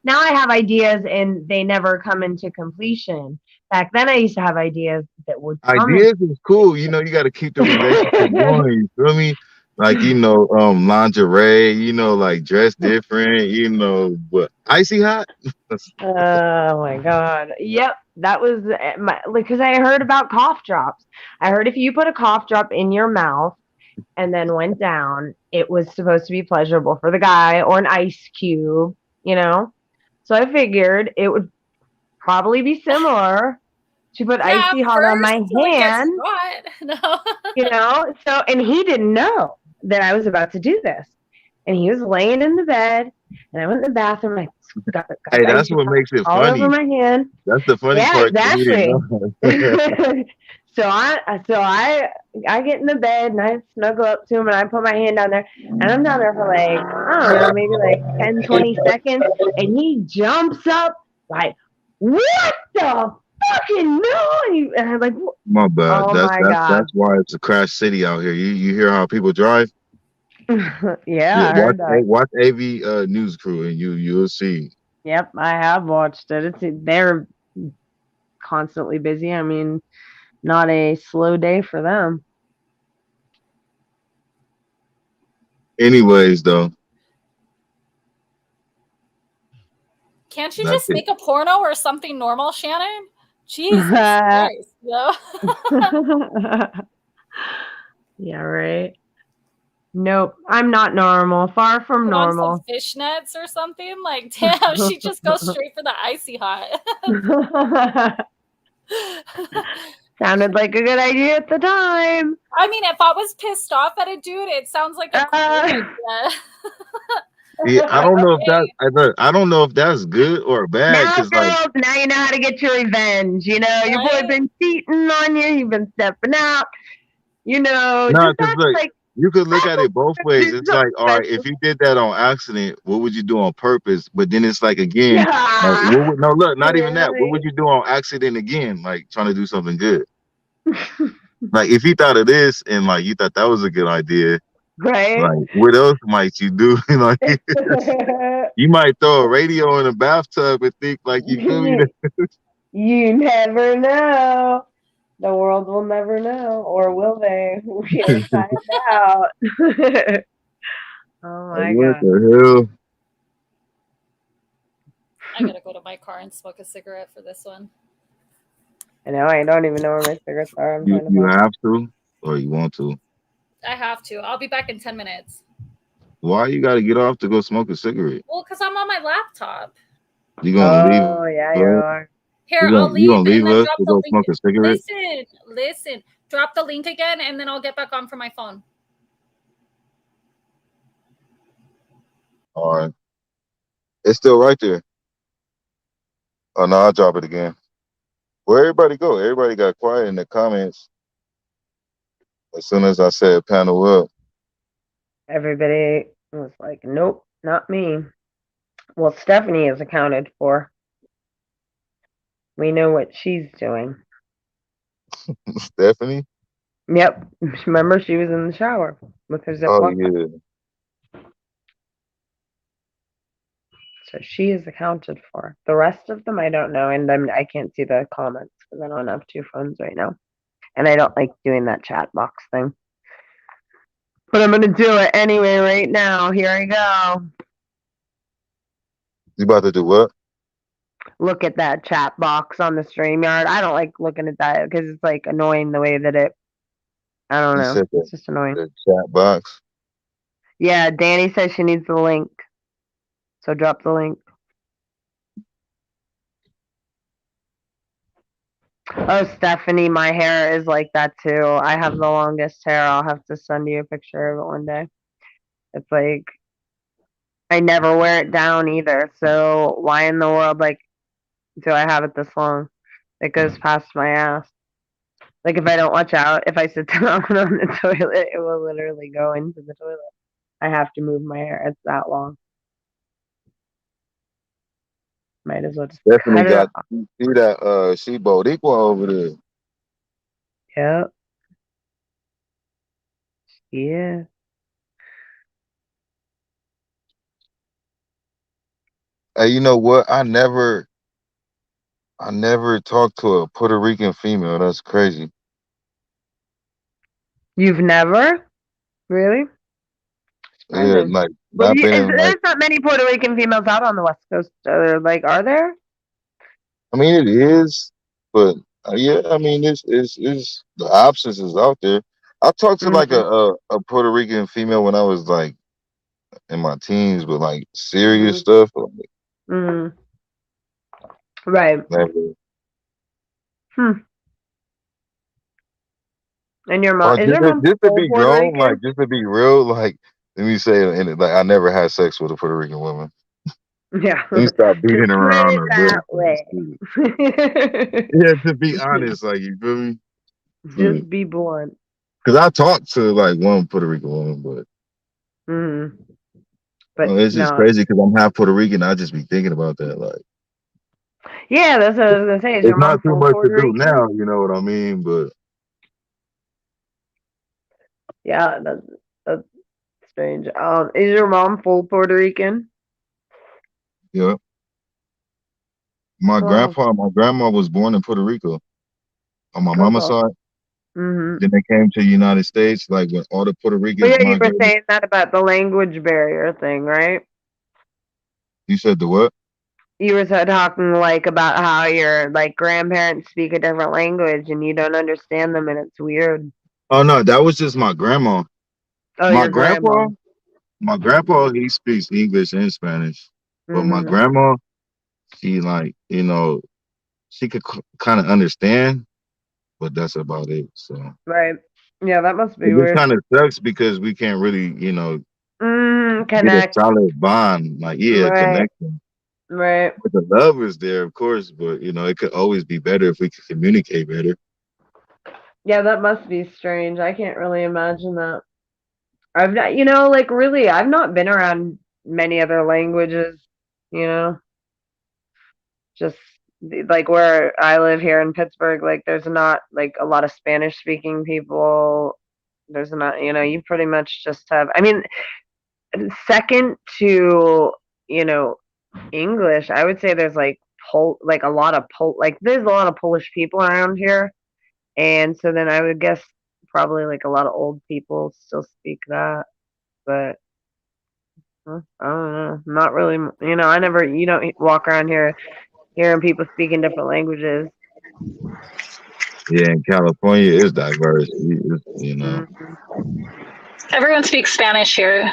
now I have ideas and they never come into completion. Back then I used to have ideas that would come into Ideas is cool. You know, you got to keep the relationship going. You feel me? Like lingerie. Like dress different. But icy hot. Oh my god. Yep, that was my because I heard about cough drops. I heard if you put a cough drop in your mouth and then went down, it was supposed to be pleasurable for the guy or an ice cube, you know? So I figured it would probably be similar to put Yeah, icy hot on first my till it gets hand, hot. No. you know? So, and he didn't know that I was about to do this. And he was laying in the bed, and I went in the bathroom, and got Hey, the that's icy what hot makes it all over funny. my hand. That's the funny Yeah, part. You didn't exactly. know. So I get in the bed and I snuggle up to him and I put my hand down there and I'm down there for like, I don't know, maybe like 10, 20 seconds. And he jumps up like, what the fucking no? And I'm like, My bad. oh That's my that's God. that's why it's a crash city out here. You hear how people drive? Yeah, Yeah, I heard that. watch AV News Crew and you'll see. Yep, I have watched it. They're constantly busy. I mean, not a slow day for them. Anyways, though, Can't you that's just it. make a porno or something normal, Shannon? Jesus Christ. No. Yeah, right. Nope, I'm not normal. Far from Put on some normal. fishnets or something. Like, damn, she just goes straight for the icy hot. Sounded like a good idea at the time. I mean, if I was pissed off at a dude, it sounds like a cool Uh, idea. Yeah, I don't know if that Okay. I don't know if that's good or bad now, because like girls, now you know how to get your revenge. You know, your boy Right? been cheating on you. You've been stepping out. You know, no, just because act like like you could look at it both ways. do It's like, something all right, if special. you did that on accident, what would you do on purpose? But then it's like again, like Yeah. what would no look, not even that. What would Right. you do on accident again? Like trying to do something good. Like if you thought of this and like you thought that was a good idea, right? Like, what else might you do? Like, you might throw a radio in a bathtub and think like you feel me. you, you never know. The world will never know, or will they? We'll find out. Oh Like, my what god! the hell? I gotta go to my car and smoke a cigarette for this one. I know I don't even know where my cigarettes are. I'm You trying to you find them. have to, or you want to? I have to. I'll be back in 10 minutes. Why you got to get off to go smoke a cigarette? Well, because I'm on my laptop. You gonna leave Oh us? yeah, you are. Here, You I'll gonna leave leave and us then to drop go the smoke link. a cigarette? Listen, listen. Drop the link again and then I'll get back on for my phone. All right, it's still right there. Oh no, I'll drop it again. Where everybody go? Everybody got quiet in the comments as soon as I said panel up. Everybody was like, "Nope, not me." Well, Stephanie is accounted for. We know what she's doing. Stephanie? Yep. Remember, she was in the shower with her Oh Ziploc bag. yeah. So she is accounted for. The rest of them, I don't know, and I can't see the comments because I don't have two phones right now, and I don't like doing that chat box thing. But I'm gonna do it anyway right now. Here I go. You about to do what? Look at that chat box on the StreamYard. I don't like looking at that because it's like annoying the way that it. I don't You know. said It's just annoying. the chat box. Yeah, Danny says she needs the link, so drop the link. Oh, Stephanie, my hair is like that too. I have the longest hair. I'll have to send you a picture of it one day. It's like I never wear it down either. So why in the world like do I have it this long? It goes past my ass. Like if I don't watch out, if I sit down on the toilet, it will literally go into the toilet. I have to move my hair. It's that long. Might as well just Stephanie cut it got off. you see that she Boricua over there. Yep. Yeah. Hey, you know what? I never talked to a Puerto Rican female. That's crazy. You've never? Really? Yeah, Surprising. like Well, I've been in like there's not many Puerto Rican females out on the West Coast. Like, are there? I mean it is, but yeah, I mean it's the options is out there. I talked to like Mm-hmm. a Puerto Rican female when I was like in my teens, but like serious Mm-hmm. stuff. Like, Mm-hmm. Right. never. Hmm. And your mom Or is your mom just to full be Puerto grown, like Rican? just to be real, like let me say, and like I never had sex with a Puerto Rican woman. Yeah. Let me stop beating Just put around it the that bush. way. Yeah, to be honest, like you feel me? Just be blunt. Because I talked to like one Puerto Rican woman, but Mm-hmm. But it's just no. crazy because I'm half Puerto Rican. I just be thinking about that. Like, Yeah, that's what I was gonna say. Is your it's not mom too full much to Puerto do Rican? now, you know what I mean? But Yeah, that's strange. Is your mom full Puerto Rican? yeah, my Wow, grandpa, my grandma was born in Puerto Rico on my mama's cool. side. Mm-hmm. Then they came to the United States, like when all the Puerto But Ricans yeah, you were migrated. saying that about the language barrier thing, right? You said the what? You were talking like about how your like grandparents speak a different language and you don't understand them and it's weird. Oh no, that was just my grandma. Oh, My your grandma. grandpa, my grandpa, he speaks English and Spanish, but my Mm-hmm. grandma, she like, she could kind of understand, but that's about it. So Right. Yeah, that must be it just weird. kind of sucks because we can't really, get a Connect. solid bond, like yeah, a Right. connection. Right. But the love is there, of course, but it could always be better if we could communicate better. Yeah, that must be strange. I can't really imagine that. I've not, like really, I've not been around many other languages, you know, just like where I live here in Pittsburgh, like there's not like a lot of Spanish speaking people. There's not, you pretty much just have. I mean, second to English, I would say there's like like a lot of like there's a lot of Polish people around here, and so then I would guess probably like a lot of old people still speak that, but I don't know, not really. I never, don't walk around here hearing people speaking different languages. Yeah, in California, it's diverse. You know. Mhm. Everyone speaks Spanish here.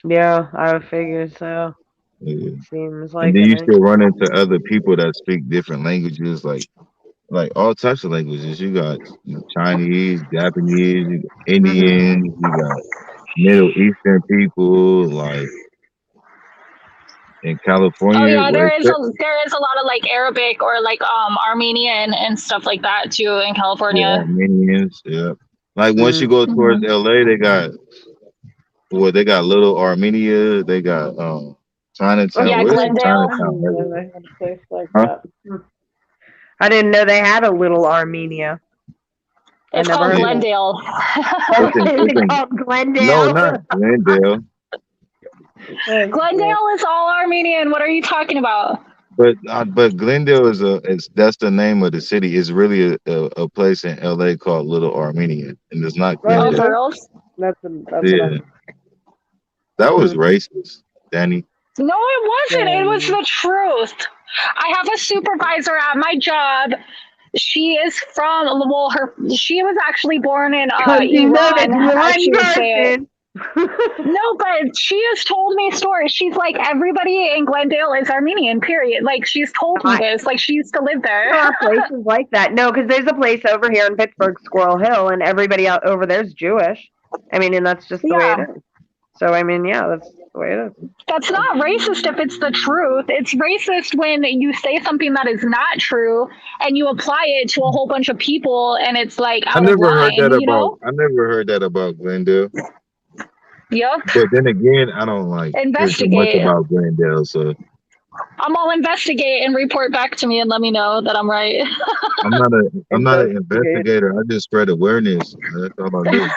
Yeah, I would figure so. Yeah. Seems And like then it. you still run into other people that speak different languages, like all types of languages. You got Chinese, Japanese, you got Mhm. Indians, you got Middle Eastern people, like in Oh California, yeah, where it's there is a lot of like Arabic or like Armenian and stuff like that too in yeah, California. Armenians, yeah. Like once you Mm. go towards Mhm. LA, they got Little Armenia, they got Oh, Chinatown. Yeah, Well, it's Glendale. I Chinatown didn't know everywhere. they had a place like Huh? that. I didn't know they had a little Armenia. I It's never called heard Yeah. of that. Glendale. Oh, is It's it in called no, Glendale? not Glendale. That's good. Glendale is all Armenian. What are you talking about? But Glendale is that's the name of the city. It's really a place in LA called Little Armenia, and it's not Oh, Oh, it Glendale. for is? reals? That's what Yeah, I'm. that was Hmm. racist, Danny. No, it wasn't. It was Dang. the truth. I have a supervisor at my job. She is from well, she was actually born in Because you know Iran, this as one she would say it. person. No, but she has told me stories. She's like, everybody in Glendale is Armenian, period. Like, she's told me I this. Like, she used to live there. there are places like that. No, because there's a place over here in Pittsburgh, Squirrel Hill, and everybody out over there's Jewish. I mean, and that's just the way it Yeah, is. So I mean, yeah, that's the way it is. that's not racist if it's the truth. It's racist when you say something that is not true and you apply it to a whole bunch of people and it's like out of line, you know? I never heard that about Glendale. Yep. But then again, I don't like hear too much Investigate. about Glendale, so I'm all investigate and report back to me and let me know that I'm right. I'm not an Investigate. investigator. I just spread awareness. That's all I do.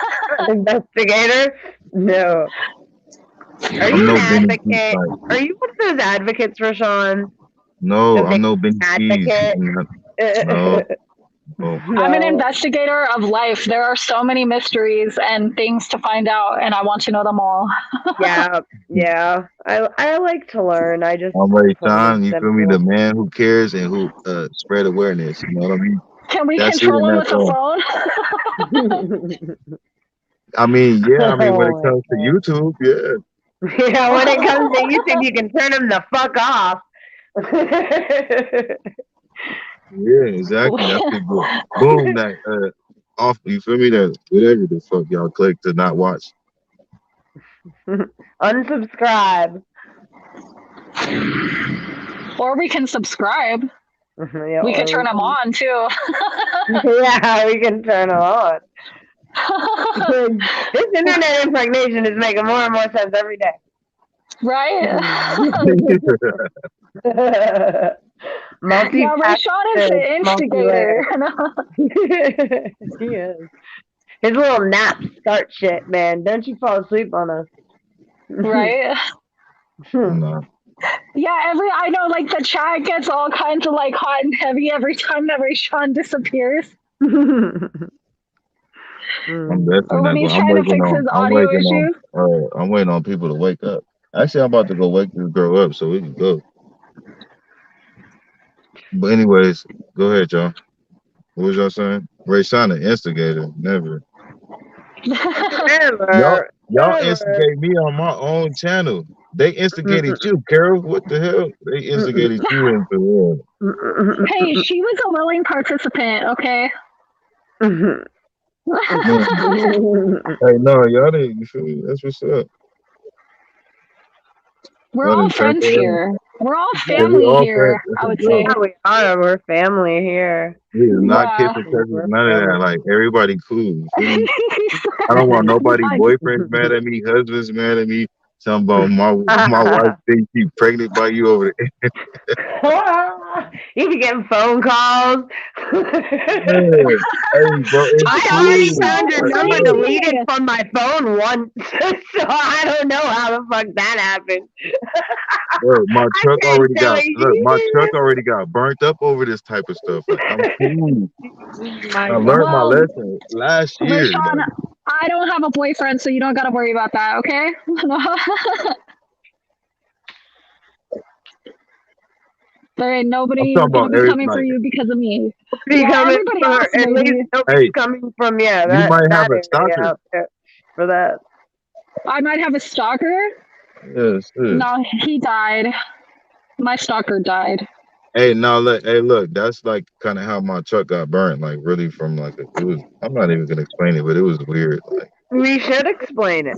Investigator? No. Are I'm you an no Benny Keith, advocate? like Are you one of those advocates, Rashawn? no, Of being I'm no Benny an Keith. advocate? No, no. I'm an No. investigator of life. There are so many mysteries and things to find out, and I want to know them all. Yeah, yeah. I like to learn. I just I'm Ray plain and Sean, you feel me? The simple. man who cares and who spread awareness. You know what I mean? Can we That's it control and them that's with a all. phone? I mean, yeah, I mean when it Oh my comes to god. YouTube, yeah. Yeah, when it comes to YouTube, you can turn them the fuck off. Yeah, exactly. That's the good. Boom, that off you feel me? That whatever the fuck y'all click to not watch. Unsubscribe. Or we can subscribe. Yeah, We could or turn them on too. yeah, we can turn them on. This internet impregnation is making more and more sense every day. Right? Yeah, Rayshon is Multifaceted, the multi-layered. instigator. He is. His little naps start shit, man. Don't you fall asleep on us. Right? Nah. Yeah, I know like the chat gets all kinds of like hot and heavy every time that Rayshon disappears. I'm definitely Or when not he's going. trying to fix his audio issues. I'm waiting on people to wake up. Actually, I'm about to go wake this girl up so we can go. But anyways, go ahead, y'all. What was y'all saying? Ray Sean, the instigator. Never. Y'all, Never, y'all never. instigate me on my own channel. They instigated you, Carol. What the hell? They instigated you into Hey, she was a willing participant, okay? man. Hey, no, y'all didn't. You feel me? That's what's up. We're Y'all all didn't turn friends her on. here. We're all Yeah, we family all friends. here, That's I a would go. say. Yeah, we are. We're family here. We is not Yeah. kissing cousins, We're none of that. family. Like everybody cool. You feel me? I don't want nobody boyfriends mad at me, husbands mad at me. Talking about my wife thinks she pregnant by you over there. You be getting phone calls. Yeah. Hey, bro, it's I already That's true. so found your Like, number look, deleted crazy. from my phone once, so I don't know how the fuck that happened. bro, my I truck can't already tell got look, my truck you. already got burnt up over this type of stuff. Like, I'm cool. My I learned my Well, lesson last year. Rashawn, Like, I don't have a boyfriend, so you don't got to worry about that, okay? There ain't I'm nobody talking gonna about be every coming for like, you because of me. be Well, coming everybody for else at least maybe. nobody's hey, coming from yeah you that might have that a area stalker. out there for that. I might have a stalker. Yes, yes. No, he died. My stalker died. Hey, now look, hey, look, that's like kind of how my truck got burnt. Like, really, from like it was. I'm not even gonna explain it, but it was weird. Like, We should explain it.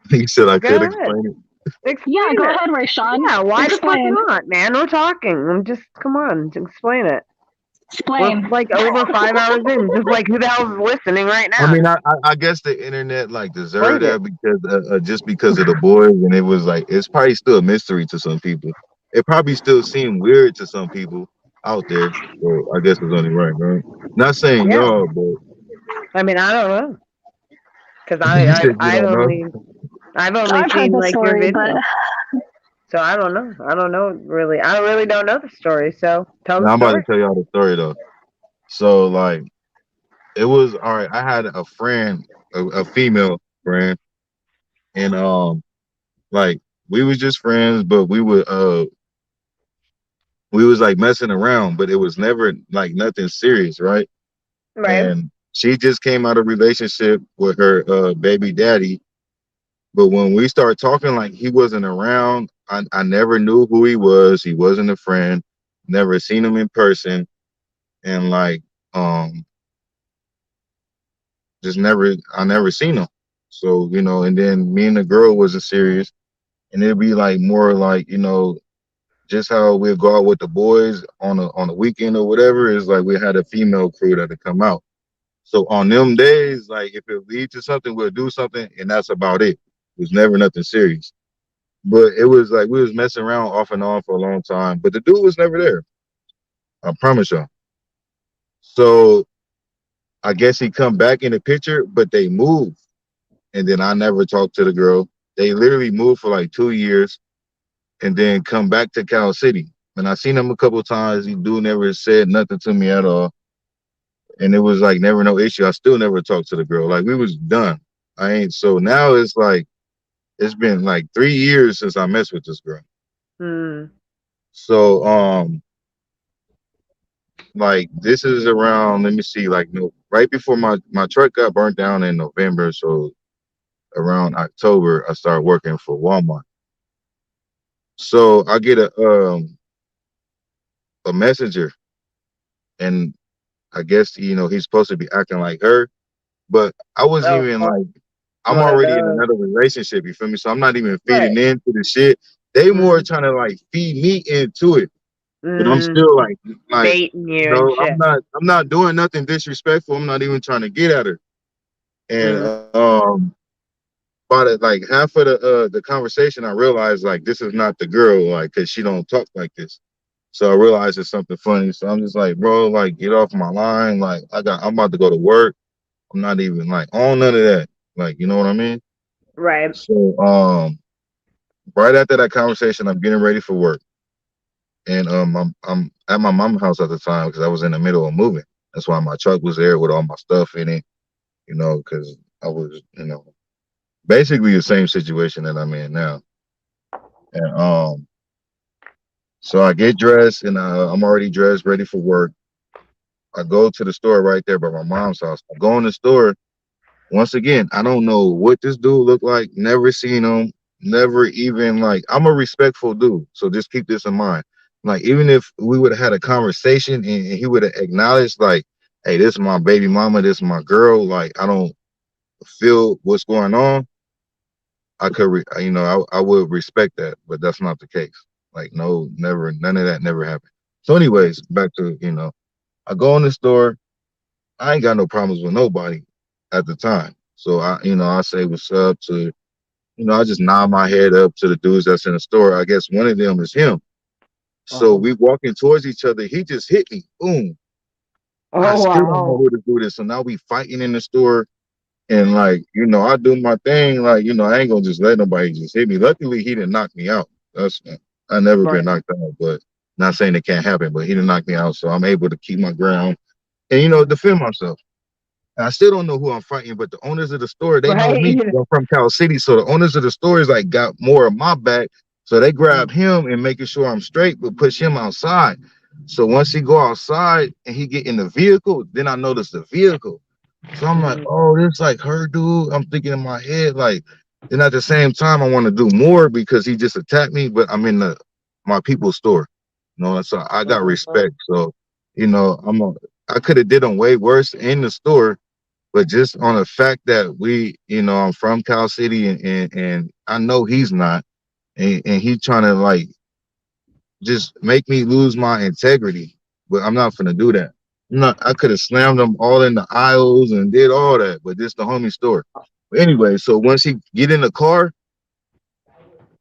he said I Go could ahead, explain it. Yeah, explain go it. ahead, Ray Sean. Yeah, why the fuck Explain. not, man? We're talking. Just come on, explain it. We're Explain. like over 5 hours in. Just like who the hell's listening right I now? mean, Just I guess the internet like deserved explain it. that because just because of the boys, and it was like it's probably still a mystery to some people. It probably still seemed weird to some people out there. So I guess it's only right, right? Not saying Yeah, y'all, but I mean, I don't know because you said you I've don't know. only I've heard seen the like your story, but video, so I don't know. I don't know really. I really don't know the story. So tell the Now I'm about to story. tell y'all the story though. So like it was all right. I had a friend, a female friend, and like we was just friends, but we was like messing around, but it was never like nothing serious, right? Right. And she just came out of relationship with her baby daddy. But when we started talking, like he wasn't around. I never knew who he was. He wasn't a friend. Never seen him in person, and like just never I never seen him. So and then me and the girl wasn't serious, and it'd be like more like just how we'd go out with the boys on a weekend or whatever. Is like we had a female crew that'd come out. So on them days, like if it leads to something, we'll do something, and that's about it. It was never nothing serious. But it was like we was messing around off and on for a long time. But the dude was never there. I promise y'all. So I guess he come back in the picture, but they moved. And then I never talked to the girl. They literally moved for like 2 years and then come back to Cal City. And I seen him a couple of times. He dude never said nothing to me at all. And it was like never no issue. I still never talked to the girl. Like we was done. I ain't so now it's like it's been like 3 years since I messed with this girl. Hmm. So like this is around let me see, like no right before my truck got burnt down in November. So around October I started working for Walmart. So I get a messenger, and I guess he's supposed to be acting like her, but I wasn't Oh, even like I'm one of already in those. another relationship, you feel me? So I'm not even feeding Right. into the shit. They more Mm. trying to like feed me into it. But I'm Mm. still like, Baiting you and shit. I'm not doing nothing disrespectful. I'm not even trying to get at her. And Mm. by like half of the conversation, I realized like this is not the girl, like, cause she don't talk like this. So I realized it's something funny. So I'm just like, bro, like get off my line. Like I'm about to go to work. I'm not even like on none of that. Like, you know what I mean? Right. So right after that conversation, I'm getting ready for work. And I'm at my mom's house at the time because I was in the middle of moving. That's why my truck was there with all my stuff in it, because I was, basically the same situation that I'm in now. And so I get dressed and I'm already dressed, ready for work. I go to the store right there by my mom's house. I go in the store. Once again, I don't know what this dude looked like. Never seen him. Never even like. I'm a respectful dude, so just keep this in mind. Like even if we would have had a conversation and he would have acknowledged, like, "Hey, this is my baby mama. This is my girl." Like I don't feel what's going on. I could, I would respect that, but that's not the case. Like no, never, none of that never happened. So, anyways, back to I go in the store. I ain't got no problems with nobody at the time. So I say what's up to, I just nod my head up to the dudes that's in the store. I guess one of them is him. So we walking towards each other. He just hit me. Boom. I Oh still don't know wow. who to do this. So now we fighting in the store. And like, I do my thing. Like, I ain't gonna just let nobody just hit me. Luckily, he didn't knock me out. That's I never been Right. knocked out, but not saying it can't happen. But he didn't knock me out, so I'm able to keep my ground and defend myself. And I still don't know who I'm fighting, but the owners of the store, they know me. Right. I'm from Cal City, so the owners of the stores like got more of my back. So they grab him and making sure I'm straight, but push him outside. So once he go outside and he get in the vehicle, then I notice the vehicle. So I'm like, Mhm. oh, this like her dude. I'm thinking in my head, like, then at the same time, I want to do more because he just attacked me, but I'm in my people's store. So I got Uh-huh. respect. So, I could have did him way worse in the store, but just on the fact that I'm from Cal City and I know he's not, and he trying to like just make me lose my integrity. But I'm not gonna do that. I could have slammed them all in the aisles and did all that, but this the homie store. But anyway, so once he get in the car,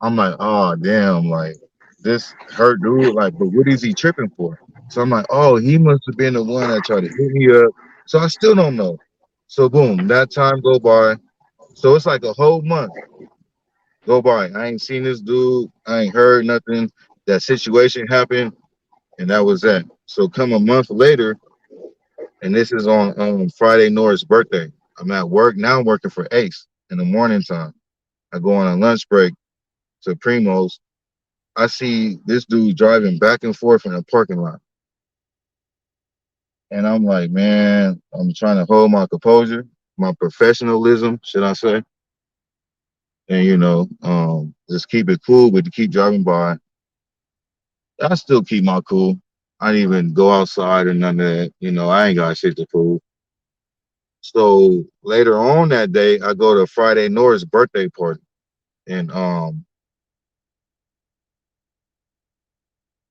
I'm like, oh damn, like this hurt dude. Like, but what is he tripping for? So I'm like, oh, he must have been the one that tried to hit me up. So I still don't know. So boom, that time go by. So it's like a whole month go by. I ain't seen this dude. I ain't heard nothing. That situation happened, and that was that. So come a month later, and this is on Friday Norris' birthday. I'm at work now. I'm working for Ace in the morning time. I go on a lunch break to Primo's. I see this dude driving back and forth in a parking lot, and I'm like, man, I'm trying to hold my composure, my professionalism, should I say, and just keep it cool, but to keep driving by. I still keep my cool. I didn't even go outside or none of that. I ain't got shit to prove. So later on that day, I go to Friday Norris' birthday party, and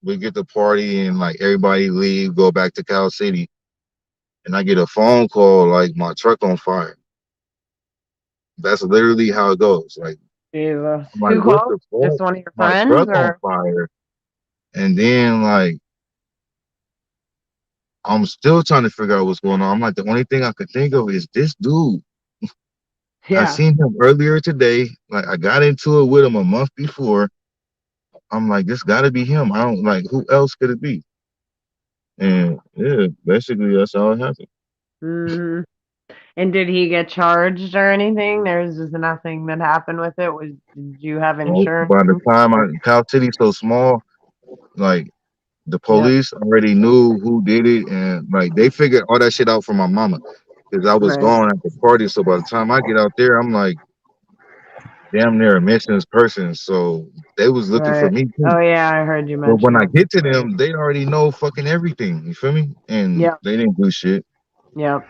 we get the party, and like everybody leave, go back to Cal City, and I get a phone call like my truck on fire. That's literally how it goes. Like Jesus. I'm like, Who what called? the fuck? Just one of your My friends truck on or fire, and then like I'm still trying to figure out what's going on. I'm like, the only thing I could think of is this dude. I yeah. seen him earlier today. Like I got into it with him a month before. I'm like, this got to be him. I don't like who else could it be? And yeah, basically that's all it happened. Hmm. And did he get charged or anything? There's just nothing that happened with it. Did you have So insurance by the and time stuff? Cal City's so small, like the Yep. police already knew who did it, and like they figured all that shit out for my mama because I was Right. gone at the party. So by the time I get out there, I'm like damn near a missing person. So they was looking for Right. me too. Oh yeah, I heard you But when mention I that get to before. them, they already know fucking everything. You feel me? And Yep. they didn't do shit. Yep.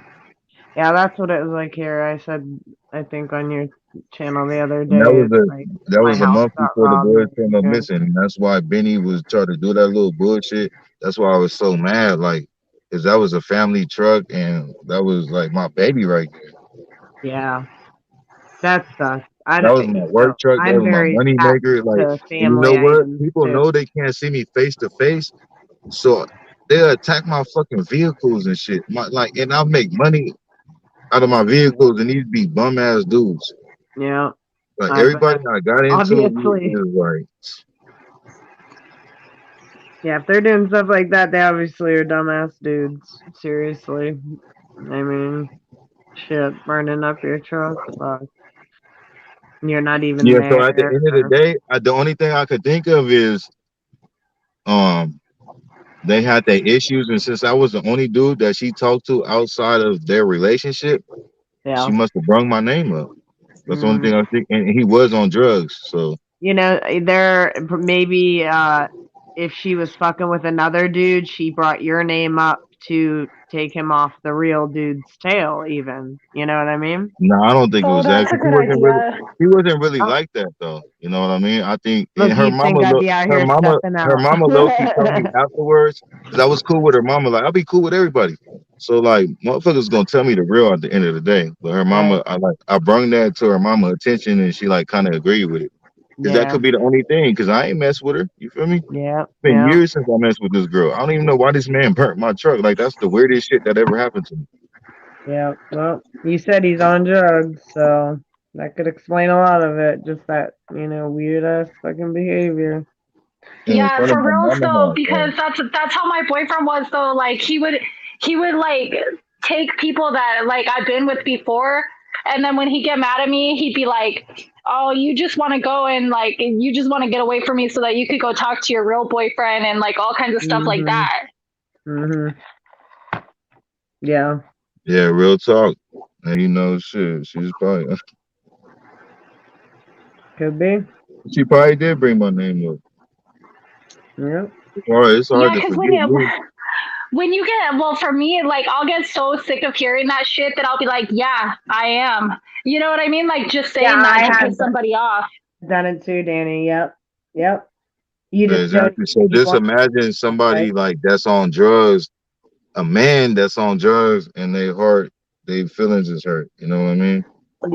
Yeah, that's what it was like here. I said, I think on your channel the other And that day, was it's a like that my was a house month got before the robbed boys and came up shit. missing, and that's why Benny was trying to do that little bullshit. That's why I was so mad, like, cause that was a family truck, and that was like my baby right there. Yeah, that sucks. I That don't, was my so work truck. That I'm was my very money attached maker. Like, to and you family know what? items People too. know they can't see me face to face, so they attack my fucking vehicles and shit. And I make money out of my Mhm. vehicles, and these be bum ass dudes. Yeah, Like I everybody bet. I got into Obviously, is like, yeah, if they're doing stuff like that, they obviously are dumbass dudes. Seriously. I mean, shit, burning up your truck. Fuck. You're not even yeah. So at the there. end of the day, the only thing I could think of is um they had their issues, and since I was the only dude that she talked to outside of their relationship, she Yeah. must have brung my name up. That's the only thing Mm. I think. And he was on drugs, so You know, there maybe if she was fucking with another dude, she brought your name up to take him off the real dude's tail, even. You know what I mean? no, I don't think it Oh, was that. that's a 'Cause good idea. he wasn't really Oh, like that though. You know what I mean? I think, and look, you think I'd be out here stepping her out. mama low key told me afterwards because I was cool with her mama. Like I'll be cool with everybody. So like, motherfuckers gonna tell me the real at the end of the day. But her Right. mama, I brung that to her mama attention, and she like kind of agreed with it. Cause that Yeah. could be the only thing. Cause I ain't mess with her. You feel me? It's Yeah. been Yeah. years since I messed with this girl. I don't even know why this man burnt my truck. Like that's the weirdest shit that ever happened to me. Yeah. Well, you said he's on drugs, so that could explain a lot of it. Just that, weird ass fucking behavior. And in Yeah, front of for my reals mama though, house. because that's how my boyfriend was though. Like he would like take people that like I've been with before, and then when he get mad at me, he'd be like, "Oh, you just want to go and like you just want to get away from me so that you could go talk to your real boyfriend and like all kinds of stuff like Mhm. that." Mhm. Yeah. Yeah, real talk. And shit. She's probably Could be. she probably did bring my name up. Yep. It's hard Yeah, to because forget you. when you get well for me, like I'll get so sick of hearing that shit that I'll be like, "Yeah, I am." You know what I mean? Like just Yeah, saying that to piss somebody off. done it too, Danny. Yep. Yep. You just don't Exactly. So keep just on imagine right. somebody like that's on drugs, a man that's on drugs, and they heart, their feelings is hurt. You know what I mean?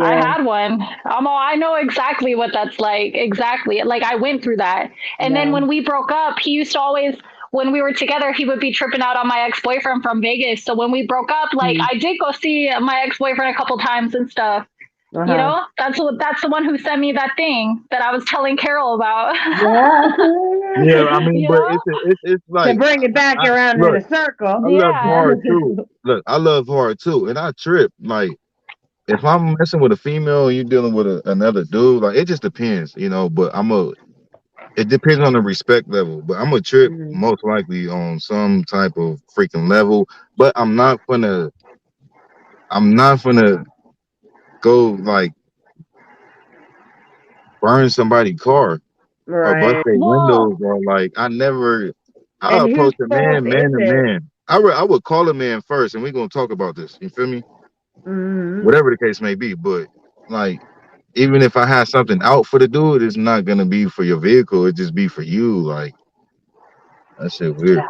I Yeah. had one. I know exactly what that's like. Exactly. Like I went through that. And then Yeah. when we broke up, he used to always when we were together, he would be tripping out on my ex-boyfriend from Vegas. So when we broke up, like Mm. I did go see my ex-boyfriend a couple times and stuff. You Uh-huh. know? That's the one who sent me that thing that I was telling Carol about. Yeah. Yeah, I mean, You but know? it's To like bring it back around in look, a circle. I love Yeah. hard too. Look, I love hard too, and I trip like. If I'm messing with a female and you're dealing with another dude, like it just depends, But it depends on the respect level. But I'm a trip Mhm. most likely on some type of freaking level. But I'm not gonna go like burn somebody's car or bust Right. their Well, windows or like I And whose approach a fault man is to it? man. I would call a man first, and we're gonna talk about this. You feel me? Hmm. Whatever the case may be. But like, even if I had something out for the dude, it's not gonna be for your vehicle. It just be for you. Like that shit weird.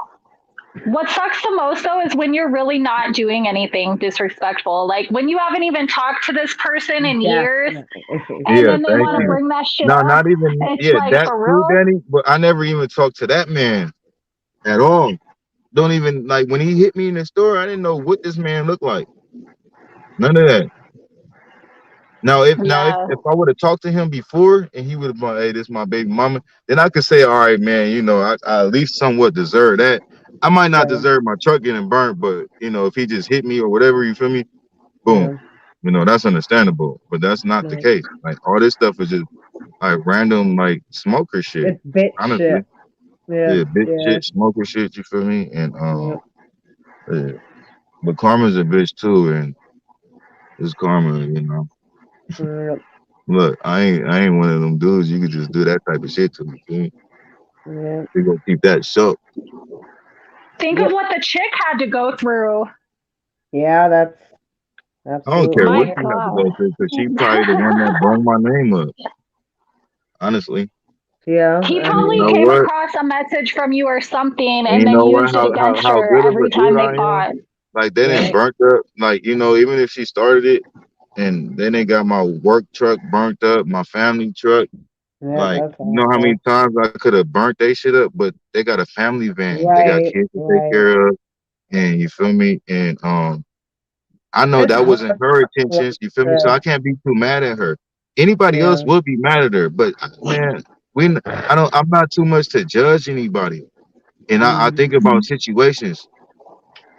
what sucks the most though is when you're really not doing anything disrespectful. Like when you haven't even talked to this person in years Definitely. and Yeah, then they thank want to Yeah. you. bring that shit No, up. not even It's yeah, like that for too, real. Danny. But I never even talked to that man at all. Don't even like when he hit me in the store. I didn't know what this man looked like. None of that. Now, if now if, Yeah. if I would have talked to him before and he would have been, hey, this is my baby mama, then I could say, all right, man, I at least somewhat deserve that. I might not Right. deserve my truck getting burnt, but if he just hit me or whatever, you feel me? Boom. Yeah. That's understandable. But that's not the Right. case. Like all this stuff is just like random like smoker shit. It's bitch Honestly. shit. Yeah. Yeah, bitch Yeah. shit, smoker shit, you feel me? And Yep. yeah. But karma's a bitch too, and it's karma. Yep. Look, I ain't one of them dudes you could just do that type of shit to. You feel me? Yep. We gonna keep that short. Think of Yep. what the chick had to go through. Yeah, that's I don't care absolutely what My it. she had to God. go through, because she probably the one that brought my name up. Honestly, Yeah. He I and you probably know mean, came what? across a message from you or something And and you then know what? used it How against how her good of a every dude time they I am. fought. Like they didn't right. burnt up. Like even if she started it, and then they got my work truck burnt up, my family truck. Yep. Like, That's you know how many awful. times I could have burnt they shit up, but they got a family van. They got Right. kids to take Right. care of, and you feel me? And I know It's that wasn't hard her like intentions. You feel me? So I this. can't be too mad at her. Anybody else Yeah. would be mad at her, but man, I'm not too much to judge anybody, and I Mhm. think about situations.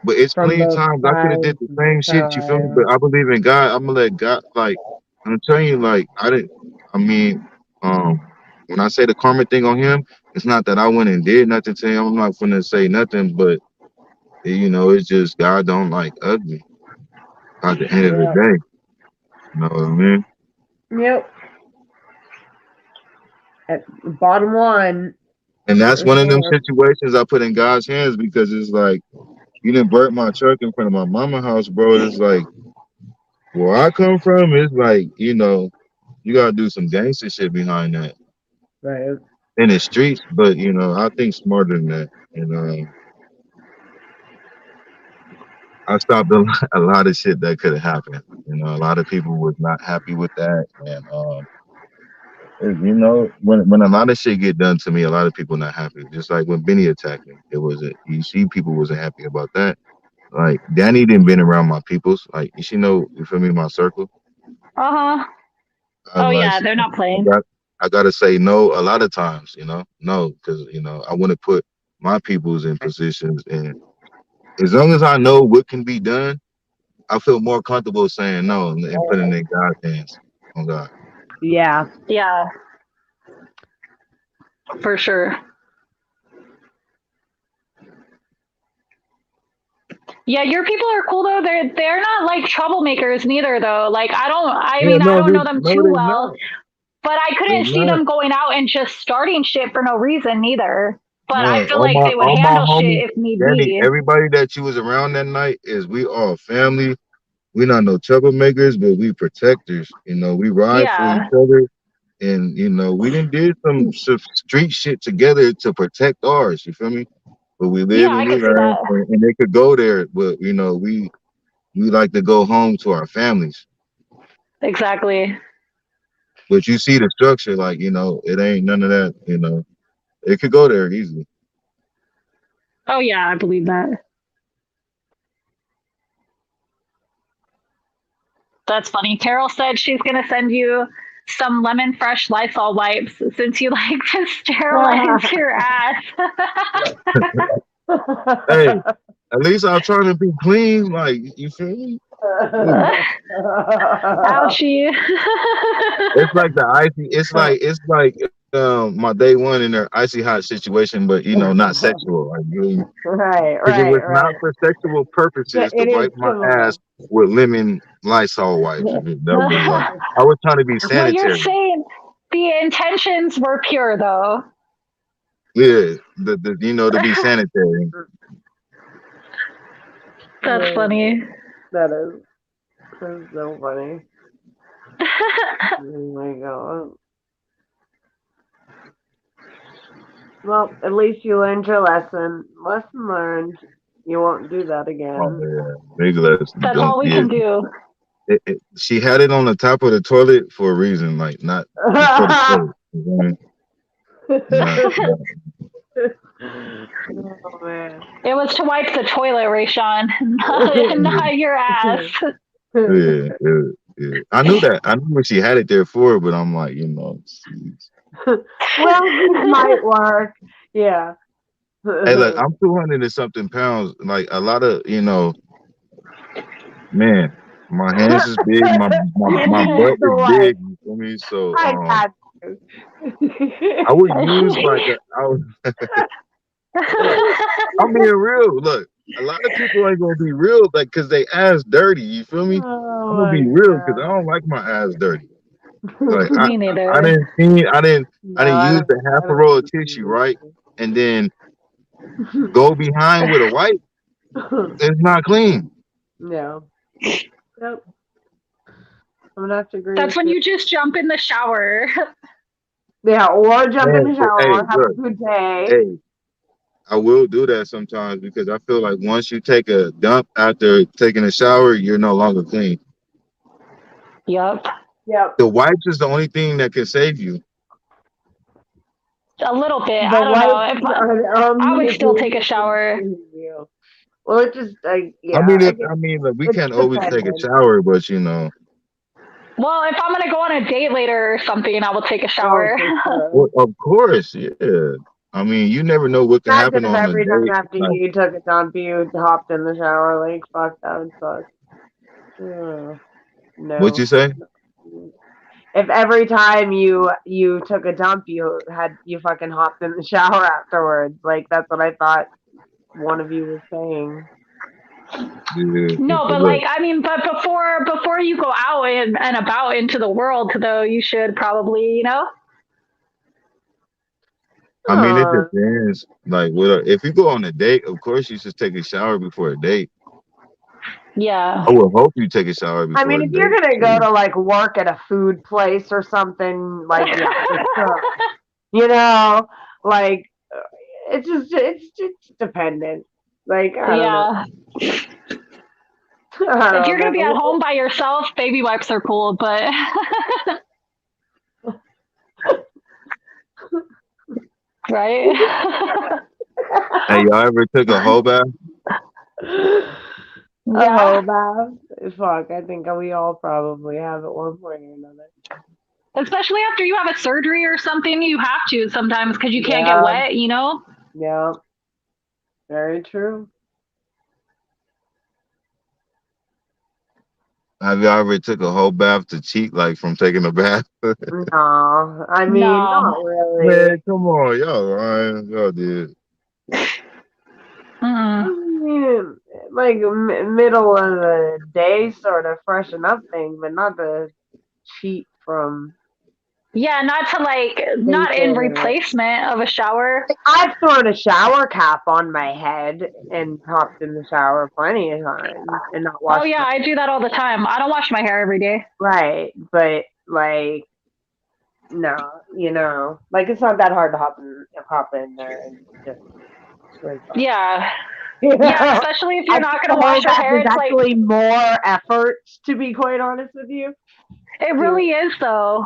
But it's From plenty of both times I could have did sides the of the same shit. You feel me? time. But I believe in God. I'm gonna let God. Like I'm telling you, like I didn't. I mean, when I say the karma thing on him, it's not that I went and did nothing to him. I'm not gonna say nothing, but it's just God don't like ugly. At the end of the Yep. day, you know what I mean? Yep. At bottom line, And that's for one of them sure. situations I put in God's hands, because it's like you didn't burn my truck in front of my mama house, bro. It's like where I come from, it's like you gotta do some gangster shit behind that Right. in the streets. But I think smarter than that. And I stopped a lot of shit that could have happened. A lot of people was not happy with that, and You know, when a lot of shit get done to me, a lot of people not happy. Just like when Benny attacked me, it was you see people wasn't happy about that. Like Danny didn't been around my peoples. Like you know, you feel me, my circle. Uh huh. I Oh like yeah, they're not I playing. got I gotta say no a lot of times. You know, no, because you know I want to put my peoples in positions, and as long as I know what can be done, I feel more comfortable saying no and putting it in God's hands. On God. Yeah. Yeah, for sure. Yeah, your people are cool though. They're not like troublemakers neither though. Like I don't. I Yeah, mean, I no, don't know them no, too they well, not. but I They couldn't see not. them going out and just starting shit for no reason neither. But I No, feel like they would all my handle homies, shit if need Danny, be. everybody that you was around that night is we all family. We not no troublemakers, but we protectors. You know, we ride for each Yeah. other, and you know, we done did some street shit together to protect ours. You feel me? But we Yeah, live and I we could see learn, that. and they could go there, but you know, we like to go home to our families. Exactly. But you see the structure, like you know, it ain't none of that. You know, it could go there easily. Oh yeah, I believe that. That's funny. Carol said she's gonna send you some lemon fresh Lysol wipes since you like to sterilize your ass. Hey, at least I'm trying to be clean. Like you feel me? Ooh. Ouchie. It's like the icy. It's like my day one in their icy hot situation, but you know, not sexual. Like you, Right, if it was right, not right. for sexual Yeah, purposes to it is wipe my ass similar. with lemon Lysol wipes, that was like I was trying to be Well, you're sanitary. saying the intentions were pure, though. Yeah, the you know to be sanitary. That's funny. That is that's so funny. Oh my god. Well, at least you learned your lesson. Lesson learned. You won't do that Oh again. yeah, maybe let's That's don't. all we Yeah, can do. she had it on the top of the toilet for a reason, like not for the toilet. You know what I mean? Not Oh man. It was to wipe the toilet, Rayshawn, not your ass. yeah, yeah, yeah. I knew that. I knew what she had it there for, but I'm like, you know, jeez. Well, this might work. Yeah. Hey, look, I'm 200 and something pounds. Like a lot of, you know, man, my hands is big, You my need butt the is light. big. You feel me? So, I got you. I would use like look, I'm being real. Look, a lot of people ain't gonna be real, like, cause they ass dirty. You feel me? Oh I'm gonna my be real, cause I god. don't like my ass dirty. Like Me I neither. didn't see I No, didn't use the half I a don't roll of think tissue, right? you And then go behind with a wipe. do. It's not clean. Yeah. Yep. I'm gonna have to agree That's with when you. you just jump in the shower. Yeah, or jump in Man, the but hey, shower, have a look, good day. hey, I will do that sometimes because I feel like once you take a dump after taking a shower, you're no longer clean. Yup. Yep. The wipes is the only thing that can save you. A little bit. The I don't know. wipes If are I would only still thing take a that can shower. save you. Well, it just, I yeah, mean, I guess like, we it's can't always take a dependent. shower, but you know, Well, if I'm gonna go on a date later or something, I will take a Oh, shower. for sure. well, of course, yeah. I mean, you never know what can Imagine happen if on a every time date. after Like, you took a dump, you hopped in the shower. Like, fuck, that would suck. Ugh, what no. you say? If every time you took a dump, you fucking hopped in the shower afterwards, like that's what I thought one of you was saying. Yeah, No, but but look, like I mean, but before you go out and about into the world, though, you should probably, I mean, it Oh, depends. Like, what if you go on a date? Of course, you should take a shower before a date. yeah, I would hope you take a shower I before mean, a if you're date. gonna go to like work at a food place or something, like yeah, for sure. You know, like it's dependent. Like I don't know. yeah. I If don't you're gonna be at know. home by yourself, baby wipes are cool, but Right? Hey, y'all ever took a whole bath? A Yeah. whole bath? Fuck, I think we all probably have at one point or another. Especially after you have a surgery or something, you have to sometimes because you can't get Yeah, wet, you know? yeah, very true. Have y'all ever took a whole bath to cheat, like from taking a bath? No, I mean, No. not really. Man, come on, y'all lying. Y'all did. I Mm. mean, like middle of the day sort of freshen up thing, but not to cheat from Yeah, not to like, not in taking it. replacement of a shower. I've thrown a shower cap on my head and hopped in the shower plenty of times and not Oh, washed yeah, my I do that all the time. I don't wash my hair every day. right, but like no, like it's not that hard to hop in there and just scrape off. Yeah. Yeah, Yeah. especially if I you're think not going the to whole wash your bath hair. is It's like, actually more effort, to be quite honest with you. it To really is, though.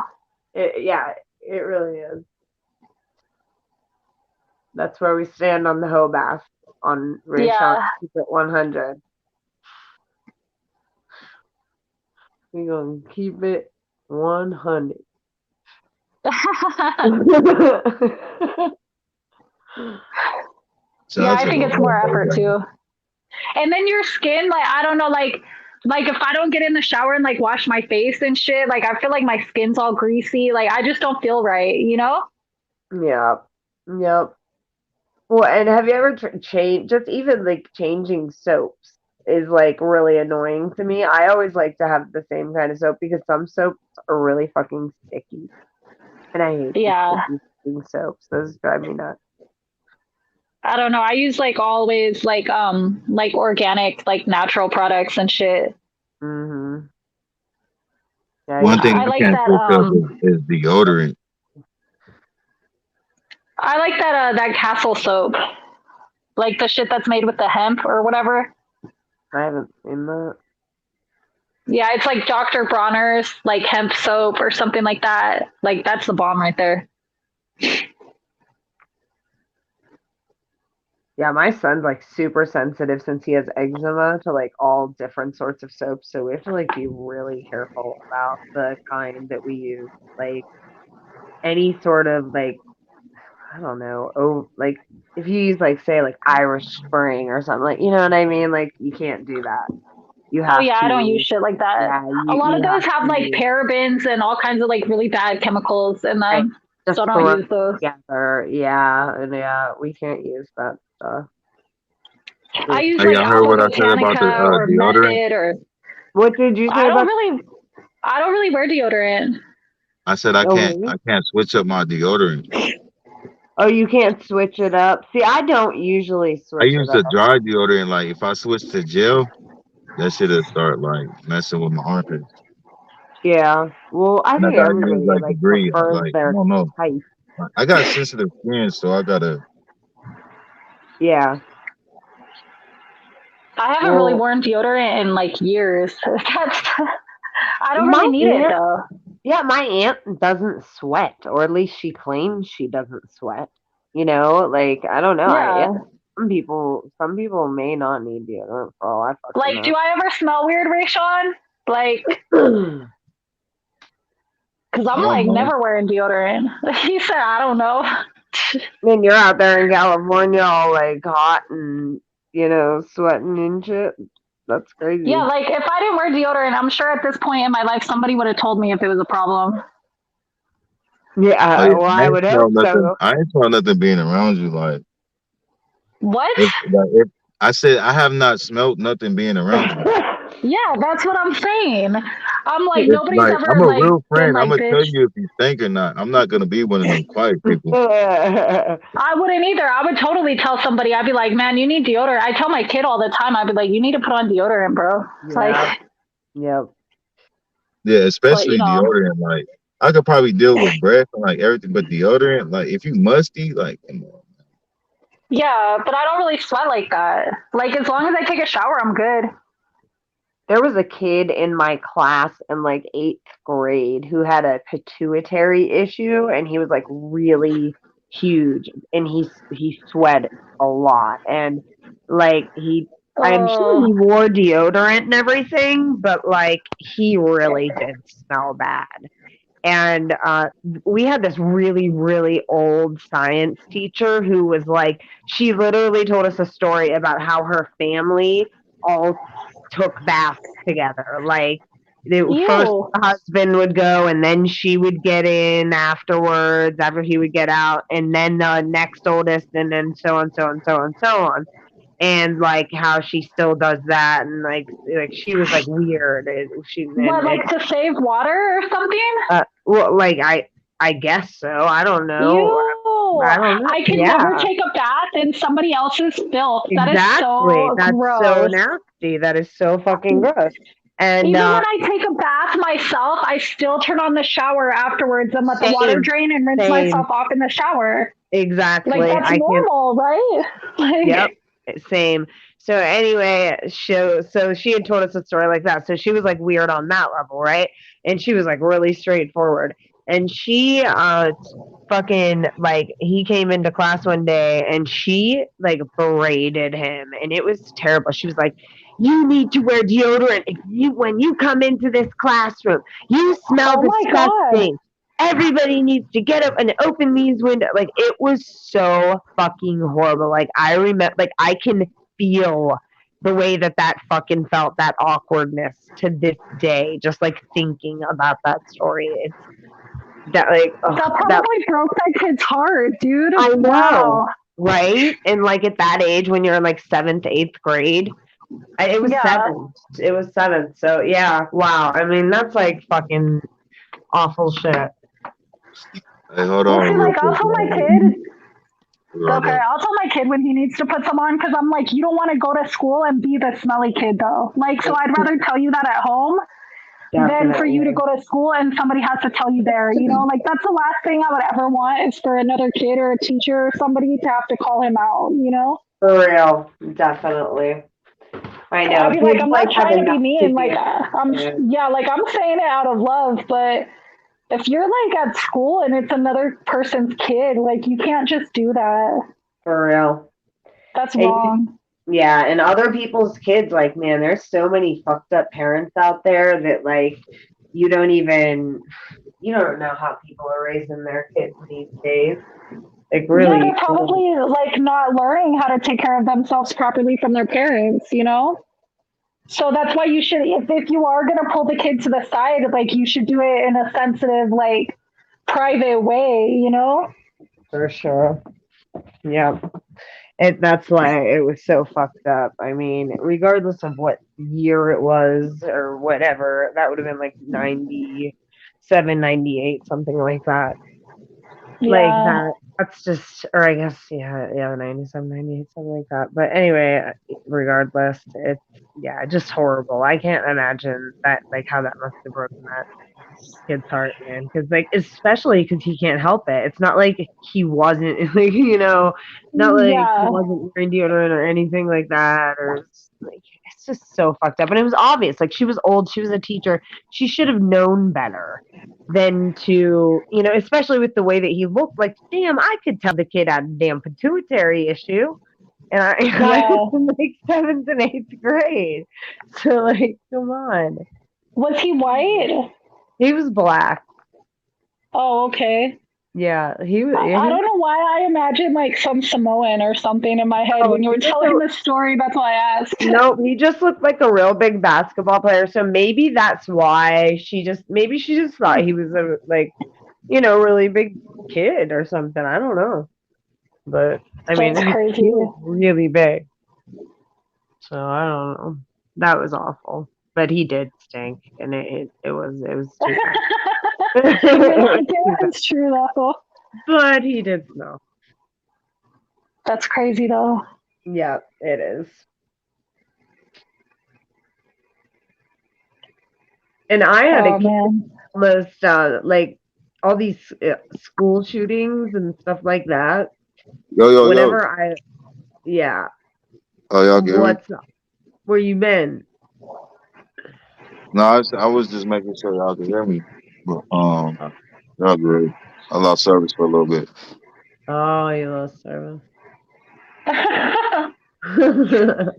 yeah, it really is. That's where we stand on the hoe bath on Rayshon Yeah. Secret 100. We gonna keep it 100. So Yeah, I I took think a it's whole more whole effort, bath. too. And then your skin, like, I don't know, like if I don't get in the shower and like wash my face and shit, like I feel like my skin's all greasy. Like I just don't feel right, you know? Yep. Yep. Well, and have you ever changed, just even like changing soaps is like really annoying to me. I always like to have the same kind of soap because some soaps are really fucking sticky. And I hate the Yeah. sticky fucking soaps. Those drive me nuts. I don't know. I use like always like organic, like natural products and shit. Mm-hmm. Yeah, I One use thing I I like can't that switch up is deodorant. I like that castle soap. Like the shit that's made with the hemp or whatever. I haven't seen that. Yeah, it's like Dr. Bronner's like hemp soap or something like that. Like that's the bomb right there. Yeah, my son's like super sensitive since he has eczema to like all different sorts of soaps. So we have to like be really careful about the kind that we use. Like any sort of like I don't know, like if you use like say like Irish Spring or something like you know what I mean? Like you can't do that. You Oh have yeah, I don't use to shit like that. yeah, A lot of you those have have like to parabens and all kinds of like really bad chemicals in like them. just So I don't throw it use those. together. Yeah, and yeah, we can't use that stuff. I It- use Hey, like y'all heard Alpha what I said about the Botanica or deodorant? Method or What did you say I don't about really I don't really wear deodorant. I said oh I really? can't switch up my deodorant. Oh, you can't switch it up. See, I don't usually I switch use it the up. dry deodorant. Like if I switch to gel, that shit'll start like messing with my armpits. Yeah. Well, I And I think gotta use everybody like like degree. prefers Like I their don't know. type. I got sensitive skin, so I gotta. Yeah. I haven't really Well, worn deodorant in like years. That's I don't my really need it aunt, though. yeah, my aunt doesn't sweat, or at least she claims she doesn't sweat. Like I don't know. Yeah. Some people may not need deodorant for all I fucking Like, know. do I ever smell weird, Rayshawn? Like, cause I I'm don't like know. never wearing deodorant. He said, I don't know. Then you're out there in California all like hot and sweating and shit. That's Yeah, crazy. like if I didn't wear deodorant, I'm sure at this point in my life somebody would have told me if it was a problem. Oh Yeah, yeah, well, I I ain't would smell hope nothing. so. I ain't smell nothing being around you. What? If I said I have not smelled nothing being around you. Yeah, that's what I'm saying. I'm like If nobody's like I'm ever a like real been friend, I'm like, gonna tell bitch. you if you stink or not. I'm not gonna be one of them quiet people. I wouldn't either. I would totally tell somebody. I'd be like, man, you need deodorant. I tell my kid all the time. I'd be like, you need to put on deodorant, bro. It's like, Yeah. Yep. Yeah, but you especially know, deodorant. Like I could probably deal with breath and like everything, but deodorant, like if you musty, like come on. yeah. But I don't really sweat like that. Like as long as I take a shower, I'm good. there was a kid in my class in like 8th grade who had a pituitary issue, and he was like really huge, and he sweat a lot, and like I'm sure Oh, he wore deodorant and everything, but like he really did smell bad. And we had this really really old science teacher who was like, she literally told us a story about how her family all took baths together. Like, first ew. the husband would go, and then she would get in afterwards after he would get out, and then the next oldest, and then so on, so on, so on, so on. And like how she still does that, and like she was like weird. She What, and like to save water or something? well, like I guess so. I don't know. Ew. I don't know. I can never Yeah, take a bath in somebody else's filth. That is exactly. so That's so gross. nasty. That is so fucking gross. And Even when I take a bath myself, I still turn on the shower afterwards and let the water same, drain and rinse same. myself off in the shower. Like Exactly. that's I can't. normal, right? Yep. Like Same. So anyway, so she had told us a story like that. So she was like weird on that level, right? And she was like really straightforward. And she fucking like he came into class one day and she like berated him, and it was terrible. She was like, "You need to wear deodorant if you when you come into this classroom. You smell oh my god. disgusting. Everybody needs to get up and open these windows." Like, it was so fucking horrible. Like, I remember, like, I can feel the way that fucking felt, that awkwardness to this day, just like thinking about that story. It's that, like, That oh, that probably broke that kid's heart, dude. I know, Wow. right? And like at that age, when you're in like 7th, 8th grade, it was Yeah. seventh. It was seventh. So yeah, wow. I mean, that's like fucking awful shit. Hey, hold Well, on see, real like I'll quick, tell my y'all. kid. Right Okay, up. I'll tell my kid when he needs to put some on because I'm like, you don't want to go to school and be the smelly kid though. Like, so I'd rather tell you that at home than for you to Definitely. go to school and somebody has to tell you there. You know, like that's the last thing I would ever want is for another kid or a teacher or somebody to have to call him out. You know. For real. Definitely. I I'd know. be like, Kids I'm like not have trying to be enough to mean. Like, do. I'm, Yeah, yeah, like I'm saying it out of love, but if you're like at school and it's another person's kid, like you can't just do that. for real. That's And wrong. yeah, and other people's kids, like, man, there's so many fucked up parents out there that like you don't even you don't know how people are raising their kids these days. Like, Yeah, really, they're really. probably like not learning how to take care of themselves properly from their parents, you know? So that's why you should, if you are going to pull the kid to the side, like you should do it in a sensitive, like private way, you know? For sure. Yeah. That's why it was so fucked up. I mean, regardless of what year it was or whatever, that would have been like 97, 98, something like that. Like Yeah. that's just, or I guess, yeah, 97, 98, something like that. But anyway, regardless, it's, yeah, just horrible. I can't imagine that, like, how that must have broken that kid's heart, man. Because, like, especially because he can't help it. It's not like he wasn't, like, not like he Yeah. wasn't wearing deodorant or anything like that, or like, it's just so fucked up. And it was obvious. Like, she was old, she was a teacher, she should have known better than to, especially with the way that he looked. Like, damn, I could tell the kid had a damn pituitary issue. And I, I was Yeah. in like 7th and 8th grade. So, like, come on. Was he white? He was black. Oh, okay. Yeah, he was. I don't know why I imagine like some Samoan or something in my head Oh, when you he were was telling the story. That's why I asked. nope. He just looked like a real big basketball player. So maybe that's why maybe she just thought he was a, like, really big kid or something. I don't know. But I mean, That's he crazy. was really big. So I don't know. That was awful. But he did stink, and it was too bad. You're It was like, too yeah, bad. it's true though. But he did smell. That's crazy though. Yeah, it is. And I had a Oh kid man. almost like all these school shootings and stuff like that. Yo, yo, yo. Whenever yeah, Oh, y'all can hear me? what's up? Where you been? No, I was just making sure y'all could hear me. But Oh, y'all good. I lost service for a little bit. oh, you lost service.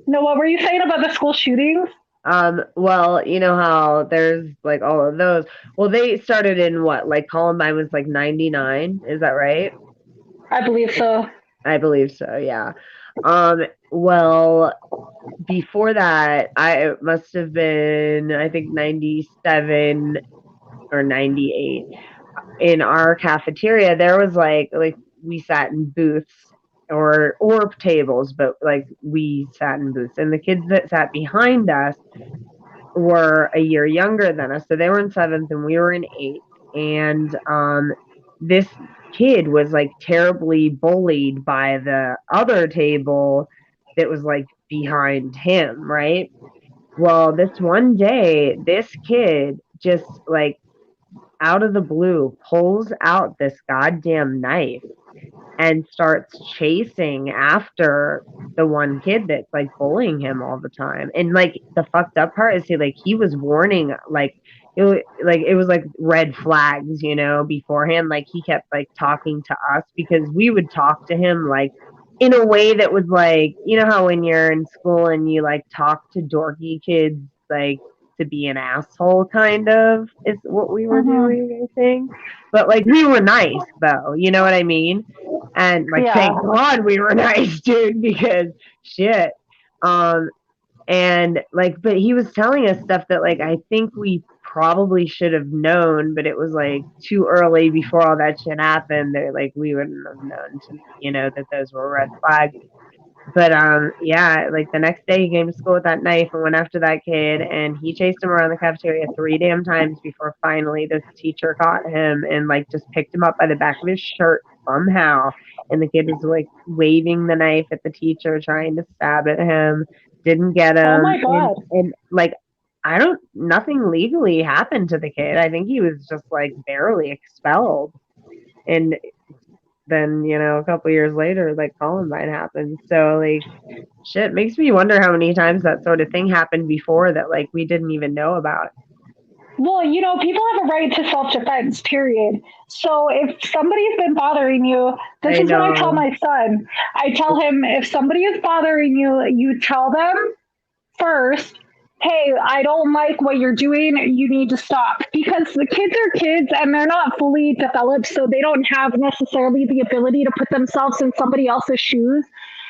No, what were you saying about the school shootings? Well, you know how there's like all of those. Well, they started in what? Like Columbine was like 99, is that right? I believe so. I believe so, yeah. Well, before that, it must have been I think 97 or 98. In our cafeteria there was like we sat in booths or tables, but like we sat in booths, and the kids that sat behind us were a year younger than us. So they were in seventh and we were in eighth. And this kid was like terribly bullied by the other table that was like behind him, right? Well, this one day, this kid just like out of the blue pulls out this goddamn knife and starts chasing after the one kid that's like bullying him all the time. And like the fucked up part is he was warning like it was like red flags, beforehand. Like he kept like talking to us because we would talk to him like in a way that was like, you know how when you're in school and you like talk to dorky kids like to be an asshole kind of is what we were Hmm. doing, I think. But like we were nice though, you know what I mean? And like Yeah. thank God we were nice, dude, because shit. Um and like but he was telling us stuff that like I think we probably should have known, but it was like too early before all that shit happened that like we wouldn't have known to, that those were red flags. But yeah, like the next day he came to school with that knife and went after that kid, and he chased him around the cafeteria three damn times before finally this teacher caught him and like just picked him up by the back of his shirt somehow. And the kid was like waving the knife at the teacher, trying to stab at him, didn't get Oh him, my and God. like I don't nothing legally happened to the kid. I think he was just like barely expelled. And then, a couple years later, like Columbine happened. So like shit makes me wonder how many times that sort of thing happened before that like we didn't even know about. Well, people have a right to self defense, period. So if somebody's been bothering you, this I is what I tell know. my son. I tell him if somebody is bothering you, you tell them first, hey, I don't like what you're doing. You need to stop. Because the kids are kids and they're not fully developed, so they don't have necessarily the ability to put themselves in somebody else's shoes.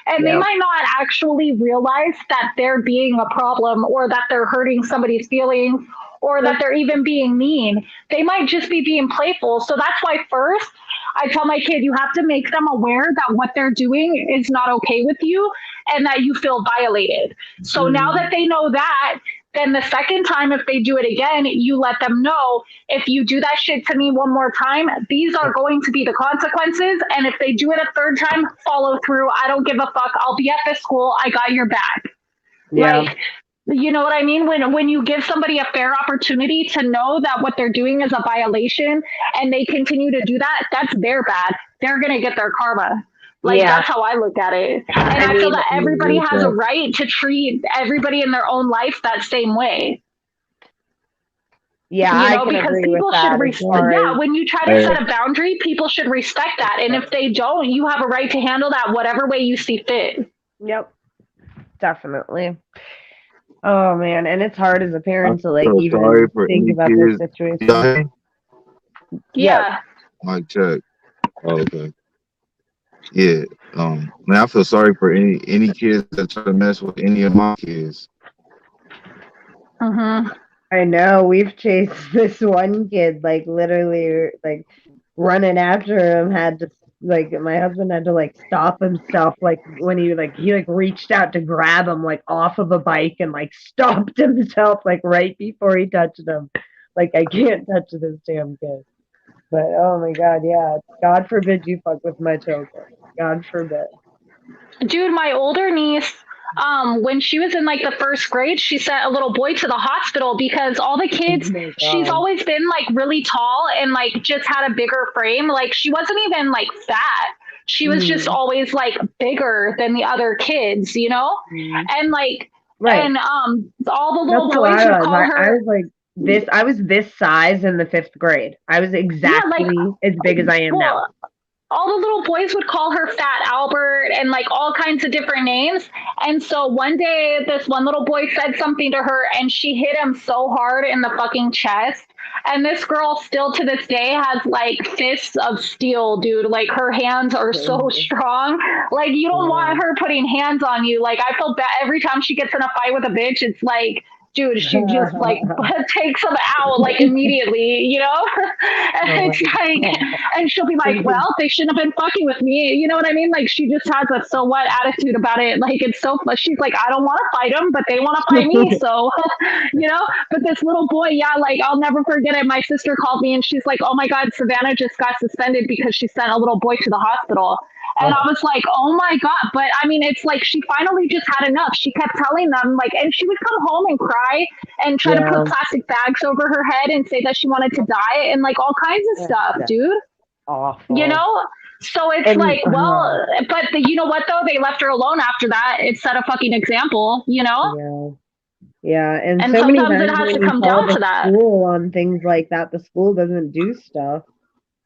And they Yep. might not actually realize that they're being a problem or that they're hurting somebody's feelings or that they're even being mean. They might just be being playful. So that's why, first, I tell my kid, you have to make them aware that what they're doing is not okay with you and that you feel violated. So now that Mm, they know that, then the second time, if they do it again, you let them know if you do that shit to me one more time, these are going to be the consequences. And if they do it a third time, follow through. I don't give a fuck. I'll be at this school. I got your back. yeah. Like, you know what I mean? When you give somebody a fair opportunity to know that what they're doing is a violation and they continue to do that, that's their bad. They're gonna get their karma. Like Yeah. that's how I look at it. And I I feel mean, that I everybody agree with has a that. right to treat everybody in their own life that same way. yeah, I can Because agree with people should that as far as yeah, when you try to Hey, set a boundary, people should respect that. And if they don't, you have a right to handle that whatever way you see fit. yep, definitely. Oh man, and it's hard as a I parent to like feel sorry even for think any about this kids. Y'all situation. hear me? Yep. Yeah. Mic check. Oh, okay. Yeah. Man, I feel sorry for any kids that try to mess with any of my kids. Mm-hmm. I know we've chased this one kid like literally like running after him had to like my husband had to like stop himself like when he like reached out to grab him like off of a bike and like stopped himself like right before he touched him. Like I can't touch this damn kid. But oh my god, yeah. God forbid you fuck with my children. God forbid. Dude, my older niece, when she was in like the first grade, she sent a little boy to the hospital because all the Oh kids, my she's god. always been like really tall and like just had a bigger frame. Like she wasn't even like fat. She was just Mm, always like bigger than the other kids, you know? mm. And like, Right. and all the That's little how boys would I was. call I her. was like I was this size in the 5th grade. I was Yeah, like, exactly as big as I am now. well, all the little boys would call her Fat Albert and like all kinds of different names. And so one day, this one little boy said something to her and she hit him so hard in the fucking chest. And this girl still to this day has like fists of steel, dude. Like her hands are so strong. Like you don't want her putting hands on you. Like I feel bad every time she gets in a fight with a bitch. It's like, dude, she just like takes them out like immediately, you know? And Oh it's like, and she'll be like, well, they shouldn't have been fucking with me. You know what I mean? Like she just has a so what attitude about it. Like it's so, she's like, I don't want to fight them, but they want to fight me. So, you know, but this little boy, yeah, like I'll never forget it. My sister called me and she's like, oh my God, Savannah just got suspended because she sent a little boy to the hospital. And I was like, oh my God. But I mean, it's like she finally just had enough. She kept telling them, like, and she would come home and cry and try to Yeah. put plastic bags over her head and say that she wanted to die and like all kinds of stuff, That's dude. awful. You know? So it's And like, well, but you know what though? They left her alone after that. It set a fucking example, you know? yeah, and And so many sometimes it times has to when we come call down the to that. school on things like that, the school doesn't do stuff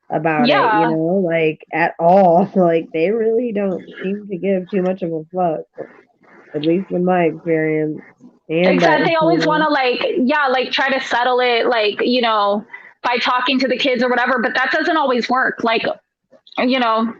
about it, you Yeah. know, like at all. Like they really don't seem to give too much of a fuck, at least in my experience. And Except they you always want know, to like, yeah, like try to settle it, like, you know, by talking to the kids or whatever, but that doesn't always work. Like, you know,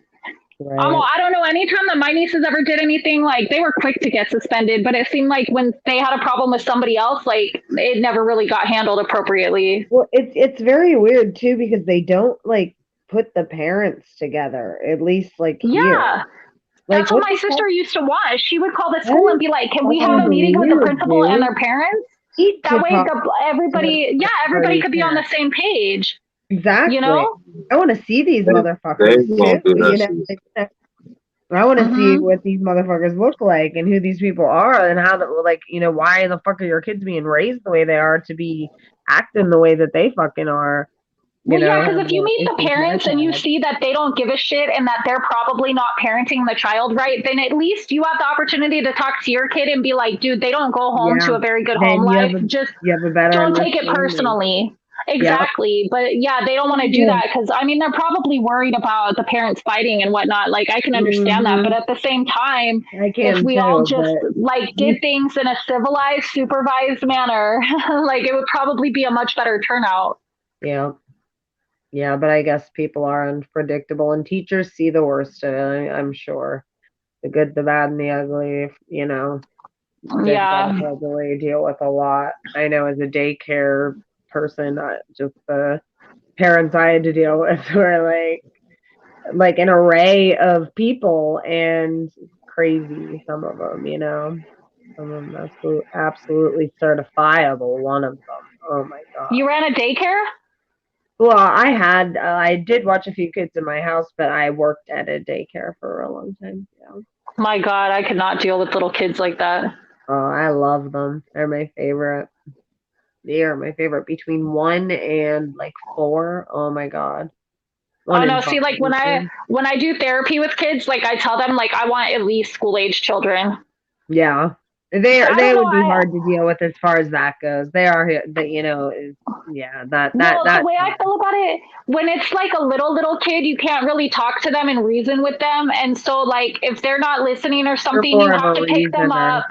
right. I don't know. Anytime that my nieces ever did anything, like they were quick to get suspended, but it seemed like when they had a problem with somebody else, like it never really got handled appropriately. Well, it's very weird too because they don't like put the parents together, at least like here. Yeah. Like That's what what my the fuck? sister used to want. She would call the That school and is be like, "Can we have a fucking meeting with the weird, principal and dude. their parents? Need to That way, talk to everybody, yeah, everybody party could be on the parents. same page. You Exactly. know? I want to see these They motherfuckers too. won't do that You know, shit. I want to see Mm-hmm. what these motherfuckers look like and who these people are and how that, like, you know, why the fuck are your kids being raised the way they are to be acting the way that they fucking are? You Well, yeah, know, because have if you meet the issues like parents and you that. see that they don't give a shit and that they're probably not parenting the child right, then at least you have the opportunity to talk to your kid and be like, dude, they don't go home Yeah. to a very good home Then life. Just you have a better don't take it understanding. personally. Yep. Exactly. But yeah, they don't want to do that because I mean, they're probably worried about the parents fighting and whatnot. Like, I can understand that. But Mm-hmm. at the same time, I if can we all too, just but like did things in a civilized, supervised manner, like it would probably be a much better turnout. yeah. Yeah, but I guess people are unpredictable and teachers see the worst in it, I'm sure. The good, the bad, and the ugly, you know. They've got to Yeah. probably deal with a lot. I know as a daycare person, just the parents I had to deal with were like an array of people and crazy. Some of them, you know, some of them absolutely certifiable. One of them, oh my god. You ran a daycare? Well, I did watch a few kids in my house, but I worked at a daycare for a long time. Yeah. My God, I could not deal with little kids like that. Oh, I love them. They're my favorite. They are my favorite between 1 and like 4. Oh my god. One Oh no, and see, five like even. when I do therapy with kids, like I tell them like I want at least school age children. Yeah. I They don't know. would be hard to deal with as far as that goes. They are that you know is yeah, Well, the way I yeah. feel about it, when it's like a little kid, you can't really talk to them and reason with them, and so like if they're not listening or You're something, you more of have a to pick them reasoner. up.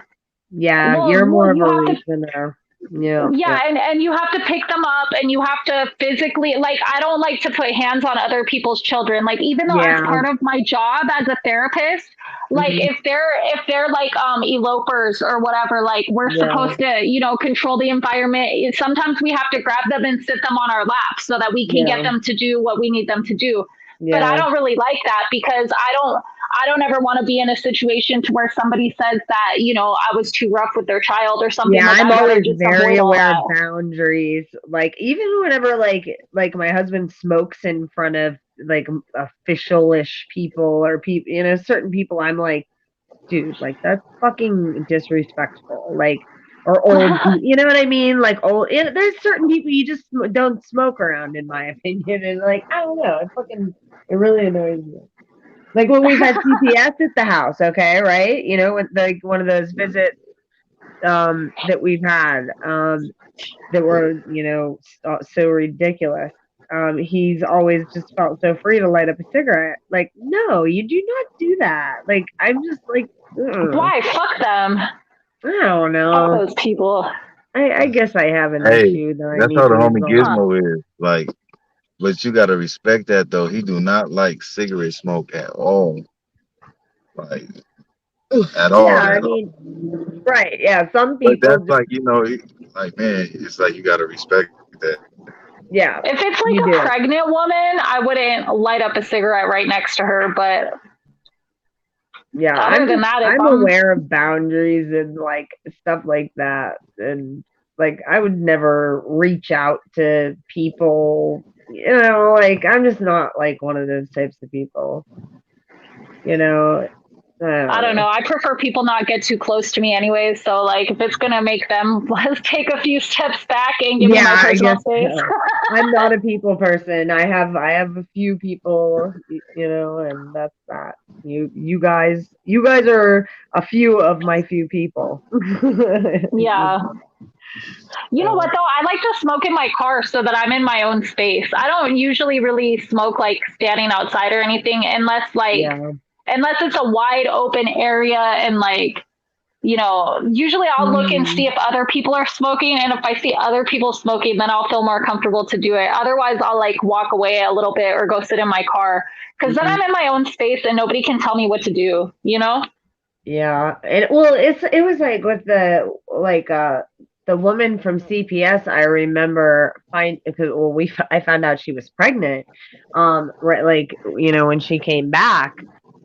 Yeah, you're Well, more of you a have to reasoner. Yeah, yeah, yeah. and you have to pick them up and you have to physically like I don't like to put hands on other people's children. Like even though as Yeah. part of my job as a therapist, like Hmm. if they're like elopers or whatever, like we're Yeah. supposed to, you know, control the environment. Sometimes we have to grab them and sit them on our laps so that we can get Yeah. them to do what we need them to do. But I Yeah. don't really like that because I don't ever want to be in a situation to where somebody says that, you know, I was too rough with their child or something. Yeah, Like I'm I'd rather always just very avoid all aware of that. boundaries. Like even whenever like my husband smokes in front of like official-ish people or people, you know, certain people, I'm like, dude, like that's fucking disrespectful. Like or old people, you know what I mean? Like old, there's certain people you just don't smoke around, in my opinion. And like I don't know, it really annoys me. Like when we've had CPS at the house, okay, right? You know, with like one of those visits that we've had that were, you know, so ridiculous. He's always just felt so free to light up a cigarette. Like, no, you do not do that. Like, I'm just like, ugh. Why? Fuck them. I don't Fuck know. those people. I guess I have an Hey, issue that I that's need how the to homie resolve. Huh. Gizmo is. Like, but you gotta respect that though. He do not like cigarette smoke at all. Like at Yeah, all, I at all. mean, right. Yeah, some But people that's just, like, like man, it's like you gotta respect that. yeah, If it's you like a do. pregnant woman, I wouldn't light up a cigarette right next to her. But Yeah, other than that, if I'm I'm aware of boundaries and like stuff like that. And like I would never reach out to people, you know, like I'm just not like one of those types of people, you know. I I don't don't know. know. I prefer people not get too close to me anyway. So like if it's gonna make them let's take a few steps back and give me Yeah, my I personal guess space. so. I'm not a people person. I have a few people, you know, and that's that. You guys are a few of my few people. Yeah. You know what So, though? I like to smoke in my car so that I'm in my own space. I don't usually really smoke like standing outside or anything yeah. unless it's a wide open area and like usually I'll look and see Mhm. if other people are smoking, and if I see other people smoking, then I'll feel more comfortable to do it. Otherwise, I'll like walk away a little bit or go sit in my car because then I'm in my own space and nobody can tell me what to do, you know? Yeah, and well, it was like with the woman from CPS. I remember because well, I found out she was pregnant, right, like you know when she came back,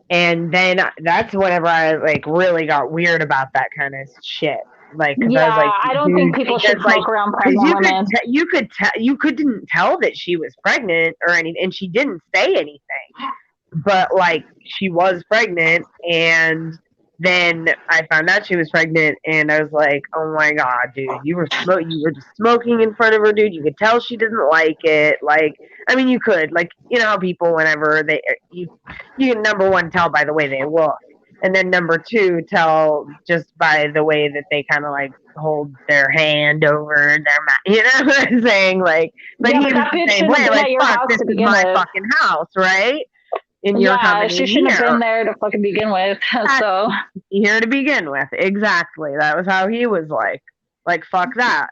and then that's whenever I like really got weird about that kind of shit. Like, because I was Yeah, like, I don't think dude, people because should like, smoke around because pregnant women. you couldn't tell that she was pregnant or anything, and she didn't say anything, but like she was pregnant, and then I found out she was pregnant, and I was like, "Oh my god, dude, you were just smoking in front of her, dude. You could tell she didn't like it. Like, I mean, you could, like, you know how people, whenever you can number one tell by the way they look, and then number two tell just by the way that they kind of like hold their hand over their mouth. You know what I'm saying? Like Yeah, he but was that the bitch same shouldn't have way. been Like, at your fuck, house this to is begin my with. fucking house, right? And you're Yeah, coming she in shouldn't have here. been there to fucking begin with. So Here to begin with. Exactly. That was how he was like. Like, fuck that.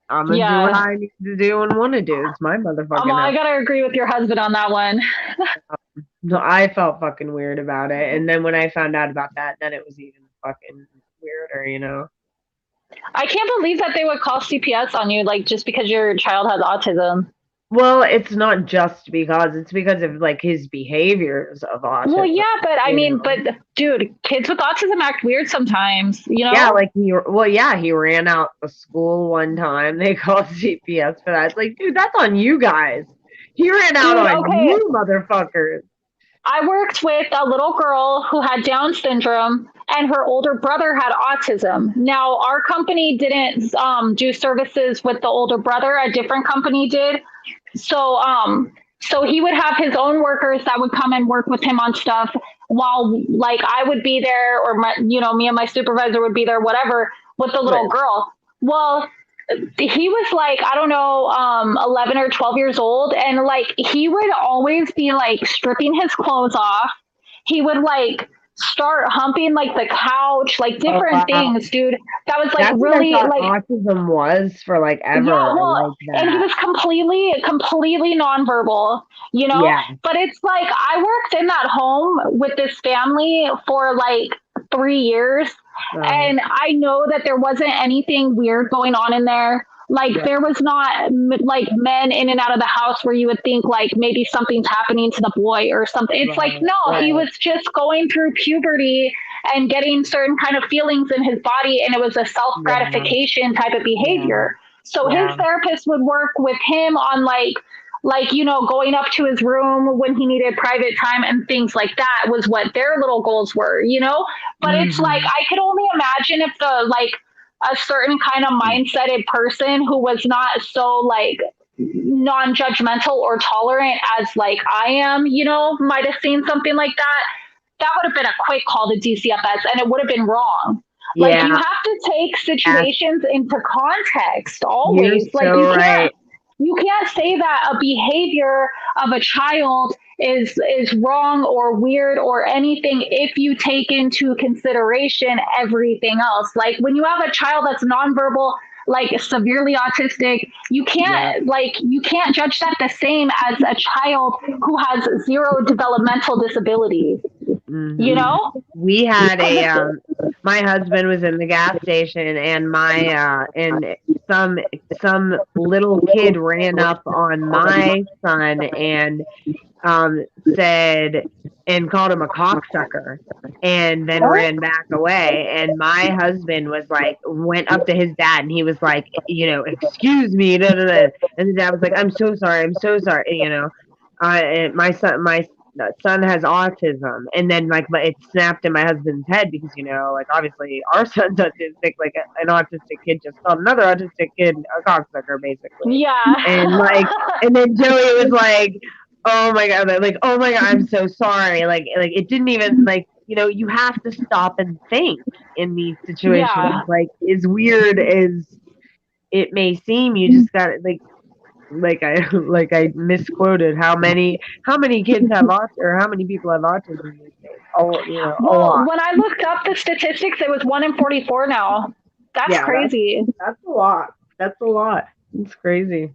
I'm gonna do what yeah, I need to do and want to do. It's my motherfucking I house. gotta agree with your husband on that one. So I felt fucking weird about it. And then when I found out about that, then it was even fucking weirder, you know? I can't believe that they would call CPS on you, like just because your child has autism. Well, it's not just because it's because of like his behaviors of Well, autism, yeah, but I you mean, know? but dude, kids with autism act weird sometimes, you Yeah, know? like he ran out of school one time. They called CPS for that. It's like, dude, that's on you guys. He ran out Dude, on okay, you, motherfuckers. I worked with a little girl who had Down syndrome, and her older brother had autism. Now, our company didn't do services with the older brother; a different company did. So, so he would have his own workers that would come and work with him on stuff, while like I would be there, or me and my supervisor would be there, whatever, with the little Right, girl. Well, he was like, I don't know, 11 or 12 years old, and like he would always be like stripping his clothes off. He would like start humping like the couch, like oh different wow. things, dude. That was like That's what I really thought like, autism was for like yeah, ever. I well, like and he that. was completely nonverbal, you know? Yeah. But it's like I worked in that home with this family for like 3 years, Uh, and I know that there wasn't anything weird going on in there. Like right, there was not like men in and out of the house where you would think like maybe something's happening to the boy or something. It's like right, no, he right. was just going through puberty and getting certain kind of feelings in his body, and it was a self Yeah, gratification type of yeah, behavior. So his yeah. therapist would work with him on like going up to his room when he needed private time and things like that was what their little goals were. But it's like Hmm. I could only imagine if the like a certain kind of mindseted person who was not so like non-judgmental or tolerant as like I am, might have seen something like that. That would have been a quick call to DCFS, and it would have been wrong. Like you Yeah, have to take yes, situations into context you're always. Like so right. you can't say that a behavior of a child is wrong or weird or anything if you take into consideration everything else. Like when you have a child that's nonverbal, like severely autistic, Yeah. you can't judge that the same as a child who has zero developmental disabilities, you Hmm. know? We had Because a it's my husband was in the gas station, and my and some little kid ran up on my son and said and called him a cocksucker, and then ran back away. And my husband was like, went up to his dad, and he was like, excuse me, da, da, da. And the dad was like, I'm so sorry, and my son has autism. And then like, but it snapped in my husband's head because like obviously our son's autistic, like an autistic kid just called another autistic kid a cocksucker, basically. And like, yeah. and then Joey was like, oh my god, like, oh my god, I'm so sorry. Like it didn't even like, you have to stop and think in these situations. Yeah. Like as weird as it may seem, you just got to like I like I misquoted how many kids have autism, or how many people have autism these days? A Well, lot. when I looked up the statistics, it was 1 in 44 now. That's Yeah, crazy. that's a lot. That's a lot. It's crazy.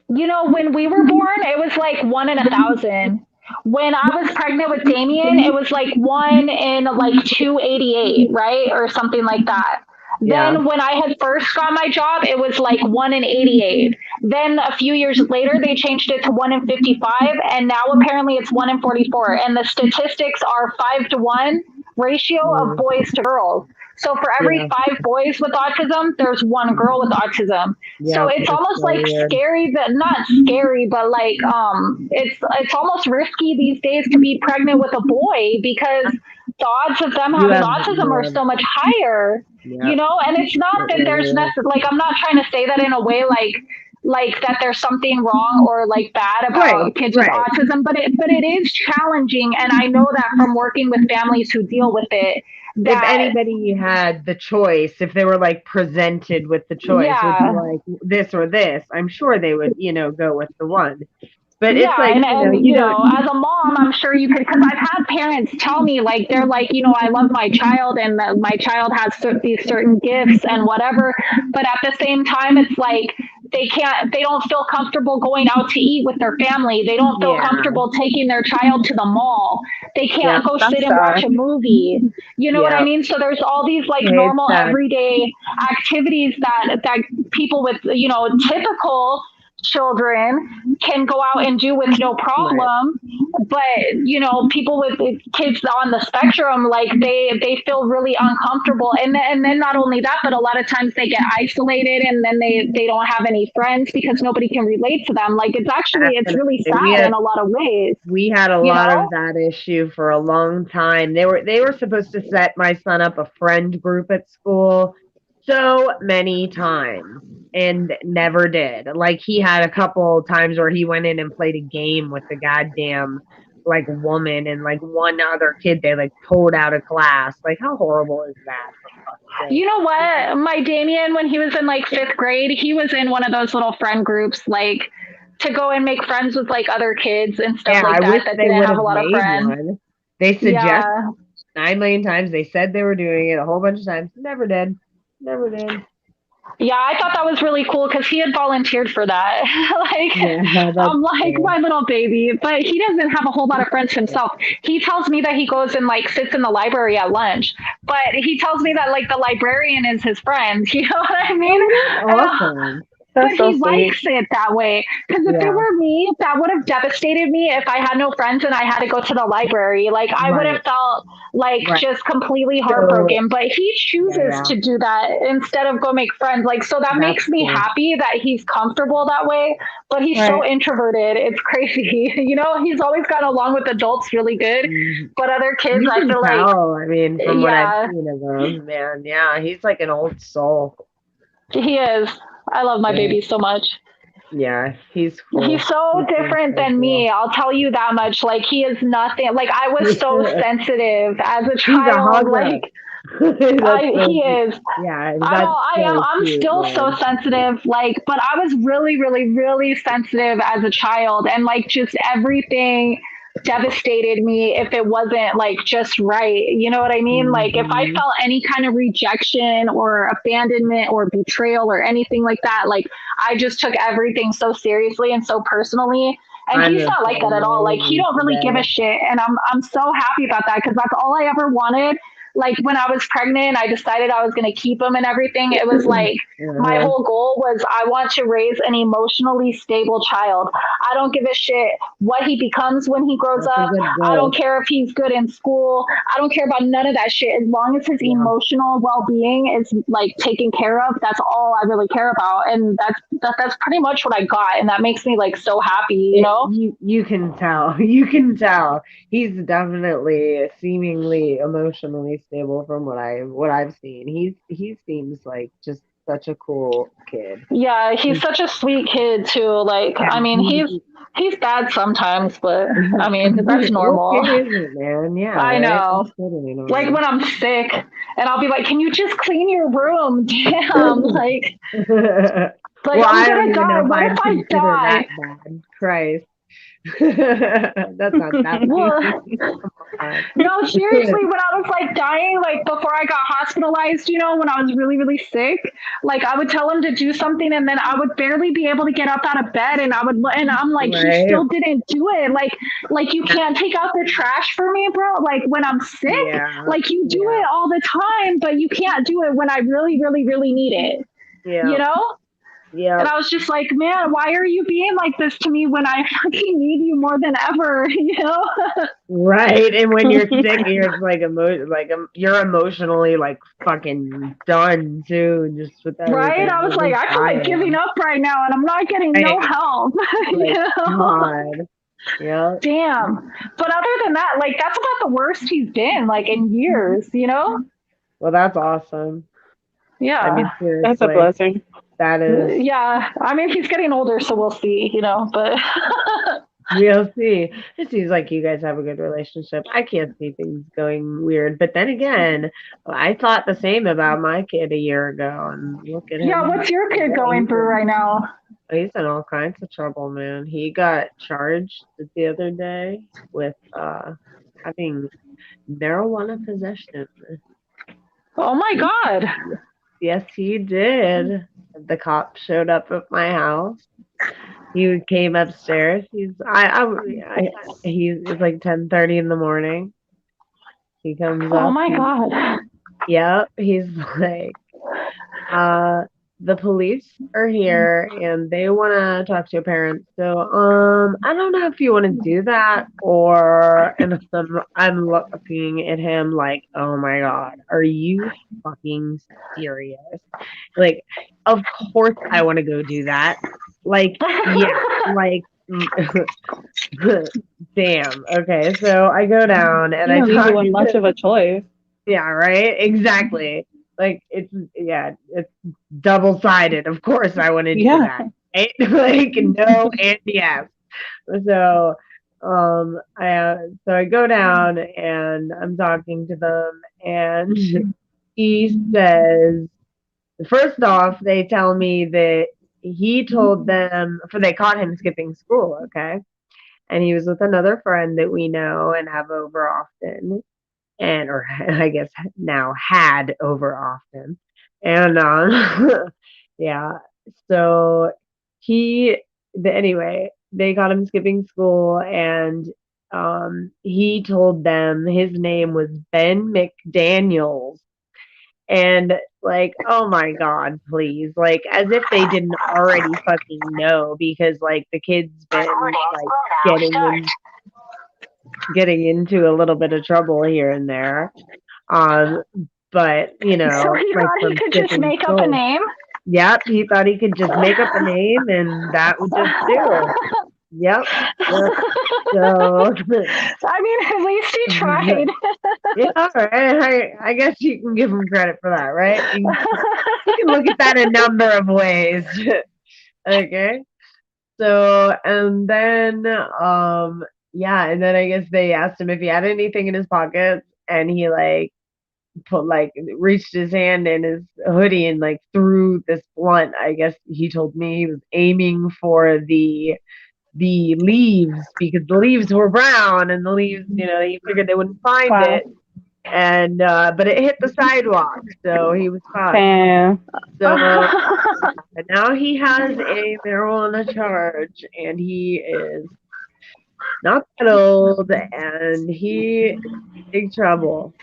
When we were born, it was like 1 in 1,000. When I was pregnant with Damien, it was like 1 in like 288, right? Or something like that. Yeah. Then when I had first got my job, it was like 1 in 88. Then a few years later, they changed it to 1 in 55. And now apparently it's 1 in 44. And the statistics are 5 to 1 ratio of Mm, boys to girls. So for every yeah. 5 boys with autism, there's one girl with autism. So Yeah. it's It's almost so like weird. scary, that not scary, but like it's almost risky these days to be pregnant with a boy because the odds of them You having have autism are yeah. so much higher. Yeah. And it's not It that really there's is. like I'm not trying to say that in a way like that there's something wrong or like bad Right. about kids with Right. autism, but it is challenging, and I know that from working with families who deal with it If that anybody had the choice, if they were like presented with the choice, would be yeah. like this or this, I'm sure they would, go with the one. But it's Yeah, like, and you don't. as a mom, I'm sure you could, because I've had parents tell me like they're like, I love my child, and that my child has these certain gifts and whatever, but at the same time, it's like they don't feel comfortable going out to eat with their family. They don't feel Yeah. comfortable taking their child to the mall. They Yeah. can't go sit That's and watch sad. a movie. You know what I Yeah. mean? So there's all these like It's normal sad. everyday activities that people with typical children can go out and do with no Right. problem, but people with kids on the spectrum, like they feel really uncomfortable, and then not only that, but a lot of times they get isolated, and then they don't have any friends because nobody can relate to them. Like it's really Definitely. We sad in had a lot of ways, we had a you lot of know. that issue for a long time. They were supposed to set my son up a friend group at school so many times and never did. Like he had a couple times where he went in and played a game with the goddamn like woman and like one other kid they like pulled out of class. Like how horrible is that for fuck's sake? You know what? My Damien, when he was in like fifth grade, he was in one of those little friend groups, like to go and make friends with like other kids and stuff Yeah, like I that wish that they didn't would have a have lot of made friends. one. They suggest Yeah. 9 million times. They said they were doing it a whole bunch of times. Never did. Never did. Yeah, I thought that was really cool because he had volunteered for that. Like, Yeah, that's I'm like cool. my little baby, but he doesn't have a whole lot of friends himself. He tells me that he goes and like sits in the library at lunch, but he tells me that like the librarian is his friend. You know what I mean? Oh, that's And awesome. but That's so he sweet. likes it that way. Because if it Yeah, were me, that would have devastated me if I had no friends and I had to go to the library. Like, I would have right, felt like right. just completely So, heartbroken. But he yeah, chooses yeah, to do that instead of go make friends. Like, so that that's makes me cool. happy that he's comfortable that way. But he's so Right. introverted. It's crazy. He's always got along with adults really good. Mhm. But other kids, You I can feel like, tell, I mean, from what I've yeah, seen of him, man. Yeah, he's like an old soul. he is. I love my Yeah, baby so much. yeah, he's He's cool. so He seems different so than cool. me. I'll tell you that much. Like he is nothing. Like I was so sensitive as a He's a child. Like hugger. That's so He cute. is. Yeah, I know that's I am. so I'm cute, still so man. sensitive. Like, but I was really, really, really sensitive as a child, and like just everything devastated me if it wasn't like just right. You know what I mean? Like, if I Hmm. felt any kind of rejection or abandonment or betrayal or anything like that, like I just took everything so seriously and so personally. And I'm he's the not like that same at all. Like he way don't really give a today. shit, and I'm so happy about that because that's all I ever wanted. Like when I was pregnant, I decided I was going to keep him and everything. It was like my Uh-huh. whole goal was I want to raise an emotionally stable child. I don't give a shit what he becomes when he grows That's a up. good I don't goal. care if he's good in school. I don't care about none of that shit. As long as his Yeah. emotional well-being is like taken care of, that's all I really care about. And that's pretty much what I got, and that makes me like so happy, you It, know? you can tell. You can tell. He's definitely seemingly emotionally stable from what I've seen. He seems like just such a cool kid. Yeah, he's He's, such a sweet kid too. Like, yeah, I mean, he's bad sometimes, but I mean, that's what normal. kid isn't, man? Yeah, I right. know. That's totally Like normal. when I'm sick and I'll be like, "Can you just clean your room?" Damn, like Well, I'm I don't gonna even die. know if What if I'd I consider that die? bad. Christ. That's not that Well, mean. Come on. no, seriously, when I was like dying, like before I got hospitalized, when I was really, really sick, like I would tell him to do something and then I would barely be able to get up out of bed and I'm like, he Right. still didn't do it. Like you can't take out the trash for me, bro. Like when I'm sick, Yeah. like you do Yeah. it all the time, but you can't do it when I really, really, really need it, you Yeah. know? And Yeah. I was just like, man, why are you being like this to me when I fucking need you more than ever, you know? Right. And when you're sick, you're like you're emotionally like fucking done too, just with Right? everything. I was You're like, just I feel like giving dying. up right now and I'm not getting no Right. help. you Like know? God. Yeah. Damn. But other than that, like that's about the worst he's been, like in years, you know? Well, that's awesome. I mean, Yeah. That's a seriously, blessing. that is. Yeah. I mean he's getting older, so we'll see, but We'll see. It seems like you guys have a good relationship. I can't see things going weird. But then again, I thought the same about my kid a year ago, and look at yeah, him what's your kid today. going through right now? He's in all kinds of trouble, man. He got charged the other day with having marijuana possession. Oh my God. Yes, he did. The cop showed up at my house. He came upstairs. It's like 10:30 in the morning. He comes Oh up. my God. Yep. He's like, uh, the police are here and they want to talk to your parents. So, I don't know if you want to do that or, and I'm looking at him like, oh my God, are you fucking serious? Like, of course I want to go do that. Like, yeah, like, damn. Okay, so I go down and He I wasn't talk doing much to, of a choice. yeah, right, exactly. Like it's double sided. Of course, I want to do Yeah. that. Right? Like no and yes. So, so I go down and I'm talking to them, and he says, first off, they tell me that he told them, for they caught him skipping school, okay? And he was with another friend that we know and have over often, and or I guess now had over often. And yeah, so he anyway, they caught him skipping school, and he told them his name was Ben McDaniels. And like, oh my God, please. Like as if they didn't already fucking know, because like the kid's been like getting into a little bit of trouble here and there. Um, but So he like thought he from could just skipping make up a school. name? Yep, he thought he could just make up a name and that would just do. Yep, yep. So I mean, at least he tried. yeah, all right. I guess you can give him credit for that, right? You can look at that a number of ways. Okay. So and then yeah, and then I guess they asked him if he had anything in his pockets, and he like put like reached his hand in his hoodie and like threw this blunt. I guess he told me he was aiming for the leaves because the leaves were brown and the leaves, he figured they wouldn't find Wow. it. And but it hit the sidewalk, so he was fine. Damn. So and now he has a marijuana charge, and he is not that old, and he is big trouble.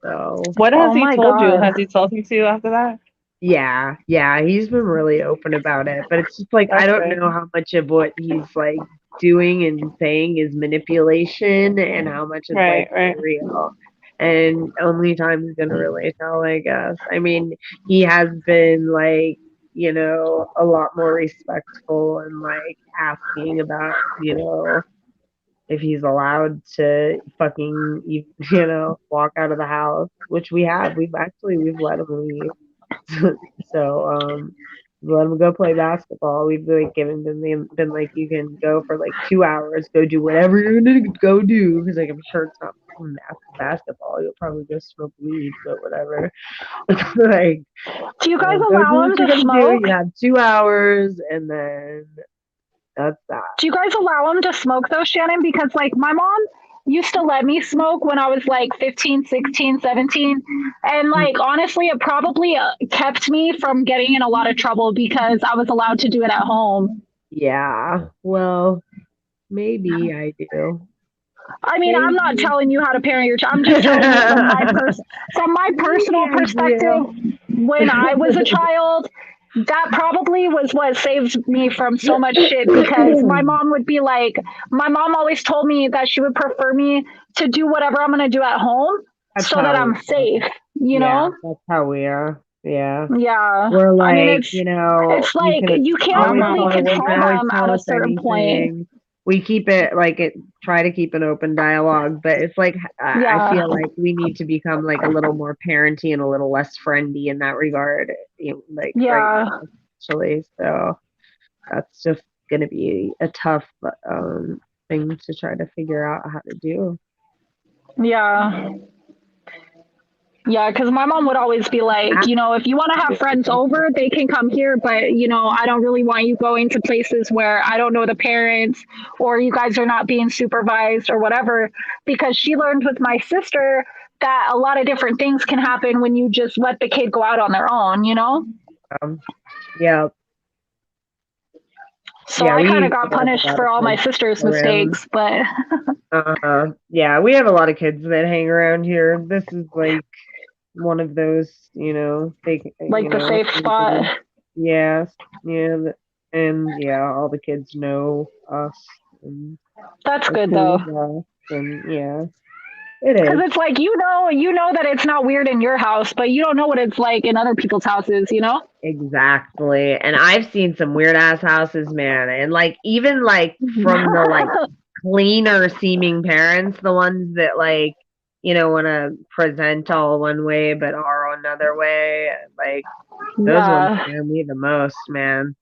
So What has Oh he my told you? god. Has he told you to you after that? yeah, he's been really open about it. But it's just like I That's don't great. know how much of what he's like doing and saying is manipulation and how much is like Right, right. for real. And only time is gonna really tell, I guess. I mean, he has been like, a lot more respectful and like asking about, if he's allowed to fucking, walk out of the house, which we have. We've let him leave. So, let him go play basketball. We've like been like, you can go for like 2 hours, go do whatever you're gonna go do. Because like I'm sure it's not basketball. You'll probably go smoke weed, but whatever. Like, Do you guys go do allow what him you're to gonna do. smoke? You have 2 hours, and then that's that. Do you guys allow him to smoke though, Shannon? Because like my mom used to let me smoke when I was like 15, 16, 17. And like honestly, it probably kept me from getting in a lot of trouble because I was allowed to do it at home. Yeah. Well, maybe I do. I mean, I'm not Maybe. telling you how to parent your child. I'm just telling you from my Maybe personal I perspective. When I was a child, that probably was what saved me from so much shit because my do. mom would be like, my mom always told me that she would prefer me to do whatever I'm going to do at home That's so that how we I'm are. safe, you Yeah, know? that's how we are. Yeah. Yeah. We're I mean, like, it's you like can you can't always really Mama. tell, control can always them at tell a us certain point. anything. We keep it like try to keep an open dialogue, but it's like I Yeah. feel like we need to become like a little more parenty and a little less friendly in that regard. Like right Yeah. now, actually. So that's just gonna be a tough thing to try to figure out how to do. Yeah. Yeah, because my mom would always be like, if you want to have friends over, they can come here, but I don't really want you going to places where I don't know the parents or you guys are not being supervised or whatever. Because she learned with my sister that a lot of different things can happen when you just let the kid go out on their own. Um, yeah, So yeah, I kind of we got have a punished lot for of all my kids sister's around. mistakes, but Yeah, we have a lot of kids that hang around here. This is like one of those, they, like the safe spot. yes, yeah, and yeah, all the kids know us and That's are good cool though. with us, and yeah, it Because is it's like you know that it's not weird in your house, but you don't know what it's like in other people's houses. exactly. And I've seen some weird ass houses, man, and like even like from the like cleaner seeming parents, the ones that like, want to present all one way but are another way. Like those ones Yeah. scare me the most, man.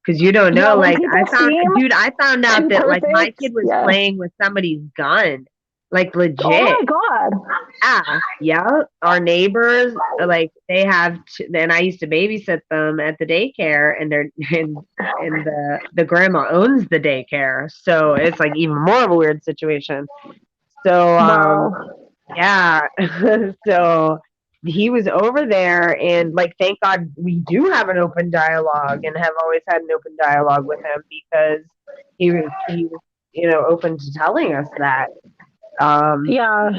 Cause you don't Yeah, know. when Like people seem I found out too that like my perfect. kid was Yeah. playing with somebody's gun, like Oh legit. my god. Yeah. Our neighbors, like they have, and I used to babysit them at the daycare, and they're and the grandma owns the daycare, so it's like even more of a weird situation. So Wow. yeah, so he was over there, and like thank God we do have an open dialogue, and have always had an open dialogue with him because he was open to telling us that. Um, Yeah.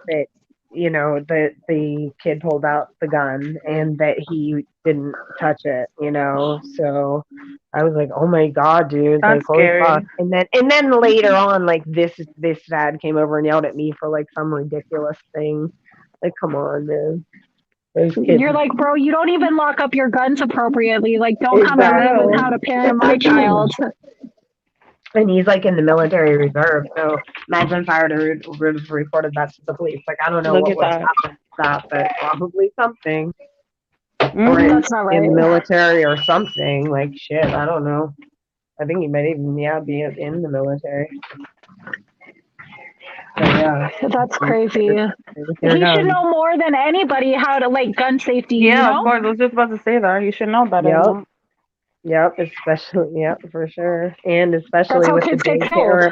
that that the kid pulled out the gun and that he didn't touch it, so I was like, oh my god, dude, like That's holy fuck. scary. And then later on, like this dad came over and yelled at me for like some ridiculous thing. Like, come on, man, those kids. You're like, bro, you don't even lock up your guns appropriately. Like, don't come at me with Exactly. how to parent my child. And he's like in the military reserve, so imagine if I would have reported that to the police. Like, I don't know Look what at would have that. happened to that, but probably something. Or Hmm. That's not in right. the military or something. Like shit, I don't know. I think he might even be in the military. So yeah, That's be crazy. with your He should gun. know more than anybody how to like gun safety, you Yeah, of know? course. I was just about to say that. You should know better than Yep. that. Yep, especially yep, for sure. And That's especially how with the kids get killed.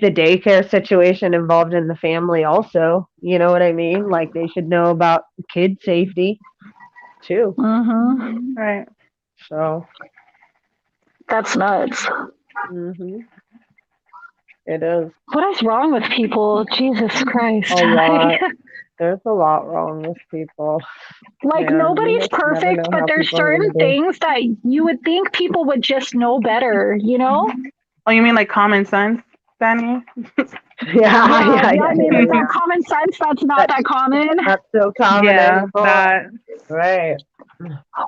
daycare situation involved in the family also. You know what I mean? Like they should know about kid safety too. Mm-hmm. Right. So, That's nuts. mhm. It is What is wrong with people? Jesus a Christ. lot. There's a lot wrong with people. Like Man, you nobody's just never perfect, know but how there's people are certain gonna be. things that you would think people would just know better, you know? Oh, you mean like common sense, Danny? Yeah, Yeah, yeah, yeah, yeah, I mean, yeah, that yeah. common sense, that's not That's that common. not so common Yeah, anymore. that. Right.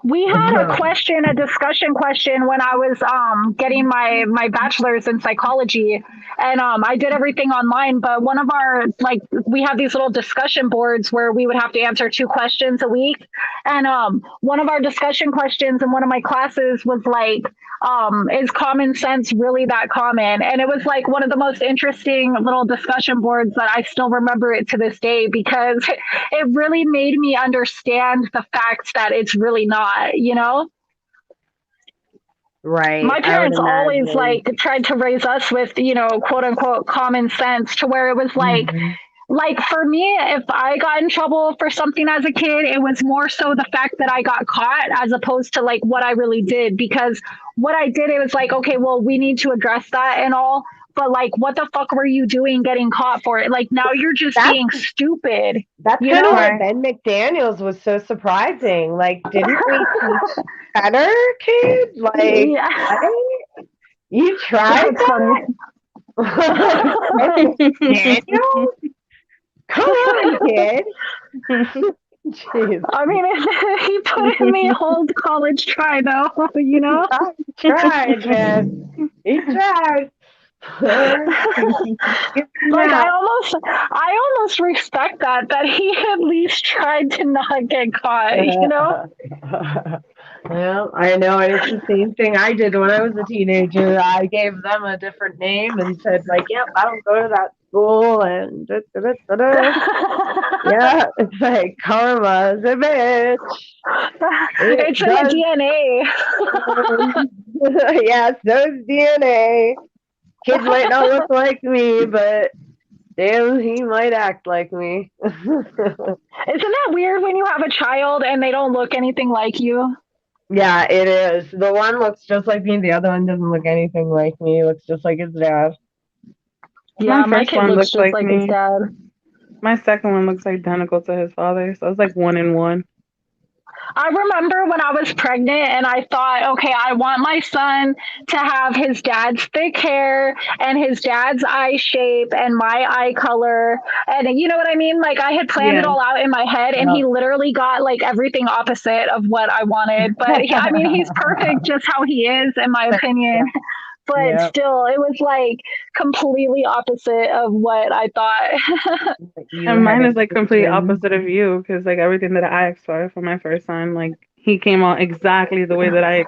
We had a question, a discussion question when I was getting my bachelor's in psychology, and I did everything online. But one of our like we had these little discussion boards where we would have to answer two questions a week, and one of our discussion questions in one of my classes was like, is common sense really that common? And it was like one of the most interesting little discussion boards that I still remember it to this day because it really made me understand the fact that it's really not, you know? Right. My I would parents always imagine. like tried to raise us with, quote unquote common sense to where it was Mhm. like for me, if I got in trouble for something as a kid, it was more so the fact that I got caught as opposed to like what I really did. Because what I did, it was like, okay, well, we need to address that and all. But like, what the fuck were you doing getting caught for it? Like now you're just That's being stupid, that's you kind of know? why Right. Ben McDaniels was so surprising. Like, didn't we teach better, kid? Like, Yeah, what? You tried that's funny. that? Ben McDaniels? Come on, kid. Jeez. I mean, he put in the old college try though, you know? He tried, man. He tried. Get him Like out. I almost respect that he at least tried to not get caught, you know? Well, I know, and it's the same thing I did when I was a teenager. I gave them a different name and said, like, yep, I don't go to that school, and da, da, da, da, da. Yeah, it's like karma's a bitch. It It's in the does. DNA. Yeah, so's DNA. Kid might not look like me, but damn, he might act like me. Isn't that weird when you have a child and they don't look anything like you? Yeah, it is. The one looks just like me. The other one doesn't look anything like me. He looks just like his dad. My Yeah, my first kid one looks looks just like like his me. dad. My second one looks identical to his father. So it's like one in one. I remember when I was pregnant and I thought, okay, I want my son to have his dad's thick hair and his dad's eye shape and my eye color. And you know what I mean? Like I had planned it Yeah. all out in my head and he literally got like everything opposite of what I wanted. But I mean, he's perfect just how he is, in my opinion. But Yeah. still, it was like completely opposite of what I thought. You And had mine a is like complete vision. opposite of you because like everything that I asked for my first son, like he came out exactly the way that I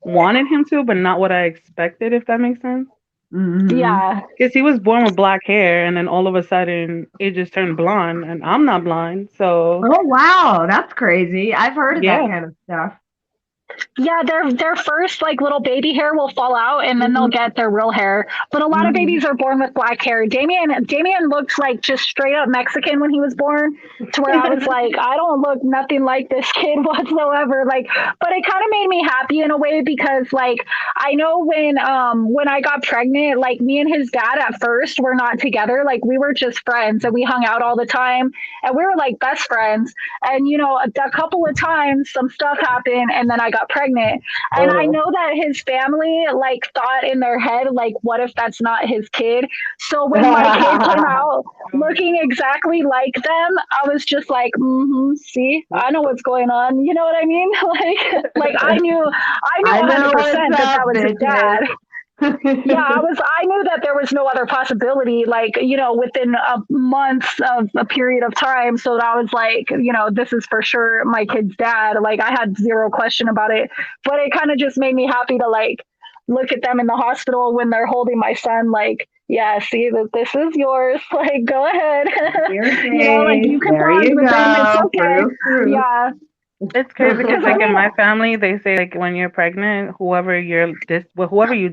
wanted him to, but not what I expected, if that makes sense. Hmm. Yeah. Because he was born with black hair and then all of a sudden it just turned blonde and I'm not blind. So Oh wow, that's crazy. I've heard of that yeah. kind of stuff. Yeah, their first like little baby hair will fall out and then they'll Hmm. get their real hair. But a lot of Hmm. babies are born with black hair. Damien looked like just straight up Mexican when he was born, to where I was like, I don't look nothing like this kid whatsoever. Like, but it kind of made me happy in a way because like I know when I got pregnant, like me and his dad at first were not together. Like we were just friends and we hung out all the time and we were like best friends. And a couple of times some stuff happened and then I got pregnant. And I Oh. know that his family like thought in their head, like, what if that's not his kid? So when my kid came out looking exactly like them, I was just like, see, I know what's going on. You know what I mean? Like I knew I know 100% what's that up, that was his bitches. dad. Yeah, I knew that there was no other possibility, like, within a month of a period of time. So that I was like, this is for sure my kid's dad. Like, I had zero question about it. But it kind of just made me happy to, like, look at them in the hospital when they're holding my son, like, Yeah, see that this is yours. Like, go ahead. Your Like face. you can There bond you with them. It's go. okay. Proof, proof. Yeah, It's crazy because because I like in mean, my family, they say like when you're pregnant, whoever you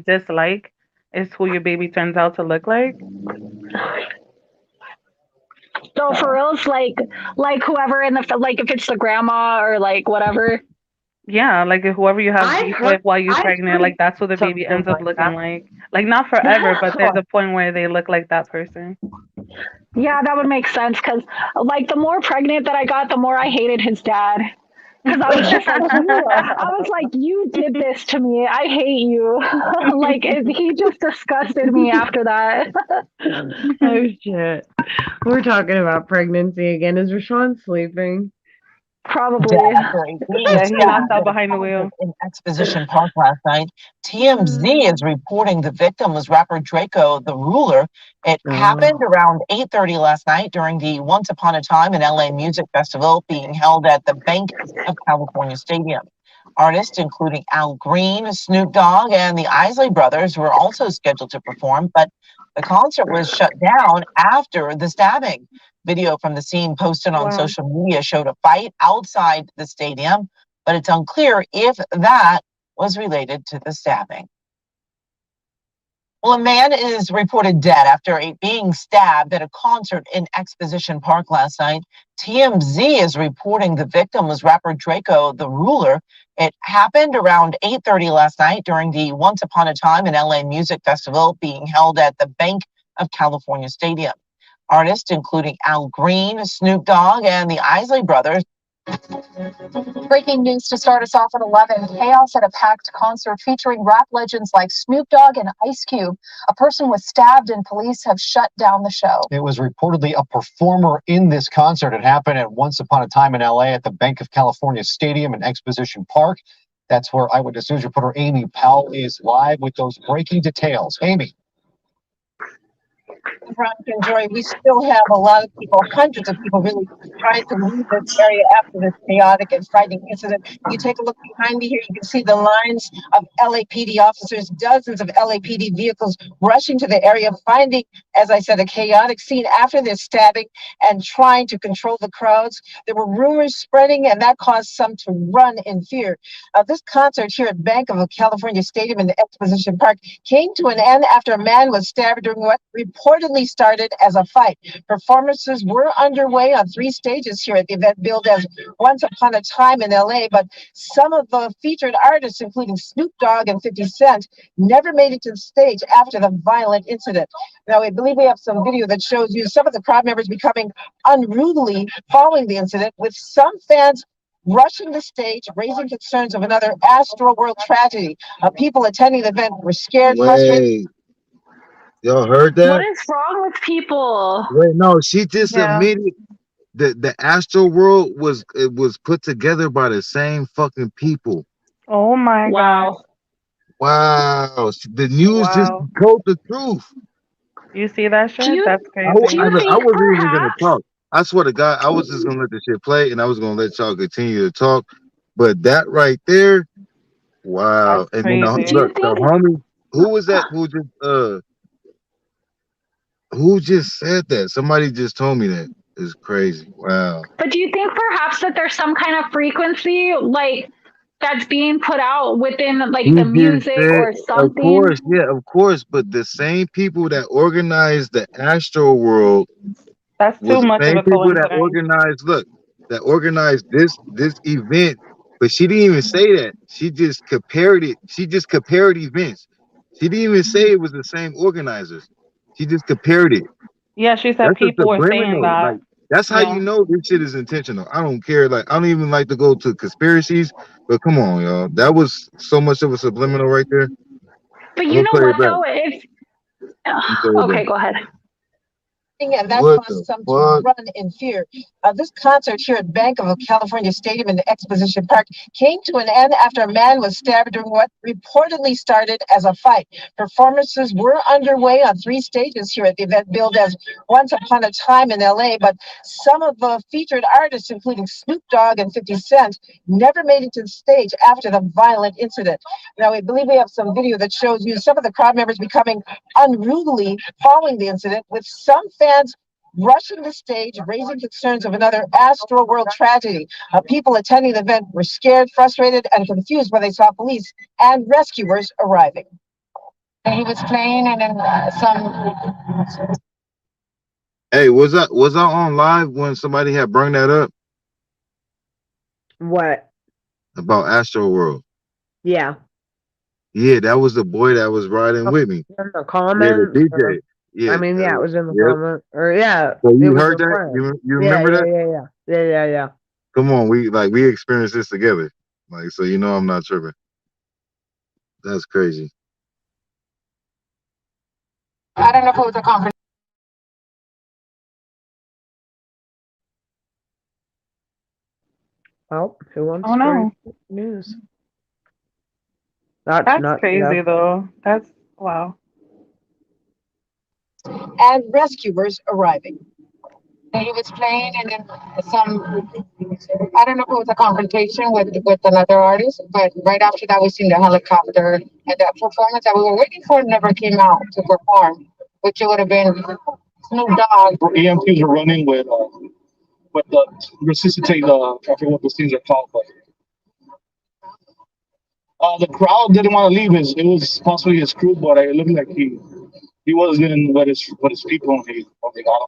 dislike is who your baby turns out to look like. so for So reals, like whoever in the like if it's the grandma or like whatever. yeah, like whoever you have I've beef heard with while you're I've pregnant, heard like that's what the baby something ends up like that. looking like. Like not forever, but there's a point where they look like that person. Yeah, that would make sense because like the more pregnant that I got, the more I hated his dad. Because I was just like, I was like, you did this to me. I hate you. He just disgusted me after that. Oh shit. We're talking about pregnancy again. Is Rashawn sleeping? Probably. Dead after being Yeah, he knocked stabbed out at a behind the concert wheel. in Exposition Park last night. TMZ is reporting the victim was rapper Draco, the ruler. It happened Oh, around 8:30 last night during the Once Upon a Time in LA Music Festival being held at the Bank of California Stadium. Artists including Al Green, Snoop Dogg, and the Isley Brothers were also scheduled to perform, but the concert was shut down after the stabbing. Video from the scene posted on Wow. social media showed a fight outside the stadium, but it's unclear if that was related to the stabbing. Well, a man is reported dead after being stabbed at a concert in Exposition Park last night. TMZ is reporting the victim was rapper Draco, the ruler. It happened around 8:30 last night during the Once Upon a Time in LA Music Festival being held at the Bank of California Stadium. Artists including Al Green, Snoop Dogg, and the Isley Brothers. Breaking news to start us off at 11. Chaos at a packed concert featuring rap legends like Snoop Dogg and Ice Cube. A person was stabbed and police have shut down the show. It was reportedly a performer in this concert. It happened at Once Upon a Time in LA at the Bank of California Stadium in Exposition Park. That's where Eyewitness News reporter Amy Powell is live with those breaking details. Amy. Veronica and Joy, we still have a lot of people, hundreds of people really trying to leave this area after this chaotic and frightening incident. You take a look behind me here, you can see the lines of LAPD officers, dozens of LAPD vehicles rushing to the area, finding, as I said, a chaotic scene after this stabbing and trying to control the crowds. There were rumors spreading, and that caused some to run in fear. This concert here at Bank of California Stadium in the Exposition Park came to an end after a man was stabbed during what reportedly started as a fight. Performances were underway on 3 stages here at the event billed as Once Upon a Time in LA, but some of the featured artists, including Snoop Dogg and 50 Cent, never made it to the stage after the violent incident. Now, I believe we have some video that shows you some of the crowd members becoming unruly following the incident, with some fans rushing the stage, raising concerns of another Astro World tragedy. People attending the event were scared, frustrated. Wait, y'all heard What that? is wrong with people? Wait, no, she just Yeah. admitted that the Astro World was put together by the same fucking people. Oh my god. Wow. Wow, the news just Wow. told the truth. You see that Do shit? you That's do crazy. you I think wasn't even gonna perhaps talk. I swear to God, I was just gonna let the shit play, and I was gonna let y'all continue to talk. But that right there, wow. That's And then crazy. do you look, the think homie, who was that? Who just said that? Somebody just told me that. It's crazy. Wow. but do you think perhaps that there's some kind of frequency like that's being put out within like He the just music said, or of something? course, yeah, of course. But the same people that organized the Astro World That's too was the much of same a people that coincidence. organized, look, that organized this event. But she didn't even say that. She just compared it. She just compared events. She didn't even say it was the same organizers. She just compared it. Yeah, she said That's a people were saying subliminal. that. Like that's how you Yeah. know this shit is intentional. I don't care. Like I don't even like to go to conspiracies, but come on, y'all. That was so much of a subliminal right there. But I'm you gonna know play it what back. though? If I'm gonna play it back. okay, go ahead. and that What caused the some to fuck? run in fear. This concert here at Bank of California Stadium in the Exposition Park came to an end after a man was stabbed during what reportedly started as a fight. Performances were underway on three stages here at the event billed as Once Upon a Time in LA, but some of the featured artists, including Snoop Dogg and 50 Cent, never made it to the stage after the violent incident. Now, we believe we have some video that shows you some of the crowd members becoming unruly following the incident, with some fans rushing the stage, raising concerns of another Astro World tragedy. People attending the event were scared, frustrated, and confused when they saw police and rescuers arriving. He was playing, and then some. Hey, was I on live when somebody had brought that up What? about Astro World? Yeah. Yeah, that was the boy that was riding with me. In the Yeah, the comments. DJ. Yeah. I mean, yeah, it was in the Yep. comments. Or yeah, So it you was heard a that? friend. You Yeah, remember that? yeah. Come on, we experienced this together. Like, so you know I'm not tripping. That's crazy. I don't know if it was a conference. Well, who wants Oh scary no. news? That's That's not crazy though. That's wow. And rescuers arriving. He was playing, and then some. I don't know if it was a confrontation with another artist, but right after that, we seen the helicopter, and that performance that we were waiting for never came out to perform, which it would have been Snoop Dogg. EMTs were running with the resuscitate. I forget what those things are called, but the crowd didn't want to leave. It was possibly his crew, but it looked like he wasn't with his people when they got him.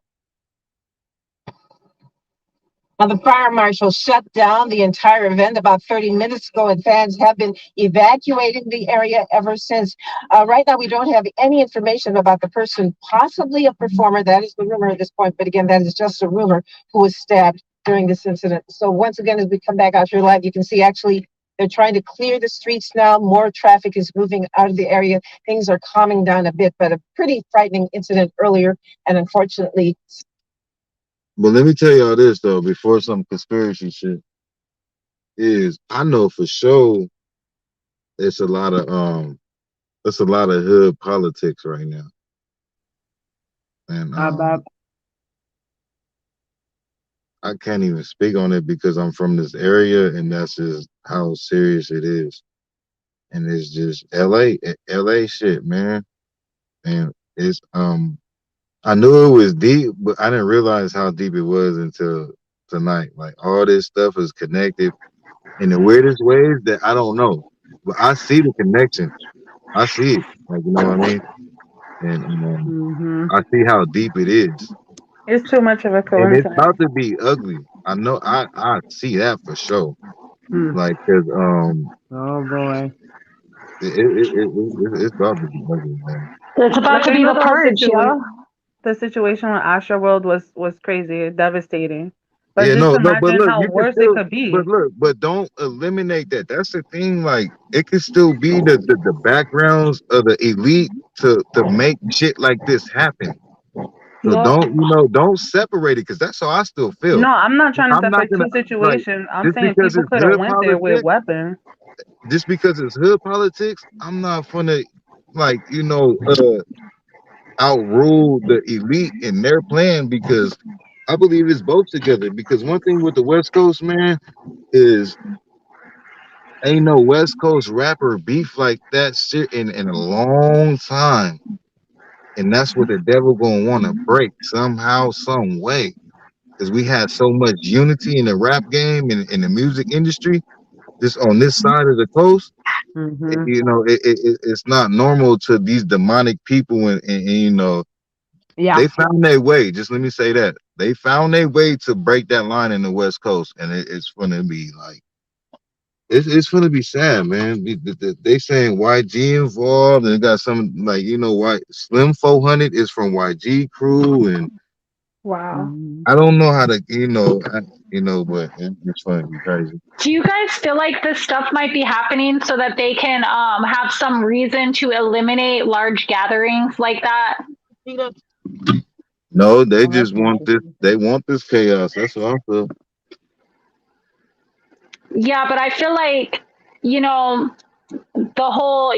Now, the fire marshal shut down the entire event about 30 minutes ago, and fans have been evacuating the area ever since. Right now, we don't have any information about the person, possibly a performer. That is the rumor at this point, but again, that is just a rumor, who was stabbed during this incident. So, once again, as we come back out here live, you can see actually they're trying to clear the streets now. More traffic is moving out of the area. Things are calming down a bit, but a pretty frightening incident earlier, and unfortunately, But let me tell y'all this though, before some conspiracy shit is, I know for sure it's a lot of hood politics right now. And I bet. I can't even speak on it because I'm from this area and that's just how serious it is. And it's just LA shit, man. And it's I knew it was deep, but I didn't realize how deep it was until tonight. Like all this stuff is connected in the weirdest ways that I don't know. But I see the connection. I see it. Like, you know what I mean? And Mm-hmm. I see how deep it is. It's too much of a And it's coincidence. about to be ugly. I know I see that for sure. Hmm. Like, cause Oh boy. it's about to be ugly, man. It's about Like to I be know the purge, yeah. the situation with Astra World was crazy, devastating. But Yeah, just no, but imagine look, how you can worse it still, could but be. look, but don't eliminate that. That's the thing. Like, it can still be the backgrounds of the elite to make shit like this happen. So Well, don't separate it because that's how I still feel. no, I'm not trying to I'm not separate gonna two like situations. I'm just saying because people it's could have hood went there with politics, weapons. just because it's hood politics, I'm not gonna like outrule the elite in their plan because I believe it's both together. Because one thing with the West Coast, man, is ain't no West Coast rapper beef like that shit in a long time. And that's what the devil gonna want to break somehow, some way. Because we had so much unity in the rap game and in the music industry, just on this side of the coast. Mm-hmm. It's not normal to these demonic people, and Yeah. they found their way. Just let me say that they found their way to break that line in the West Coast, and it's gonna be like it's gonna be sad, man. They saying YG involved, and they got some like why Slim 400 is from YG crew, and Wow. Mm-hmm. I don't know how to but it's gonna be crazy. Do you guys feel like this stuff might be happening so that they can have some reason to eliminate large gatherings like that? No, they Oh, that's just want this. interesting. They want this chaos. That's what I feel. Yeah, but I feel like, you know, the whole,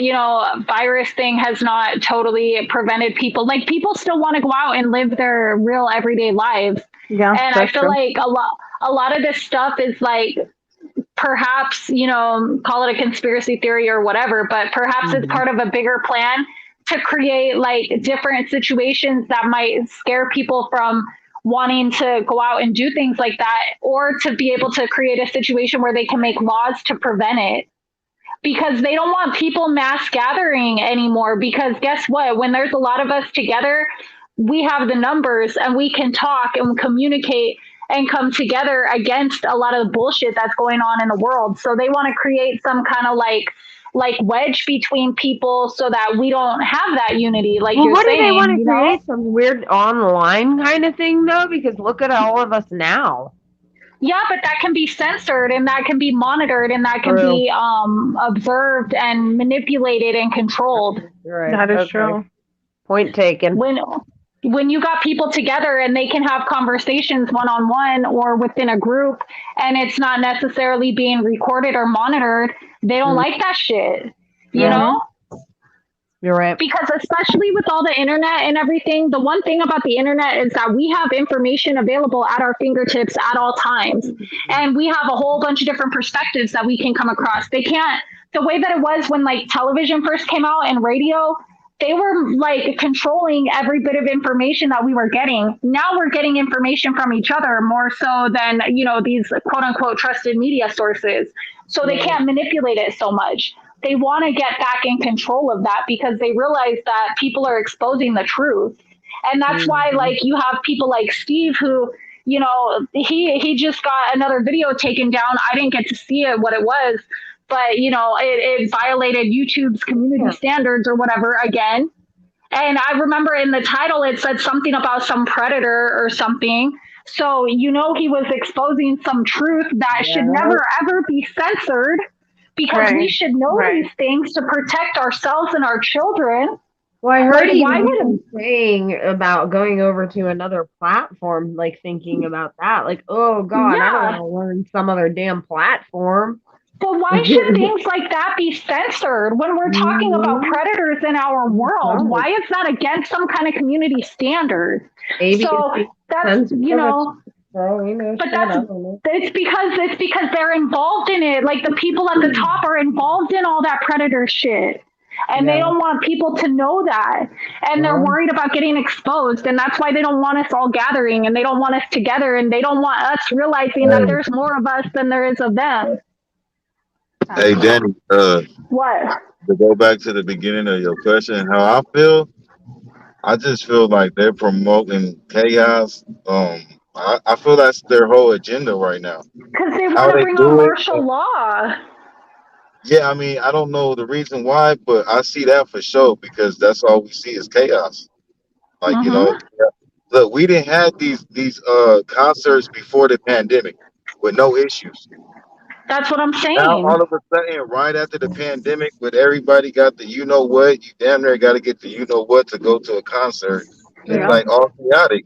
virus thing has not totally prevented people. Like people still want to go out and live their real everyday lives. Yeah, And I that's feel true. like a lot of this stuff is like perhaps, call it a conspiracy theory or whatever, but perhaps it's Mhm. part of a bigger plan to create like different situations that might scare people from wanting to go out and do things like that, or to be able to create a situation where they can make laws to prevent it, because they don't want people mass gathering anymore. Because guess what? When there's a lot of us together, we have the numbers and we can talk and communicate and come together against a lot of the bullshit that's going on in the world. So they want to create some kind of like wedge between people so that we don't have that unity, like Well, you're what do they want saying, to create? Some weird online kind of thing, though? Because look at all of us now. Yeah, but that can be censored and that can be monitored and that can True. be observed and manipulated and controlled. You're right. That is Okay. true. Point taken. When you got people together and they can have conversations one on one or within a group, and it's not necessarily being recorded or monitored, they don't Mm, like that shit, you yeah, know? Mhm. you're right. Because especially with all the internet and everything, the one thing about the internet is that we have information available at our fingertips at all times, and we have a whole bunch of different perspectives that we can come across. They can't, the way that it was when like television first came out and radio, they were like controlling every bit of information that we were getting. Now we're getting information from each other more so than, these quote unquote trusted media sources, so they Right. can't manipulate it so much. They want to get back in control of that because they realize that people are exposing the truth. And that's why Mhm. like you have people like Steve who, he just got another video taken down. I didn't get to see it, what it was, but it violated YouTube's community Yeah. standards or whatever again. And I remember in the title it said something about some predator or something. So he was exposing some truth that should Yeah. never ever be censored, because we Right. should know Right. these things to protect ourselves and our children. Well, I heard Like, why even would him saying about going over to another platform, like thinking about that. Like, oh God, I don't want yeah, to learn some other damn platform. but why should things like that be censored when we're talking about Mhm. predators in our world? Right. Why is that against some kind of community standard? Maybe it's So being that's sensitive. It's throwing but shit. I that's don't know. it's because they're involved in it. Like the people at the top are involved in all that predator shit. And they Yeah. don't want people to know that. And they're Well, worried about getting exposed. And that's why they don't want us all gathering and they don't want us together and they don't want us realizing that Hey, there's more of us than there is of them. hey, Danny. What? To go back to the beginning of your question, how I feel, I just feel like they're promoting chaos. I feel that's their whole agenda right now. Because they How want to they bring on do it, martial law. yeah. I mean, I don't know the reason why, but I see that for sure because that's all we see is chaos. Like Mm-hmm. yeah. Look, we didn't have these concerts before the pandemic with no issues. That's what I'm Now saying. all of a sudden, right after the pandemic, with everybody got the you know what, you damn near got to get the you know what to go to a concert. It's yeah. Yeah. like all chaotic.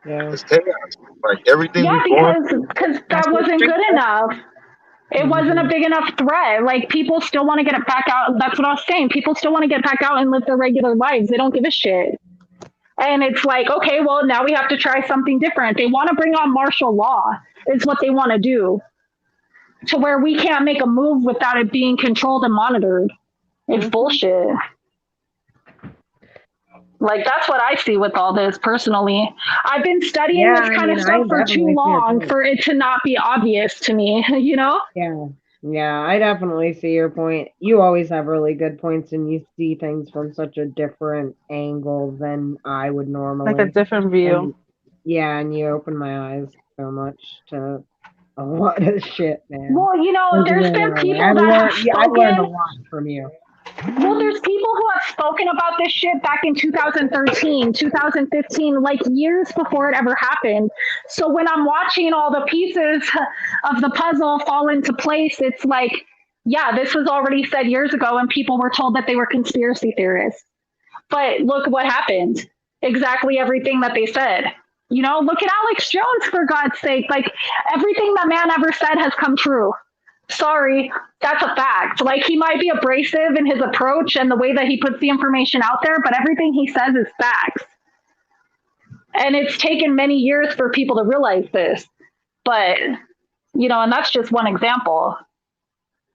Yeah. It's chaos. Like everything Yeah, we going because through. because That's that what wasn't street. good enough. It wasn't a Hmm. big enough threat. Like people still want to get it back out. That's what I was saying. People still want to get back out and live their regular lives. They don't give a shit. And it's like, okay, well, now we have to try something different. They want to bring on martial law, is what they want to do, to where we can't make a move without it being controlled and monitored. It's Mhm. bullshit. Like, that's what I see with all this personally. I've been studying Yeah, this I kind of mean, I stuff for too definitely see your long point. for it to not be obvious to me, you know? Yeah. Yeah, I definitely see your point. You always have really good points and you see things from such a different angle than I would Like a normally. different view. And yeah, and you open my eyes so much to a lot of shit, man. Well, There's there's no been other way. people that have Yeah, I've learned a spoken. lot from you. Well, there's people who have spoken about this shit back in 2013, 2015, like years before it ever happened. So when I'm watching all the pieces of the puzzle fall into place, it's like, yeah, this was already said years ago, and people were told that they were conspiracy theorists. But look what happened. exactly everything that they said. You know, look at Alex Jones, for God's sake. Like, everything that man ever said has come true. Sorry, that's a fact. Like, he might be abrasive in his approach and the way that he puts the information out there, but everything he says is facts. And it's taken many years for people to realize this. But, you know, and that's just one example.